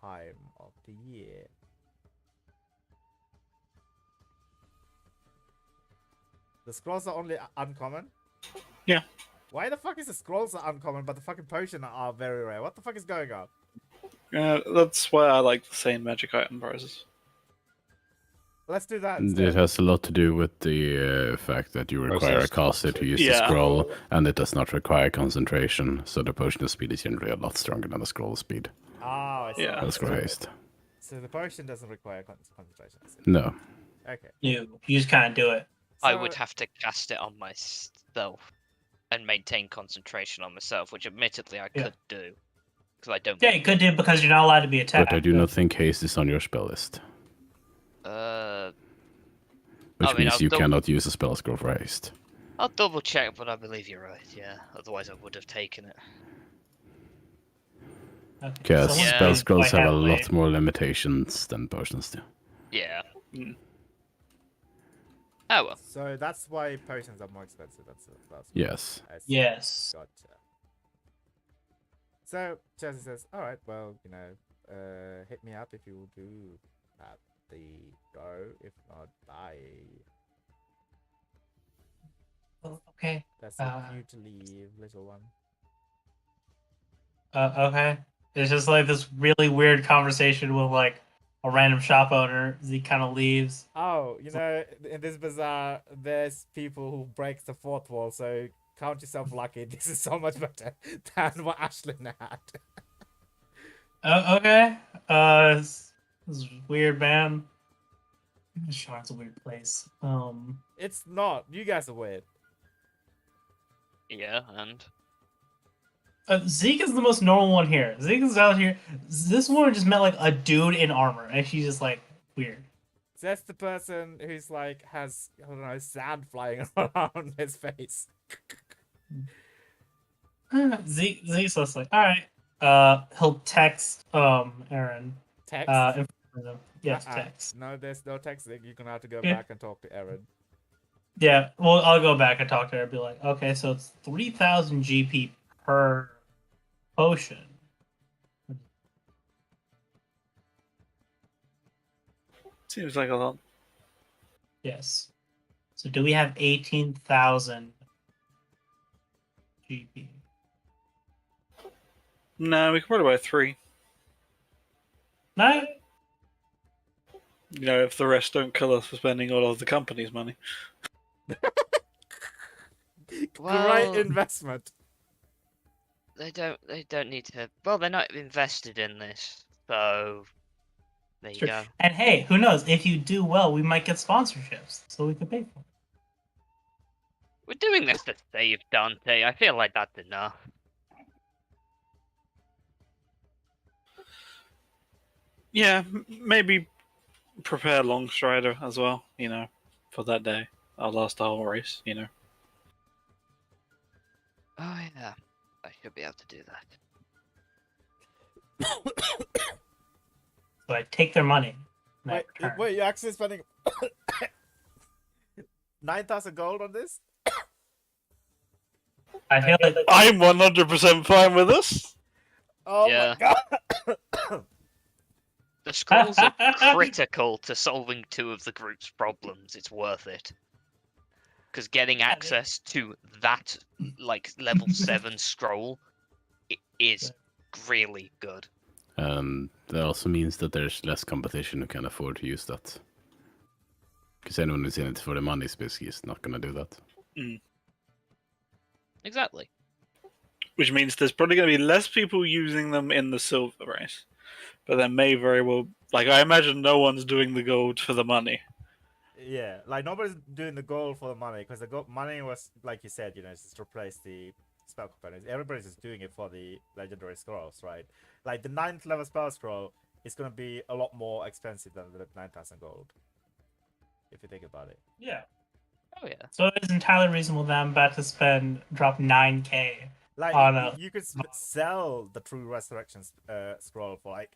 Speaker 3: time of the year. The scrolls are only uncommon?
Speaker 2: Yeah.
Speaker 3: Why the fuck is the scrolls are uncommon but the fucking potion are very rare? What the fuck is going on?
Speaker 2: That's why I like the same magic item prices.
Speaker 3: Let's do that
Speaker 5: It
Speaker 3: instead.
Speaker 5: has a lot to do with the fact that you require a caster to use the scroll, and it does not require concentration, so the potion of speed is generally a lot stronger than the scroll speed.
Speaker 3: Oh, I see.
Speaker 2: Yeah.
Speaker 5: That's scroll haste.
Speaker 3: So the potion doesn't require concentration. I see.
Speaker 5: No.
Speaker 3: Okay.
Speaker 7: You just kind of do it.
Speaker 1: I would have to cast it on myself and maintain concentration on myself, which admittedly I could do. Because I don't.
Speaker 7: Yeah, you could do because you're not allowed to be attacked.
Speaker 5: But I do not think haste is on your spell list. Which means you cannot use a spell scroll for haste.
Speaker 1: I'll double check, but I believe you're right, yeah. Otherwise I would have taken it.
Speaker 5: Because spell scrolls have a lot more limitations than potions do.
Speaker 1: Yeah. Oh well.
Speaker 3: So that's why potions are more expensive. That's
Speaker 5: yes.
Speaker 7: Yes.
Speaker 3: Gotcha. So Chelsea says, "All right, well, hit me up if you do have the go. If not, bye."
Speaker 7: Okay.
Speaker 3: That's a cue to leave, little one.
Speaker 7: Okay. It's just like this really weird conversation with like a random shop owner as he kind of leaves.
Speaker 3: Oh, in this bazaar, there's people who break the fourth wall, so count yourself lucky. This is so much better than what Ashlyn had.
Speaker 7: Okay. This is weird, man. Sharn's a weird place.
Speaker 3: It's not. You guys are weird.
Speaker 1: Yeah, and
Speaker 7: Zeke is the most normal one here. Zeke is out here. This woman just met like a dude in armor, and she's just like weird.
Speaker 3: So that's the person who's like has, I don't know, sand flying around his face.
Speaker 7: Zeke's just like, all right. He'll text Aaron.
Speaker 3: Text?
Speaker 7: Yes, text.
Speaker 3: No, there's no texting. You're gonna have to go back and talk to Aaron.
Speaker 7: Yeah, well, I'll go back and talk to her and be like, okay, so it's 3,000 GP per potion.
Speaker 2: Seems like a lot.
Speaker 7: Yes. So do we have 18,000 GP?
Speaker 2: No, we can probably buy 3.
Speaker 7: No?
Speaker 2: If the rest don't kill us for spending all of the company's money.
Speaker 3: Great investment.
Speaker 1: They don't need to. Well, they're not invested in this, so there you go.
Speaker 7: And hey, who knows? If you do well, we might get sponsorships, so we could pay for it.
Speaker 1: We're doing this to save Dante. I feel like that's enough.
Speaker 2: Yeah, maybe prepare Longstrider as well, for that day. Our last whole race,
Speaker 1: Oh yeah, I should be able to do that.
Speaker 7: So I take their money.
Speaker 3: Wait, you're actually spending 9,000 gold on this?
Speaker 7: I feel like
Speaker 2: I'm 100% fine with this.
Speaker 3: Oh
Speaker 1: Yeah.
Speaker 3: my god!
Speaker 1: The scrolls are critical to solving 2 of the group's problems. It's worth it. Because getting access to that, like, level 7 scroll is really good.
Speaker 5: That also means that there's less competition who can afford to use that. Because anyone who's in it for the money is basically not going to do that.
Speaker 1: Exactly.
Speaker 2: Which means there's probably going to be less people using them in the silver race. But there may very well... I imagine no one's doing the gold for the money.
Speaker 3: Yeah, like nobody's doing the gold for the money because the money was, like you said, just to replace the spell components. Everybody's just doing it for the legendary scrolls, right? Like the 9th level spell scroll is gonna be a lot more expensive than the 9,000 gold, if you think about it.
Speaker 7: Yeah.
Speaker 1: Oh yeah.
Speaker 7: So it is entirely reasonable that I'm about to drop 9k
Speaker 3: Like
Speaker 7: on a.
Speaker 3: you could sell the True Resurrection scroll for like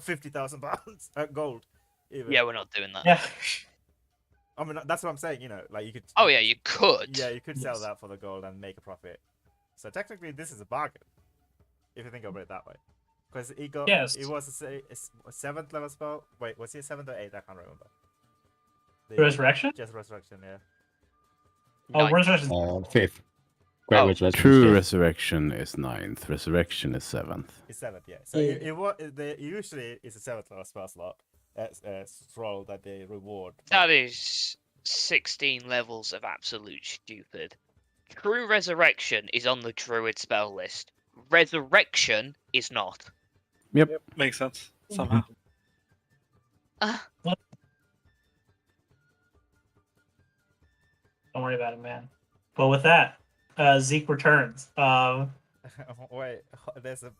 Speaker 3: 50,000 pounds gold. Even.
Speaker 1: Yeah, we're not doing that.
Speaker 7: Yeah.
Speaker 3: I mean that's what I'm saying. Like you could.
Speaker 1: Oh yeah, you could.
Speaker 3: Yeah, you could sell
Speaker 7: Yes.
Speaker 3: that for the gold and make a profit. So technically, this is a bargain, if you think of it that way. Because
Speaker 7: Yes.
Speaker 3: it was a 7th level spell. Wait, was he a 7th or 8th? I can't remember.
Speaker 7: Resurrection?
Speaker 3: Just Resurrection, yeah.
Speaker 7: Oh,
Speaker 1: Ninth.
Speaker 7: Resurrection.
Speaker 4: 5th. Great
Speaker 1: Oh,
Speaker 4: Resurrection.
Speaker 5: True
Speaker 4: fifth.
Speaker 5: Resurrection is 9th. Resurrection is 7th.
Speaker 3: It's 7th, yeah. So usually it's a 7th level spell slot, scroll that they reward.
Speaker 1: That is 16 levels of absolute stupid. True Resurrection is on the Druid spell list. Resurrection is not.
Speaker 2: Yep, makes sense somehow.
Speaker 7: Don't worry about it, man. But with that, Zeke returns.
Speaker 3: Wait, there's an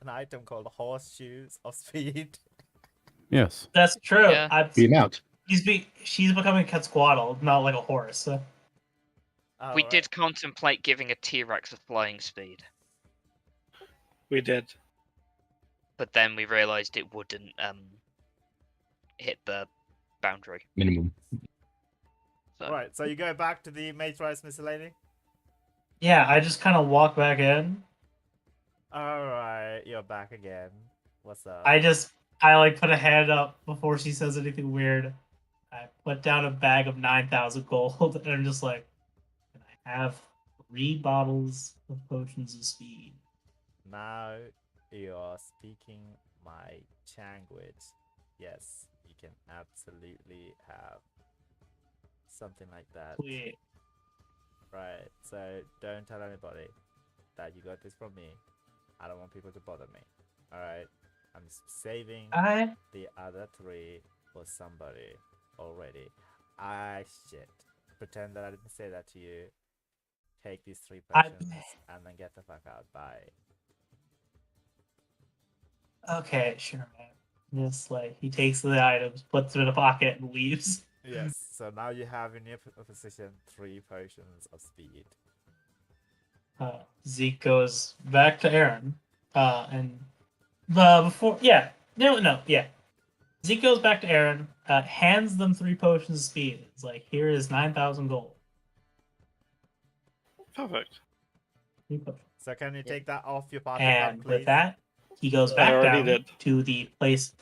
Speaker 3: item called Horseshoes of Speed.
Speaker 5: Yes.
Speaker 7: That's true.
Speaker 1: Yeah.
Speaker 4: The amount.
Speaker 7: She's becoming Quetzalcoatl, not like a horse.
Speaker 1: We did contemplate giving a T-Rex a flying speed,
Speaker 2: We did.
Speaker 1: but then we realised it wouldn't hit the boundary.
Speaker 4: Minimum.
Speaker 1: So.
Speaker 3: Right, so you go back to the Mage Rise Miscellany?
Speaker 7: Yeah, I just kind of walk back in.
Speaker 3: Alright, you're back again. What's up?
Speaker 7: I like put a hand up before she says anything weird. I put down a bag of 9,000 gold, and I'm just like, can I have 3 bottles of potions of speed?
Speaker 3: Now you're speaking my language. Yes, you can absolutely have something like that.
Speaker 7: Wait.
Speaker 3: Right, so don't tell anybody that you got this from me. I don't want people to bother me. Alright, I'm saving the other 3 for somebody already. Shit. Pretend that I didn't say that to you. Take these 3 potions and then get the fuck out. Bye.
Speaker 7: Okay, sure, man. Just like, he takes the items, puts them in a pocket, and leaves.
Speaker 3: Yes, so now you have in your position 3 potions of speed.
Speaker 7: Zeke goes back to Aaron, and before, yeah, no, yeah. Zeke goes back to Aaron, hands them 3 potions of speed. It's like, here is 9,000 gold.
Speaker 2: Perfect.
Speaker 7: 3 potions.
Speaker 3: So can you take that off your party
Speaker 7: And
Speaker 3: card, please?
Speaker 7: with that, he goes
Speaker 2: I
Speaker 7: back
Speaker 2: already
Speaker 7: down
Speaker 2: did.
Speaker 7: to the place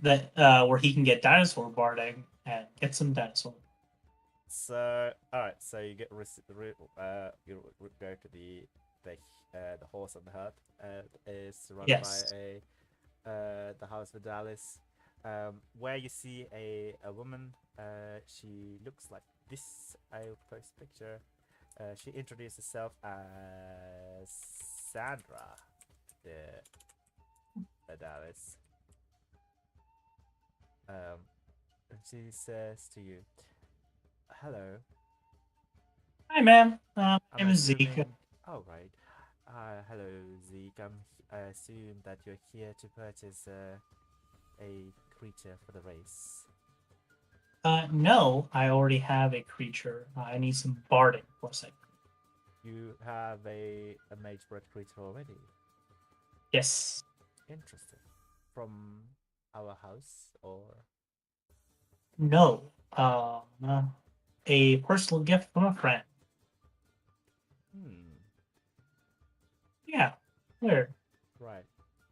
Speaker 7: that where he can get dinosaur barding and get some dinosaur.
Speaker 3: So, alright, so you get you go to the horse and the hut. Is run
Speaker 7: Yes.
Speaker 3: by the House of Dallas, where you see a woman. She looks like this. I'll post a picture. She introduced herself as Sandra, the Dallas. And she says to you, "Hello.
Speaker 7: Hi, ma'am. My
Speaker 3: I'm
Speaker 7: name is Zeke.
Speaker 3: assuming- Oh, right. Hello, Zeke. I assume that you're here to purchase a creature for the race."
Speaker 7: No, I already have a creature. I need some barding for a second.
Speaker 3: You have a mage bred creature already.
Speaker 7: Yes.
Speaker 3: Interesting. From our house, or?
Speaker 7: No. A personal gift from a friend. Yeah. Where?
Speaker 3: Right.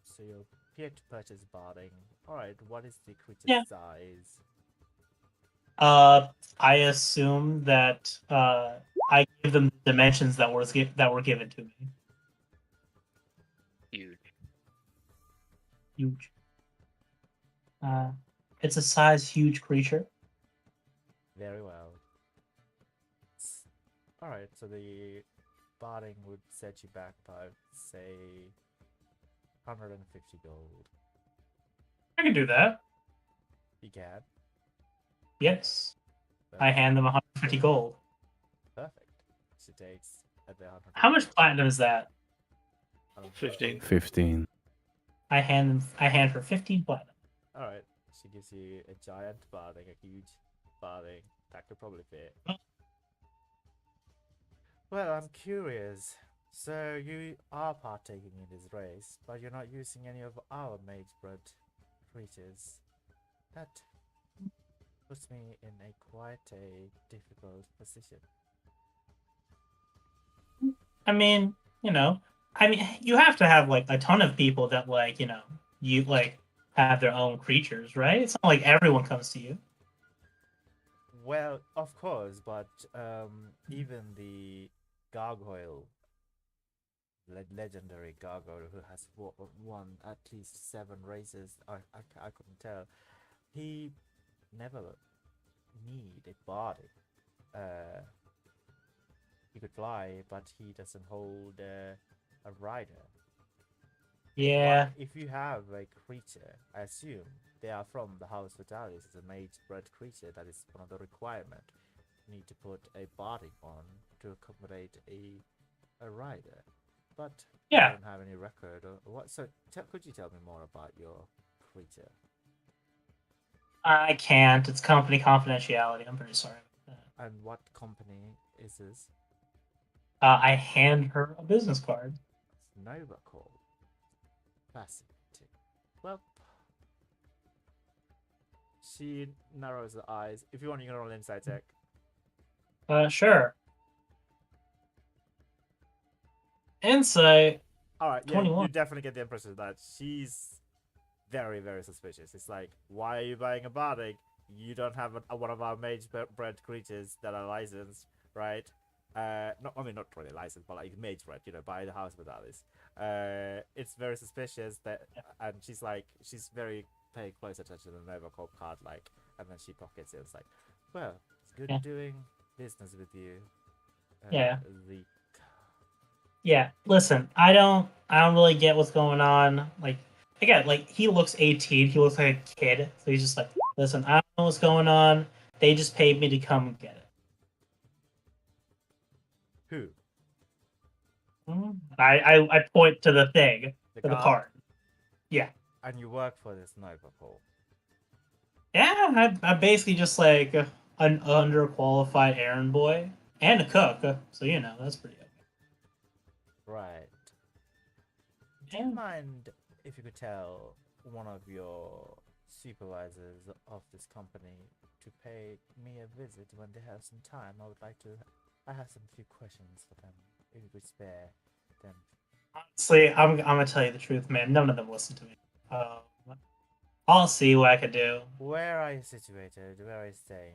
Speaker 3: So you're here to purchase barding. Alright, what is the creature's
Speaker 7: Yeah.
Speaker 3: size?
Speaker 7: I assume that I give them dimensions that were given to me.
Speaker 1: Huge.
Speaker 7: Huge. It's a size huge creature.
Speaker 3: Very well. Alright, so the barding would set you back by, say, 150 gold.
Speaker 7: I can do that.
Speaker 3: You can.
Speaker 7: Yes. I hand them 150 gold.
Speaker 3: Perfect. She takes the 100.
Speaker 7: How much platinum is that?
Speaker 2: 15.
Speaker 5: 15.
Speaker 7: I hand her 15 platinum.
Speaker 3: All right. She gives you a giant farthing, a huge farthing. That could probably fit. Well, I'm curious. So you are partaking in this race, but you're not using any of our mage-bred creatures. That puts me in quite a difficult position.
Speaker 7: I mean, you have to have like a ton of people that you have their own creatures, right? It's not like everyone comes to you.
Speaker 3: Well, of course, but even the gargoyle, legendary gargoyle who has won at least 7 races, I couldn't tell. He never need a body. He could fly, but he doesn't hold a rider.
Speaker 7: Yeah.
Speaker 3: But if you have a creature, I assume they are from the House Vitalis. It's a mage-bred creature. That is one of the requirements. You need to put a body on to accommodate a rider. But
Speaker 7: Yeah.
Speaker 3: I don't have any record or what. So could you tell me more about your creature?
Speaker 7: I can't. It's company confidentiality. I'm very sorry about that.
Speaker 3: And what company is this?
Speaker 7: I hand her a business card.
Speaker 3: Nova Call. Fascinating. Well, she narrows the eyes. If you want, you can roll insight check.
Speaker 7: Sure. Insight.
Speaker 3: All right, yeah,
Speaker 7: 21.
Speaker 3: you definitely get the impression that she's very, very suspicious. It's like, why are you buying a bardic? You don't have one of our mage-bred creatures that are licensed, right? Not really licensed, but like mage-bred, by the House Vitalis. It's very suspicious that, and she's very paying close attention to the Nova Corp card, and then she pockets it. It's like, well, it's good doing business with you.
Speaker 7: Yeah, listen, I don't really get what's going on. Again, he looks 18, he looks like a kid, so he's just like, listen, I don't know what's going on. They just paid me to come get it.
Speaker 3: Who?
Speaker 7: I point to the thing, to the card. Yeah.
Speaker 3: And you work for this Nova Corp.
Speaker 7: Yeah, I'm basically just like an underqualified errand boy and a cook, so that's pretty okay.
Speaker 3: Right. Do you mind if you could tell one of your supervisors of this company to pay me a visit when they have some time? I have some few questions for them, if you could spare them.
Speaker 7: Honestly, I'm gonna tell you the truth, man. None of them listen to me. I'll see what I can do.
Speaker 3: Where are you situated? Where are you staying?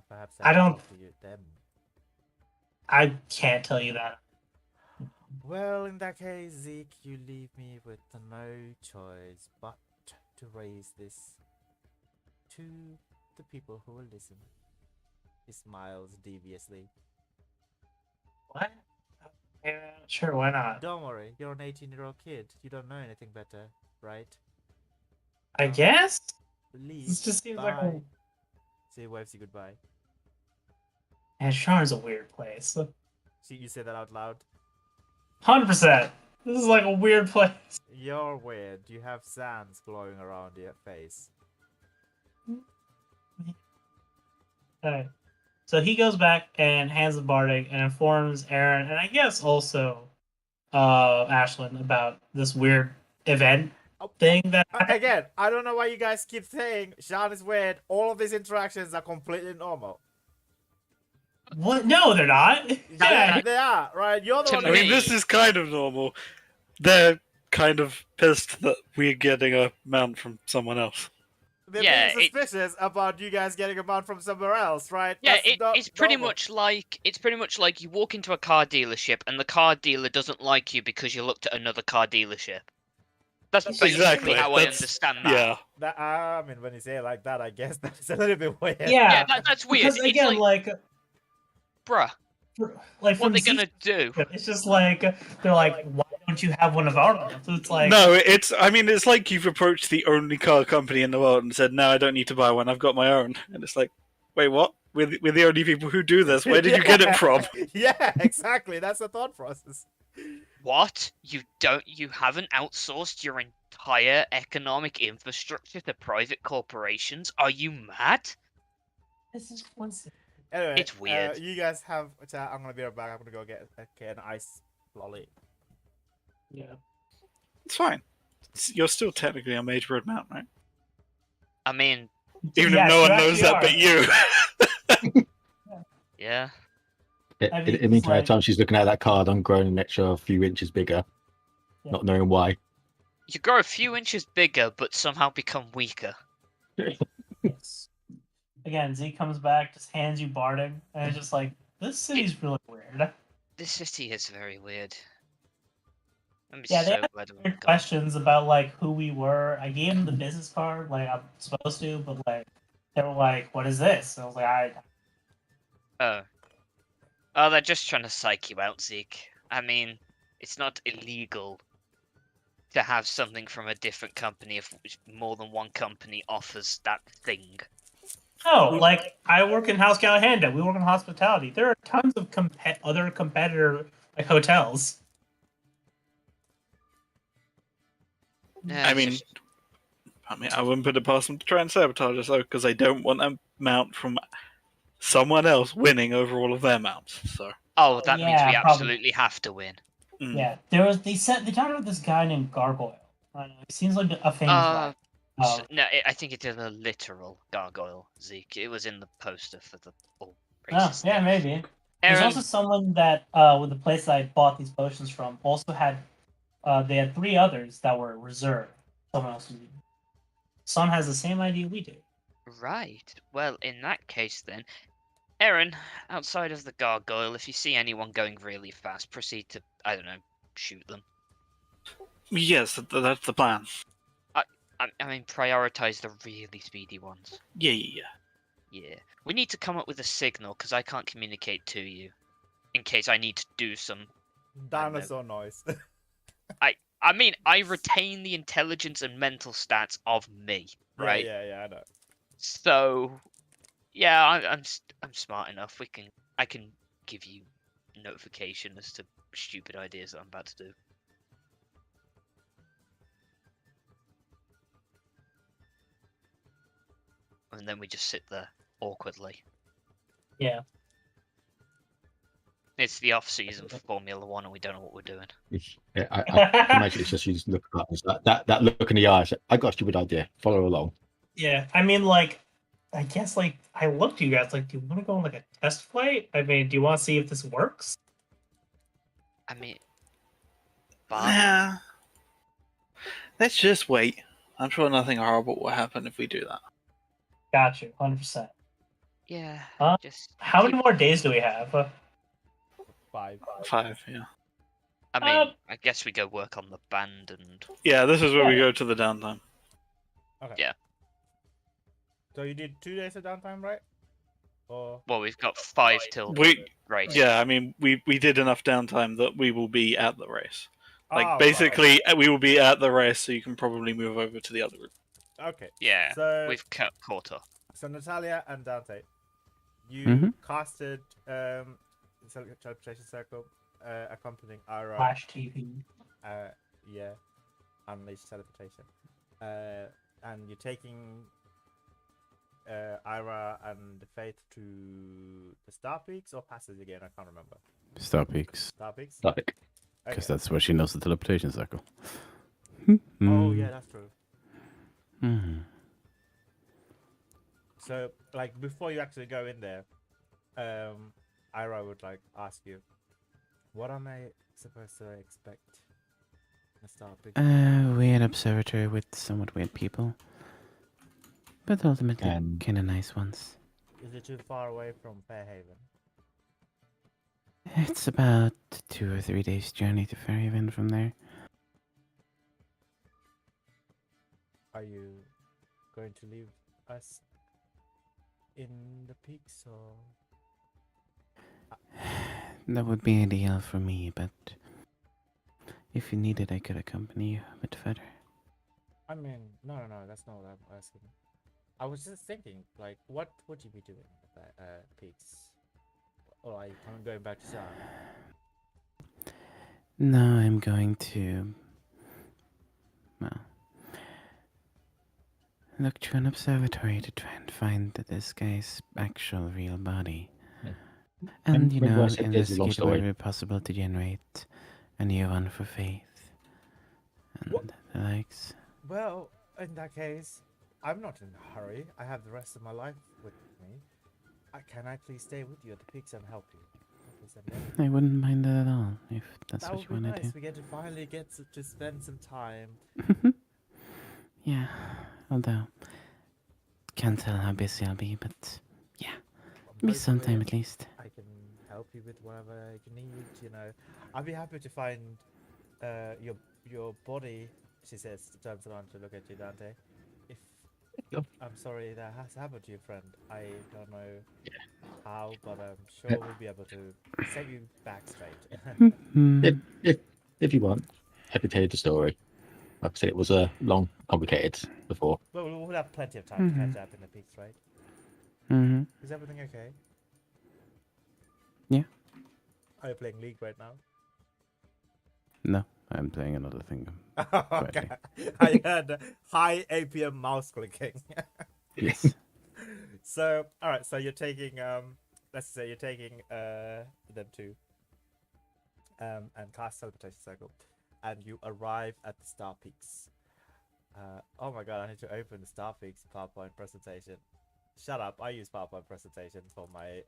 Speaker 3: Perhaps
Speaker 7: I don't.
Speaker 3: Talk to them.
Speaker 7: I can't tell you that.
Speaker 3: Well, in that case, Zeke, you leave me with no choice but to raise this to the people who will listen. He smiles deviously.
Speaker 7: What? Yeah, sure, why not?
Speaker 3: Don't worry, you're an 18-year-old kid. You don't know anything better, right?
Speaker 7: I guess?
Speaker 3: Leave.
Speaker 7: This just seems
Speaker 3: Bye.
Speaker 7: like a...
Speaker 3: Say waves you goodbye.
Speaker 7: And Sharn's a weird place.
Speaker 3: See, you say that out loud?
Speaker 7: 100%. This is like a weird place.
Speaker 3: You're weird. You have sands glowing around your face.
Speaker 7: Okay. So he goes back and hands the bardic and informs Aaron, and I guess also Ashlyn, about this weird event thing that
Speaker 3: again, I don't know why you guys keep saying Sean is weird. All of these interactions are completely normal.
Speaker 7: What? No, they're not.
Speaker 3: Yeah, they are, right? You're the one.
Speaker 2: I mean, this is kind of normal. They're kind of pissed that we're getting a mount from someone else.
Speaker 3: They're being suspicious about you guys getting a mount from somewhere else, right?
Speaker 1: Yeah, it's pretty much like you walk into a car dealership and the car dealer doesn't like you because you looked at another car dealership. That's basically how I understand that.
Speaker 3: Yeah. I mean, when you say it like that, I guess that's a little bit weird.
Speaker 7: Yeah,
Speaker 1: that's weird.
Speaker 7: Because again,
Speaker 1: bruh,
Speaker 7: like
Speaker 1: what are they gonna do?
Speaker 7: It's just like they're like, why don't you have one of our ones? It's like
Speaker 2: no, it's like you've approached the only car company in the world and said, no, I don't need to buy one. I've got my own, and it's like, Wait, what? We're the only people who do this. Where did you get it from?
Speaker 3: Yeah, exactly. That's the thought process.
Speaker 1: What? You haven't outsourced your entire economic infrastructure to private corporations? Are you mad?
Speaker 7: This is once.
Speaker 3: Anyway,
Speaker 1: It's weird.
Speaker 3: You guys have. I'm gonna be right back. I'm gonna go get an ice lolly.
Speaker 7: Yeah.
Speaker 2: It's fine. You're still technically on Mage Road Mountain, right?
Speaker 1: I mean,
Speaker 2: Even
Speaker 7: Yes,
Speaker 2: if no
Speaker 7: you
Speaker 2: one knows that
Speaker 7: actually
Speaker 2: but you.
Speaker 1: yeah.
Speaker 7: I mean,
Speaker 4: In the meantime,
Speaker 7: like-
Speaker 4: time she's looking at that card, I'm growing an extra few inches bigger,
Speaker 7: Yeah.
Speaker 4: not knowing why.
Speaker 1: You grow a few inches bigger, but somehow become weaker.
Speaker 7: Yes. Again, Z comes back, just hands you Barding, and it's just like, this city's really weird.
Speaker 1: This city is very weird. I'm
Speaker 7: Yeah, they
Speaker 1: so
Speaker 7: had
Speaker 1: glad we
Speaker 7: weird
Speaker 1: got.
Speaker 7: questions about like who we were. I gave them the business card, like I'm supposed to, but like they were like, "What is this?" And I was like,
Speaker 1: Oh, they're just trying to psych you out, Zeke. I mean, it's not illegal to have something from a different company if more than one company offers that thing.
Speaker 7: "No, like I work in House Galahanda. We work in hospitality. There are tons of other competitor like hotels."
Speaker 1: Yeah,
Speaker 2: I
Speaker 1: it's
Speaker 2: mean,
Speaker 1: just-
Speaker 2: I wouldn't put it past them to try and sabotage us, though, because I don't want a mount from someone else winning over all of their mounts. So.
Speaker 1: oh, that means we
Speaker 7: Yeah, probably.
Speaker 1: absolutely have to win.
Speaker 2: Mm.
Speaker 7: Yeah, they talked about this guy named Gargoyle. I don't know, he seems like a famous guy.
Speaker 1: No, I think it is a literal gargoyle, Zeke. It was in the poster for the all
Speaker 7: Oh,
Speaker 1: races.
Speaker 7: yeah, maybe. There's
Speaker 1: Aaron,
Speaker 7: also someone that with the place I bought these potions from also had they had 3 others that were reserved. Someone else. Some has the same idea we do.
Speaker 1: right. Well, in that case then, Aaron, outside of the gargoyle, if you see anyone going really fast, proceed to, I don't know, shoot them.
Speaker 2: Yes, that's the plan.
Speaker 1: I mean, prioritize the really speedy ones.
Speaker 2: Yeah.
Speaker 1: Yeah. We need to come up with a signal, because I can't communicate to you. In case I need to do some...
Speaker 3: Dinosaur noise.
Speaker 1: I mean, I retain the intelligence and mental stats of me, right?
Speaker 3: Yeah, I know.
Speaker 1: So, yeah, I'm smart enough. I can give you notification as to stupid ideas that I'm about to do. And then we just sit there awkwardly.
Speaker 7: Yeah.
Speaker 1: It's the off season for Formula One, and we don't know what we're doing.
Speaker 4: Yeah, I imagine it's just you just look up. It's like that look in the eyes. I got a stupid idea. Follow along.
Speaker 7: Yeah, I mean, like, I guess, like, I looked at you guys, like, do you want to go on, like, a test flight? I mean, do you want to see if this works?
Speaker 1: I mean, but
Speaker 2: Nah. Let's just wait. I'm sure nothing horrible will happen if we do that.
Speaker 7: Got you, 100%.
Speaker 1: yeah, just
Speaker 7: How many
Speaker 1: keep-
Speaker 7: more days do we have?
Speaker 3: 5.
Speaker 2: 5, yeah.
Speaker 1: I mean, I guess we go work on the band and
Speaker 2: Yeah, this is where we
Speaker 7: Yeah.
Speaker 2: go to the downtime.
Speaker 3: Okay.
Speaker 1: Yeah.
Speaker 3: So you did 2 days of downtime, right? Or
Speaker 1: well, we've got 5 till
Speaker 2: We,
Speaker 1: race.
Speaker 2: yeah, I mean, we did enough downtime that we will be at the race. Like,
Speaker 3: Ah, right.
Speaker 2: basically, we will be at the race, so you can probably move over to the other group.
Speaker 3: Okay.
Speaker 1: Yeah,
Speaker 3: So
Speaker 1: we've caught up.
Speaker 3: So Natalia and Dante, you
Speaker 5: Mhm.
Speaker 3: casted teleportation circle, accompanying Ira.
Speaker 7: Flash TV.
Speaker 3: Yeah, unleash teleportation. And you're taking Ira and Faith to the Star Peaks or Passage again? I can't remember.
Speaker 5: Star Peaks,
Speaker 3: Star Peaks.
Speaker 4: Like,
Speaker 5: because
Speaker 3: Okay.
Speaker 5: that's where she knows the teleportation circle.
Speaker 3: Oh yeah, that's true.
Speaker 5: Mhm.
Speaker 3: So like before you actually go in there, Ira would like ask you, what am I supposed to expect? in a Star Peaks?
Speaker 6: Weird observatory with somewhat weird people. But ultimately,
Speaker 4: And-
Speaker 6: kinda nice ones.
Speaker 3: Is it too far away from Fairhaven?
Speaker 6: It's about 2 or 3 days' journey to Fairhaven from there.
Speaker 3: Are you going to leave us in the peaks or?
Speaker 6: That would be ideal for me, but if you needed, I could accompany you a bit further.
Speaker 3: I mean, no, that's not what I'm asking. I was just thinking, like, what would you be doing? peaks? Or are you going back to Sam?
Speaker 6: No, I'm going to, well, look to an observatory to try and find this guy's actual real body.
Speaker 4: Yeah.
Speaker 6: And, you
Speaker 4: Remember I
Speaker 6: know,
Speaker 4: said there's a long
Speaker 6: investigate
Speaker 4: story.
Speaker 6: whether it's possible to generate a new one for Faith. And
Speaker 3: What?
Speaker 6: the likes.
Speaker 3: Well, in that case, I'm not in a hurry. I have the rest of my life with me. Can I please stay with you at the peaks and help you? Please let me in.
Speaker 6: I wouldn't mind that at all, if that's
Speaker 3: That
Speaker 6: what
Speaker 3: would
Speaker 6: you
Speaker 3: be
Speaker 6: want to
Speaker 3: nice. We get to finally get to spend some time.
Speaker 6: do. Yeah, although, can't tell how busy I'll be, but yeah, be sometime
Speaker 3: Hopefully
Speaker 6: at least.
Speaker 3: I can help you with whatever you need. You know, I'd be happy to find your body. She says, turns around to look at you, Dante. If
Speaker 4: Yep.
Speaker 3: I'm sorry that has happened to your friend. I don't know
Speaker 4: Yeah.
Speaker 3: how, but I'm sure
Speaker 4: Yeah.
Speaker 3: we'll be able to set you back straight.
Speaker 6: Mhm.
Speaker 4: If you want, happy to tell you the story. Like I said, it was long, complicated before.
Speaker 3: Well, we'll have plenty of time to
Speaker 6: Mhm.
Speaker 3: catch up in the peaks, right?
Speaker 6: Mhm.
Speaker 3: Is everything okay?
Speaker 6: Yeah.
Speaker 3: Are you playing League right now?
Speaker 6: No, I'm playing another thing.
Speaker 3: Okay. I heard high APM mouse clicking.
Speaker 6: Yes.
Speaker 3: So, all right. So you're taking let's say you're taking them two and cast teleportation circle, and you arrive at the Star Peaks. Oh my god! I need to open the Star Peaks PowerPoint presentation. Shut up! I use PowerPoint presentation for my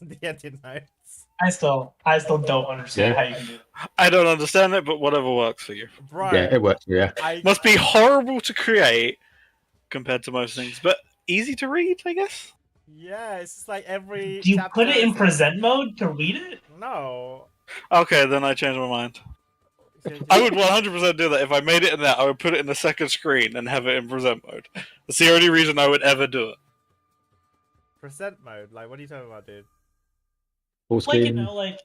Speaker 3: D&D notes.
Speaker 7: I still don't understand
Speaker 4: Yeah.
Speaker 7: how you can do it.
Speaker 2: I don't understand it, but whatever works for you.
Speaker 3: Bro,
Speaker 4: Yeah, it works. Yeah.
Speaker 2: Must be horrible to create compared to most things, but easy to read, I guess.
Speaker 3: Yeah, it's just like every.
Speaker 7: Do you put it in
Speaker 3: chapter is
Speaker 7: present mode to read it?
Speaker 3: No.
Speaker 2: Okay, then I changed my mind. I would 100% do that. If I made it in that, I would put it in the second screen and have it in present mode. That's the only reason I would ever do it.
Speaker 3: Present mode. Like, what are you talking about, dude?
Speaker 4: Full
Speaker 7: Like, you
Speaker 4: screen.
Speaker 7: know, like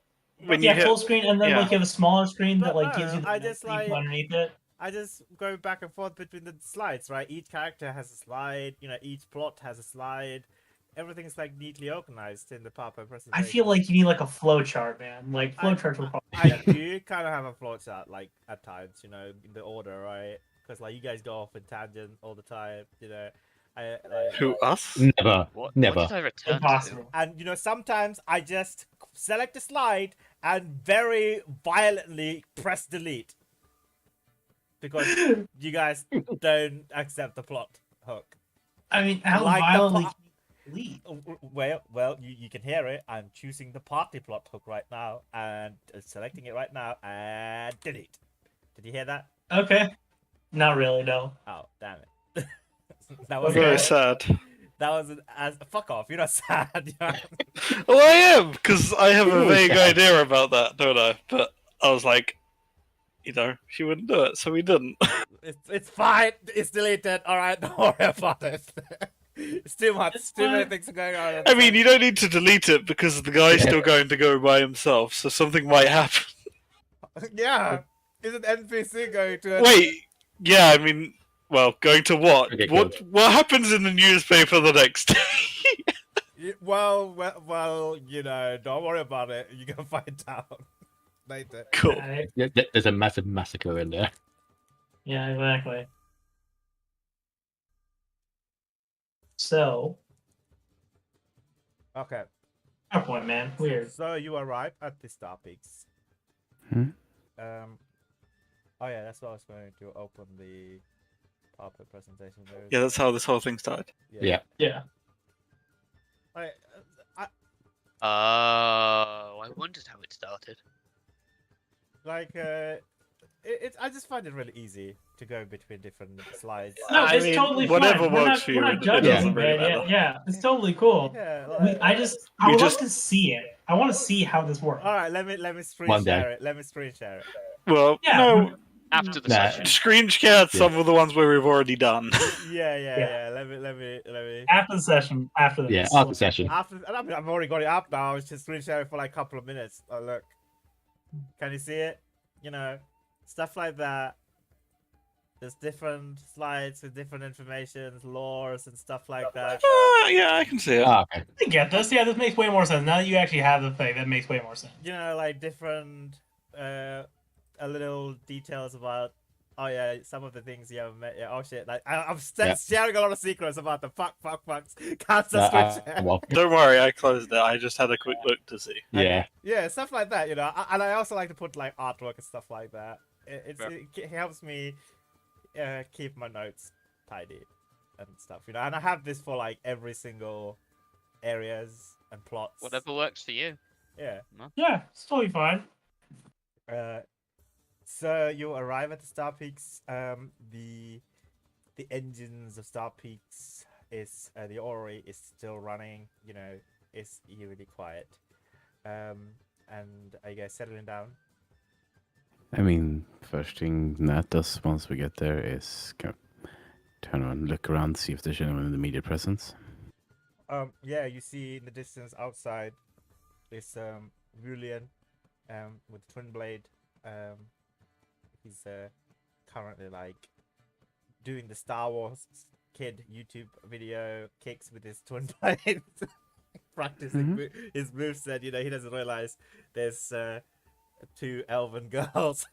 Speaker 2: When you
Speaker 7: yeah,
Speaker 2: hit,
Speaker 7: full screen, and then
Speaker 2: yeah.
Speaker 7: like you have a smaller screen that
Speaker 3: But
Speaker 7: like gives
Speaker 3: no,
Speaker 7: you the
Speaker 3: I
Speaker 7: notes
Speaker 3: just,
Speaker 7: that you put
Speaker 3: like-
Speaker 7: underneath it.
Speaker 3: I just go back and forth between the slides, right? Each character has a slide. You know, each plot has a slide. Everything's like neatly organized in the PowerPoint presentation.
Speaker 7: I feel like you need like a flow chart, man. Like flow charts will probably.
Speaker 3: I do kind of have a flow chart, like at times, you know, in the order, right? Because like you guys go off in tangent all the time, you know. I like,
Speaker 2: Who, us?
Speaker 4: Never.
Speaker 1: What
Speaker 4: Never.
Speaker 1: did I return
Speaker 7: Impossible.
Speaker 3: and you know, sometimes I just select a slide and very violently press delete because you guys don't accept the plot hook.
Speaker 7: I mean, how
Speaker 3: Like the
Speaker 7: violently
Speaker 3: plot-
Speaker 7: can you leave?
Speaker 3: Well, you can hear it. I'm choosing the party plot hook right now and selecting it right now and delete. Did you hear that?
Speaker 7: Okay. Not really, no.
Speaker 3: Oh, damn it. That was
Speaker 2: Very sad.
Speaker 3: That was as fuck off. You're not sad.
Speaker 2: Well, I am, because I have a
Speaker 4: You're
Speaker 2: vague
Speaker 4: sad.
Speaker 2: idea about that, don't I? But I was like, you know, she wouldn't do it, so we didn't.
Speaker 3: It's fine. It's deleted. All right, don't worry about it. It's too much.
Speaker 7: It's
Speaker 3: Too many
Speaker 7: fine.
Speaker 3: things are going on.
Speaker 2: I mean, you don't need to delete it because the guy's
Speaker 4: Yeah.
Speaker 2: still going to go by himself, so something might happen.
Speaker 3: Yeah. Isn't NPC going to?
Speaker 2: Wait, yeah, I mean, well, going to what?
Speaker 4: Okay,
Speaker 2: What happens in the newspaper the next day?
Speaker 3: Well, you know, don't worry about it. You can find out later.
Speaker 2: Cool.
Speaker 7: Right?
Speaker 4: Yeah, there's a massive massacre in there.
Speaker 7: Yeah, exactly. So,
Speaker 3: Okay.
Speaker 7: PowerPoint, man. Weird.
Speaker 3: So you arrive at the Star Peaks.
Speaker 6: Hmm?
Speaker 3: Oh yeah, that's what I was going to open the PowerPoint presentation. There is-
Speaker 2: Yeah, that's how this whole thing started.
Speaker 4: Yeah.
Speaker 7: Yeah.
Speaker 3: I,
Speaker 1: I wondered how it started.
Speaker 3: like I just find it really easy to go between different slides.
Speaker 7: No,
Speaker 2: I
Speaker 7: it's
Speaker 2: mean,
Speaker 7: totally
Speaker 2: whatever
Speaker 7: fine. We're
Speaker 2: works
Speaker 7: not,
Speaker 2: for
Speaker 7: we're
Speaker 2: you,
Speaker 7: not
Speaker 2: it
Speaker 7: judging
Speaker 4: doesn't
Speaker 7: you,
Speaker 2: really
Speaker 7: man.
Speaker 2: matter.
Speaker 7: Yeah, it's totally cool.
Speaker 3: Yeah,
Speaker 7: I
Speaker 2: We
Speaker 7: would
Speaker 2: just-
Speaker 7: love to see it. I want to see how this works.
Speaker 3: all right. Let me screen
Speaker 4: One day.
Speaker 3: share it. Let me screen share it.
Speaker 2: Well,
Speaker 7: Yeah.
Speaker 2: no,
Speaker 1: After the
Speaker 4: Nah.
Speaker 1: session.
Speaker 2: screen shared some of the ones where we've already done.
Speaker 3: Yeah. Let me.
Speaker 7: After the session, after this.
Speaker 4: Yeah, after session.
Speaker 3: After I mean, I've already got it up now. I was just screen sharing for like a couple of minutes. Oh look, can you see it? You know, stuff like that. There's different slides with different information, lores, and stuff like that.
Speaker 2: Yeah, I can see it.
Speaker 4: Ah, okay.
Speaker 7: I get this. Yeah, this makes way more sense. Now that you actually have the thing, that makes way more sense.
Speaker 3: You know, like different, a little details about. Oh yeah, some of the things you haven't met. Yeah. Oh shit! Like I'm
Speaker 4: Yeah.
Speaker 3: sharing a lot of secrets about the fucks. Cancer
Speaker 4: Well,
Speaker 2: Don't worry, I closed it. I just had a quick look to see.
Speaker 4: yeah.
Speaker 3: Yeah, stuff like that. You know, and I also like to put like artwork and stuff like that. It helps me keep my notes tidy and stuff. You know, and I have this for like every single areas and plots.
Speaker 1: Whatever works for you.
Speaker 3: Yeah.
Speaker 7: Yeah, it's totally fine.
Speaker 3: So you arrive at the Star Peaks. The engines of Star Peaks is the orrery is still running. You know, it's eerily quiet. And are you guys settling down?
Speaker 5: I mean, first thing Nat does once we get there is kind of turn around, look around, see if there's anyone in the immediate presence.
Speaker 3: Yeah, you see in the distance outside this Rulian with twin blade. He's currently like doing the Star Wars kid YouTube video kicks with his twin blade, practicing his moveset. You know, he doesn't realize there's two elven girls.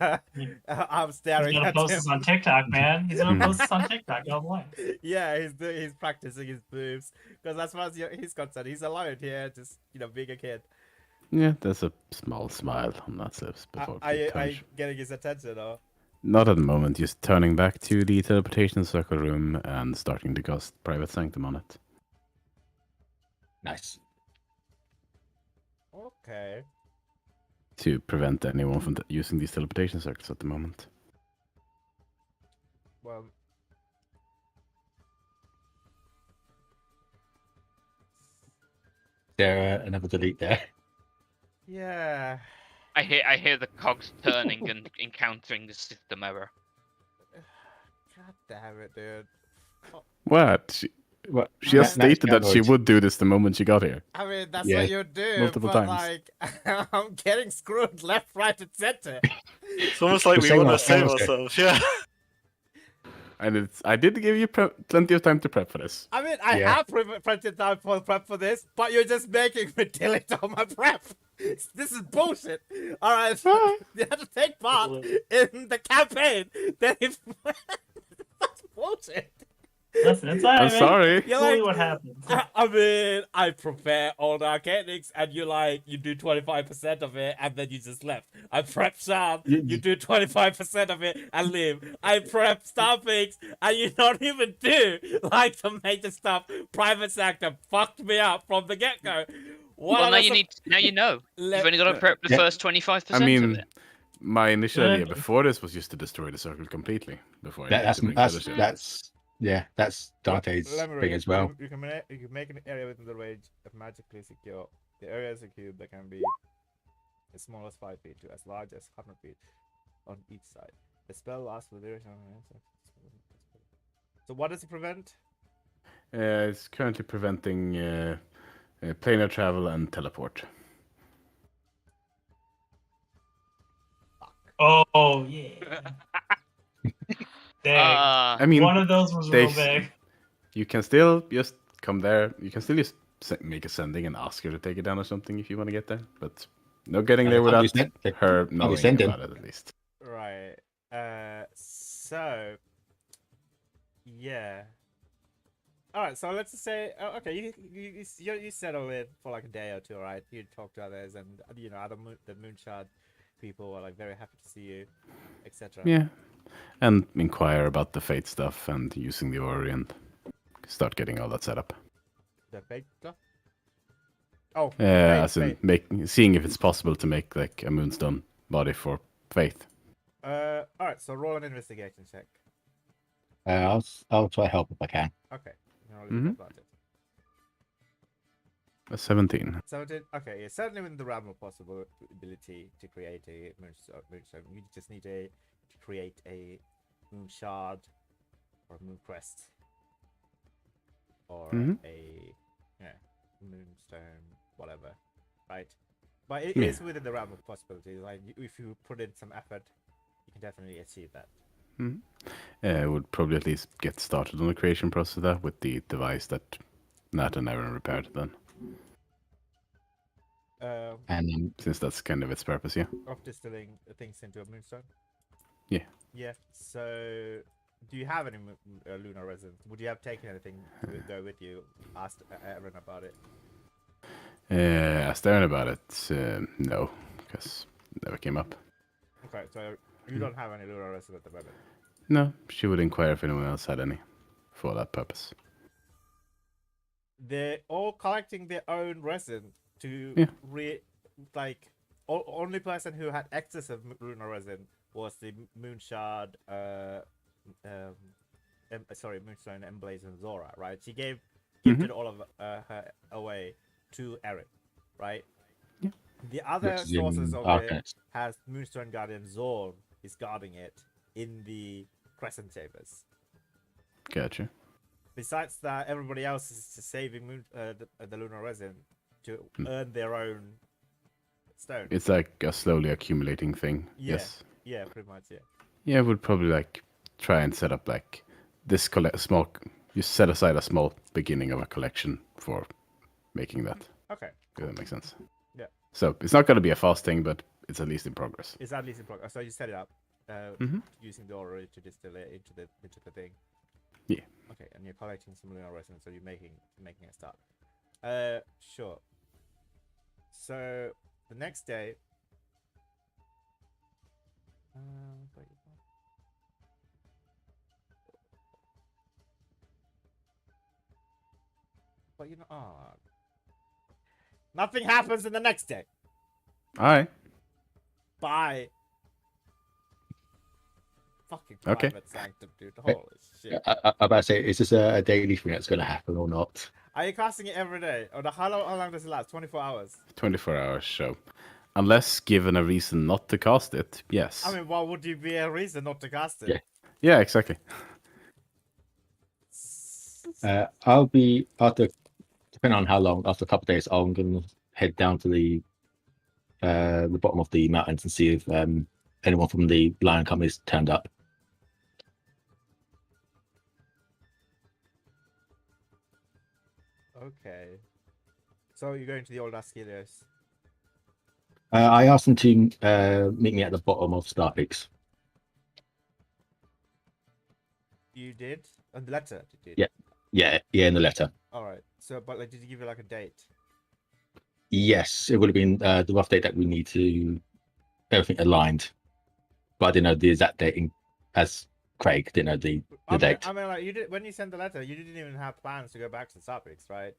Speaker 3: I'm staring
Speaker 7: He's gonna
Speaker 3: at
Speaker 7: post
Speaker 3: him.
Speaker 7: this on TikTok, man. He's gonna post this on TikTok. Don't lie.
Speaker 3: Yeah, he's practicing his moves because as far as he's concerned, he's alone here, just being a kid.
Speaker 5: Yeah, there's a small smile on Nat's lips before
Speaker 3: Are
Speaker 5: he
Speaker 3: you
Speaker 5: turns.
Speaker 3: getting his attention or?
Speaker 5: Not at the moment, just turning back to the teleportation circle room and starting to cast Private Sanctum on it.
Speaker 4: Nice.
Speaker 3: Okay.
Speaker 5: To prevent anyone from using these teleportation circles at the moment.
Speaker 3: Well,
Speaker 4: There another delete there.
Speaker 3: yeah.
Speaker 1: I hear the cogs turning and encountering the system error.
Speaker 3: God damn it, dude.
Speaker 5: What?
Speaker 4: What?
Speaker 5: She has stated that she
Speaker 4: Android.
Speaker 5: would do this the moment she got here.
Speaker 3: I mean, that's
Speaker 4: Yeah,
Speaker 3: what you do,
Speaker 5: multiple
Speaker 3: but
Speaker 5: times.
Speaker 3: like, I'm getting screwed left, right, and center.
Speaker 2: It's almost like
Speaker 4: We're
Speaker 2: we
Speaker 4: saying
Speaker 2: want to
Speaker 4: our
Speaker 2: save
Speaker 4: things here.
Speaker 2: ourselves. Yeah.
Speaker 5: And I did give you plenty of time to prep for this.
Speaker 3: I mean, I
Speaker 4: Yeah.
Speaker 3: have printed time for prep for this, but you're just making me delete all my prep. This is bullshit. All right, you have to take part in the campaign. Then if that's bullshit.
Speaker 7: Listen, it's alright,
Speaker 5: I'm
Speaker 7: man.
Speaker 5: sorry.
Speaker 7: It's totally what happens.
Speaker 3: I mean, I prepare all the mechanics, and you do 25% of it, and then you just left. I prep Shard, you do 25% of it, and leave. I prep Starfix, and you don't even do like the major stuff. Private Sector fucked me up from the get go.
Speaker 1: Well, now you know. You've only got to prep the
Speaker 4: Yeah.
Speaker 1: first 25%
Speaker 5: I
Speaker 1: of
Speaker 5: mean,
Speaker 1: it.
Speaker 5: my initial idea
Speaker 7: Good.
Speaker 5: before this was just to destroy the circle completely. Before I
Speaker 4: That's
Speaker 5: to bring
Speaker 4: that's
Speaker 5: Fellowship.
Speaker 4: that's Dante's
Speaker 3: Let me
Speaker 4: thing
Speaker 3: read.
Speaker 4: as well.
Speaker 3: You can make an area within the range of magically secure. The area is a cube that can be as small as 5 feet to as large as 100 feet on each side. The spell lasts for the duration of an answer. So what does it prevent?
Speaker 5: It's currently preventing planar travel and teleport.
Speaker 7: Oh yeah. Dang.
Speaker 5: I mean,
Speaker 7: One of those was real big.
Speaker 5: you can still just come there. You can still just make a sending and ask her to take it down or something if you want to get there. But no getting there without her knowing
Speaker 4: sending.
Speaker 5: about it at least.
Speaker 3: Right. So yeah. All right. So let's just say, okay, you settle in for like a day or two, right? You talk to others, and other the Moonshard people are like very happy to see you, etc.
Speaker 5: Yeah, and inquire about the fate stuff and using the Ori and start getting all that set up.
Speaker 3: The fake stuff. Oh,
Speaker 5: As in seeing if it's possible to make like a Moonstone body for Faith.
Speaker 3: All right. So roll an investigation check.
Speaker 4: I'll try to help if I can.
Speaker 3: Okay.
Speaker 5: Mhm. A 17.
Speaker 3: 17. Okay, yeah, certainly within the realm of possibility to create a moonstone. You just need to create a moon shard or moon crest or a moonstone, whatever, right? But it is within the realm of possibilities. Like if you put in some effort, you can definitely achieve that.
Speaker 5: Would probably at least get started on the creation process of that with the device that Nat and Aaron repaired then.
Speaker 4: And
Speaker 5: Since that's kind of its purpose, yeah.
Speaker 3: Of distilling things into a moonstone.
Speaker 5: Yeah.
Speaker 3: Yeah. So, do you have any lunar resin? Would you have taken anything to go with you? Asked Eberron about it.
Speaker 5: Asked Aaron about it. No, because it never came up.
Speaker 3: Okay, so you don't have any lunar resin at the moment.
Speaker 5: No, she would inquire if anyone else had any for that purpose.
Speaker 3: They're all collecting their own resin to only person who had excess of lunar resin was the Moonshard Moonstone Emblazoned Zora, right? She gifted all of her away to Eric, right?
Speaker 5: Yeah.
Speaker 3: The other sources of it has Moonstone Guardian Zorn is guarding it in the Crescent Chambers.
Speaker 5: Gotcha.
Speaker 3: Besides that, everybody else is just saving the lunar resin to earn their own stone.
Speaker 5: It's like a slowly accumulating thing.
Speaker 3: Yeah.
Speaker 5: Yes.
Speaker 3: Yeah, pretty much. Yeah.
Speaker 5: Yeah, I would probably like try and set up like this small. You set aside a small beginning of a collection for making that.
Speaker 3: Okay.
Speaker 5: If that makes sense.
Speaker 3: Yeah.
Speaker 5: So it's not going to be a fast thing, but it's at least in progress.
Speaker 3: It's at least in progress. So you set it up using the ore to distill it into the thing.
Speaker 5: Yeah.
Speaker 3: Okay, and you're collecting some lunar resin, so you're making a start. Sure. So the next day. But you know, nothing happens in the next day.
Speaker 5: All right.
Speaker 3: Bye. Fucking
Speaker 5: Okay.
Speaker 3: private sanctum, dude. Holy shit.
Speaker 4: I'm about to say, is this a daily thing that's going to happen or not?
Speaker 3: Are you casting it every day? Or how long does it last? 24 hours?
Speaker 5: 24 hours show. Unless given a reason not to cast it, yes.
Speaker 3: I mean, what would you be a reason not to cast it?
Speaker 4: Yeah.
Speaker 5: Yeah, exactly.
Speaker 4: I'll be, after, depending on how long, after a couple of days, I'm going to head down to the bottom of the mountains and see if anyone from the Lion Company's turned up.
Speaker 3: Okay. So you're going to the old Ascelios?
Speaker 4: I asked them to meet me at the bottom of Star Peaks.
Speaker 3: You did? On the letter, did
Speaker 4: you? Yeah, in the letter.
Speaker 3: All right. So, but like, did you give you like a date?
Speaker 4: Yes, it would have been the rough date that we need to everything aligned, but I didn't know the exact dating as Craig didn't know the date.
Speaker 3: I mean, like you did when you sent the letter, you didn't even have plans to go back to Star Peaks, right?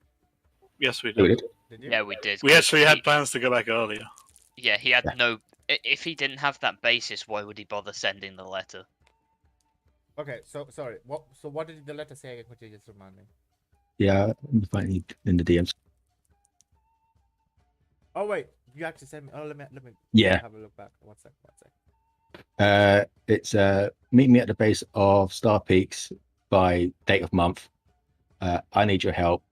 Speaker 2: Yes, we did.
Speaker 3: Did you?
Speaker 1: Yeah, we did.
Speaker 2: We actually had plans to go back earlier.
Speaker 1: Yeah, he had no. If he didn't have that basis, why would he bother sending the letter?
Speaker 3: Okay, so sorry. What did the letter say again? Could you just remind me?
Speaker 4: Yeah, I'm finding it in the DMs.
Speaker 3: Oh wait, you actually sent me. Oh, let me have a look back. One sec.
Speaker 4: It's meet me at the base of Star Peaks by date of month. I need your help.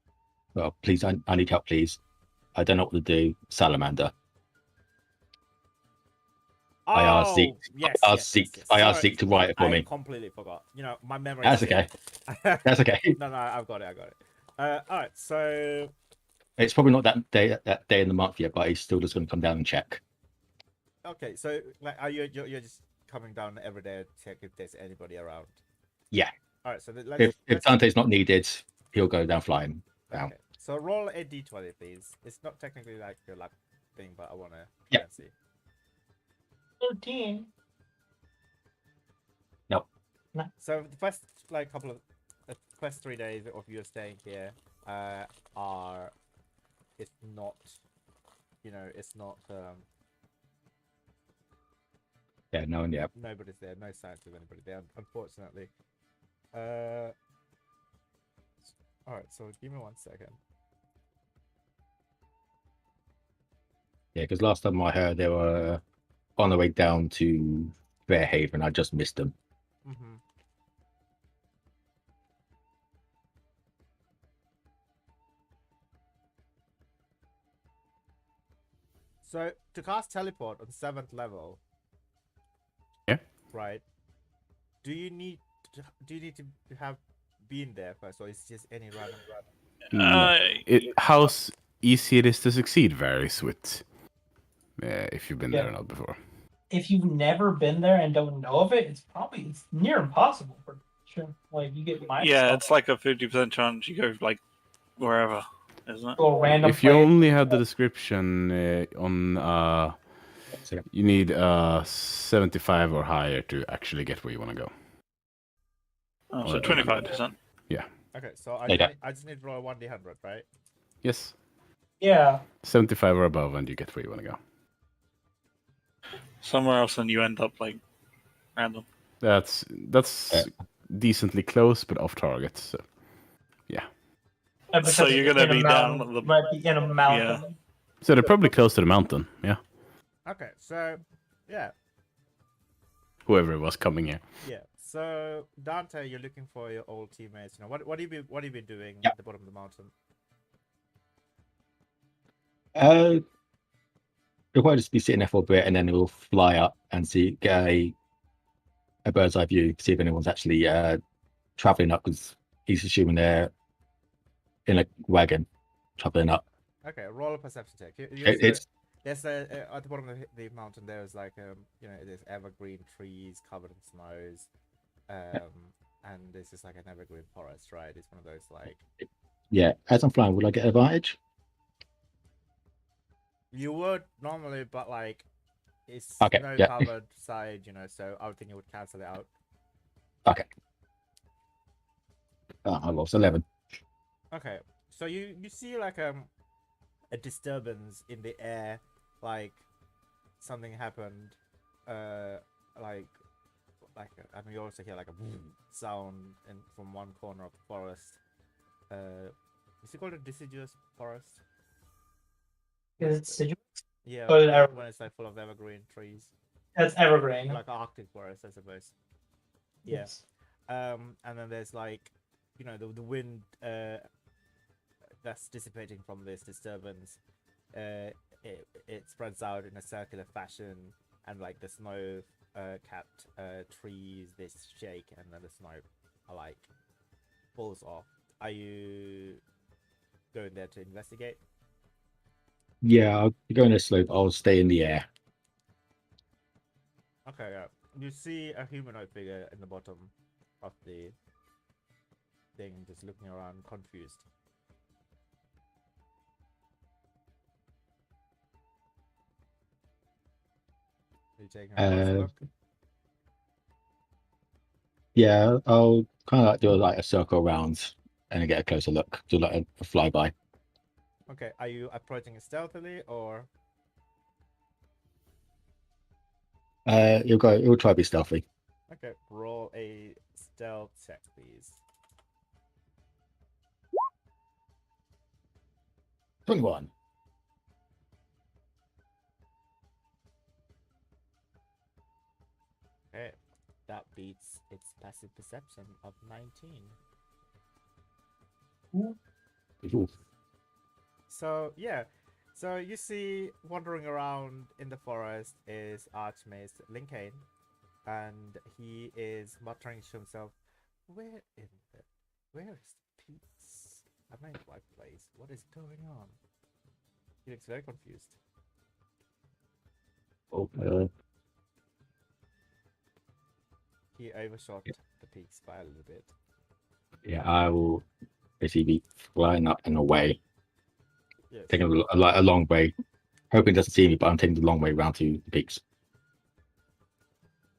Speaker 4: Well, please, I need help, please. I don't know what to do. Salamander.
Speaker 3: Oh,
Speaker 4: I asked Zeke.
Speaker 3: Yes,
Speaker 4: I asked Zeke to write it for me.
Speaker 3: I completely forgot. You know, my memory.
Speaker 4: That's okay. That's okay.
Speaker 3: No, I've got it. All right, so
Speaker 4: it's probably not that day in the month yet, but he's still just going to come down and check.
Speaker 3: Okay, so like, are you're just coming down every day to check if there's anybody around?
Speaker 4: Yeah.
Speaker 3: All right, so
Speaker 4: if Dante's not needed, he'll go down flying. Down.
Speaker 3: Okay. So roll a d20, please. It's not technically like your luck thing, but I want to see.
Speaker 7: 13.
Speaker 4: Nope.
Speaker 7: No.
Speaker 3: So the first the first 3 days of you staying here it's not,
Speaker 4: yeah, no one yet.
Speaker 3: Nobody's there, no signs of anybody there, unfortunately. All right, so give me 1 second.
Speaker 4: Yeah, because last time I heard they were on the way down to Fairhaven. I just missed them.
Speaker 3: Mm-hmm. So to cast teleport on 7th level,
Speaker 5: yeah,
Speaker 3: right? do you need to have been there first, or is it just any random?
Speaker 5: How easy it is to succeed varies with if you've been there or not before.
Speaker 7: If you've never been there and don't know of it, it's near impossible for sure. Like you get
Speaker 2: it's like a 50% chance you go like wherever, isn't it?
Speaker 7: a random
Speaker 5: If you
Speaker 7: place.
Speaker 5: only have the description on, you need 75 or higher to actually get where you want to go.
Speaker 2: Oh, so 25%.
Speaker 5: Yeah.
Speaker 3: Okay, so I just need to roll 1d100, right?
Speaker 5: Yes.
Speaker 7: Yeah.
Speaker 5: 75 or above, and you get where you want to go.
Speaker 2: Somewhere else, and you end up like random.
Speaker 5: That's decently close, but off target. So, yeah.
Speaker 2: So you're gonna be down at the
Speaker 7: might be in a mountain.
Speaker 2: Yeah.
Speaker 5: So they're probably close to the mountain. Yeah.
Speaker 3: Okay, so yeah.
Speaker 5: Whoever was coming here.
Speaker 3: Yeah. So Dante, you're looking for your old teammates. You know, what have you been doing at the bottom of the mountain?
Speaker 4: It'll probably just be sitting there for a bit, and then we'll fly up and get a bird's eye view, see if anyone's actually traveling up, because he's assuming they're in a wagon traveling up.
Speaker 3: Okay, roll a perception check. There's at the bottom of the mountain. There's like there's evergreen trees covered in snows, and this is like an evergreen forest, right? It's one of those like.
Speaker 4: Yeah, as I'm flying, will I get advantage?
Speaker 3: You would normally, but like it's covered side, so I would think it would cancel it out.
Speaker 4: Okay. I lost 11.
Speaker 3: Okay, so you see like a disturbance in the air, like something happened, like you also hear like a sound from one corner of the forest. Is it called a deciduous forest?
Speaker 7: Is it deciduous?
Speaker 3: Yeah, when it's like full of evergreen trees.
Speaker 7: That's evergreen.
Speaker 3: Like Arctic forest, I suppose. Yeah.
Speaker 7: Yes.
Speaker 3: And then there's like, the wind that's dissipating from this disturbance. It spreads out in a circular fashion, and like the snow capped trees, they shake, and then the snow like falls off. Are you going there to investigate?
Speaker 4: Yeah, I'll go in a slope. I'll stay in the air.
Speaker 3: Okay, yeah. You see a humanoid figure in the bottom of the thing, just looking around, confused. Are you taking a closer look?
Speaker 4: Yeah, I'll kind of like do like a circle around and then get a closer look, do like a flyby.
Speaker 3: Okay, are you approaching it stealthily or?
Speaker 4: You'll try to be stealthy.
Speaker 3: Okay, roll a stealth check, please.
Speaker 4: 21.
Speaker 3: Okay, that beats its passive perception of 19.
Speaker 4: Ooh.
Speaker 3: So yeah, so you see wandering around in the forest is Archmage Linkane, and he is muttering to himself, where is the peace? Am I in the right place? What is going on? He looks very confused. He overshot the peaks by a little bit.
Speaker 4: Yeah, I will basically be flying up and away.
Speaker 3: Yes.
Speaker 4: Taking a long way. Hoping it doesn't see me, but I'm taking the long way round to the peaks.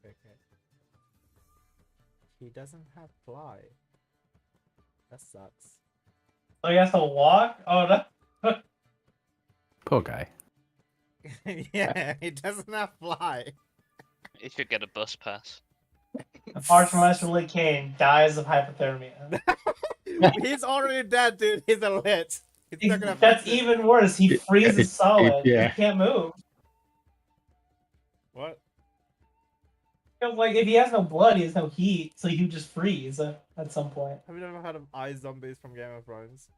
Speaker 3: Okay. He doesn't have fly. That sucks.
Speaker 7: Oh, he has to walk? Oh, no.
Speaker 5: Poor guy.
Speaker 3: Yeah, he doesn't have fly.
Speaker 1: He should get a bus pass.
Speaker 7: Archmaster Linkane dies of hypothermia.
Speaker 3: He's already dead, dude. He's a lich.
Speaker 7: That's even worse. He freezes solid.
Speaker 4: Yeah.
Speaker 7: He can't move.
Speaker 3: What?
Speaker 7: Like, if he has no blood, he has no heat, so he would just freeze at some point.
Speaker 3: Have you never heard of ice zombies from Game of Thrones?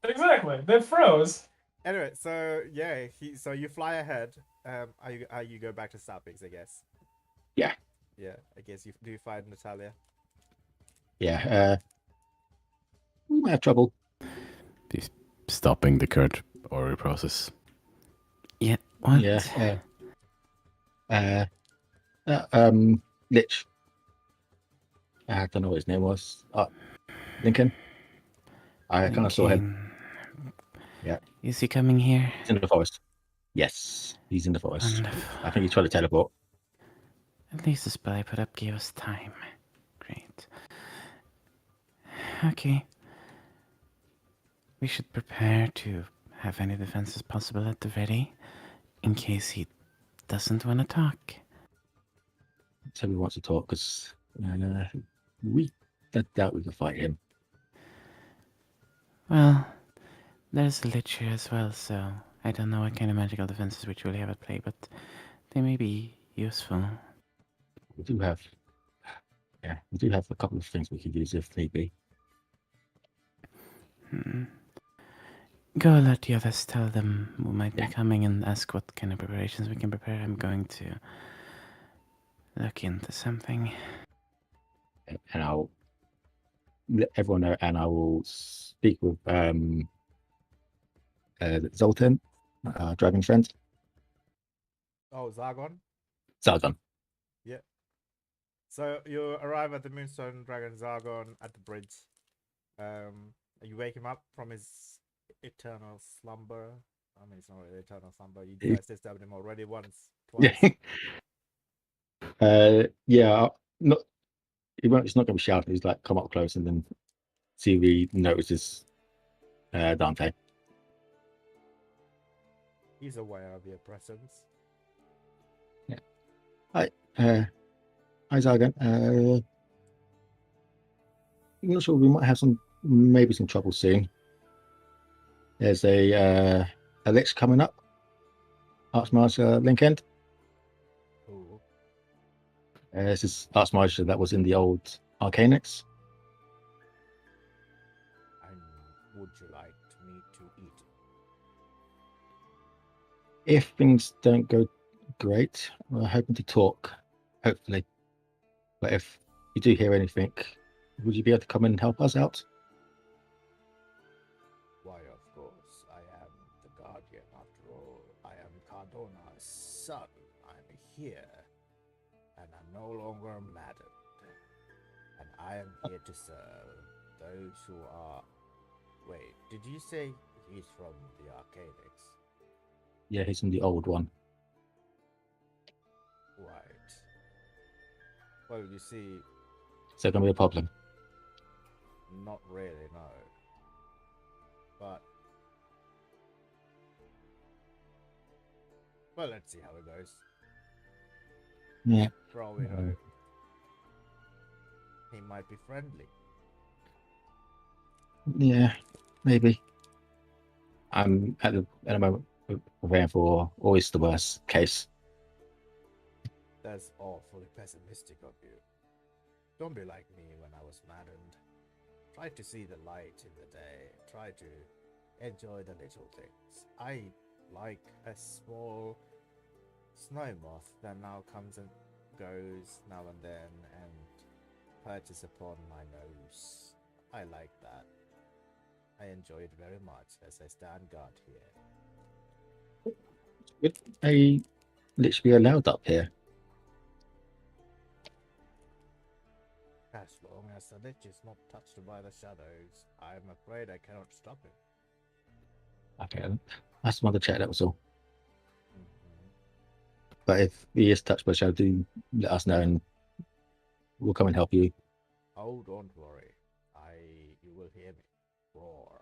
Speaker 7: Exactly. They froze.
Speaker 3: Anyway, so yeah, so you fly ahead. You go back to Starpix, I guess.
Speaker 4: Yeah.
Speaker 3: Yeah. case you do find Natalia?
Speaker 4: Yeah, we might have trouble.
Speaker 5: He's stopping the current order process.
Speaker 6: Yeah, what?
Speaker 4: Yeah. Lich. I don't know what his name was. Lincoln. I kind of saw him. Yeah.
Speaker 6: Is he coming here?
Speaker 4: He's in the forest. Yes, he's in the forest.
Speaker 6: Wonderful.
Speaker 4: I think he's trying to teleport.
Speaker 6: At least the spell I put up gave us time. Great. Okay. We should prepare to have any defenses possible at the ready, in case he doesn't want to talk.
Speaker 4: So he wants to talk because I doubt we can fight him.
Speaker 6: Well, there's a lich here as well, so I don't know what kind of magical defenses we truly have at play, but they may be useful.
Speaker 4: We do have a couple of things we could use if need be.
Speaker 6: Go let the others tell them who might be coming and ask what kind of preparations we can prepare. I'm going to look into something.
Speaker 4: And I'll let everyone know, and I will speak with Zoltan, driving friend.
Speaker 3: Oh, Zargon?
Speaker 4: Zargon.
Speaker 3: Yeah. So you arrive at the Moonstone Dragon Zargon at the bridge. You wake him up from his eternal slumber. I mean, it's not really eternal slumber. You guys disturbed him already once, twice.
Speaker 4: Yeah. Not. It's not going to be shouting. He's like, come up close and then see if he notices Dante.
Speaker 3: He's aware of your presence.
Speaker 4: Yeah. Hi, Zargan. I'm not sure. We might have maybe some trouble soon. There's a lich coming up. Archmage Linkend.
Speaker 3: Ooh.
Speaker 4: This is Archmage that was in the old Arcanix.
Speaker 3: And would you like me to eat?
Speaker 4: If things don't go great, we're hoping to talk, hopefully. But if you do hear anything, would you be able to come and help us out?
Speaker 3: Why, of course. I am the guardian after all. I am Cardona's son. I'm here. And I'm no longer maddened. And I am here to serve those who are... Wait, did you say he's from the Arcanix?
Speaker 4: Yeah, he's in the old one.
Speaker 3: Right. Well, you see,
Speaker 4: Is that going to be a problem?
Speaker 3: not really, no. But... Well, let's see how it goes.
Speaker 4: Yeah.
Speaker 3: For all we know, he might be friendly.
Speaker 4: Yeah, maybe. I'm at the moment preparing for always the worst case.
Speaker 3: That's awfully pessimistic of you. Don't be like me when I was maddened. Try to see the light in the day. Try to enjoy the little things. I like a small snow moth that now comes and goes now and then and perches upon my nose. I like that. I enjoy it very much as I stand guard here.
Speaker 4: Would a lich be allowed up here?
Speaker 3: As long as the lich is not touched by the shadows, I'm afraid I cannot stop him.
Speaker 4: Okay, I just wanted to check, that was all.
Speaker 3: Mm-hmm.
Speaker 4: But if he is touched by shadow, do let us know and we'll come and help you.
Speaker 3: Oh, don't worry. You will hear me roar.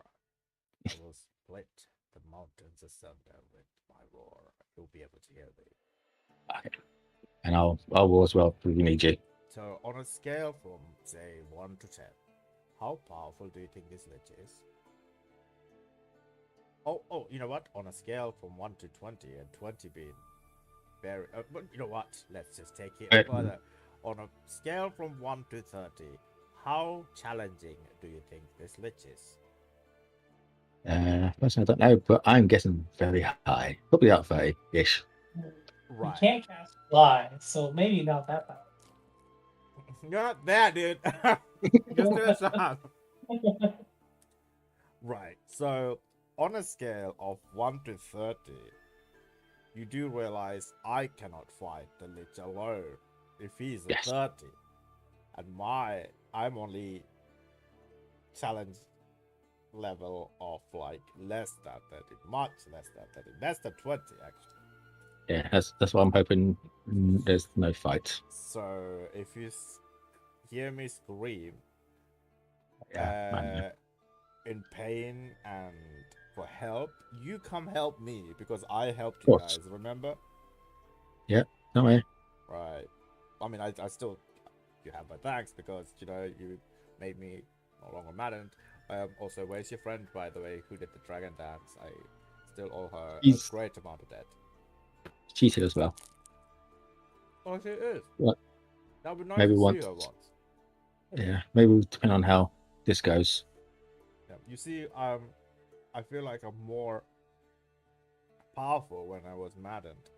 Speaker 3: I will split the mountains asunder with my roar. You'll be able to hear me.
Speaker 4: Okay. And I'll roar as well if we need you.
Speaker 3: So, on a scale from, say, 1 to 10, how powerful do you think this lich is? Oh, you know what? On a scale from 1 to 20, and 20 being very... but you know what? Let's just take it further. On a scale from 1 to 30, how challenging do you think this lich is?
Speaker 4: Personally, I don't know, but I'm guessing very high. Probably up 30-ish.
Speaker 3: Right.
Speaker 7: You can't cast fly, so maybe not that bad.
Speaker 3: You're not there, dude. Just do a shot. Right. So, on a scale of 1 to 30, you do realize I cannot fight the Lich alone if he's a
Speaker 4: Yes.
Speaker 3: 30. And I'm only challenge level of like less than 30, much less than 30, less than 20 actually.
Speaker 4: Yeah, that's what I'm hoping. There's no fight.
Speaker 3: So if you hear me scream
Speaker 4: Yeah, I know.
Speaker 3: in pain and for help, you come help me because I helped
Speaker 4: Of
Speaker 3: you
Speaker 4: course.
Speaker 3: guys, remember?
Speaker 4: No way.
Speaker 3: Right. I mean, I still, you have my thanks because, you know, you made me no longer maddened. Also, where's your friend, by the way, who did the dragon dance? I still owe her
Speaker 4: He's
Speaker 3: a great amount of debt.
Speaker 4: cheated as well.
Speaker 3: Oh, she is.
Speaker 4: What?
Speaker 3: That would be nice
Speaker 4: Maybe
Speaker 3: to see
Speaker 4: once.
Speaker 3: her once.
Speaker 4: Yeah, maybe depending on how this goes.
Speaker 3: Yeah. You see, I feel like I'm more powerful when I was maddened.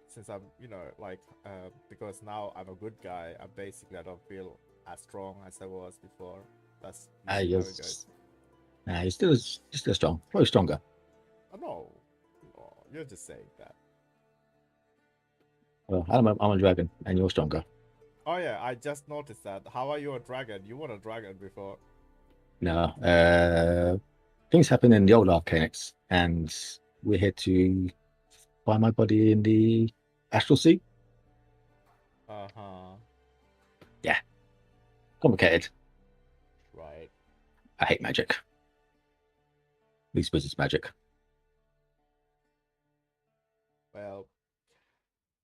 Speaker 3: Since I'm, you know, like, because now I'm a good guy, I don't feel as strong as I was before. That's usually how it goes.
Speaker 4: Nah, you're still strong. Probably stronger.
Speaker 3: Oh, no, you're just saying that.
Speaker 4: Well, I'm a dragon, and you're stronger.
Speaker 3: Oh yeah, I just noticed that. How are you a dragon? You were a dragon before.
Speaker 4: No, things happen in the old Arcanics, and we're here to find my body in the astral sea.
Speaker 3: Uh-huh.
Speaker 4: Yeah, complicated.
Speaker 3: Right.
Speaker 4: I hate magic. At least wizards magic.
Speaker 3: Well,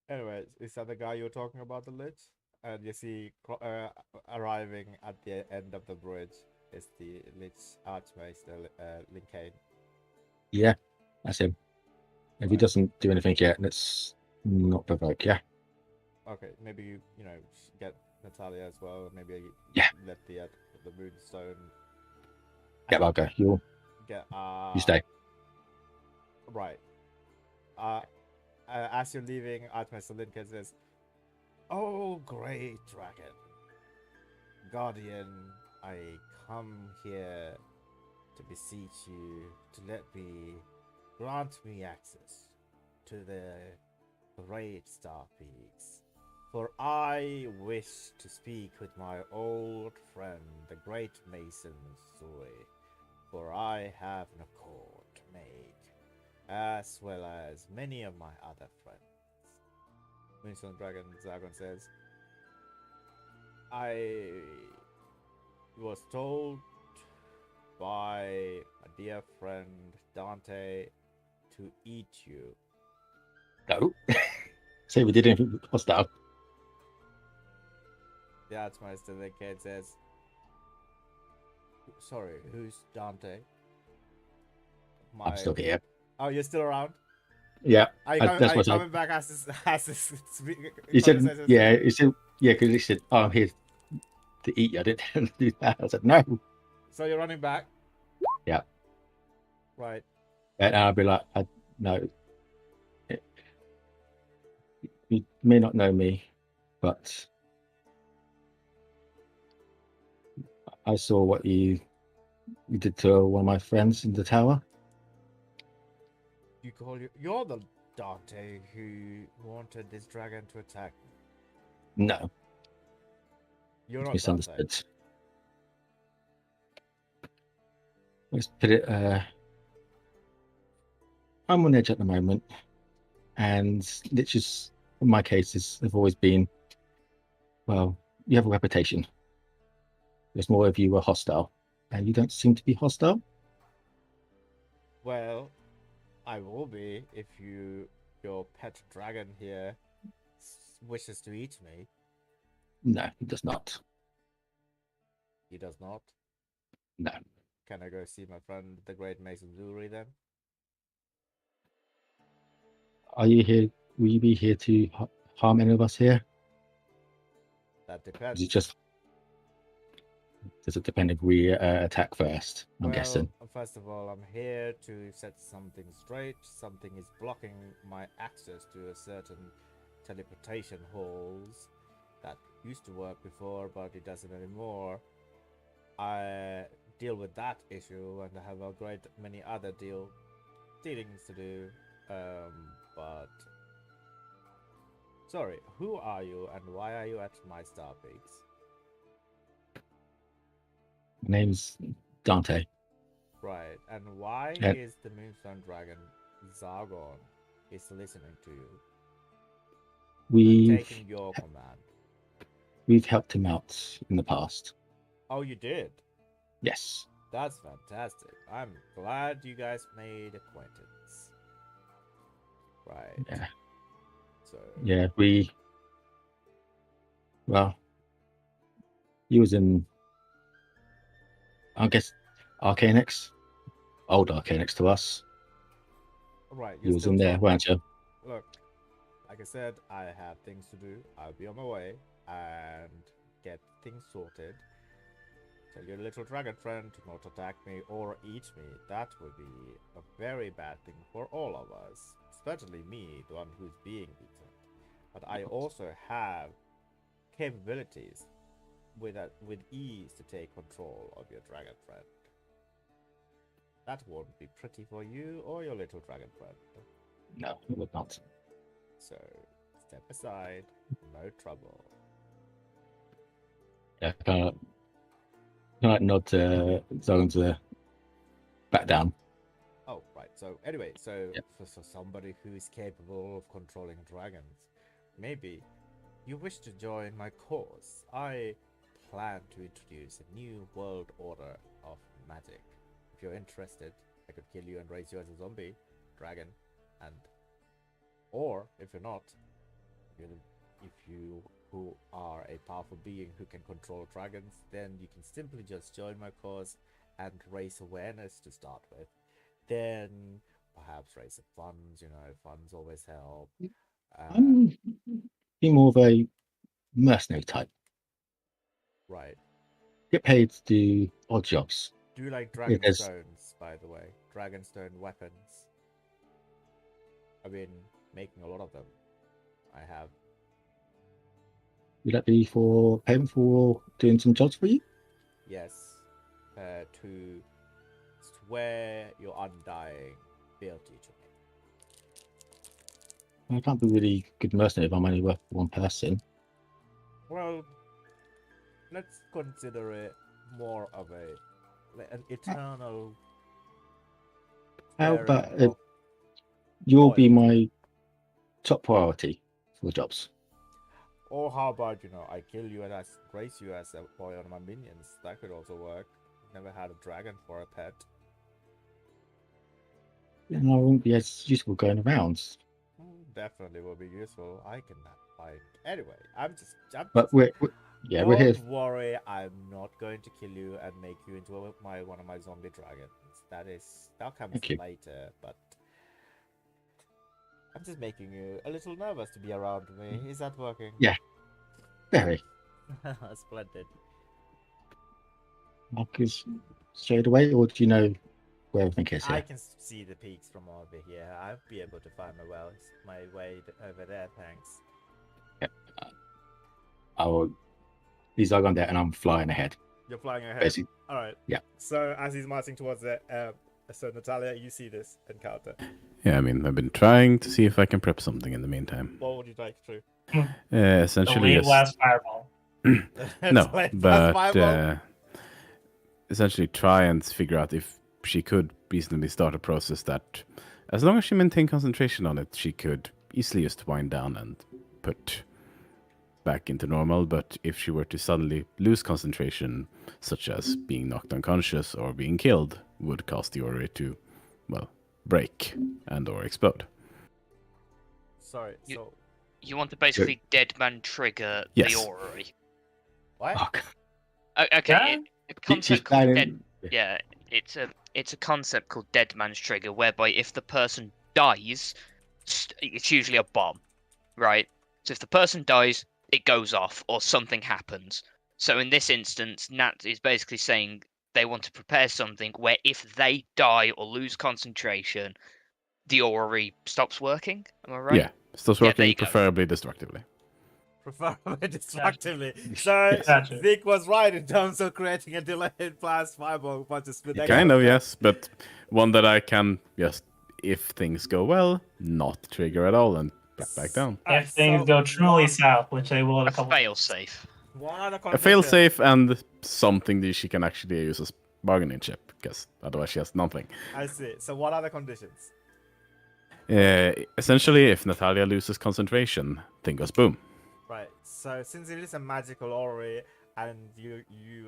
Speaker 3: anyways, is that the guy you were talking about, the Lich? And you see, arriving at the end of the bridge is the Lich Archmaester, Linkane.
Speaker 4: Yeah, that's him. If he doesn't do anything yet, let's not provoke. Yeah.
Speaker 3: Okay, maybe you know, get Natalia as well. Maybe let the Moonstone.
Speaker 4: Yeah, I'll go. You stay.
Speaker 3: Right. As you're leaving, Archmaester Lincoln says, "Oh, great dragon, guardian, I come here to beseech you to grant me access to the great star peaks. For I wish to speak with my old friend, the great Mason Zoe, for I have an accord to make, as well as many of my other friends." Moonstone Dragon Zagon says, "I was told by my dear friend Dante to eat you."
Speaker 4: No. Say we did anything hostile.
Speaker 3: The Archmaester then says, "Sorry, who's Dante?"
Speaker 4: I'm still here.
Speaker 3: Oh, you're still around?
Speaker 4: Yeah,
Speaker 3: Are you coming back as this
Speaker 4: he said, yeah, he said, yeah, because he said, "Oh, I'm here to eat you." I didn't do that. I said, "No."
Speaker 3: So you're running back?
Speaker 4: Yeah.
Speaker 3: Right.
Speaker 4: And I'll be like, "No, you may not know me, but I saw what you did to one of my friends in the tower."
Speaker 3: You're the Dante who wanted this dragon to attack me.
Speaker 4: No.
Speaker 3: You're not
Speaker 4: Misunderstood.
Speaker 3: Dante.
Speaker 4: Let's put it, I'm on edge at the moment, and Lich's, in my cases, have always been, well, you have a reputation. There's more of you were hostile, and you don't seem to be hostile.
Speaker 3: Well, I will be if your pet dragon here wishes to eat me.
Speaker 4: No, he does not.
Speaker 3: He does not?
Speaker 4: No.
Speaker 3: Can I go see my friend, the great Mason Zuri, then?
Speaker 4: Are you here? Will you be here to harm any of us here?
Speaker 3: That depends.
Speaker 4: Does it depend if we attack first? I'm guessing.
Speaker 3: First of all, I'm here to set something straight. Something is blocking my access to a certain teleportation holes that used to work before, but it doesn't anymore. I deal with that issue, and I have a great many other dealings to do. But sorry, who are you, and why are you at my Star Peaks?
Speaker 4: My name's Dante.
Speaker 3: Right, and why
Speaker 4: Yeah.
Speaker 3: is the Moonstone Dragon Zargon is listening to you, taking your command?
Speaker 4: We've helped him out in the past.
Speaker 3: Oh, you did?
Speaker 4: Yes.
Speaker 3: That's fantastic. I'm glad you guys made acquaintance. Right.
Speaker 4: Yeah.
Speaker 3: So.
Speaker 4: Yeah, well, he was in, I guess, Arcanix. Old Arcanix to us.
Speaker 3: Right.
Speaker 4: He was in there, weren't you?
Speaker 3: Look, like I said, I have things to do. I'll be on my way and get things sorted. Tell your little dragon friend to not attack me or eat me. That would be a very bad thing for all of us. Especially me, the one who's being eaten. But I also have capabilities with ease to take control of your dragon friend. That won't be pretty for you or your little dragon friend.
Speaker 4: No, it would not.
Speaker 3: So, step aside, no trouble.
Speaker 4: Yeah, kind of nod to Zoran to back down.
Speaker 3: Oh, right. So, anyway,
Speaker 4: Yep.
Speaker 3: for somebody who is capable of controlling dragons, maybe you wish to join my cause. I plan to introduce a new world order of magic. If you're interested, I could kill you and raise you as a zombie dragon, or if you're not, if you who are a powerful being who can control dragons, then you can simply just join my cause and raise awareness to start with. Then perhaps raise some funds. Funds always help.
Speaker 4: I'm be more of a mercenary type.
Speaker 3: Right.
Speaker 4: Get paid to do odd jobs.
Speaker 3: Do you like dragon stones, by the way? Dragonstone weapons. I've been making a lot of them. I have.
Speaker 4: Would that be for payment for doing some jobs for you?
Speaker 3: Yes. To swear your undying fealty to me.
Speaker 4: I can't be really good mercenary if I'm only worth one person.
Speaker 3: Well, let's consider it more of an eternal.
Speaker 4: How about you'll be my top priority for the jobs?
Speaker 3: Or how about, I kill you and I raise you as one of my minions. That could also work. Never had a dragon for a pet.
Speaker 4: Then I won't be as useful going around.
Speaker 3: Definitely will be useful. I can fight. Anyway,
Speaker 4: But we're here.
Speaker 3: Don't worry, I'm not going to kill you and make you into one of my zombie dragons. That comes later, but I'm just making you a little nervous to be around me. Is that working?
Speaker 4: Yeah. Very.
Speaker 3: Splendid.
Speaker 4: Marcus straight away, or do you know where everything is here?
Speaker 3: I can see the peaks from over here. I'll be able to find my way over there, thanks.
Speaker 4: Yep. These are gone there, and I'm flying ahead.
Speaker 3: You're flying ahead?
Speaker 4: Basically.
Speaker 3: Alright.
Speaker 4: Yeah.
Speaker 3: So, as he's marching towards it, so Natalia, you see this encounter.
Speaker 5: Yeah, I mean, I've been trying to see if I can prep something in the meantime.
Speaker 3: What would you like to
Speaker 7: do?
Speaker 5: Essentially,
Speaker 7: the last fireball.
Speaker 5: No, but essentially try and figure out if she could reasonably start a process that, as long as she maintained concentration on it, she could easily just wind down and put back into normal. But if she were to suddenly lose concentration, such as being knocked unconscious or being killed, would cause the orrery to, break and or explode.
Speaker 3: Sorry,
Speaker 1: you want to basically dead man trigger
Speaker 5: Yes.
Speaker 1: the orrery.
Speaker 3: What?
Speaker 1: Okay, a concept called dead.
Speaker 4: Yeah.
Speaker 1: Yeah, it's a concept called dead man's trigger, whereby if the person dies, it's usually a bomb, right? So if the person dies, it goes off or something happens. So in this instance, Nat is basically saying they want to prepare something where if they die or lose concentration, the orrery stops working. Am I right?
Speaker 5: Yeah, Stops working, preferably destructively.
Speaker 3: Preferably destructively. So Zeke was right in terms of creating a delayed blast fireball punches with
Speaker 5: kind of, yes, but one that I can just, if things go well, not trigger at all and back down.
Speaker 7: If things go truly south, which they will in a couple.
Speaker 1: Fail safe.
Speaker 5: A fail safe and something that she can actually use as bargaining chip, because otherwise she has nothing.
Speaker 3: I see. So what are the conditions?
Speaker 5: Essentially, if Natalia loses concentration, thing goes boom.
Speaker 3: Right. So since it is a magical orrery, and you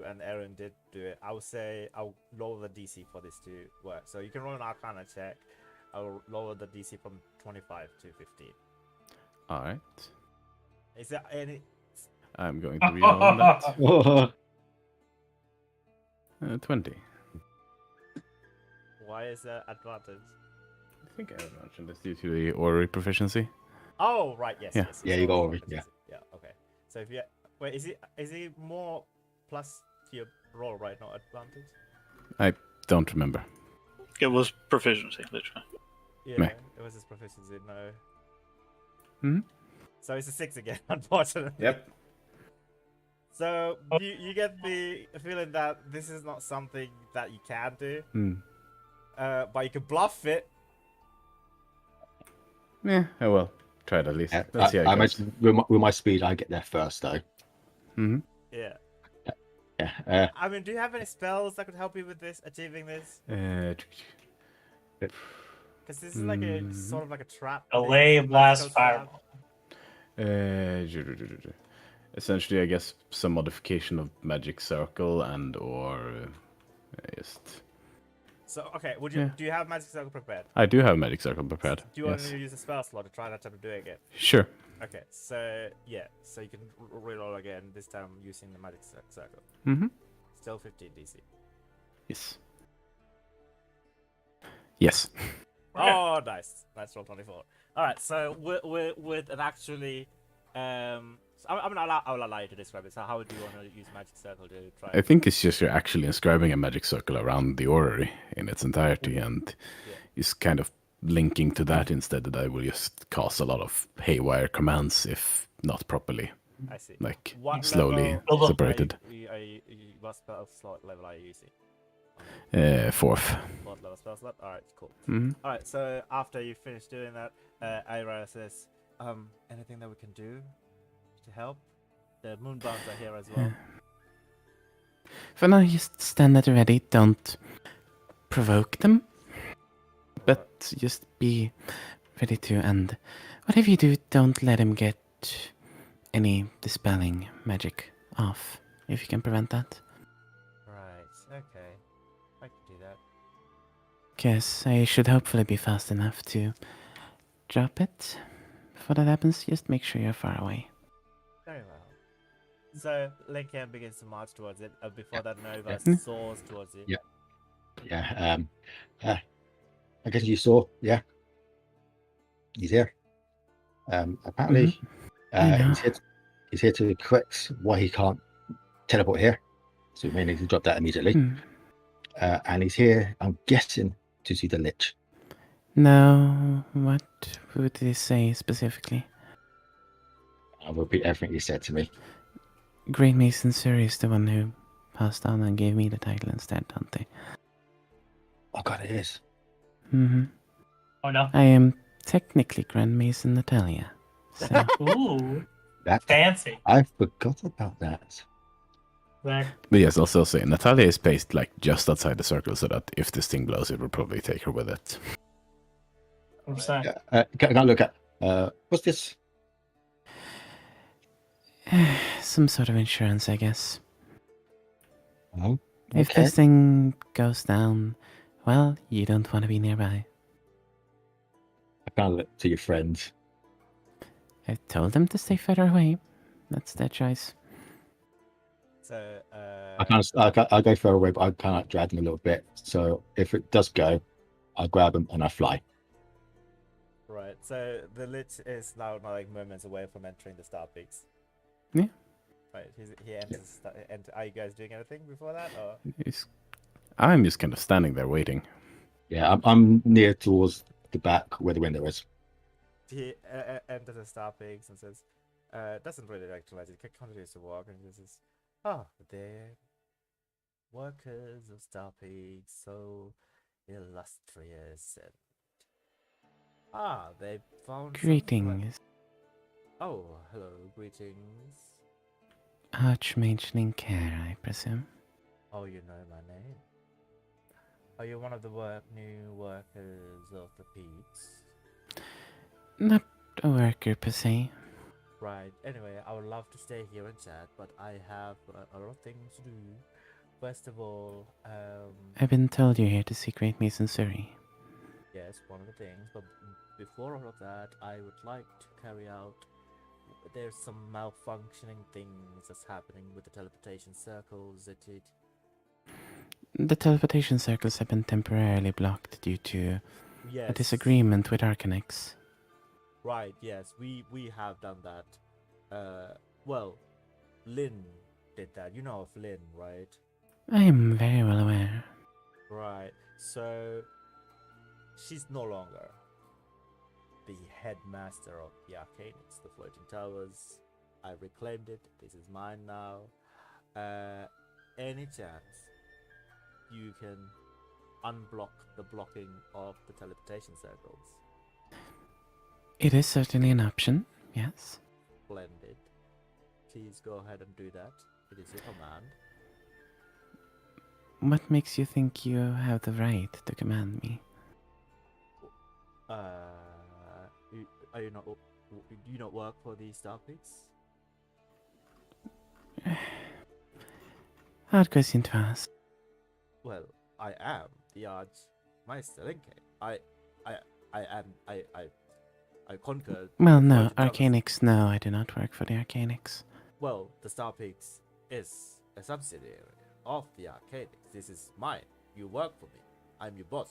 Speaker 3: and Aaron did do it, I would say I'll lower the DC for this to work. So you can roll an Arcana check. I'll lower the DC from 25 to 15.
Speaker 5: All right.
Speaker 3: Is there any?
Speaker 5: I'm going to reroll that. 20.
Speaker 3: Why is that advantage?
Speaker 5: I think I mentioned this due to the orrery proficiency.
Speaker 3: Oh, right. Yes.
Speaker 5: Yeah.
Speaker 3: Yes,
Speaker 4: Yeah, you got orrery. Yeah.
Speaker 3: Yeah. Okay. So if you wait, is it more plus to your roll, right? Not advantage.
Speaker 5: I don't remember.
Speaker 2: It was proficiency, literally.
Speaker 3: Yeah,
Speaker 5: Meh.
Speaker 3: it was his proficiency. No.
Speaker 5: Hmm.
Speaker 3: So it's a 6 again, unfortunately.
Speaker 4: Yep.
Speaker 3: So you get the feeling that this is not something that you can do, but you can bluff it.
Speaker 5: Yeah, I will. Try it at least.
Speaker 4: Yeah,
Speaker 5: Let's see how it
Speaker 4: I
Speaker 5: goes.
Speaker 4: imagine with my speed, I get there first, though.
Speaker 5: Mm-hmm.
Speaker 3: Yeah.
Speaker 4: Yeah.
Speaker 3: I mean, do you have any spells that could help you with this, achieving this? Because this is like a sort of like a trap.
Speaker 7: Delay blast fireball.
Speaker 5: Essentially, I guess some modification of magic circle and or just.
Speaker 3: So okay, would you do you have magic circle prepared?
Speaker 5: I do have magic circle prepared.
Speaker 3: Do you want to use a spell slot to try that time to do it again?
Speaker 5: Sure.
Speaker 3: Okay, so yeah, so you can reroll again. This time using the magic circle.
Speaker 5: Mm-hmm.
Speaker 3: Still 15 DC.
Speaker 5: Yes. Yes.
Speaker 3: Oh, nice. Nice roll 24. All right, so with an actually, I'll allow you to describe it. So how do you want to use magic circle to try?
Speaker 5: I think it's just you're actually inscribing a magic circle around the orrery in its entirety, and it's kind of linking to that instead. That I will just cast a lot of haywire commands if not properly.
Speaker 3: I see.
Speaker 5: Like
Speaker 3: What
Speaker 5: slowly
Speaker 3: level
Speaker 5: separated.
Speaker 3: What spell slot level are you using?
Speaker 5: 4th.
Speaker 3: Fourth level spell slot. All right, cool.
Speaker 5: Mm-hmm.
Speaker 3: All right, so after you finish doing that, Ira says, anything that we can do to help? The moonbounds are here as well.
Speaker 6: For now, just stand at the ready. Don't provoke them, but just be ready to. And whatever you do, don't let him get any dispelling magic off. If you can prevent that.
Speaker 3: Right. Okay. I can do that.
Speaker 6: Guess I should hopefully be fast enough to drop it. Before that happens, just make sure you're far away.
Speaker 3: Very well. So Lincoln begins to march towards it. Before that, Nova soars towards you.
Speaker 4: Yeah. I guess you saw. Yeah. He's here. Apparently, he's here to correct why he can't teleport here. So we may need to drop that immediately. And he's here, I'm guessing, to see the Lich.
Speaker 6: No, what would he say specifically?
Speaker 4: I'll repeat everything he said to me.
Speaker 6: Great Mason Suri is the one who passed on and gave me the title instead, don't they?
Speaker 4: Oh god, it is.
Speaker 6: Mm-hmm.
Speaker 7: Oh no.
Speaker 6: I am technically Grand Mason Natalia. So.
Speaker 7: Ooh.
Speaker 4: That
Speaker 7: Fancy.
Speaker 4: I forgot about that.
Speaker 7: Right.
Speaker 5: But yes, I'll still say Natalia is placed like just outside the circle, so that if this thing blows, it will probably take her with it.
Speaker 4: Can I look at what's this?
Speaker 6: Some sort of insurance, I guess.
Speaker 4: Oh, okay.
Speaker 6: If this thing goes down, well, you don't want to be nearby.
Speaker 4: I can't look to your friends.
Speaker 6: I told them to stay further away. That's their choice.
Speaker 3: So
Speaker 4: I go further away, but I kind of drag him a little bit. So if it does go, I grab him and I fly.
Speaker 3: Right. So the Lich is now like moments away from entering the Star Peaks.
Speaker 6: Yeah.
Speaker 3: Right. He enters. Are you guys doing anything before that? Or?
Speaker 5: I'm just kind of standing there waiting.
Speaker 4: Yeah, I'm near towards the back where the window is.
Speaker 3: He enters the Star Pigs and says, doesn't really recognize it, continues to walk, and he says, "Ah, they're workers of Star Pigs, so illustrious, and they found some
Speaker 6: Greetings,
Speaker 3: Oh, hello, greetings.
Speaker 6: Archmage Linkare, I presume.
Speaker 3: Oh, you know my name. Are you one of the new workers of the Pigs?
Speaker 6: Not a worker per se.
Speaker 3: Right. Anyway, I would love to stay here and chat, but I have a lot of things to do. First of all,
Speaker 6: I've been told you're here to see Great Mason Surrey.
Speaker 3: yes, one of the things, but before all of that, I would like to carry out. There's some malfunctioning things that's happening with the teleportation circles.
Speaker 6: The teleportation circles have been temporarily blocked due to
Speaker 3: Yes.
Speaker 6: a disagreement with Arcanex.
Speaker 3: Right, yes, we have done that. Well, Lynn did that. You know of Lynn, right?
Speaker 6: I am very well aware.
Speaker 3: Right. So she's no longer the headmaster of the Arcanics, the Floating Towers. I reclaimed it. This is mine now. Any chance you can unblock the blocking of the teleportation circles?
Speaker 6: It is certainly an option, yes.
Speaker 3: Splendid. Please go ahead and do that. It is your command.
Speaker 6: What makes you think you have the right to command me?
Speaker 3: Are you not? Do you not work for the Star Pigs?
Speaker 6: Hard question to ask.
Speaker 3: Well, I am the Archmeister Linke. I conquered.
Speaker 6: Well,
Speaker 3: the
Speaker 6: no,
Speaker 3: Floating Towers.
Speaker 6: Arcanics, no, I do not work for the Arcanics.
Speaker 3: Well, the Star Pigs is a subsidiary of the Arcanics. This is mine. You work for me. I'm your boss.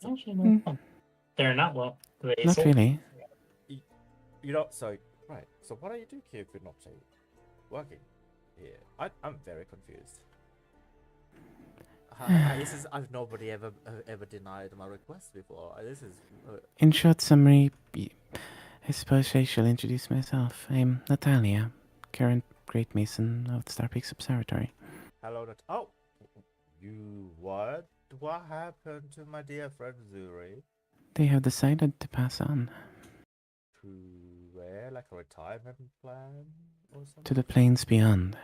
Speaker 7: Actually, no. They're not well.
Speaker 6: Not really.
Speaker 3: You know, so right. So what are you doing here if you're not working here? I'm very confused. This is nobody ever denied my request before. This is.
Speaker 6: In short summary, I suppose I shall introduce myself. I'm Natalia, current Great Mason of the Star Peaks Observatory.
Speaker 3: Hello, oh, you what? What happened to my dear friend Zuri?
Speaker 6: They have decided to pass on.
Speaker 3: To where? Like a retirement plan or something?
Speaker 6: To the planes beyond.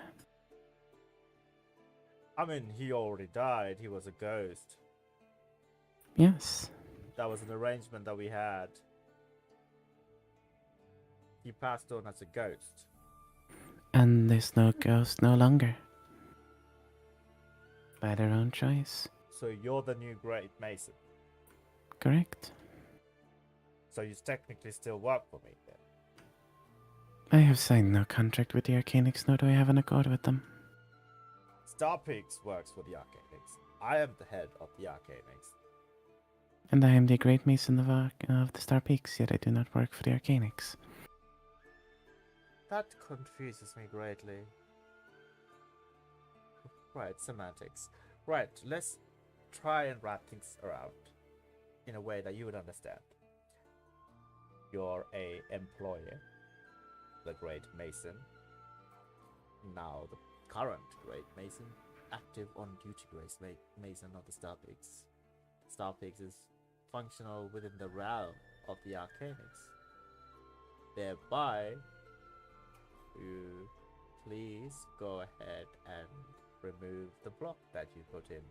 Speaker 3: I mean, he already died. He was a ghost.
Speaker 6: Yes.
Speaker 3: That was an arrangement that we had. He passed on as a ghost.
Speaker 6: And there's no ghost no longer. By their own choice.
Speaker 3: So you're the new Great Mason.
Speaker 6: Correct.
Speaker 3: So you technically still work for me then.
Speaker 6: I have signed no contract with the Arcanics, nor do I have an accord with them.
Speaker 3: Star Peaks works for the Arcanics. I am the head of the Arcanics.
Speaker 6: And I am the Great Mason of the Star Peaks, yet I do not work for the Arcanics.
Speaker 3: That confuses me greatly. Right, semantics. Right, let's try and wrap things around in a way that you would understand. You're a employer, the Great Mason. Now the current Great Mason, active on duty Great Mason of the Star Peaks. Star Peaks is functional within the realm of the Arcanics. Thereby, you please go ahead and remove the block that you put in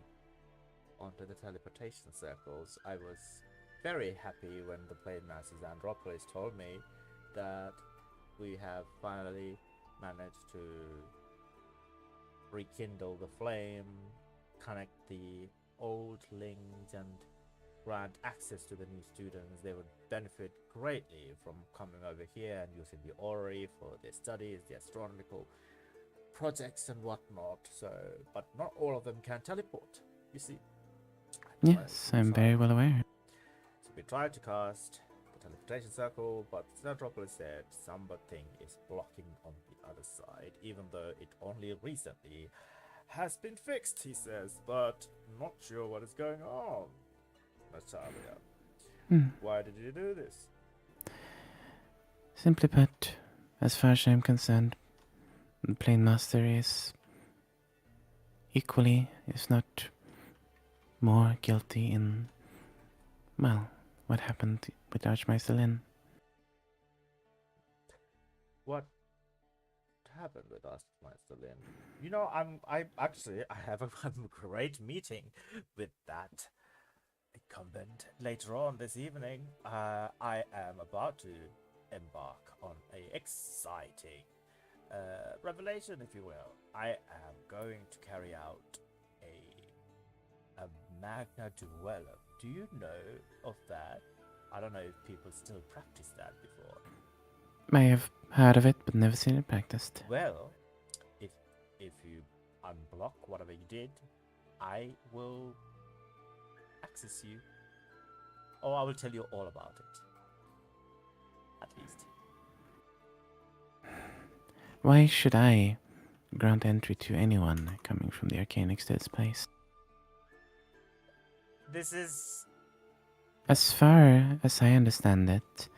Speaker 3: onto the teleportation circles. I was very happy when the Plane Masters Andropolis told me that we have finally managed to rekindle the flame, connect the old links, and grant access to the new students. They would benefit greatly from coming over here and using the orrery for their studies, the astronomical projects and whatnot. So, but not all of them can teleport, you see.
Speaker 6: Yes, I'm very well aware.
Speaker 3: So we tried to cast the teleportation circle, but Centropolis said something is blocking on the other side, even though it only recently has been fixed, he says, but not sure what is going on. Natalia. Why did you do this?
Speaker 6: Simply put, as far as I'm concerned, the Plain Master is equally, if not more, guilty in, well, what happened with Archmeister Lin.
Speaker 3: What happened with us, Master Lin? You know, I have a great meeting with that incumbent later on this evening. I am about to embark on a exciting revelation, if you will. I am going to carry out a Magna Duellum. Do you know of that? I don't know if people still practice that before.
Speaker 6: I have heard of it, but never seen it practiced.
Speaker 3: Well, if you unblock whatever you did, I will access you. Or I will tell you all about it. At least.
Speaker 6: Why should I grant entry to anyone coming from the Arcanix to this place?
Speaker 3: This is...
Speaker 6: As far as I understand it,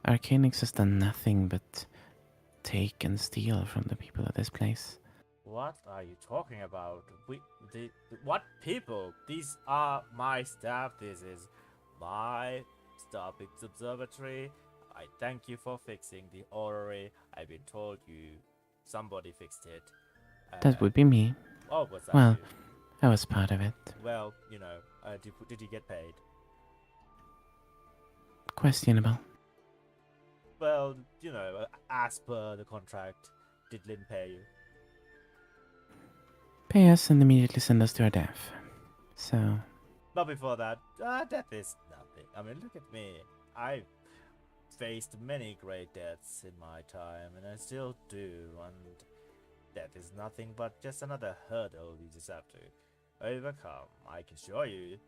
Speaker 6: Arcanix has done nothing but take and steal from the people of this place.
Speaker 3: What are you talking about? What people? These are my staff. This is my Starpix Observatory. I thank you for fixing the orrery. I've been told somebody fixed it.
Speaker 6: That would be me.
Speaker 3: Oh, was that
Speaker 6: Well,
Speaker 3: you?
Speaker 6: I was part of it.
Speaker 3: Well, did you get paid?
Speaker 6: Questionable.
Speaker 3: Well, as per the contract, did Lynn pay you?
Speaker 6: Pay us and immediately send us to our death. So,
Speaker 3: But before that, death is nothing. I mean, look at me. I've faced many great deaths in my time, and I still do, and death is nothing but just another hurdle you just have to overcome, I can assure you.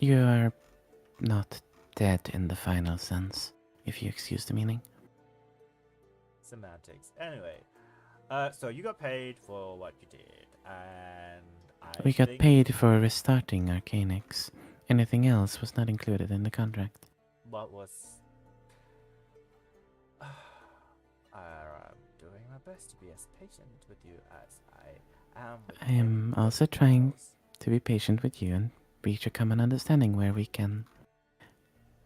Speaker 6: you are not dead in the final sense, if you excuse the meaning.
Speaker 3: Semantics. Anyway, so you got paid for what you did, and
Speaker 6: We got
Speaker 3: think
Speaker 6: paid for restarting Arcanix. Anything else was not included in the contract.
Speaker 3: what was... I'm doing my best to be as patient with you as I am with
Speaker 6: I am
Speaker 3: everybody
Speaker 6: also trying
Speaker 3: else.
Speaker 6: to be patient with you and reach a common understanding where we can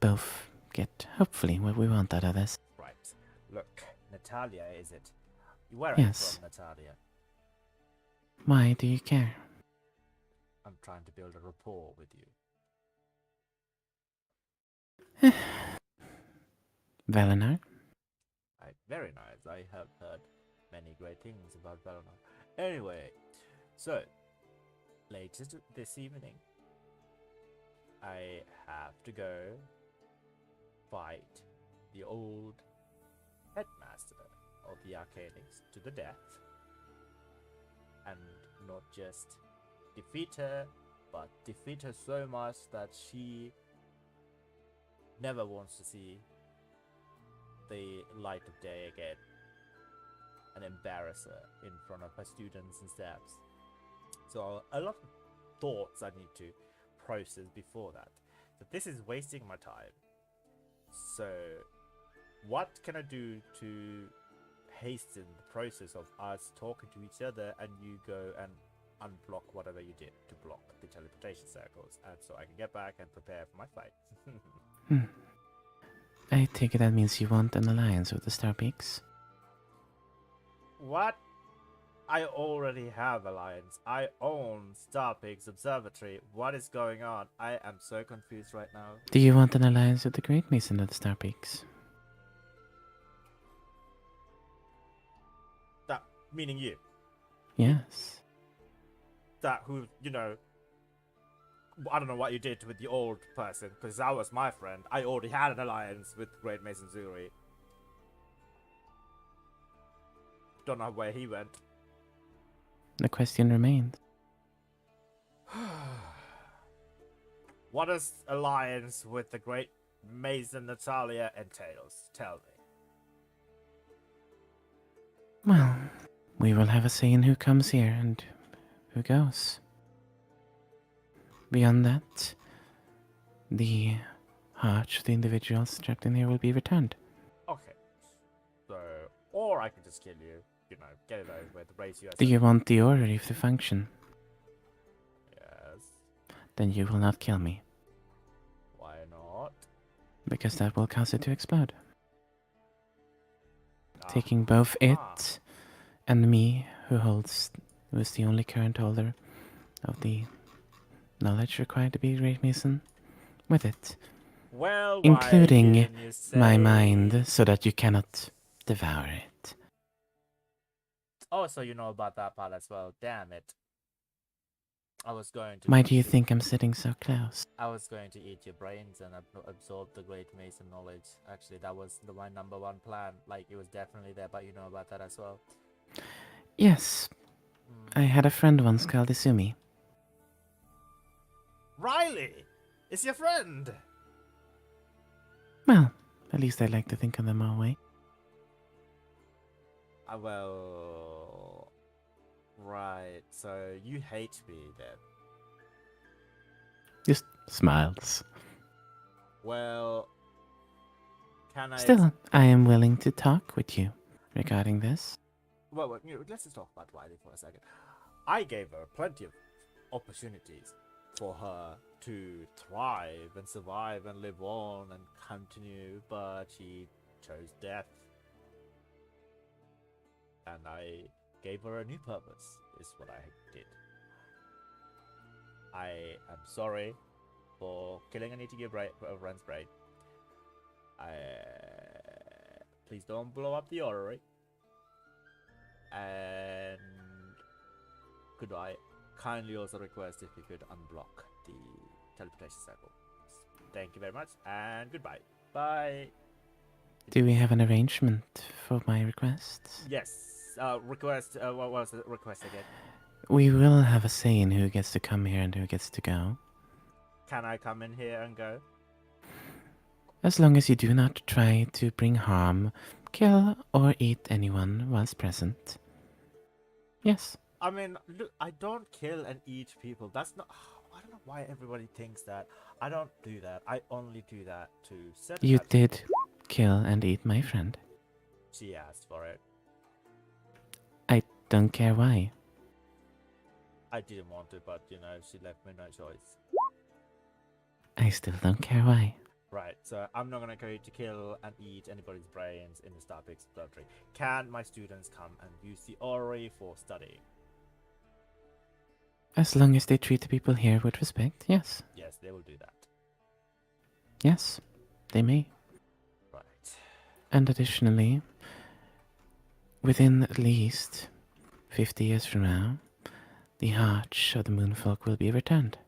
Speaker 6: both get, hopefully, what we want out of this.
Speaker 3: Right. Look, Natalia, is it? Where are
Speaker 6: Yes.
Speaker 3: you from, Natalia?
Speaker 6: Why do you care?
Speaker 3: I'm trying to build a rapport with you.
Speaker 6: Valinar?
Speaker 3: Very nice. I have heard many great things about Eberron. Anyway, so later this evening, I have to go fight the old headmaster of the Arcanix to the death, and not just defeat her, but defeat her so much that she never wants to see the light of day again, and embarrass her in front of her students and staffs. So a lot of thoughts I need to process before that. So this is wasting my time. So what can I do to hasten the process of us talking to each other, and you go and unblock whatever you did to block the teleportation circles, and so I can get back and prepare for my fight?
Speaker 6: I take it that means you want an alliance with the Star Peaks?
Speaker 3: What? I already have alliance. I own Starpix Observatory. What is going on? I am so confused right now.
Speaker 6: Do you want an alliance with the Great Mason of the Star Peaks?
Speaker 3: That meaning you.
Speaker 6: Yes.
Speaker 3: That who, I don't know what you did with the old person, because that was my friend. I already had an alliance with Great Mason Zuri. Don't know where he went.
Speaker 6: The question remains.
Speaker 3: What does alliance with the Great Mason Natalia entails? Tell me.
Speaker 6: Well, we will have a say in who comes here and who goes. Beyond that, the hearts of the individuals trapped in here will be returned.
Speaker 3: Okay. So, or I can just kill you. You know, get it over with, raise you as
Speaker 6: Do
Speaker 3: a...
Speaker 6: you want the orrery to function?
Speaker 3: Yes.
Speaker 6: Then you will not kill me,
Speaker 3: Why not?
Speaker 6: because that will cause it to explode.
Speaker 3: Ah.
Speaker 6: Taking both it and me, who is the only current holder of the knowledge required to be a Great Mason, with it,
Speaker 3: Well,
Speaker 6: including
Speaker 3: why didn't you say...
Speaker 6: my mind, so that you cannot devour it.
Speaker 3: Oh, so you know about that part as well. Damn it. I was going to...
Speaker 6: Why do you think I'm sitting so close?
Speaker 3: I was going to eat your brains and absorb the Great Mason knowledge. Actually, that was my number one plan. Like, it was definitely there, but you know about that as well.
Speaker 6: Yes, I had a friend once called Izumi.
Speaker 3: Riley! It's your friend!
Speaker 6: Well, at least I like to think of them all way.
Speaker 3: Well... Right, so you hate me then.
Speaker 6: Just smiles.
Speaker 3: Well... Can I...
Speaker 6: Still, I am willing to talk with you regarding this.
Speaker 3: Well, you know, let's just talk about Riley for a second. I gave her plenty of opportunities for her to thrive and survive and live on and continue, but she chose death. And I gave her a new purpose, is what I did. I am sorry for killing and eating your friend's brain. Please don't blow up the orrery. And could I kindly also request if you could unblock the teleportation circle? Thank you very much, and goodbye. Bye.
Speaker 6: Do we have an arrangement for my requests?
Speaker 3: Yes. Request. What was the request again?
Speaker 6: We will have a say in who gets to come here and who gets to go.
Speaker 3: Can I come in here and go?
Speaker 6: As long as you do not try to bring harm, kill, or eat anyone whilst present. Yes.
Speaker 3: I mean, look, I don't kill and eat people. That's not... I don't know why everybody thinks that. I don't do that. I only do that to certain
Speaker 6: You
Speaker 3: types of-
Speaker 6: did kill and eat my friend.
Speaker 3: She asked for it.
Speaker 6: I don't care why.
Speaker 3: I didn't want to, but, you know, she left me no choice.
Speaker 6: I still don't care why.
Speaker 3: Right, so I'm not gonna go to kill and eat anybody's brains in the Starpix Laboratory. Can my students come and use the orrery for study?
Speaker 6: As long as they treat the people here with respect, yes.
Speaker 3: Yes, they will do that.
Speaker 6: Yes, they may.
Speaker 3: Right.
Speaker 6: And additionally, within at least 50 years from now, the hearts of the moonfolk will be returned.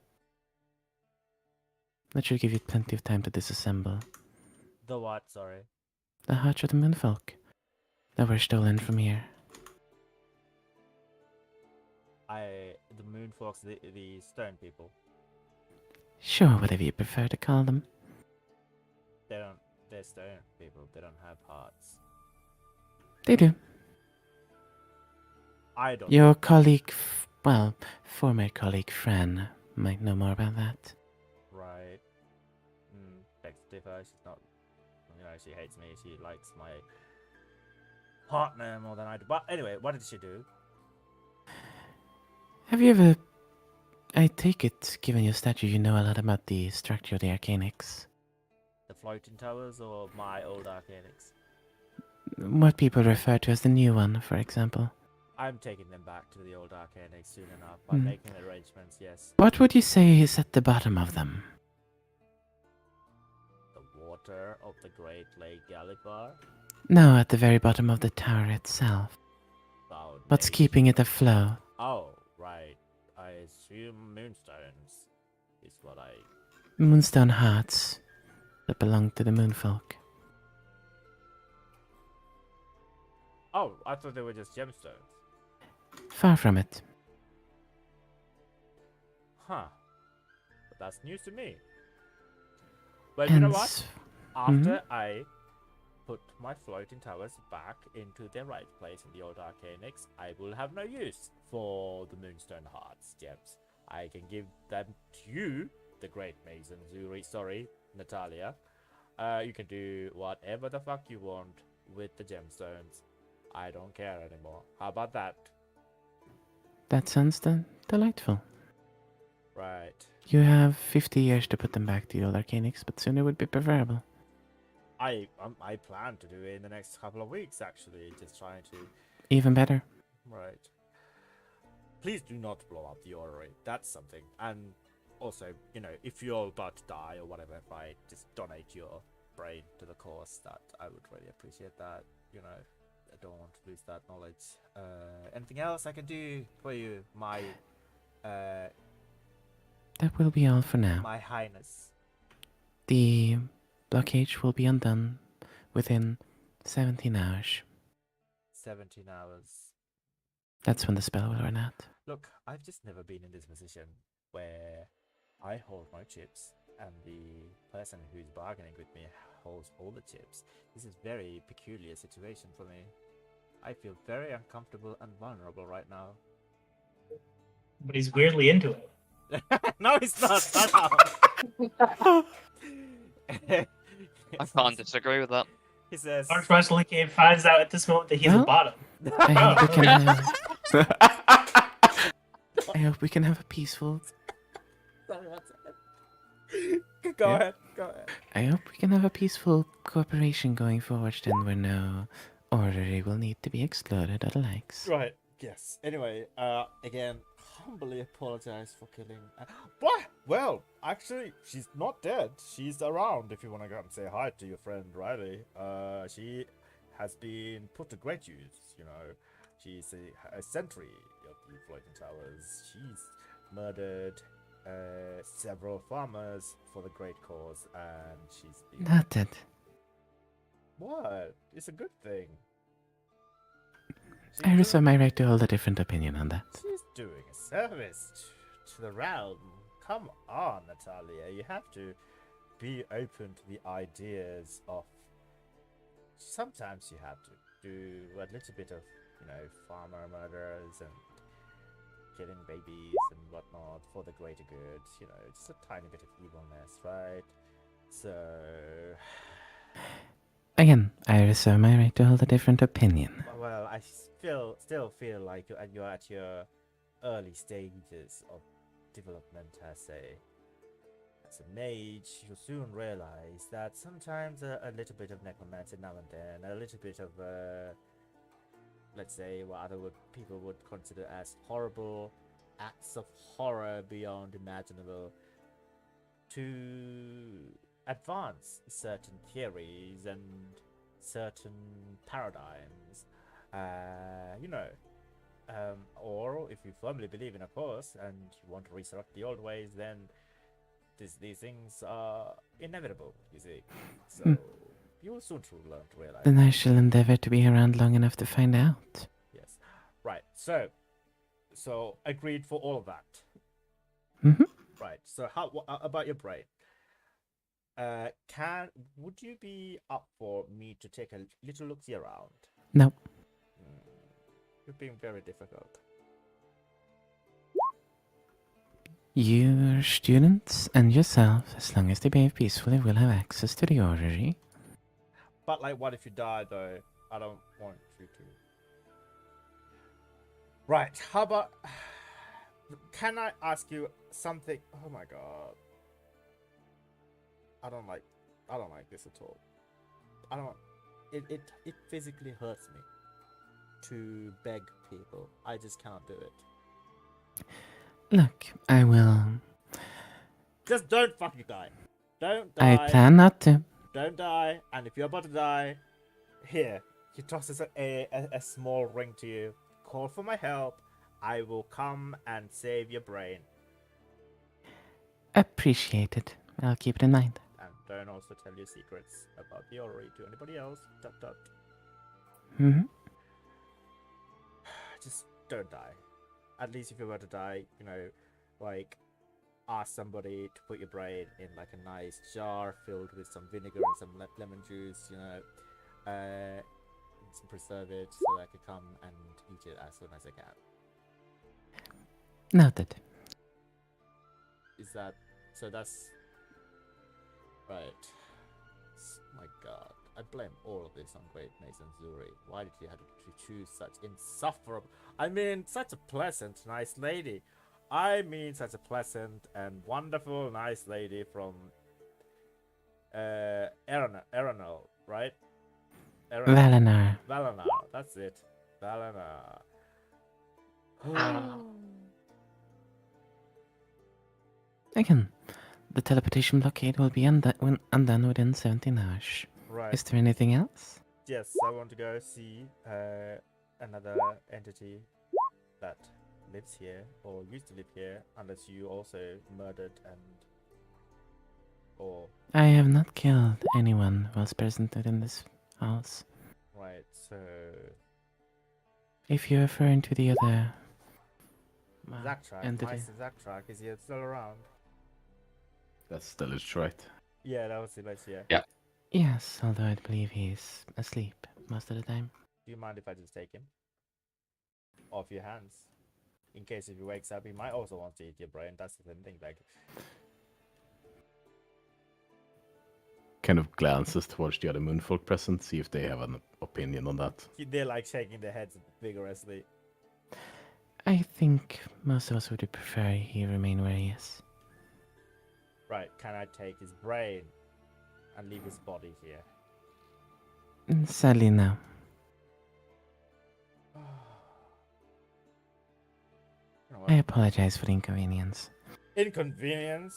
Speaker 6: That should give you plenty of time to disassemble.
Speaker 3: The what, sorry?
Speaker 6: The hearts of the moonfolk that were stolen from here.
Speaker 3: The moonfolks, the stone people.
Speaker 6: Sure, whatever you prefer to call them.
Speaker 3: They're stone people, they don't have hearts.
Speaker 6: They do.
Speaker 3: I don't.
Speaker 6: Your colleague, former colleague Fran might know more about that.
Speaker 3: Right. Begs to differ, she's not, you know, she hates me, she likes my partner more than I do. But anyway, what did she do?
Speaker 6: Have you ever... I take it, given your stature, you know a lot about the structure of the Arcanics.
Speaker 3: The floating towers or my old Arcanics?
Speaker 6: What people refer to as the new one, for example.
Speaker 3: I'm taking them back to the old Arcanics soon enough by making arrangements, yes.
Speaker 6: What would you say is at the bottom of them?
Speaker 3: The water of the Great Lake Gallifar?
Speaker 6: No, at the very bottom of the tower itself. What's
Speaker 3: Foundation.
Speaker 6: keeping it afloat?
Speaker 3: Oh, right. I assume moonstones is what I...
Speaker 6: Moonstone hearts that belong to the moonfolk.
Speaker 3: Oh, I thought they were just gemstones.
Speaker 6: Far from it.
Speaker 3: Huh. But that's news to me. But you know
Speaker 6: And
Speaker 3: what? After I put my floating towers back into their right place in the old Arcanics, I will have no use for the Moonstone Hearts gems. I can give them to you the great Mason Zuri, sorry, Natalia. You can do whatever the fuck you want with the gemstones. I don't care anymore. How about that?
Speaker 6: That sounds delightful.
Speaker 3: Right.
Speaker 6: You have 50 years to put them back to the old Arcanix, but sooner would be preferable.
Speaker 3: I plan to do it in the next couple of weeks, actually. Just trying to...
Speaker 6: Even better.
Speaker 3: Right. Please do not blow up the orrery. That's something. And also, you know, if you're about to die or whatever, right, just donate your brain to the cause. That I would really appreciate that. You know, I don't want to lose that knowledge. Anything else I can do for you, my
Speaker 6: That will be all for now.
Speaker 3: my highness?
Speaker 6: The blockage will be undone within 17 hours.
Speaker 3: 17 hours.
Speaker 6: That's when the spell will run out.
Speaker 3: Look, I've just never been in this position where I hold my chips and the person who's bargaining with me holds all the chips. This is a very peculiar situation for me. I feel very uncomfortable and vulnerable right now.
Speaker 7: But he's weirdly into it.
Speaker 3: No, he's not. Shut up.
Speaker 1: I can't disagree with that.
Speaker 3: He says,
Speaker 7: Mark Wrestling Game finds out at this moment that he's a
Speaker 6: Well,
Speaker 7: bottom.
Speaker 6: I hope we can have, I hope we can have a peaceful.
Speaker 3: Go
Speaker 6: Yeah.
Speaker 3: ahead. Go ahead.
Speaker 6: I hope we can have a peaceful cooperation going forward, then where no orrery will need to be exploded or the likes.
Speaker 3: Right. Yes. Anyway, again, humbly apologize for killing. What? Well, actually, she's not dead. She's around. If you want to go and say hi to your friend Riley, she has been put to great use. You know, she's a sentry of the floating towers. She's murdered several farmers for the great cause, and she's been.
Speaker 6: Noted.
Speaker 3: What? It's a good thing. She's
Speaker 6: I reserve
Speaker 3: doing-
Speaker 6: my right to hold a different opinion on that.
Speaker 3: She's doing a service to the realm. Come on, Natalia. You have to be open to the ideas of. Sometimes you have to do a little bit of, you know, farmer murders and killing babies and whatnot for the greater good. You know, just a tiny bit of evilness, right? So.
Speaker 6: Again, I reserve my right to hold a different opinion.
Speaker 3: Well, I still feel like you're at your early stages of development as a mage. You'll soon realize that sometimes a little bit of necromancy now and then, a little bit of let's say what people would consider as horrible acts of horror beyond imaginable, to advance certain theories and certain paradigms, you know, or if you firmly believe in a cause and you want to resurrect the old ways, then these things are inevitable, you see. So you will soon learn to realize.
Speaker 6: Then I shall endeavor to be around long enough to find out.
Speaker 3: Yes, right. So agreed for all of that.
Speaker 6: Mm-hmm.
Speaker 3: Right. So how about your brain? Would you be up for me to take a little look-see around?
Speaker 6: No.
Speaker 3: You're being very difficult.
Speaker 6: Your students and yourself, as long as they behave peacefully, will have access to the orrery.
Speaker 3: But like, what if you die though? I don't want you to. Right. How about? Can I ask you something? Oh my god. I don't like this at all. I don't. It physically hurts me to beg people. I just can't do it.
Speaker 6: Look, I will.
Speaker 3: Just don't fucking die. Don't die.
Speaker 6: I plan not to.
Speaker 3: Don't die. And if you're about to die, here, he tosses a small ring to you. Call for my help. I will come and save your brain.
Speaker 6: Appreciated. I'll keep it in mind.
Speaker 3: And don't also tell your secrets about the orrery to anybody else. Dot dot.
Speaker 6: Mm-hmm.
Speaker 3: Just don't die. At least if you're about to die, you know, like, ask somebody to put your brain in like a nice jar filled with some vinegar and some lemon juice, you know, and some preserve it so that I can come and eat it as soon as I can.
Speaker 6: Noted.
Speaker 3: Is that So that's right. My God, I blame all of this on Great Nathan Zuri. Why did he have to choose such insufferable? I mean, such a pleasant, nice lady. I mean, such a pleasant and wonderful, nice lady from Eronal, right?
Speaker 6: Valenar.
Speaker 3: Valenar, that's it. Valenar.
Speaker 6: Again, the teleportation blockade will be undone within 17 hours.
Speaker 3: Right.
Speaker 6: Is there anything else?
Speaker 3: Yes, I want to go see another entity that lives here or used to live here, unless you also murdered or
Speaker 6: I have not killed anyone whilst present within this house.
Speaker 3: right. So
Speaker 6: If you're referring to the other
Speaker 3: Zaktrak,
Speaker 6: entity.
Speaker 3: Meister Zaktrak, is he still around?
Speaker 5: That's still his right.
Speaker 3: Yeah, that was the best. Yeah.
Speaker 4: Yeah.
Speaker 6: Yes, although I believe he's asleep most of the time.
Speaker 3: Do you mind if I just take him off your hands? In case if he wakes up, he might also want to eat your brain. That's the thing. Like,
Speaker 5: Kind of glances towards the other moonfolk present, see if they have an opinion on that.
Speaker 3: they're like shaking their heads vigorously.
Speaker 6: I think most of us would prefer he remain where he is.
Speaker 3: Right? Can I take his brain and leave his body here?
Speaker 6: Sadly, no.
Speaker 3: You know what?
Speaker 6: I apologize for the inconvenience.
Speaker 3: Inconvenience.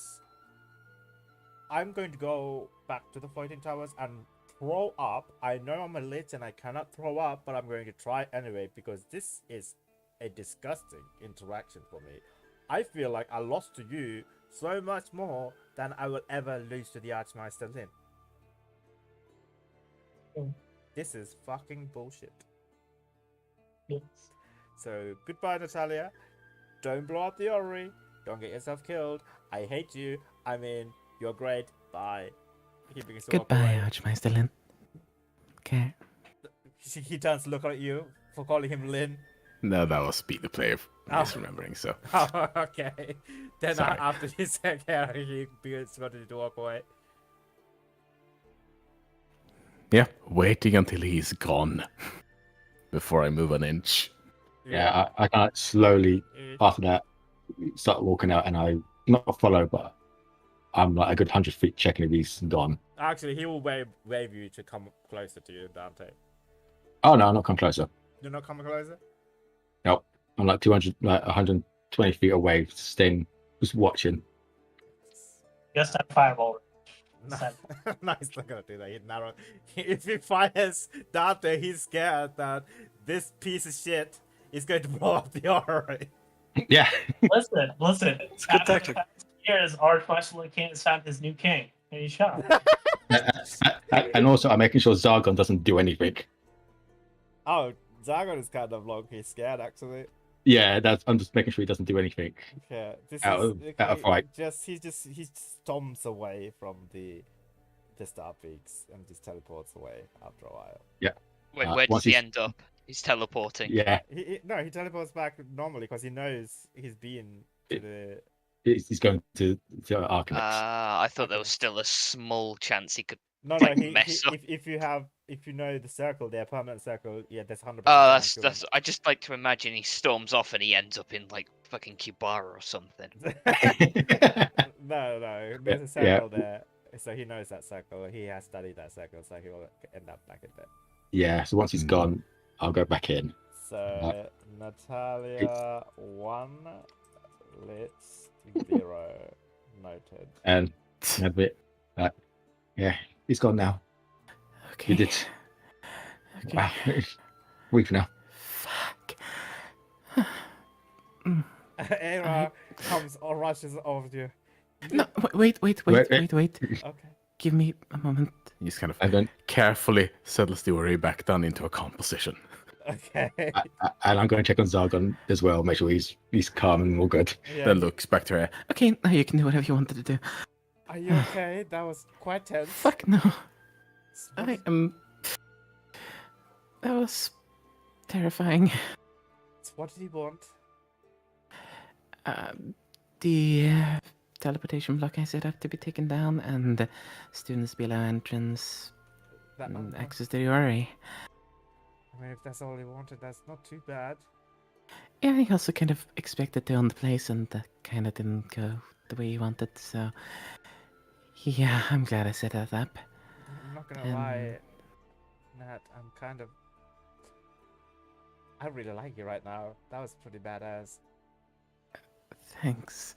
Speaker 3: I'm going to go back to the floating towers and throw up. I know I'm a lich and I cannot throw up, but I'm going to try anyway because this is a disgusting interaction for me. I feel like I lost to you so much more than I will ever lose to the Archmeister Lin. This is fucking bullshit.
Speaker 7: Yes.
Speaker 3: So goodbye, Natalia. Don't blow up the orrery. Don't get yourself killed. I hate you. I mean, you're great. Bye. He begins to walk
Speaker 6: Goodbye,
Speaker 3: away.
Speaker 6: Archmeister Lin. Okay.
Speaker 3: He turns to look at you for calling him Lin.
Speaker 5: No, that was speed the player
Speaker 3: Oh.
Speaker 5: misremembering, so.
Speaker 3: Oh, okay. Then
Speaker 5: Sorry.
Speaker 3: after he said, yeah, he begins to walk away.
Speaker 5: Yeah, waiting until he's gone before I move an inch.
Speaker 4: Yeah, I kind of slowly, after that, start walking out, and I not follow, but I'm like a good 100 feet checking if he's gone.
Speaker 3: Actually, he will wave you to come closer to you, Dante.
Speaker 4: Oh no, I'm not come closer.
Speaker 3: You're not coming closer?
Speaker 4: Nope. I'm like 200, like 120 feet away, staying, just watching.
Speaker 7: Just that fireball.
Speaker 3: No, he's not gonna do that. He narrow. If he fires Dante, he's scared that this piece of shit is going to blow up the orrery.
Speaker 4: Yeah.
Speaker 7: Listen.
Speaker 2: It's good tactic.
Speaker 7: Years, Archmeister can't found his new king, and he shot.
Speaker 4: And also, I'm making sure Zargon doesn't do anything.
Speaker 3: Oh, Zargon is kind of low-key scared, actually.
Speaker 4: Yeah, I'm just making sure he doesn't do anything.
Speaker 3: Yeah, this
Speaker 4: Out
Speaker 3: is
Speaker 4: of fight.
Speaker 3: he stomps away from the star peaks and just teleports away after a while.
Speaker 1: Where does
Speaker 4: once
Speaker 1: he
Speaker 4: he's-
Speaker 1: end up? He's teleporting.
Speaker 4: Yeah,
Speaker 3: He teleports back normally because he knows he's been to the.
Speaker 4: he's going to Arcanex.
Speaker 1: I thought there was still a small chance he could.
Speaker 3: No,
Speaker 1: like,
Speaker 3: he
Speaker 1: mess up.
Speaker 3: if you know the circle, their permanent circle, yeah, there's 100%.
Speaker 1: Oh,
Speaker 3: chance you'll-
Speaker 1: that's. I just like to imagine he storms off and he ends up in like fucking Kubara or something.
Speaker 3: No, there's a circle there, so he knows that circle. He has studied that circle, so he will end up back in there.
Speaker 4: Yeah, so once he's gone, I'll go back in.
Speaker 3: So Natalia 1, Litz 0, noted.
Speaker 4: And a bit. Yeah, he's gone now.
Speaker 6: Okay.
Speaker 4: He did.
Speaker 6: Okay.
Speaker 4: Wow. Weak now.
Speaker 6: Fuck.
Speaker 3: Era comes or rushes over to you.
Speaker 6: No, wait.
Speaker 3: Okay.
Speaker 6: Give me a moment.
Speaker 5: He just kind of
Speaker 4: And then
Speaker 5: carefully settles the orrery back down into a calm position.
Speaker 3: Okay.
Speaker 4: and I'm going to check on Zargon as well, make sure he's calm and all good.
Speaker 3: Yeah.
Speaker 5: Then looks back to her.
Speaker 6: Okay, now you can do whatever you wanted to do.
Speaker 3: Are you okay? That was quite tense.
Speaker 6: Fuck no.
Speaker 3: What-
Speaker 6: I am. That was terrifying.
Speaker 3: What did he want?
Speaker 6: The teleportation block I set up to be taken down, and students below entrance access to the orrery.
Speaker 3: I mean, if that's all he wanted, that's not too bad.
Speaker 6: Yeah, I also kind of expected to own the place, and that kind of didn't go the way he wanted, so... Yeah, I'm glad I set that up.
Speaker 3: I'm not gonna lie, Nat, I really like you right now. That was pretty badass.
Speaker 6: Thanks.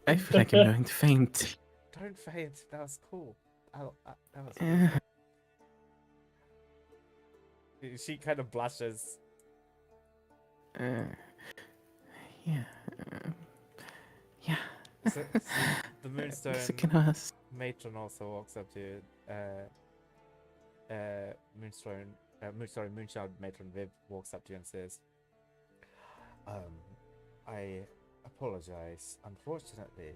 Speaker 6: I feel like I'm going to faint.
Speaker 3: Don't faint, that was cool. That was
Speaker 6: Uh,
Speaker 3: cool. She kind of blushes.
Speaker 6: yeah. Yeah.
Speaker 3: So the Moonstone matron also walks up to you. Moonchild matron Viv walks up to you and says, I apologize. Unfortunately,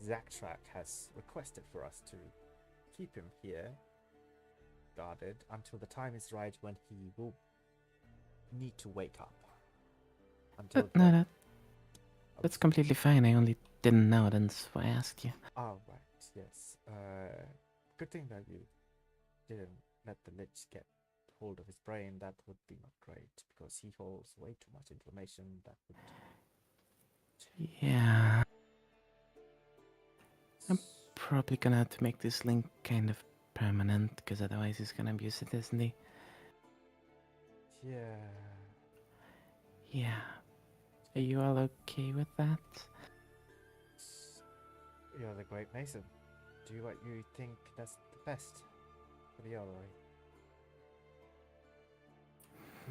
Speaker 3: Zaktrak has requested for us to keep him here, guarded, until the time is right when he will need to wake up. Until
Speaker 6: no, that's completely fine. I only didn't know, that's why I asked you.
Speaker 3: Oh, right, yes. Good thing that you didn't let the Lich get hold of his brain. That would be not great, because he holds way too much information that would...
Speaker 6: Yeah. I'm probably gonna have to make this link kind of permanent, because otherwise he's gonna abuse it, isn't he?
Speaker 3: Yeah.
Speaker 6: Yeah. Are you all okay with that?
Speaker 3: You're the Great Mason. Do what you think that's the best for the orrery.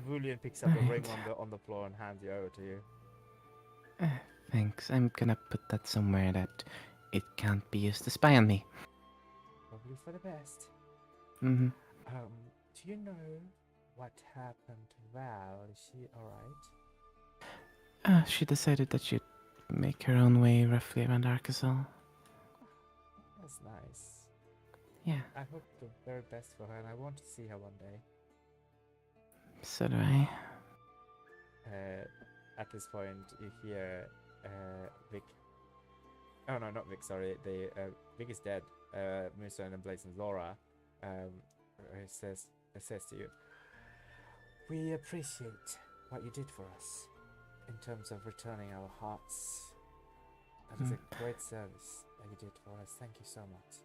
Speaker 3: Vulian picks up a ring on the floor and hands it over to you.
Speaker 6: Thanks. I'm gonna put that somewhere that it can't be used to spy on me.
Speaker 3: Probably for the best.
Speaker 6: Mm-hmm.
Speaker 3: Do you know what happened to Val? Is she alright?
Speaker 6: She decided that she'd make her own way roughly around Arkansas.
Speaker 3: That's nice.
Speaker 6: Yeah.
Speaker 3: I hope the very best for her, and I want to see her one day.
Speaker 6: So do I.
Speaker 3: At this point, you hear Vic. Oh no, not Vic. Sorry, Vic is dead. Moonstone and Blaze and Laura. It says to you, we appreciate what you did for us in terms of returning our hearts. That is a great service that you did for us. Thank you so much.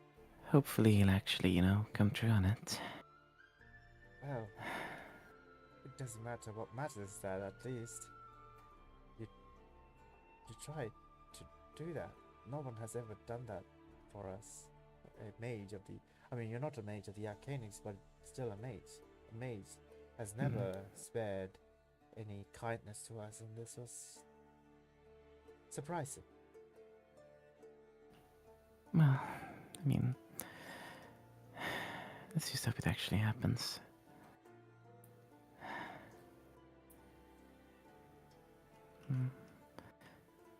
Speaker 6: Hopefully he'll actually, come true on it.
Speaker 3: Well, it doesn't matter what matters, that at least you tried to do that. No one has ever done that for us. A mage of the... I mean, you're not a mage of the Arcanics, but still a mage. A mage has never spared any kindness to us, and this was surprising.
Speaker 6: Well, I mean, let's just hope it actually happens.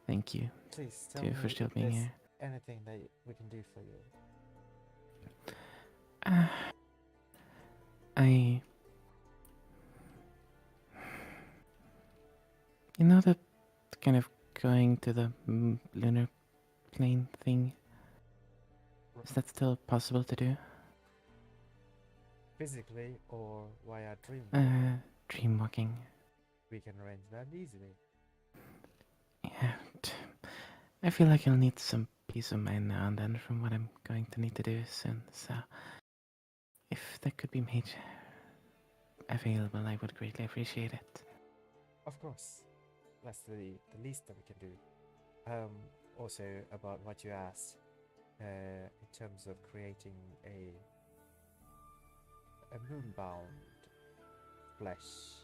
Speaker 6: Thank you.
Speaker 3: Please tell me
Speaker 6: for still
Speaker 3: if
Speaker 6: being
Speaker 3: there's
Speaker 6: here.
Speaker 3: anything that we can do for you.
Speaker 6: You know the kind of going to the lunar plane thing? Is that still possible to do?
Speaker 3: Physically or via dream?
Speaker 6: Dreamwalking.
Speaker 3: We can arrange that easily.
Speaker 6: Yeah, I feel like I'll need some peace of mind now and then from what I'm going to need to do soon, so if that could be made available, I would greatly appreciate it.
Speaker 3: Of course. That's the least that we can do. Also about what you asked, in terms of creating a moonbound flesh.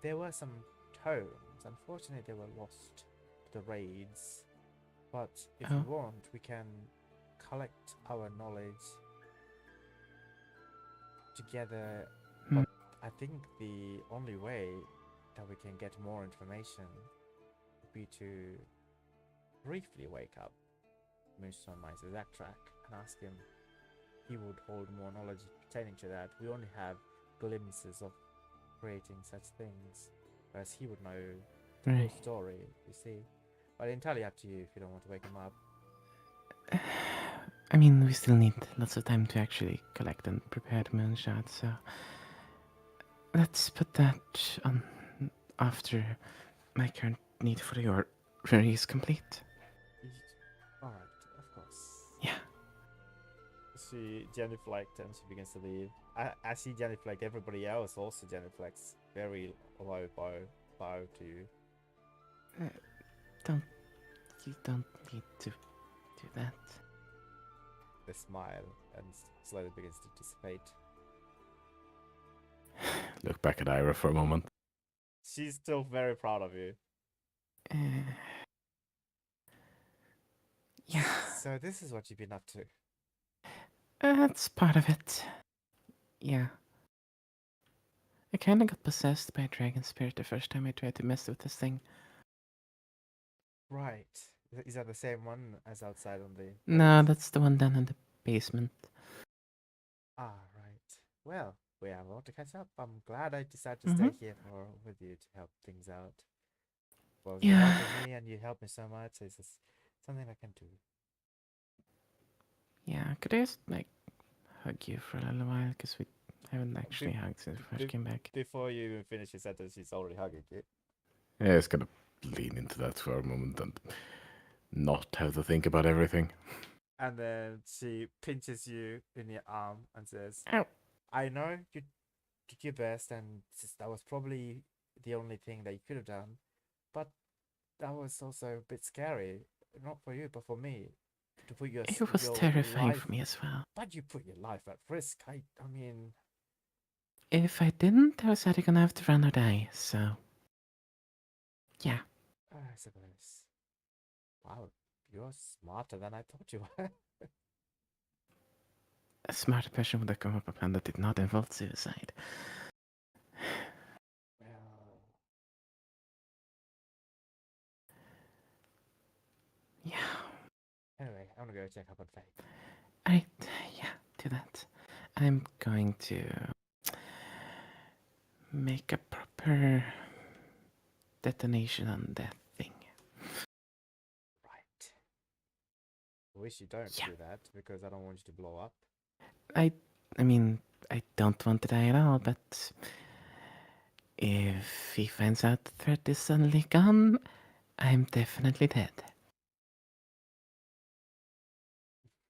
Speaker 3: There were some tomes. Unfortunately, they were lost to the raids. But if you want, we can collect our knowledge together. But I think the only way that we can get more information would be to briefly wake up Moonstone Miser Zaktrak and ask him. He would hold more knowledge pertaining to that. We only have glimpses of creating such things, whereas he would know the whole story, you see. But entirely up to you if you don't want to wake him up.
Speaker 6: I mean, we still need lots of time to actually collect and prepare the moonshot, so let's put that on after my current need for the orrery is complete.
Speaker 3: Alright, of course.
Speaker 6: Yeah.
Speaker 3: She genuflect and she begins to leave. As she genuflect, everybody else also genuflects. Very low bow to you.
Speaker 6: You don't need to do that.
Speaker 3: They smile and slowly begins to dissipate.
Speaker 5: Look back at Ira for a moment.
Speaker 3: She's still very proud of you.
Speaker 6: Yeah.
Speaker 3: So this is what you've been up to.
Speaker 6: That's part of it. Yeah. I kinda got possessed by a dragon spirit the first time I tried to mess with this thing.
Speaker 3: Right. Is that the same one as outside on the...
Speaker 6: No, that's the one down in the basement.
Speaker 3: Ah, right. Well, we have a lot to catch up. I'm glad I decided to stay here with you to help things out. Well, you're helping me and you help me so much. It's just something I can do.
Speaker 6: Yeah, could I just, like, hug you for a little while? Because we haven't actually hugged since we first came back.
Speaker 3: Before you even finish your sentence, she's already hugging you.
Speaker 5: Yeah, it's gonna lean into that for a moment and not have to think about everything.
Speaker 3: And then she pinches you in your arm and says,
Speaker 6: Ow.
Speaker 3: I know you did your best and that was probably the only thing that you could have done, but that was also a bit scary. Not for you, but for me. To put your
Speaker 6: It was terrifying for me as well.
Speaker 3: But you put your life at risk. I mean...
Speaker 6: If I didn't, I was either gonna have to run or die, so... Yeah.
Speaker 3: I suppose. Wow, you're smarter than I thought you were.
Speaker 6: A smarter person would have come up with a plan that did not involve suicide.
Speaker 3: Well...
Speaker 6: Yeah.
Speaker 3: Anyway, I'm gonna go check up on Faye.
Speaker 6: Alright, yeah, do that. I'm going to make a proper detonation on that thing.
Speaker 3: Right. I wish you don't do that, because I don't want you to blow up.
Speaker 6: I mean, I don't want to die at all, but if he finds out the threat is suddenly gone, I'm definitely dead.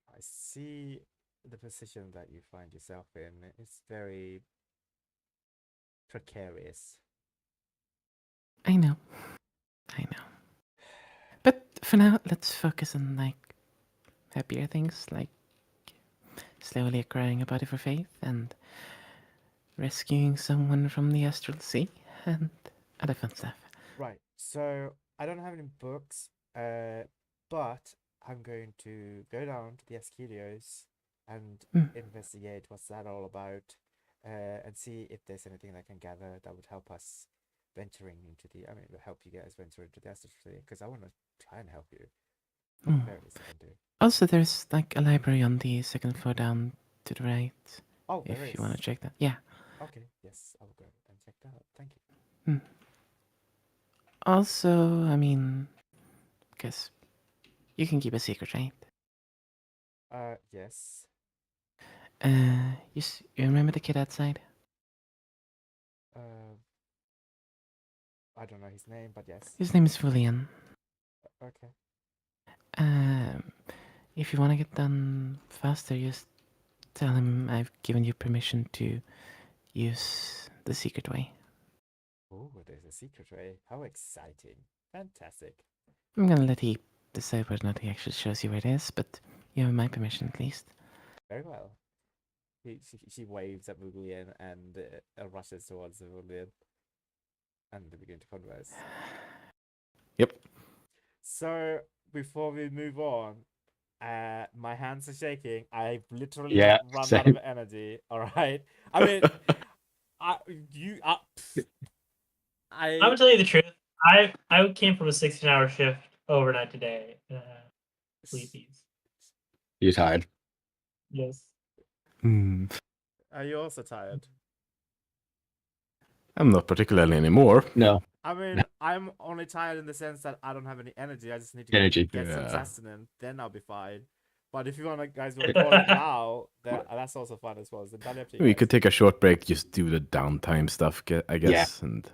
Speaker 3: I see the position that you find yourself in. It's very precarious.
Speaker 6: I know. But for now, let's focus on, like, happier things, like slowly acquiring a body for faith and rescuing someone from the astral sea and other fun stuff.
Speaker 3: Right, so I don't have any books, but I'm going to go down to the Escudios and investigate what's that all about, and see if there's anything that I can gather that would help us venturing into the, help you guys venture into the astral sea, because I want to try and help you. There is I can do.
Speaker 6: Also, there's like a library on the second floor down to the right.
Speaker 3: Oh,
Speaker 6: if
Speaker 3: there is.
Speaker 6: You want to check that. Yeah.
Speaker 3: Okay, yes, I'll go and check that out. Thank you.
Speaker 6: Also, I mean, because you can keep a secret, right?
Speaker 3: Yes.
Speaker 6: You remember the kid outside?
Speaker 3: I don't know his name, but yes.
Speaker 6: His name is Julian.
Speaker 3: Okay.
Speaker 6: If you want to get done faster, just tell him I've given you permission to use the secret way.
Speaker 3: Oh, there's a secret way. How exciting. Fantastic.
Speaker 6: I'm gonna let he decide whether or not he actually shows you where it is, but you have my permission at least.
Speaker 3: Very well. She waves at Julian and rushes towards Julian. And they begin to converse.
Speaker 5: Yep.
Speaker 3: So, before we move on, my hands are shaking. I've literally run out of energy. All right. I mean, I'm
Speaker 7: gonna tell you the truth. I came from a 16-hour shift overnight today. Sleepies.
Speaker 4: You tired?
Speaker 7: Yes.
Speaker 3: Are you also tired?
Speaker 5: I'm not particularly anymore.
Speaker 4: No.
Speaker 3: I mean, I'm only tired in the sense that I don't have any energy. I just need to get some sustenance. Then I'll be fine. But if you guys want to call it now, that's also fun as well. It's entirely up to you
Speaker 5: We
Speaker 3: guys.
Speaker 5: could take a short break, just do the downtime stuff, I guess, and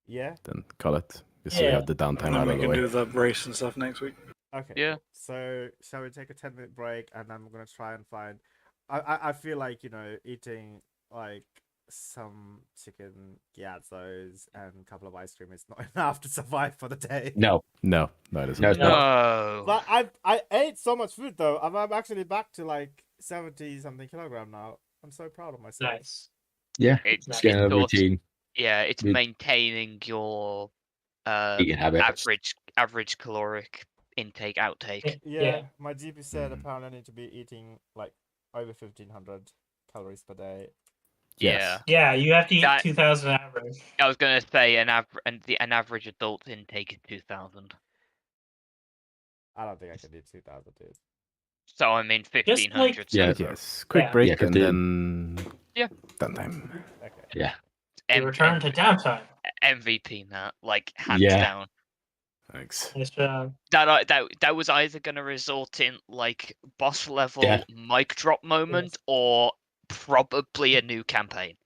Speaker 5: then call it. Just so we have the downtime
Speaker 2: And
Speaker 5: out
Speaker 2: then
Speaker 5: of
Speaker 2: we
Speaker 5: the
Speaker 2: can
Speaker 5: way.
Speaker 2: do the race and stuff next week.
Speaker 3: Okay.
Speaker 1: Yeah.
Speaker 3: So shall we take a 10-minute break, and I'm gonna try and find. I feel like eating like some chicken gyazzos and a couple of ice cream is not enough to survive for the day.
Speaker 4: No,
Speaker 5: it isn't.
Speaker 4: No, it's
Speaker 1: No.
Speaker 3: But I ate so much food though. I'm actually back to like 70 something kilogram now. I'm so proud of myself.
Speaker 7: Nice.
Speaker 4: yeah,
Speaker 1: It's
Speaker 4: it's getting a routine.
Speaker 1: Yeah, it's
Speaker 4: With-
Speaker 1: maintaining your
Speaker 4: Eating habits.
Speaker 1: average caloric intake outtake.
Speaker 3: Yeah, my GP said
Speaker 5: Mm.
Speaker 3: apparently I need to be eating like over 1,500 calories per day.
Speaker 5: Yes.
Speaker 7: Yeah, you have to eat
Speaker 1: That-
Speaker 7: 2,000 average.
Speaker 1: I was gonna say an average adult intake is 2,000.
Speaker 3: I don't think I can do 2,000, dude.
Speaker 1: So I mean 1,500.
Speaker 4: Yeah.
Speaker 5: Yes. Quick
Speaker 7: Yeah.
Speaker 5: break
Speaker 4: Yeah, 'cause
Speaker 5: and
Speaker 4: the-
Speaker 5: then
Speaker 1: Yeah.
Speaker 5: downtime.
Speaker 3: Okay.
Speaker 4: Yeah,
Speaker 7: We return to downtime.
Speaker 1: MVP that, like hands
Speaker 4: Yeah.
Speaker 1: down.
Speaker 5: Thanks.
Speaker 7: Nice job.
Speaker 1: That was either gonna result in like boss level mic drop moment or probably a new campaign.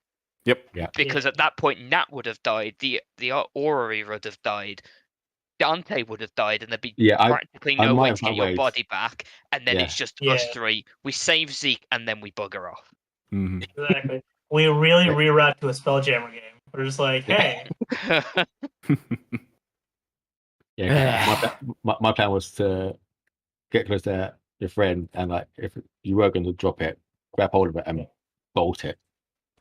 Speaker 5: Yep.
Speaker 4: Yeah.
Speaker 1: Because at that point Nat would have died, the Orrery would have died, Dante would have died, and there'd be practically
Speaker 4: I
Speaker 1: no
Speaker 4: might
Speaker 1: way
Speaker 4: have
Speaker 1: to get
Speaker 4: my
Speaker 1: your
Speaker 4: ways.
Speaker 1: body back, and then
Speaker 4: Yeah.
Speaker 1: it's just
Speaker 7: Yeah.
Speaker 1: us three. We save Zeke and then we bugger off.
Speaker 5: Mm-hmm.
Speaker 7: Exactly. We really reroute to a Spelljammer game. We're just like, hey,
Speaker 4: Yeah, my plan was to get close to your friend, and like if you were going to drop it, grab hold of it and bolt it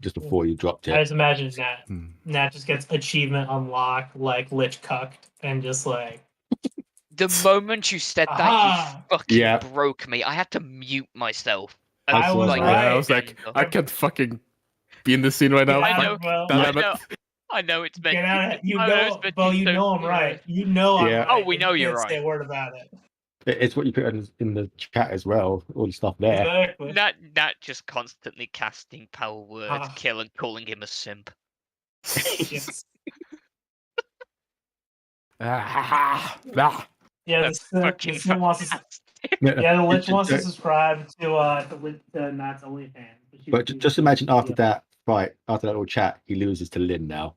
Speaker 4: just before you dropped
Speaker 7: I
Speaker 4: it.
Speaker 7: just imagine Nat.
Speaker 5: Hmm.
Speaker 7: Nat just gets achievement unlocked, like Lich cucked, and just like,
Speaker 1: The moment you said that,
Speaker 7: Aha!
Speaker 1: you fucking
Speaker 4: Yeah.
Speaker 1: broke me. I had to mute myself.
Speaker 7: I was
Speaker 1: like,
Speaker 7: right.
Speaker 5: I was like, I can't fucking be in this scene right now.
Speaker 7: Get out
Speaker 1: I know.
Speaker 7: of Bo.
Speaker 5: Damn it.
Speaker 1: I know it's meant.
Speaker 7: Get out of, you
Speaker 1: I
Speaker 7: know,
Speaker 1: it's meant
Speaker 7: Bo,
Speaker 1: to be
Speaker 7: you
Speaker 1: so
Speaker 7: know I'm right.
Speaker 1: serious.
Speaker 7: You know I'm
Speaker 4: Yeah.
Speaker 7: right.
Speaker 1: Oh, we know
Speaker 7: You
Speaker 1: you're
Speaker 7: can't
Speaker 1: right.
Speaker 7: say a word about it.
Speaker 4: It's what you put in the chat as well. All the stuff there.
Speaker 7: Exactly.
Speaker 1: Nat just constantly casting power word
Speaker 7: Ah.
Speaker 1: kill and calling him a simp.
Speaker 7: Yes.
Speaker 5: Ah.
Speaker 7: Yeah,
Speaker 1: That's
Speaker 7: the
Speaker 1: fucking
Speaker 7: Sim wants to.
Speaker 1: fantastic.
Speaker 7: Yeah, the Lich wants to
Speaker 4: Just-
Speaker 7: subscribe to Nat's OnlyFans.
Speaker 4: But just imagine after that fight, after that little chat, he loses to Lynn now.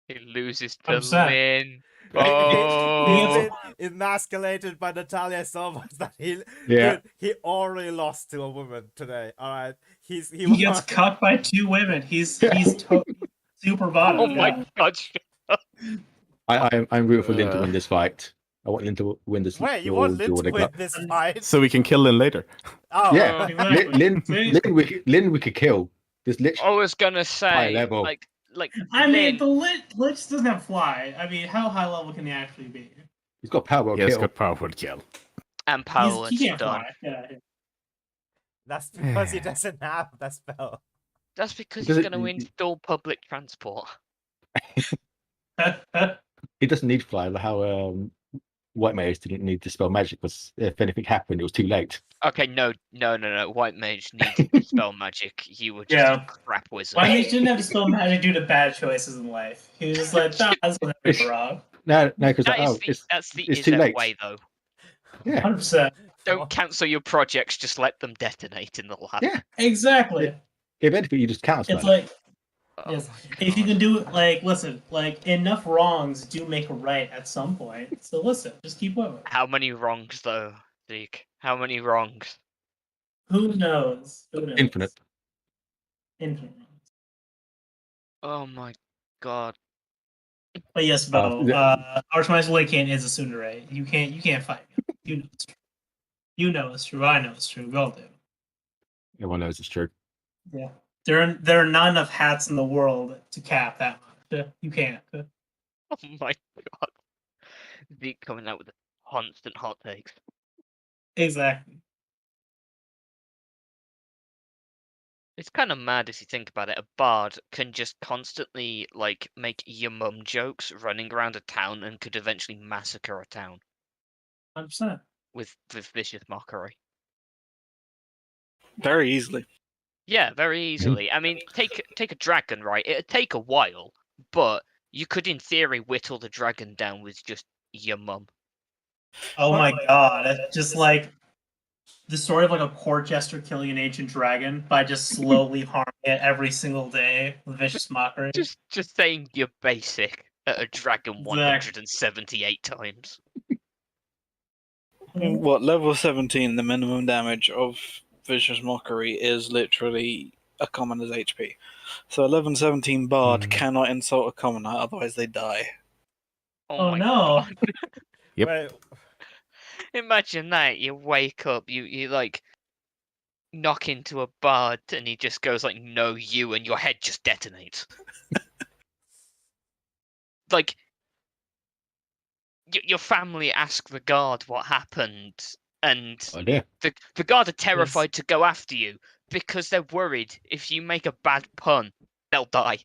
Speaker 1: He loses to
Speaker 7: 100%.
Speaker 1: Lynn.
Speaker 3: He's
Speaker 1: Oh,
Speaker 3: been emasculated by Natalia so much that
Speaker 4: Yeah.
Speaker 3: dude, he already lost to a woman today. All right, he
Speaker 7: He gets cut by 2 women. He's super bottom.
Speaker 1: oh my god.
Speaker 4: I'm rooting for Lynn to win this fight. I want Lynn to win this.
Speaker 3: Wait, you
Speaker 4: all
Speaker 3: want
Speaker 4: do
Speaker 3: Lynn
Speaker 4: what
Speaker 3: to
Speaker 4: they
Speaker 3: win
Speaker 4: got.
Speaker 3: this fight?
Speaker 5: So we can kill Lynn later.
Speaker 3: Oh,
Speaker 4: Yeah.
Speaker 7: Exactly.
Speaker 4: Lynn we could kill. This literally
Speaker 1: I was gonna say,
Speaker 4: level.
Speaker 1: like
Speaker 7: I mean,
Speaker 1: Lynn,
Speaker 7: the Lich doesn't have fly. I mean, how high level can he actually be?
Speaker 4: he's got power
Speaker 5: He has
Speaker 4: kill.
Speaker 5: got powerful kill.
Speaker 1: and power
Speaker 7: He can't
Speaker 1: done.
Speaker 7: fly. Get out of here.
Speaker 3: That's because he doesn't have that spell.
Speaker 1: That's because
Speaker 4: Does
Speaker 1: he's
Speaker 4: it-
Speaker 1: gonna install public transport.
Speaker 4: He doesn't need fly. Like how White Mage didn't need to spell magic because if anything happened, it was too late.
Speaker 1: Okay, no. White mage needed to spell magic. You were just
Speaker 7: Yeah.
Speaker 1: a crap wizard.
Speaker 7: Why he shouldn't have to spell magic due to bad choices in life? He was just like, nah, that's what happened wrong.
Speaker 4: No, because
Speaker 1: That's the
Speaker 4: it's too
Speaker 1: Izet
Speaker 4: late.
Speaker 1: way, though.
Speaker 4: Yeah,
Speaker 7: 100%.
Speaker 1: Don't cancel your projects. Just let them detonate in the lab.
Speaker 4: Yeah.
Speaker 7: Exactly.
Speaker 4: if anything, you just counter
Speaker 7: It's
Speaker 4: spell.
Speaker 7: like,
Speaker 1: Oh
Speaker 7: yes,
Speaker 1: my
Speaker 7: if you
Speaker 1: God.
Speaker 7: can do it, like, listen, like, enough wrongs do make a right at some point. So listen, just keep moving.
Speaker 1: How many wrongs, though, Zeke? How many wrongs?
Speaker 7: Who knows? Who knows?
Speaker 4: Infinite.
Speaker 7: Infinite.
Speaker 1: Oh my god.
Speaker 7: But yes, Bo, Archmage Lycan is a tsundere. You can't fight him. You know it's true. You know it's true. I know it's true. We all do.
Speaker 4: Everyone knows it's true.
Speaker 7: Yeah. There are not enough hats in the world to cap that much. You can't.
Speaker 1: Oh my god. Zeke coming out with the constant hot takes.
Speaker 7: Exactly.
Speaker 1: It's kind of mad if you think about it. A bard can just constantly like make your mum jokes running around a town and could eventually massacre a town
Speaker 7: 100%.
Speaker 1: with vicious mockery.
Speaker 2: Very easily.
Speaker 1: Yeah, very easily. I mean, take a dragon, right? It'd take a while, but you could, in theory, whittle the dragon down with just your mum.
Speaker 7: Oh my god, it's just like the story of like a court jester killing an ancient dragon by just slowly harming it every single day with vicious mockery.
Speaker 1: Just saying you're basic at a dragon 178 times.
Speaker 2: What, level 17, the minimum damage of Vicious Mockery is literally a commoner's HP. So 11-17 Bard cannot insult a commoner, otherwise they die.
Speaker 7: Oh no.
Speaker 1: God.
Speaker 5: Yep.
Speaker 3: Wait,
Speaker 1: Imagine that. You wake up, you like knock into a bard and he just goes like, no, you, and your head just detonates. Like, your family ask the guard what happened, and the guard are terrified to go after you because they're worried if you make a bad pun, they'll die.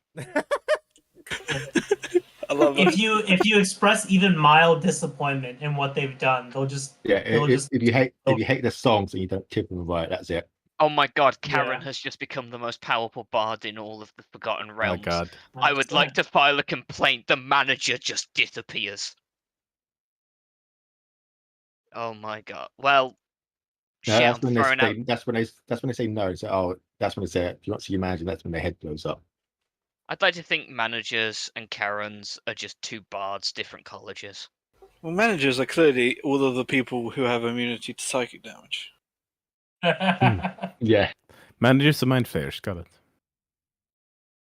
Speaker 2: I love it.
Speaker 7: If you express even mild disappointment in what they've done, they'll just
Speaker 4: if you hate the songs and you don't tip them right, that's it.
Speaker 1: Oh my god, Karen has just become the most powerful bard in all of the Forgotten Realms.
Speaker 5: Oh my god.
Speaker 1: I would like to file a complaint. The manager just disappears. Oh my god. Well,
Speaker 4: No,
Speaker 1: shit, I'm throwing out.
Speaker 4: That's when they say no. So that's when they say if you want to see your manager, that's when their head blows up.
Speaker 1: I'd like to think managers and Karens are just two bards, different colleges.
Speaker 2: Well, managers are clearly all of the people who have immunity to psychic damage.
Speaker 4: Yeah.
Speaker 5: Managers of mind flayers, got it.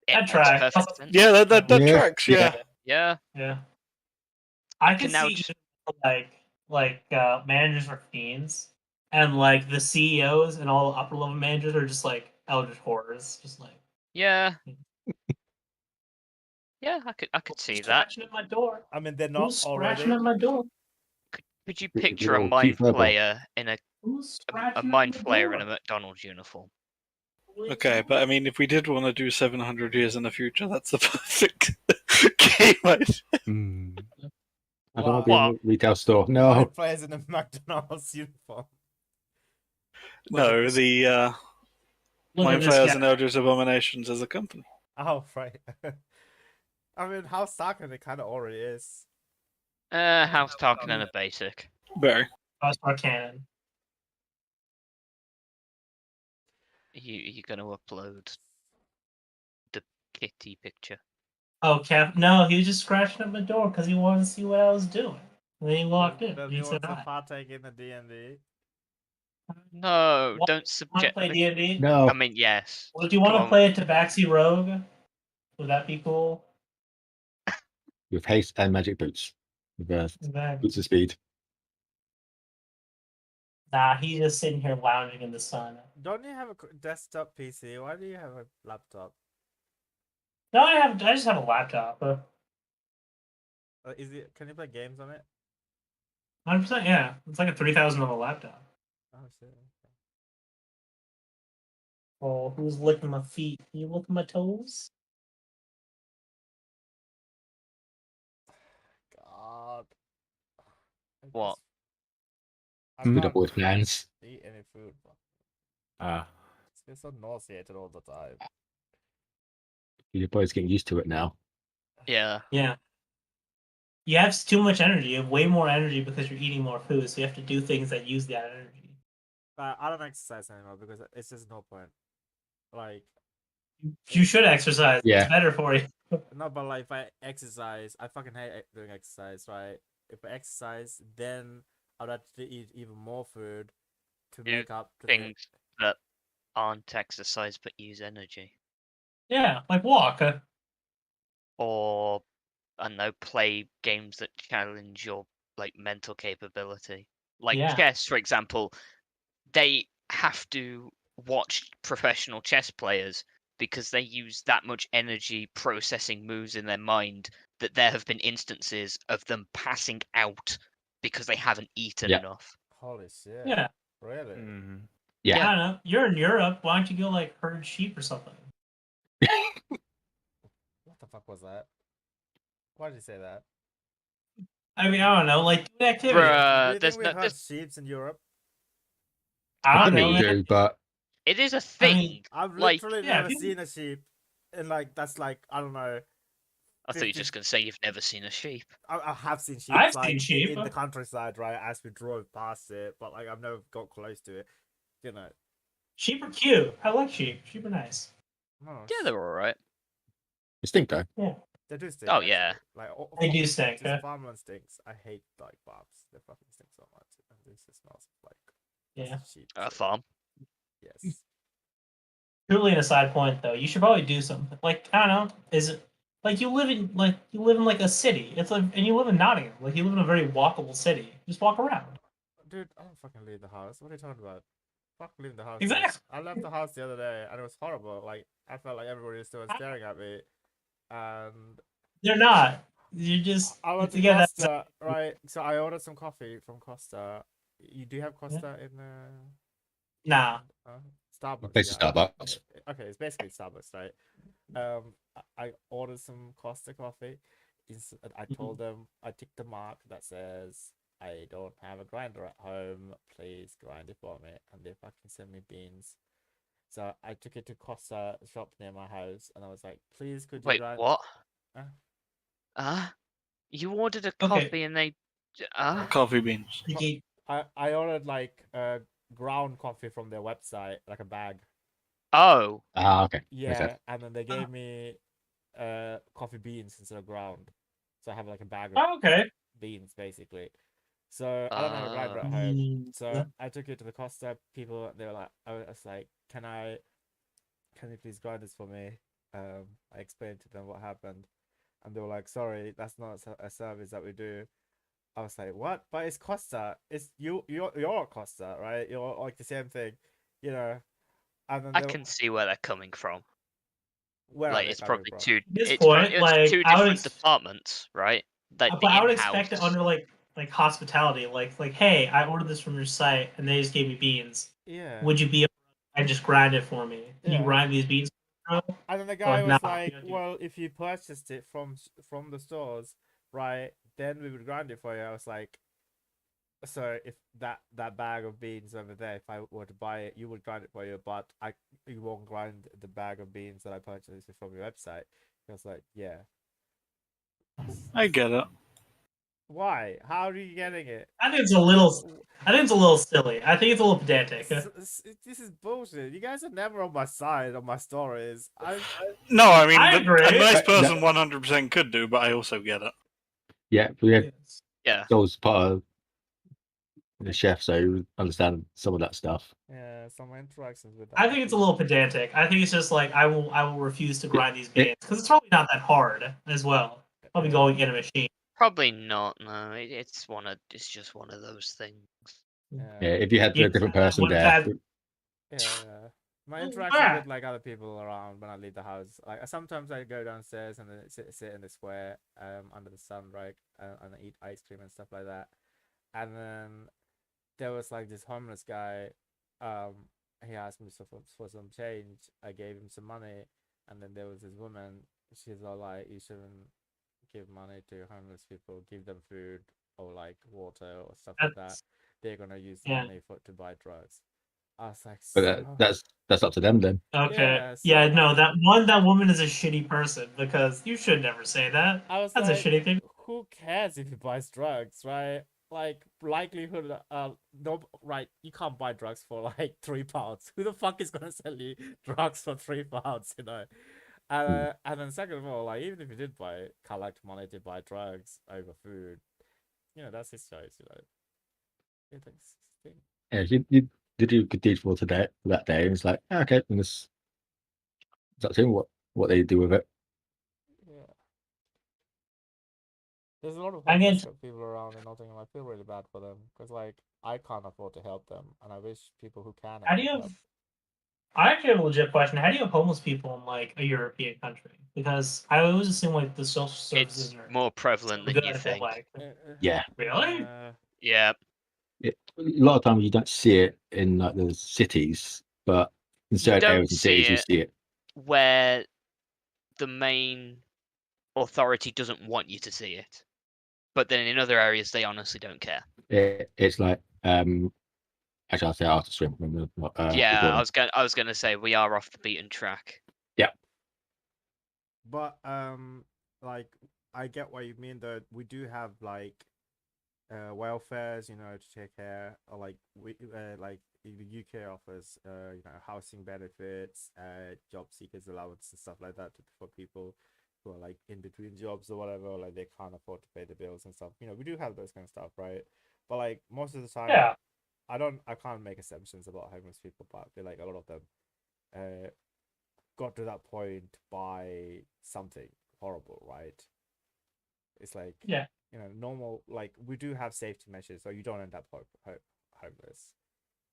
Speaker 7: That tracks.
Speaker 2: Yeah, that tracks. Yeah.
Speaker 1: Yeah.
Speaker 7: Yeah. I can
Speaker 1: now
Speaker 7: see like managers are fiends, and like the CEOs and all the upper level managers are just like eldritch horrors, just like
Speaker 1: Yeah. Yeah, I could see that.
Speaker 7: Scratching at my door.
Speaker 3: I mean, they're not
Speaker 7: Who's
Speaker 3: already.
Speaker 7: scratching at my door?
Speaker 1: Could you picture a mind flayer in a
Speaker 7: Who's
Speaker 1: mind
Speaker 7: scratching
Speaker 1: flayer
Speaker 7: at
Speaker 1: in a
Speaker 7: my door?
Speaker 1: McDonald's uniform?
Speaker 2: Okay, but I mean, if we did want to do 700 years in the future, that's the perfect game idea.
Speaker 4: I don't want to be in a retail store. No.
Speaker 3: Mind players in a McDonald's uniform.
Speaker 2: No, the Mind Flayers and Eldritch Abominations as a company.
Speaker 3: Oh, right. I mean, House Tarkin, it kind of already is.
Speaker 1: House Tarkin and a basic.
Speaker 2: Very.
Speaker 7: House Canon.
Speaker 1: You're gonna upload the kitty picture.
Speaker 7: Oh, no, he was just scratching at my door because he wanted to see what I was doing. And then he walked in.
Speaker 3: Does
Speaker 7: He
Speaker 3: he
Speaker 7: said
Speaker 3: want to
Speaker 7: hi.
Speaker 3: partake in the D&D?
Speaker 1: No, don't
Speaker 7: Want to
Speaker 1: subject
Speaker 7: play
Speaker 1: me.
Speaker 7: D&D?
Speaker 4: No.
Speaker 1: I mean, yes.
Speaker 7: Well, do you want
Speaker 1: Come
Speaker 7: to
Speaker 1: on.
Speaker 7: play a Tabaxi Rogue? Would that be cool?
Speaker 4: With haste and magic boots. With boots of speed.
Speaker 7: Nah, he's just sitting here lounging in the sun.
Speaker 3: Don't you have a desktop PC? Why do you have a laptop?
Speaker 7: No, I just have a laptop.
Speaker 3: Is it? Can you play games on it?
Speaker 7: 100%, yeah. It's like a $3,000 laptop.
Speaker 3: Oh shit.
Speaker 7: Oh, who's licking my feet? Can you lick my toes?
Speaker 3: God.
Speaker 1: What?
Speaker 3: I
Speaker 4: Food
Speaker 3: can't
Speaker 4: up with plans.
Speaker 3: eat any food.
Speaker 5: Ah.
Speaker 3: It's so nauseated all the time.
Speaker 4: Your body's getting used to it now.
Speaker 1: Yeah.
Speaker 7: Yeah. You have too much energy. You have way more energy because you're eating more food, so you have to do things that use that energy.
Speaker 3: I don't exercise anymore because it's just no point. Like,
Speaker 7: You should exercise.
Speaker 4: Yeah.
Speaker 7: It's better for you.
Speaker 3: no, but like if I exercise, I fucking hate doing exercise, right? If I exercise, then I'd have to eat even more food to
Speaker 1: Do
Speaker 3: make up to
Speaker 1: things that aren't exercise but use energy.
Speaker 7: Yeah, like walk.
Speaker 1: Or, I don't know, play games that challenge your like mental capability. Like
Speaker 7: Yeah.
Speaker 1: chess, for example, they have to watch professional chess players because they use that much energy processing moves in their mind that there have been instances of them passing out because they haven't eaten enough.
Speaker 3: Holy shit.
Speaker 7: Yeah.
Speaker 3: Really?
Speaker 4: Yeah.
Speaker 7: I don't know. You're in Europe. Why don't you go like herd sheep or something?
Speaker 3: What the fuck was that? Why did you say that?
Speaker 7: I mean, I don't know. Like do an activity.
Speaker 3: Do
Speaker 1: Bruh,
Speaker 3: you
Speaker 1: there's
Speaker 3: think we
Speaker 1: no.
Speaker 3: heard sheeps in Europe?
Speaker 7: I don't
Speaker 4: I
Speaker 7: know.
Speaker 4: think you
Speaker 7: Man.
Speaker 4: do, but
Speaker 1: It is a
Speaker 7: I
Speaker 1: thing.
Speaker 7: mean,
Speaker 3: I've
Speaker 1: Like,
Speaker 3: literally
Speaker 7: yeah,
Speaker 3: never
Speaker 7: people-
Speaker 3: seen a sheep, and like that's like I don't know,
Speaker 1: I thought you were just going to say you've never seen a sheep.
Speaker 3: I have seen sheep.
Speaker 7: I've
Speaker 3: like,
Speaker 7: seen sheep.
Speaker 3: in the countryside, right? As we drove past it, but like I've never got close to it. You know.
Speaker 7: Sheep are cute. I like sheep. Sheep are nice.
Speaker 3: No,
Speaker 1: Yeah, they're all right.
Speaker 4: They stink though.
Speaker 7: Yeah.
Speaker 3: they do stink.
Speaker 1: Oh,
Speaker 3: actually.
Speaker 1: yeah.
Speaker 3: Like
Speaker 7: They do stink.
Speaker 3: Just farmland stinks. I hate like farms. They fucking stink so much. And this just smells like
Speaker 7: Yeah.
Speaker 3: sheep.
Speaker 1: A farm.
Speaker 3: Yes.
Speaker 7: Truly, an aside point though, you should probably do something. Like I don't know, is it like you live in like a city? It's like, and you live in Nottingham. Like you live in a very walkable city. Just walk around.
Speaker 3: Dude, I don't fucking leave the house. What are you talking about? Fuck leaving the house.
Speaker 7: Exactly.
Speaker 3: I left the house the other day and it was horrible. Like I felt like everybody was still staring at me. And
Speaker 7: They're not. You just
Speaker 3: I went to
Speaker 7: get that.
Speaker 3: Costa, right? So I ordered some coffee from Costa. You do have Costa in
Speaker 7: Nah.
Speaker 3: Starbucks.
Speaker 4: Place is Starbucks.
Speaker 3: Okay, it's basically Starbucks, right? I ordered some Costa coffee. I told them, I ticked the mark that says I don't have a grinder at home. Please grind it for me, and they fucking sent me beans. So I took it to Costa shop near my house, and I was like, "Please, could you
Speaker 1: Wait,
Speaker 3: grind?"
Speaker 1: what?
Speaker 3: Huh?
Speaker 1: You ordered a
Speaker 7: Okay.
Speaker 1: coffee and they...
Speaker 2: Coffee beans.
Speaker 3: I ordered like ground coffee from their website, like a bag.
Speaker 1: Oh.
Speaker 4: Ah, okay.
Speaker 3: Yeah, and then they gave me coffee beans instead of ground. So I have like a bag of
Speaker 7: Oh, okay.
Speaker 3: beans basically. So I don't have a grinder at home. So I took it to the Costa people. They were like, I was like, can you please grind this for me? I explained to them what happened, and they were like, sorry, that's not a service that we do. I was like, what? But it's Costa. It's you're Costa, right? You're like the same thing, you know. And then
Speaker 1: I can see where they're coming from.
Speaker 3: where
Speaker 1: Like, it's probably
Speaker 7: At
Speaker 1: two...
Speaker 7: this
Speaker 1: It's
Speaker 7: point,
Speaker 1: it's
Speaker 7: like,
Speaker 1: two
Speaker 7: I would
Speaker 1: different departments, right? Like,
Speaker 7: but
Speaker 1: the
Speaker 7: I would
Speaker 1: in-house...
Speaker 7: expect it under like hospitality, like hey, I ordered this from your site and they just gave me beans.
Speaker 3: Yeah.
Speaker 7: Would you be able to just grind it for me? Can you
Speaker 3: Yeah.
Speaker 7: grind these beans?
Speaker 3: And then the guy
Speaker 7: Or
Speaker 3: was
Speaker 7: nah,
Speaker 3: like,
Speaker 7: you don't do
Speaker 3: well, if you purchased it from the stores, right, then we would grind it for you. I was like, so if that bag of beans over there, if I were to buy it, you would grind it for you, but you won't grind the bag of beans that I purchased from your website. I was like, yeah.
Speaker 2: I get it.
Speaker 3: Why? How are you getting it?
Speaker 7: I think it's a little silly. I think it's a little pedantic.
Speaker 3: This is bullshit. You guys are never on my side on my stories.
Speaker 2: No, I mean,
Speaker 7: I agree.
Speaker 2: a nice person 100% could do, but I also get it.
Speaker 4: Yeah, we had
Speaker 1: Yeah.
Speaker 4: Joel's part of the chef, so you understand some of that stuff.
Speaker 3: Yeah, some interactions with that.
Speaker 7: I think it's a little pedantic. I think it's just like I will refuse to grind these beans because it's probably not that hard as well. Probably going in a machine.
Speaker 1: Probably not. No, it's just one of those things.
Speaker 4: Yeah, if you had a different person there.
Speaker 3: Yeah. My interaction with like other people around when I leave the house, like sometimes I go downstairs and then sit in the square under the sun, right, and eat ice cream and stuff like that. And then there was like this homeless guy. He asked me for some change. I gave him some money, and then there was this woman. She's all like, "You shouldn't give money to homeless people. Give them food or like water or stuff like that. They're gonna use the money to buy drugs." I was like,
Speaker 4: but that's up to them then.
Speaker 7: Okay. Yeah, no, that woman is a shitty person because you should never say that. That's like, a shitty thing.
Speaker 3: Who cares if he buys drugs, right? Like likelihood, no, right? You can't buy drugs for like £3. Who the fuck is gonna sell you drugs for £3? You know. And then second of all, like even if you did collect money to buy drugs over food, you know that's his choice. You know.
Speaker 4: Yeah, you did do a good deed for that day, and it's like okay, and it's up to him what they do with it.
Speaker 3: Yeah. There's a lot of homeless people around in Nottingham. I feel really bad for them because like I can't afford to help them, and I wish people who can.
Speaker 7: How do you have? I actually have a legit question. How do you have homeless people in like a European country? Because I always assume like the social services
Speaker 1: are more prevalent than you think.
Speaker 4: Yeah.
Speaker 7: Really?
Speaker 1: Yeah.
Speaker 4: A lot of times you don't see it in like the cities, but in certain areas and cities you see it.
Speaker 1: Where the main authority doesn't want you to see it, but then in other areas they honestly don't care.
Speaker 4: It's like actually I'll say after swim.
Speaker 1: Yeah, I was gonna say we are off the beaten track.
Speaker 4: Yeah.
Speaker 3: But like I get what you mean. Though we do have like welfares, you know, to take care, or like we like the UK offers you know, housing benefits, job seekers allowance and stuff like that for people who are like in between jobs or whatever, or like they can't afford to pay the bills and stuff. You know, we do have those kind of stuff, right? But like most of the time,
Speaker 7: Yeah.
Speaker 3: I can't make assumptions about homeless people, but I feel like a lot of them got to that point by something horrible, right? It's like,
Speaker 7: Yeah.
Speaker 3: you know, normal, like we do have safety measures so you don't end up homeless,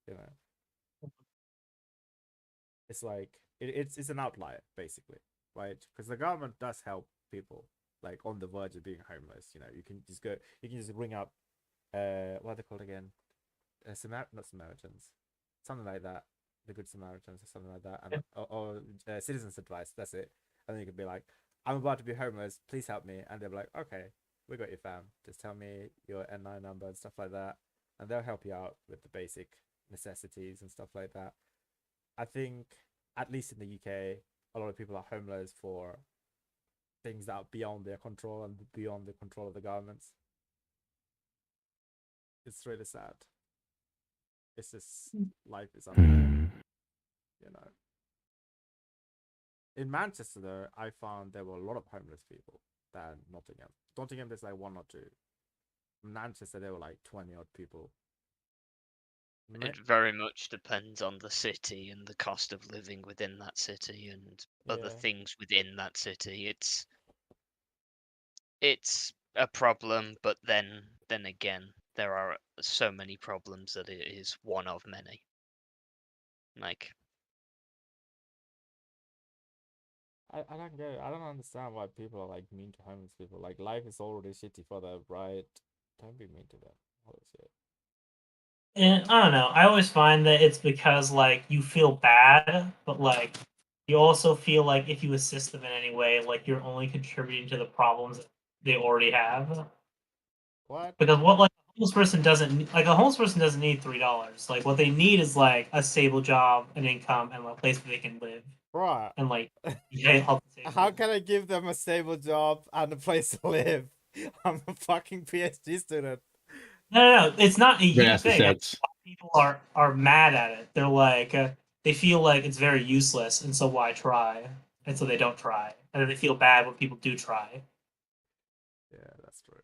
Speaker 3: you know. It's like it's an outlier basically, right? Because the government does help people like on the verge of being homeless. You know, you can just ring up what are they called again? Not Samaritans, something like that, the Good Samaritans or something like that, and or Citizens Advice. That's it. And then you could be like, I'm about to be homeless, please help me. And they're like, okay, we got your fam. Just tell me your NI number and stuff like that, and they'll help you out with the basic necessities and stuff like that. I think, at least in the UK, a lot of people are homeless for things that are beyond their control and beyond the control of the governments. It's really sad. It's just life is unfair, you know. In Manchester, though, I found there were a lot of homeless people than Nottingham. Nottingham, there's like one or two. In Manchester, there were like 20 odd people.
Speaker 1: It very much depends on the city and the cost of living within that city and other things within that city. It's a problem, but then again, there are so many problems that it is one of many. Like,
Speaker 3: I don't get it. I don't understand why people are like mean to homeless people. Like life is already shitty for them, right? Don't be mean to them. Holy shit.
Speaker 7: And I don't know. I always find that it's because like you feel bad, but like you also feel like if you assist them in any way, like you're only contributing to the problems that they already have.
Speaker 3: What?
Speaker 7: Because what like a homeless person doesn't need $3. Like what they need is like a stable job, an income, and a place where they can live.
Speaker 3: Right.
Speaker 7: And like
Speaker 3: how can I give them a stable job and a place to live? I'm a fucking PhD student.
Speaker 7: No, it's not a you
Speaker 4: That's the
Speaker 7: thing.
Speaker 4: sense.
Speaker 7: People are mad at it. They're like they feel like it's very useless, and so why try? And so they don't try, and then they feel bad when people do try.
Speaker 3: Yeah, that's true.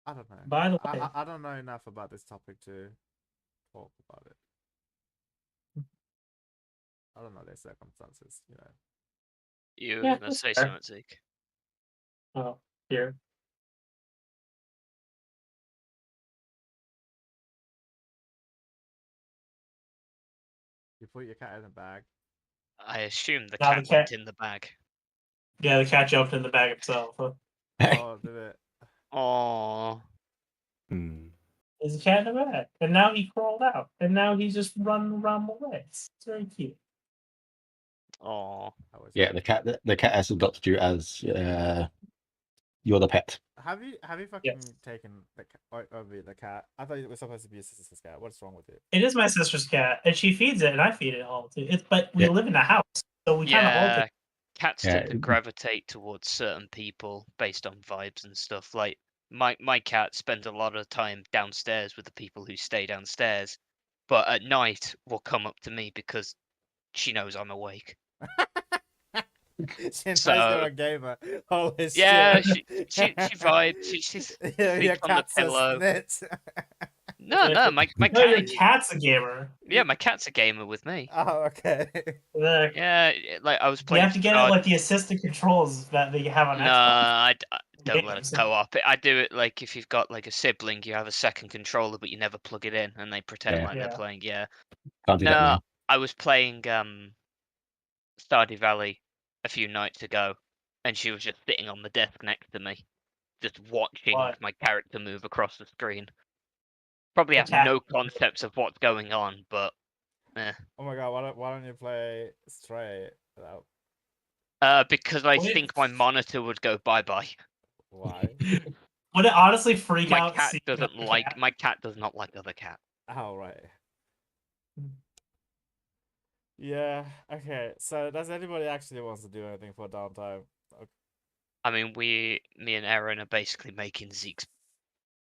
Speaker 3: I don't know.
Speaker 7: By the way,
Speaker 3: I don't know enough about this topic to talk about it. I don't know their circumstances, you know.
Speaker 1: you
Speaker 7: Yeah,
Speaker 1: were gonna
Speaker 7: that's
Speaker 1: say
Speaker 7: fair.
Speaker 1: something, Zeke.
Speaker 7: Oh, here.
Speaker 3: You put your cat in a bag.
Speaker 1: I assume the
Speaker 7: Now
Speaker 1: cat
Speaker 7: the cat-
Speaker 1: went in the bag.
Speaker 7: Yeah, the cat jumped in the bag itself.
Speaker 3: Oh, did it?
Speaker 1: Oh,
Speaker 7: There's a cat in the bag, and now he crawled out, and now he's just running around my legs. It's very cute.
Speaker 1: oh.
Speaker 4: Yeah, the cat has adopted you as you're the pet.
Speaker 3: Have you fucking taken the over the cat? I thought it was supposed to be a sister's cat. What's wrong with it?
Speaker 7: It is my sister's cat, and she feeds it, and I feed it all too. But we live in a house, so we kind of all.
Speaker 1: Cats tend to gravitate towards certain people based on vibes and stuff. Like my cat spends a lot of time downstairs with the people who stay downstairs, but at night will come up to me because she knows I'm awake.
Speaker 3: She knows you're a gamer. Holy
Speaker 1: yeah,
Speaker 3: shit.
Speaker 1: she vibes. She sleeps
Speaker 3: your
Speaker 1: on the
Speaker 3: cat's a
Speaker 1: pillow.
Speaker 3: snitch.
Speaker 7: No,
Speaker 1: my cat.
Speaker 7: Your cat's a gamer.
Speaker 1: Yeah, my cat's a gamer with me.
Speaker 3: Oh, okay.
Speaker 1: Yeah, like I was playing.
Speaker 7: You have to get it like the assistant controls that they have on Xbox.
Speaker 1: No, I don't let it co-op it. I do it like if you've got like a sibling, you have a second controller, but you never plug it in, and they pretend like they're playing. Yeah.
Speaker 4: Can't do that now.
Speaker 1: I was playing Stardew Valley a few nights ago, and she was just sitting on the desk next to me, just watching my character move across the screen. Probably has no concepts of what's going on, but
Speaker 3: Oh my god, why don't you play Stray?
Speaker 1: Because I think my monitor would go bye-bye.
Speaker 3: Why?
Speaker 7: Would it honestly freak out?
Speaker 1: My cat does not like other cats.
Speaker 3: Oh, right. Yeah. Okay. So does anybody actually wants to do anything for downtime? Okay.
Speaker 1: I mean, me and Aaron are basically making Zeke's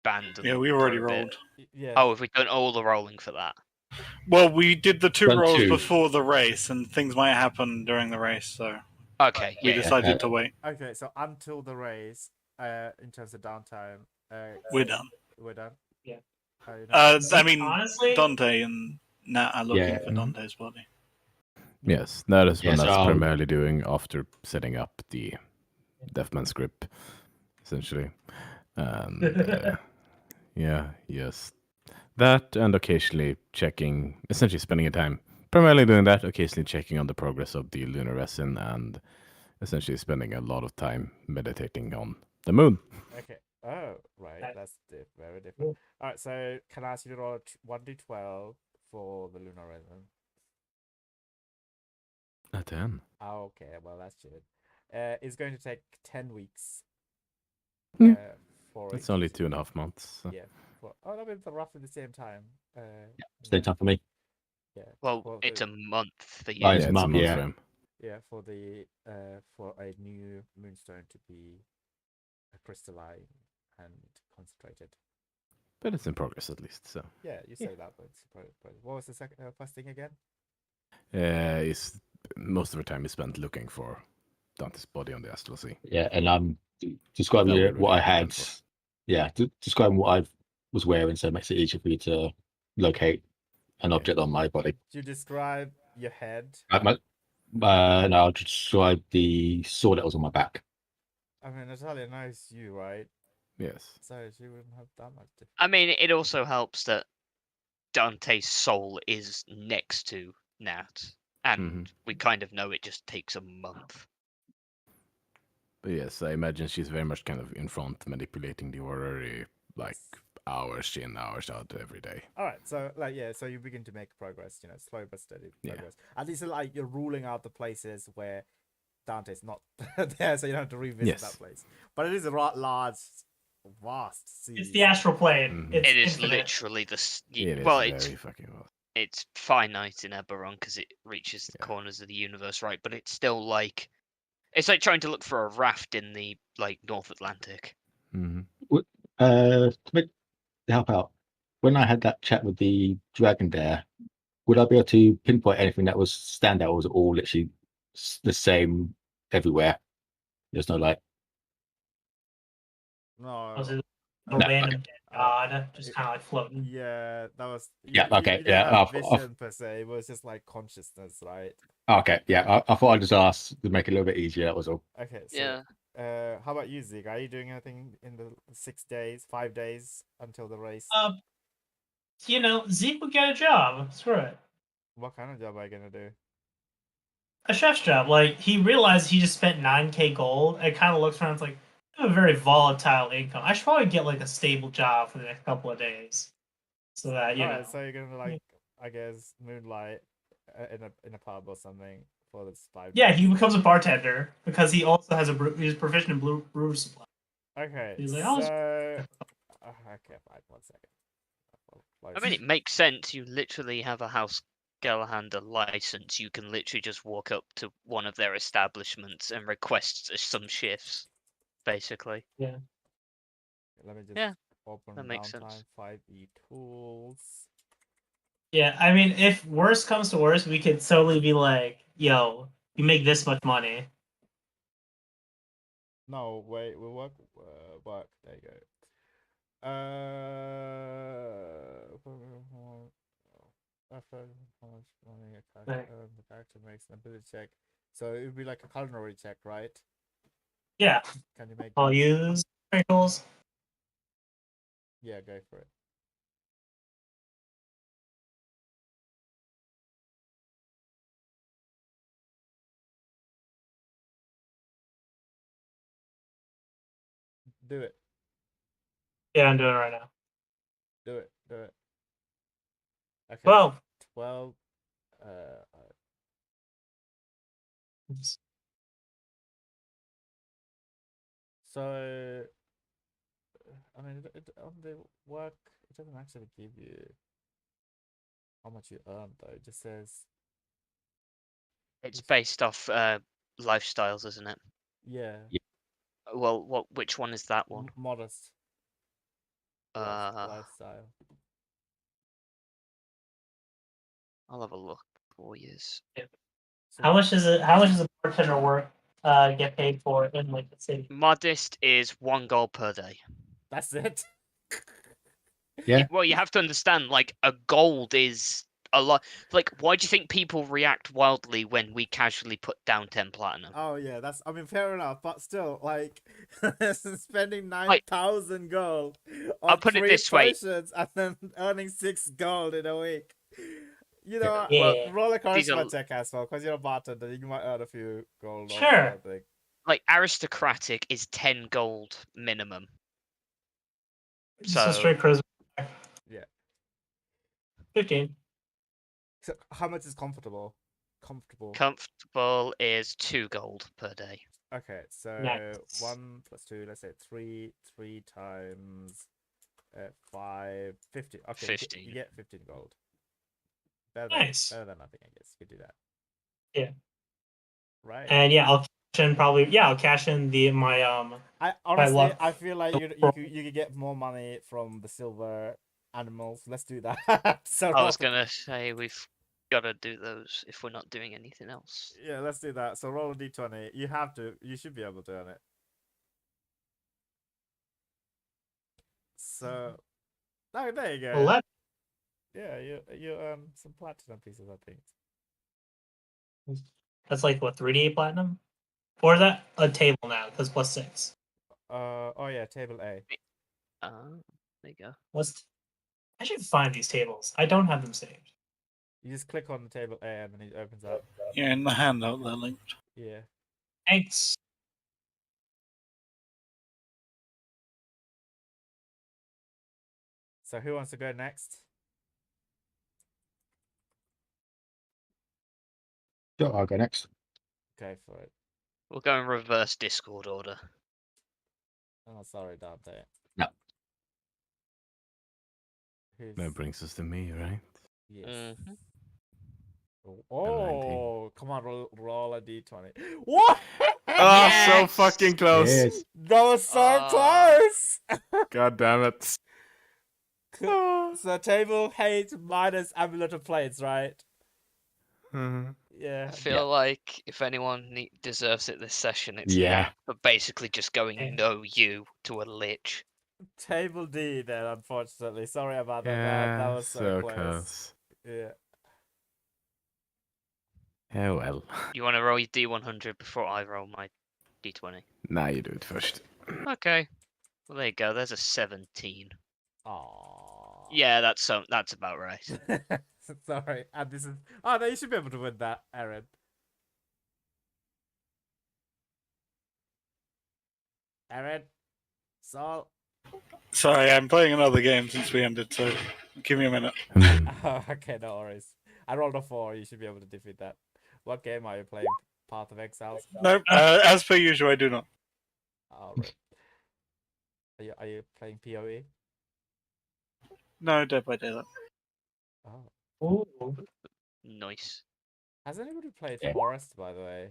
Speaker 1: band.
Speaker 2: Yeah, we
Speaker 1: for
Speaker 2: already
Speaker 1: a bit.
Speaker 2: rolled.
Speaker 3: Yeah.
Speaker 1: Oh, have we done all the rolling for that?
Speaker 2: Well, we did the two
Speaker 4: Done
Speaker 2: rolls
Speaker 4: two.
Speaker 2: before the race, and things might happen during the race, so
Speaker 1: Okay,
Speaker 2: we
Speaker 1: yeah, yeah.
Speaker 2: decided to wait.
Speaker 3: Okay. So until the race, in terms of downtime,
Speaker 2: We're done.
Speaker 3: we're done.
Speaker 7: Yeah.
Speaker 2: I mean,
Speaker 7: honestly,
Speaker 2: Dante and Nat are looking
Speaker 4: Yeah.
Speaker 2: for Dante's body.
Speaker 5: Yes, that is what
Speaker 4: Yes,
Speaker 5: that's primarily doing after setting up the Deathman script, essentially. And yeah, yes. That and occasionally checking, essentially spending your time primarily doing that, occasionally checking on the progress of the lunar resin, and essentially spending a lot of time meditating on the moon.
Speaker 3: Okay. Oh, right. That's very different. All right. So can I ask you to roll 1d12 for the lunar rhythm?
Speaker 5: A 10.
Speaker 3: Oh, okay. Well, that's good. It's going to take 10 weeks.
Speaker 5: Yeah.
Speaker 3: For
Speaker 5: It's
Speaker 3: it
Speaker 5: only
Speaker 3: to-
Speaker 5: 2.5 months. So.
Speaker 3: Yeah. That'll be roughly the same time.
Speaker 4: Same time for me.
Speaker 3: Yeah.
Speaker 1: Well,
Speaker 3: for
Speaker 1: it's
Speaker 3: the-
Speaker 1: a month for you.
Speaker 4: Oh,
Speaker 5: Yeah,
Speaker 4: it's
Speaker 5: it's
Speaker 4: a
Speaker 5: a
Speaker 4: month,
Speaker 5: month
Speaker 4: yeah.
Speaker 5: frame.
Speaker 3: Yeah, for a new moonstone to be crystalline and concentrated.
Speaker 5: But it's in progress at least. So
Speaker 3: Yeah, you say that, but what was the first thing again?
Speaker 5: is most of the time is spent looking for Dante's body on the astral sea.
Speaker 4: Yeah, and I'm describing
Speaker 5: That we
Speaker 4: what I
Speaker 5: really
Speaker 4: had.
Speaker 5: plan for.
Speaker 4: Yeah, describing what I was wearing, so it makes it easier for you to locate an object on my body.
Speaker 3: Do you describe your head?
Speaker 4: No, I'll describe the sword that was on my back.
Speaker 3: I mean, Natalia knows you, right?
Speaker 5: Yes.
Speaker 3: So she wouldn't have that much difference.
Speaker 1: I mean, it also helps that Dante's soul is next to Nat, and we kind of know it just takes a month.
Speaker 5: But yes, I imagine she's very much kind of in front, manipulating the orrery, like hours in, hours out every day.
Speaker 3: All right, so so you begin to make progress, slow but steady
Speaker 5: Yeah.
Speaker 3: progress. At least like you're ruling out the places where Dante's not there, so you don't have to revisit
Speaker 5: Yes.
Speaker 3: that place. But it is a large, vast sea.
Speaker 7: it's the astral plane.
Speaker 5: Mhm.
Speaker 7: It's
Speaker 1: It is
Speaker 7: infinite.
Speaker 1: literally
Speaker 5: It
Speaker 1: well,
Speaker 5: is very fucking well.
Speaker 1: it's finite in Eberron because it reaches the
Speaker 5: Yeah.
Speaker 1: corners of the universe, right? But it's still like it's like trying to look for a raft in the North Atlantic.
Speaker 5: Mm-hmm.
Speaker 4: To help out, when I had that chat with the dragon there, would I be able to pinpoint anything that was stand out, or was it all literally the same everywhere? There's no like.
Speaker 3: No.
Speaker 7: Was it a
Speaker 4: No,
Speaker 7: random dead god just kind of like floating?
Speaker 3: Yeah, that was.
Speaker 4: Yeah, okay,
Speaker 3: You didn't
Speaker 4: yeah,
Speaker 3: have
Speaker 4: I've-
Speaker 3: vision per se. It was just like consciousness, right?
Speaker 4: Okay, yeah, I thought I'd just ask to make it a little bit easier. That was all.
Speaker 3: Okay, so
Speaker 1: Yeah.
Speaker 3: how about you, Zeke? Are you doing anything in the 6 days, 5 days until the race?
Speaker 7: Zeke would get a job. Screw it.
Speaker 3: What kind of job are you gonna do?
Speaker 7: A chef's job. Like, he realized he just spent 9K gold and kind of looks around. It's like, I have a very volatile income. I should probably get like a stable job for the next couple of days, so that you know.
Speaker 3: Alright, so you're gonna I guess moonlight in a pub or something for this 5
Speaker 7: Yeah,
Speaker 3: days.
Speaker 7: he becomes a bartender because he also has he's proficient in brew supply.
Speaker 3: Okay,
Speaker 7: He's like,
Speaker 3: so
Speaker 7: "Oh,
Speaker 3: okay, fine. 1 second.
Speaker 1: I mean, it makes sense. You literally have a House Galahander license. You can literally just walk up to one of their establishments and request some shifts, basically.
Speaker 3: let me just
Speaker 1: Yeah,
Speaker 3: open
Speaker 1: that makes
Speaker 3: downtime
Speaker 1: sense.
Speaker 3: 5e tools.
Speaker 7: Yeah, I mean, if worse comes to worse, we could totally be like, yo, you make this much money.
Speaker 3: No, wait, we work. There you go. How much money the character makes an ability check. So it would be like a culinary check, right?
Speaker 7: Yeah,
Speaker 3: Can you make
Speaker 7: I'll
Speaker 3: that?
Speaker 7: use sprinkles.
Speaker 3: Yeah, go for it. Do it.
Speaker 7: Yeah, I'm doing it right now.
Speaker 3: Do it. Do it. Okay.
Speaker 7: 12.
Speaker 3: 12.
Speaker 7: Oops.
Speaker 3: So, I mean, on the work, it doesn't actually give you how much you earn, though. It just says
Speaker 1: It's based off lifestyles, isn't it?
Speaker 3: Yeah.
Speaker 1: Well, which one is that one?
Speaker 3: Modest. Lifestyle.
Speaker 1: I'll have a look. 4 years.
Speaker 3: So
Speaker 7: How much does a bartender work get paid for in like the city?
Speaker 1: Modest is 1 gold per day.
Speaker 3: that's it.
Speaker 4: Yeah.
Speaker 1: Well, you have to understand, like, a gold is a lot. Like, why do you think people react wildly when we casually put down 10 platinum?
Speaker 3: Oh yeah, that's. I mean, fair enough, but still, like, spending 9,000 gold on
Speaker 1: I'll put it
Speaker 3: 3
Speaker 1: this way.
Speaker 3: potions and then earning 6 gold in a week. You know,
Speaker 7: Yeah.
Speaker 3: roller
Speaker 1: These
Speaker 3: charisma
Speaker 1: are-
Speaker 3: check as well, because you're a bartender, you might earn a few gold.
Speaker 7: Sure.
Speaker 3: Or something.
Speaker 1: Like, aristocratic is 10 gold minimum.
Speaker 7: Just a
Speaker 1: So,
Speaker 7: straight charisma.
Speaker 3: Yeah.
Speaker 7: 15.
Speaker 3: So how much is comfortable?
Speaker 1: comfortable is 2 gold per day.
Speaker 3: Okay, so
Speaker 7: Nice.
Speaker 3: 1 plus 2, let's say 3 times 5, 15. Okay,
Speaker 1: 15.
Speaker 3: You get 15 gold. Better
Speaker 7: Nice.
Speaker 3: than nothing, I guess. You could do that.
Speaker 7: Yeah.
Speaker 3: Right.
Speaker 7: And yeah, I'll cash in my
Speaker 3: I honestly,
Speaker 7: luck.
Speaker 3: I feel like you could get more money from the silver animals. Let's do that. So
Speaker 1: I was gonna say we've gotta do those if we're not doing anything else.
Speaker 3: yeah, let's do that. So roll a d20. You should be able to earn it. So, oh, there you go.
Speaker 7: 11.
Speaker 3: Yeah, you earn some platinum pieces, I think.
Speaker 7: That's like what, 3d8 platinum? Or is that a table now? Because plus 6.
Speaker 3: Oh yeah, table A.
Speaker 1: There you go.
Speaker 7: I should find these tables. I don't have them saved.
Speaker 3: You just click on the table A and then it opens up.
Speaker 2: Yeah, in the handout they're linked.
Speaker 3: Yeah.
Speaker 7: Thanks.
Speaker 3: So who wants to go next?
Speaker 4: Sure, I'll go next.
Speaker 3: Go for it.
Speaker 1: We'll go in reverse Discord order.
Speaker 3: Oh, sorry, Dante.
Speaker 4: No.
Speaker 3: Who's...
Speaker 5: That brings us to me, right?
Speaker 3: Yes.
Speaker 1: Mm-hmm.
Speaker 3: Oh, come on, roll a d20. What?
Speaker 5: Oh, so
Speaker 1: Yes!
Speaker 5: fucking close.
Speaker 4: Yes.
Speaker 3: That was so close!
Speaker 5: God damn it.
Speaker 3: So table hates minus amulet of plates, right?
Speaker 5: Mhm.
Speaker 3: Yeah.
Speaker 1: I feel like if anyone deserves it this session, it's
Speaker 4: Yeah.
Speaker 1: him for basically just going no you to a lich.
Speaker 3: Table D then, unfortunately. Sorry about that.
Speaker 5: Yeah,
Speaker 3: That was so close. Yeah.
Speaker 5: Yeah, well.
Speaker 1: You want to roll your D100 before I roll my D20?
Speaker 5: Now you do it first.
Speaker 1: Okay. Well, there you go. There's a 17.
Speaker 3: Aww.
Speaker 1: Yeah, that's about right.
Speaker 3: Sorry. And this is. Oh no, you should be able to win that, Aaron. Aaron. Saul.
Speaker 2: Sorry, I'm playing another game since we ended, so give me a minute.
Speaker 3: Oh, okay, no worries. I rolled a 4. You should be able to defeat that. What game are you playing? Path of Exiles?
Speaker 2: No, as per usual, I do not.
Speaker 3: Oh, right. Are you playing PoE?
Speaker 2: No, Dead by Daylight.
Speaker 3: Oh.
Speaker 7: Ooh.
Speaker 1: Nice.
Speaker 3: Has anybody played
Speaker 4: Yeah.
Speaker 3: Forest, by the way?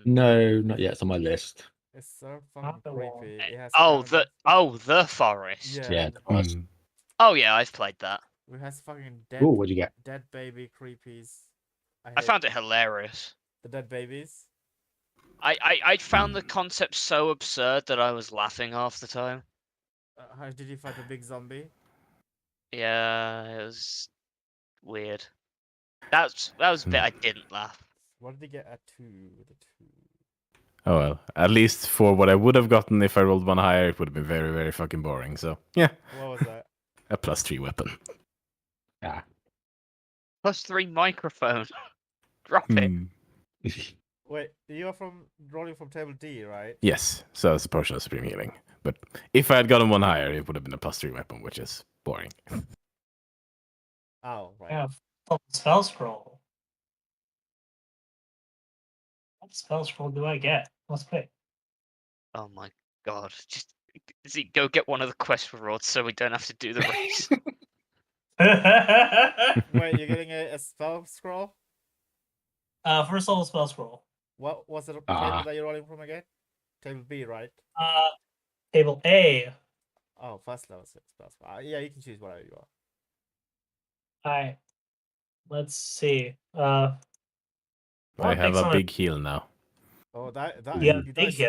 Speaker 4: No, not yet. It's on my list.
Speaker 3: It's so fucking
Speaker 7: Not the one.
Speaker 3: creepy. It has
Speaker 1: The forest.
Speaker 3: Yeah.
Speaker 4: Yeah. Nice.
Speaker 1: Oh yeah, I've played that.
Speaker 3: It has fucking dead.
Speaker 4: Ooh, what'd you get?
Speaker 3: Dead baby creepies.
Speaker 1: I
Speaker 3: hate
Speaker 1: found it hilarious.
Speaker 3: the dead babies.
Speaker 1: I found the concept so absurd that I was laughing half the time.
Speaker 3: How did you fight a big zombie?
Speaker 1: Yeah, it was weird. That was a bit I didn't laugh.
Speaker 3: What did he get? A 2 with a 2.
Speaker 5: Oh well, at least for what I would have gotten if I rolled one higher, it would have been very, very fucking boring. So yeah,
Speaker 3: What was that?
Speaker 5: a +3 weapon.
Speaker 4: Ah.
Speaker 1: +3 microphone. Drop it.
Speaker 3: Wait, you're rolling from table D, right?
Speaker 5: Yes, so it's a potion of supreme healing. But if I had gotten one higher, it would have been a +3 weapon, which is boring.
Speaker 3: Oh, right.
Speaker 7: Yeah. Spell scroll. What spell scroll do I get? Let's pick.
Speaker 1: Oh my god! Just go get one of the quest rewards so we don't have to do the race.
Speaker 3: Wait, you're getting a spell scroll?
Speaker 7: First level spell scroll.
Speaker 3: What was the table that you're rolling from again? Table B, right?
Speaker 7: Table A.
Speaker 3: Oh, first level spell scroll. Yeah, you can choose whatever you want.
Speaker 7: Alright. Let's see.
Speaker 5: I have a big heal now.
Speaker 3: Oh, that
Speaker 7: Yeah,
Speaker 3: you
Speaker 7: big
Speaker 3: guys
Speaker 7: hit.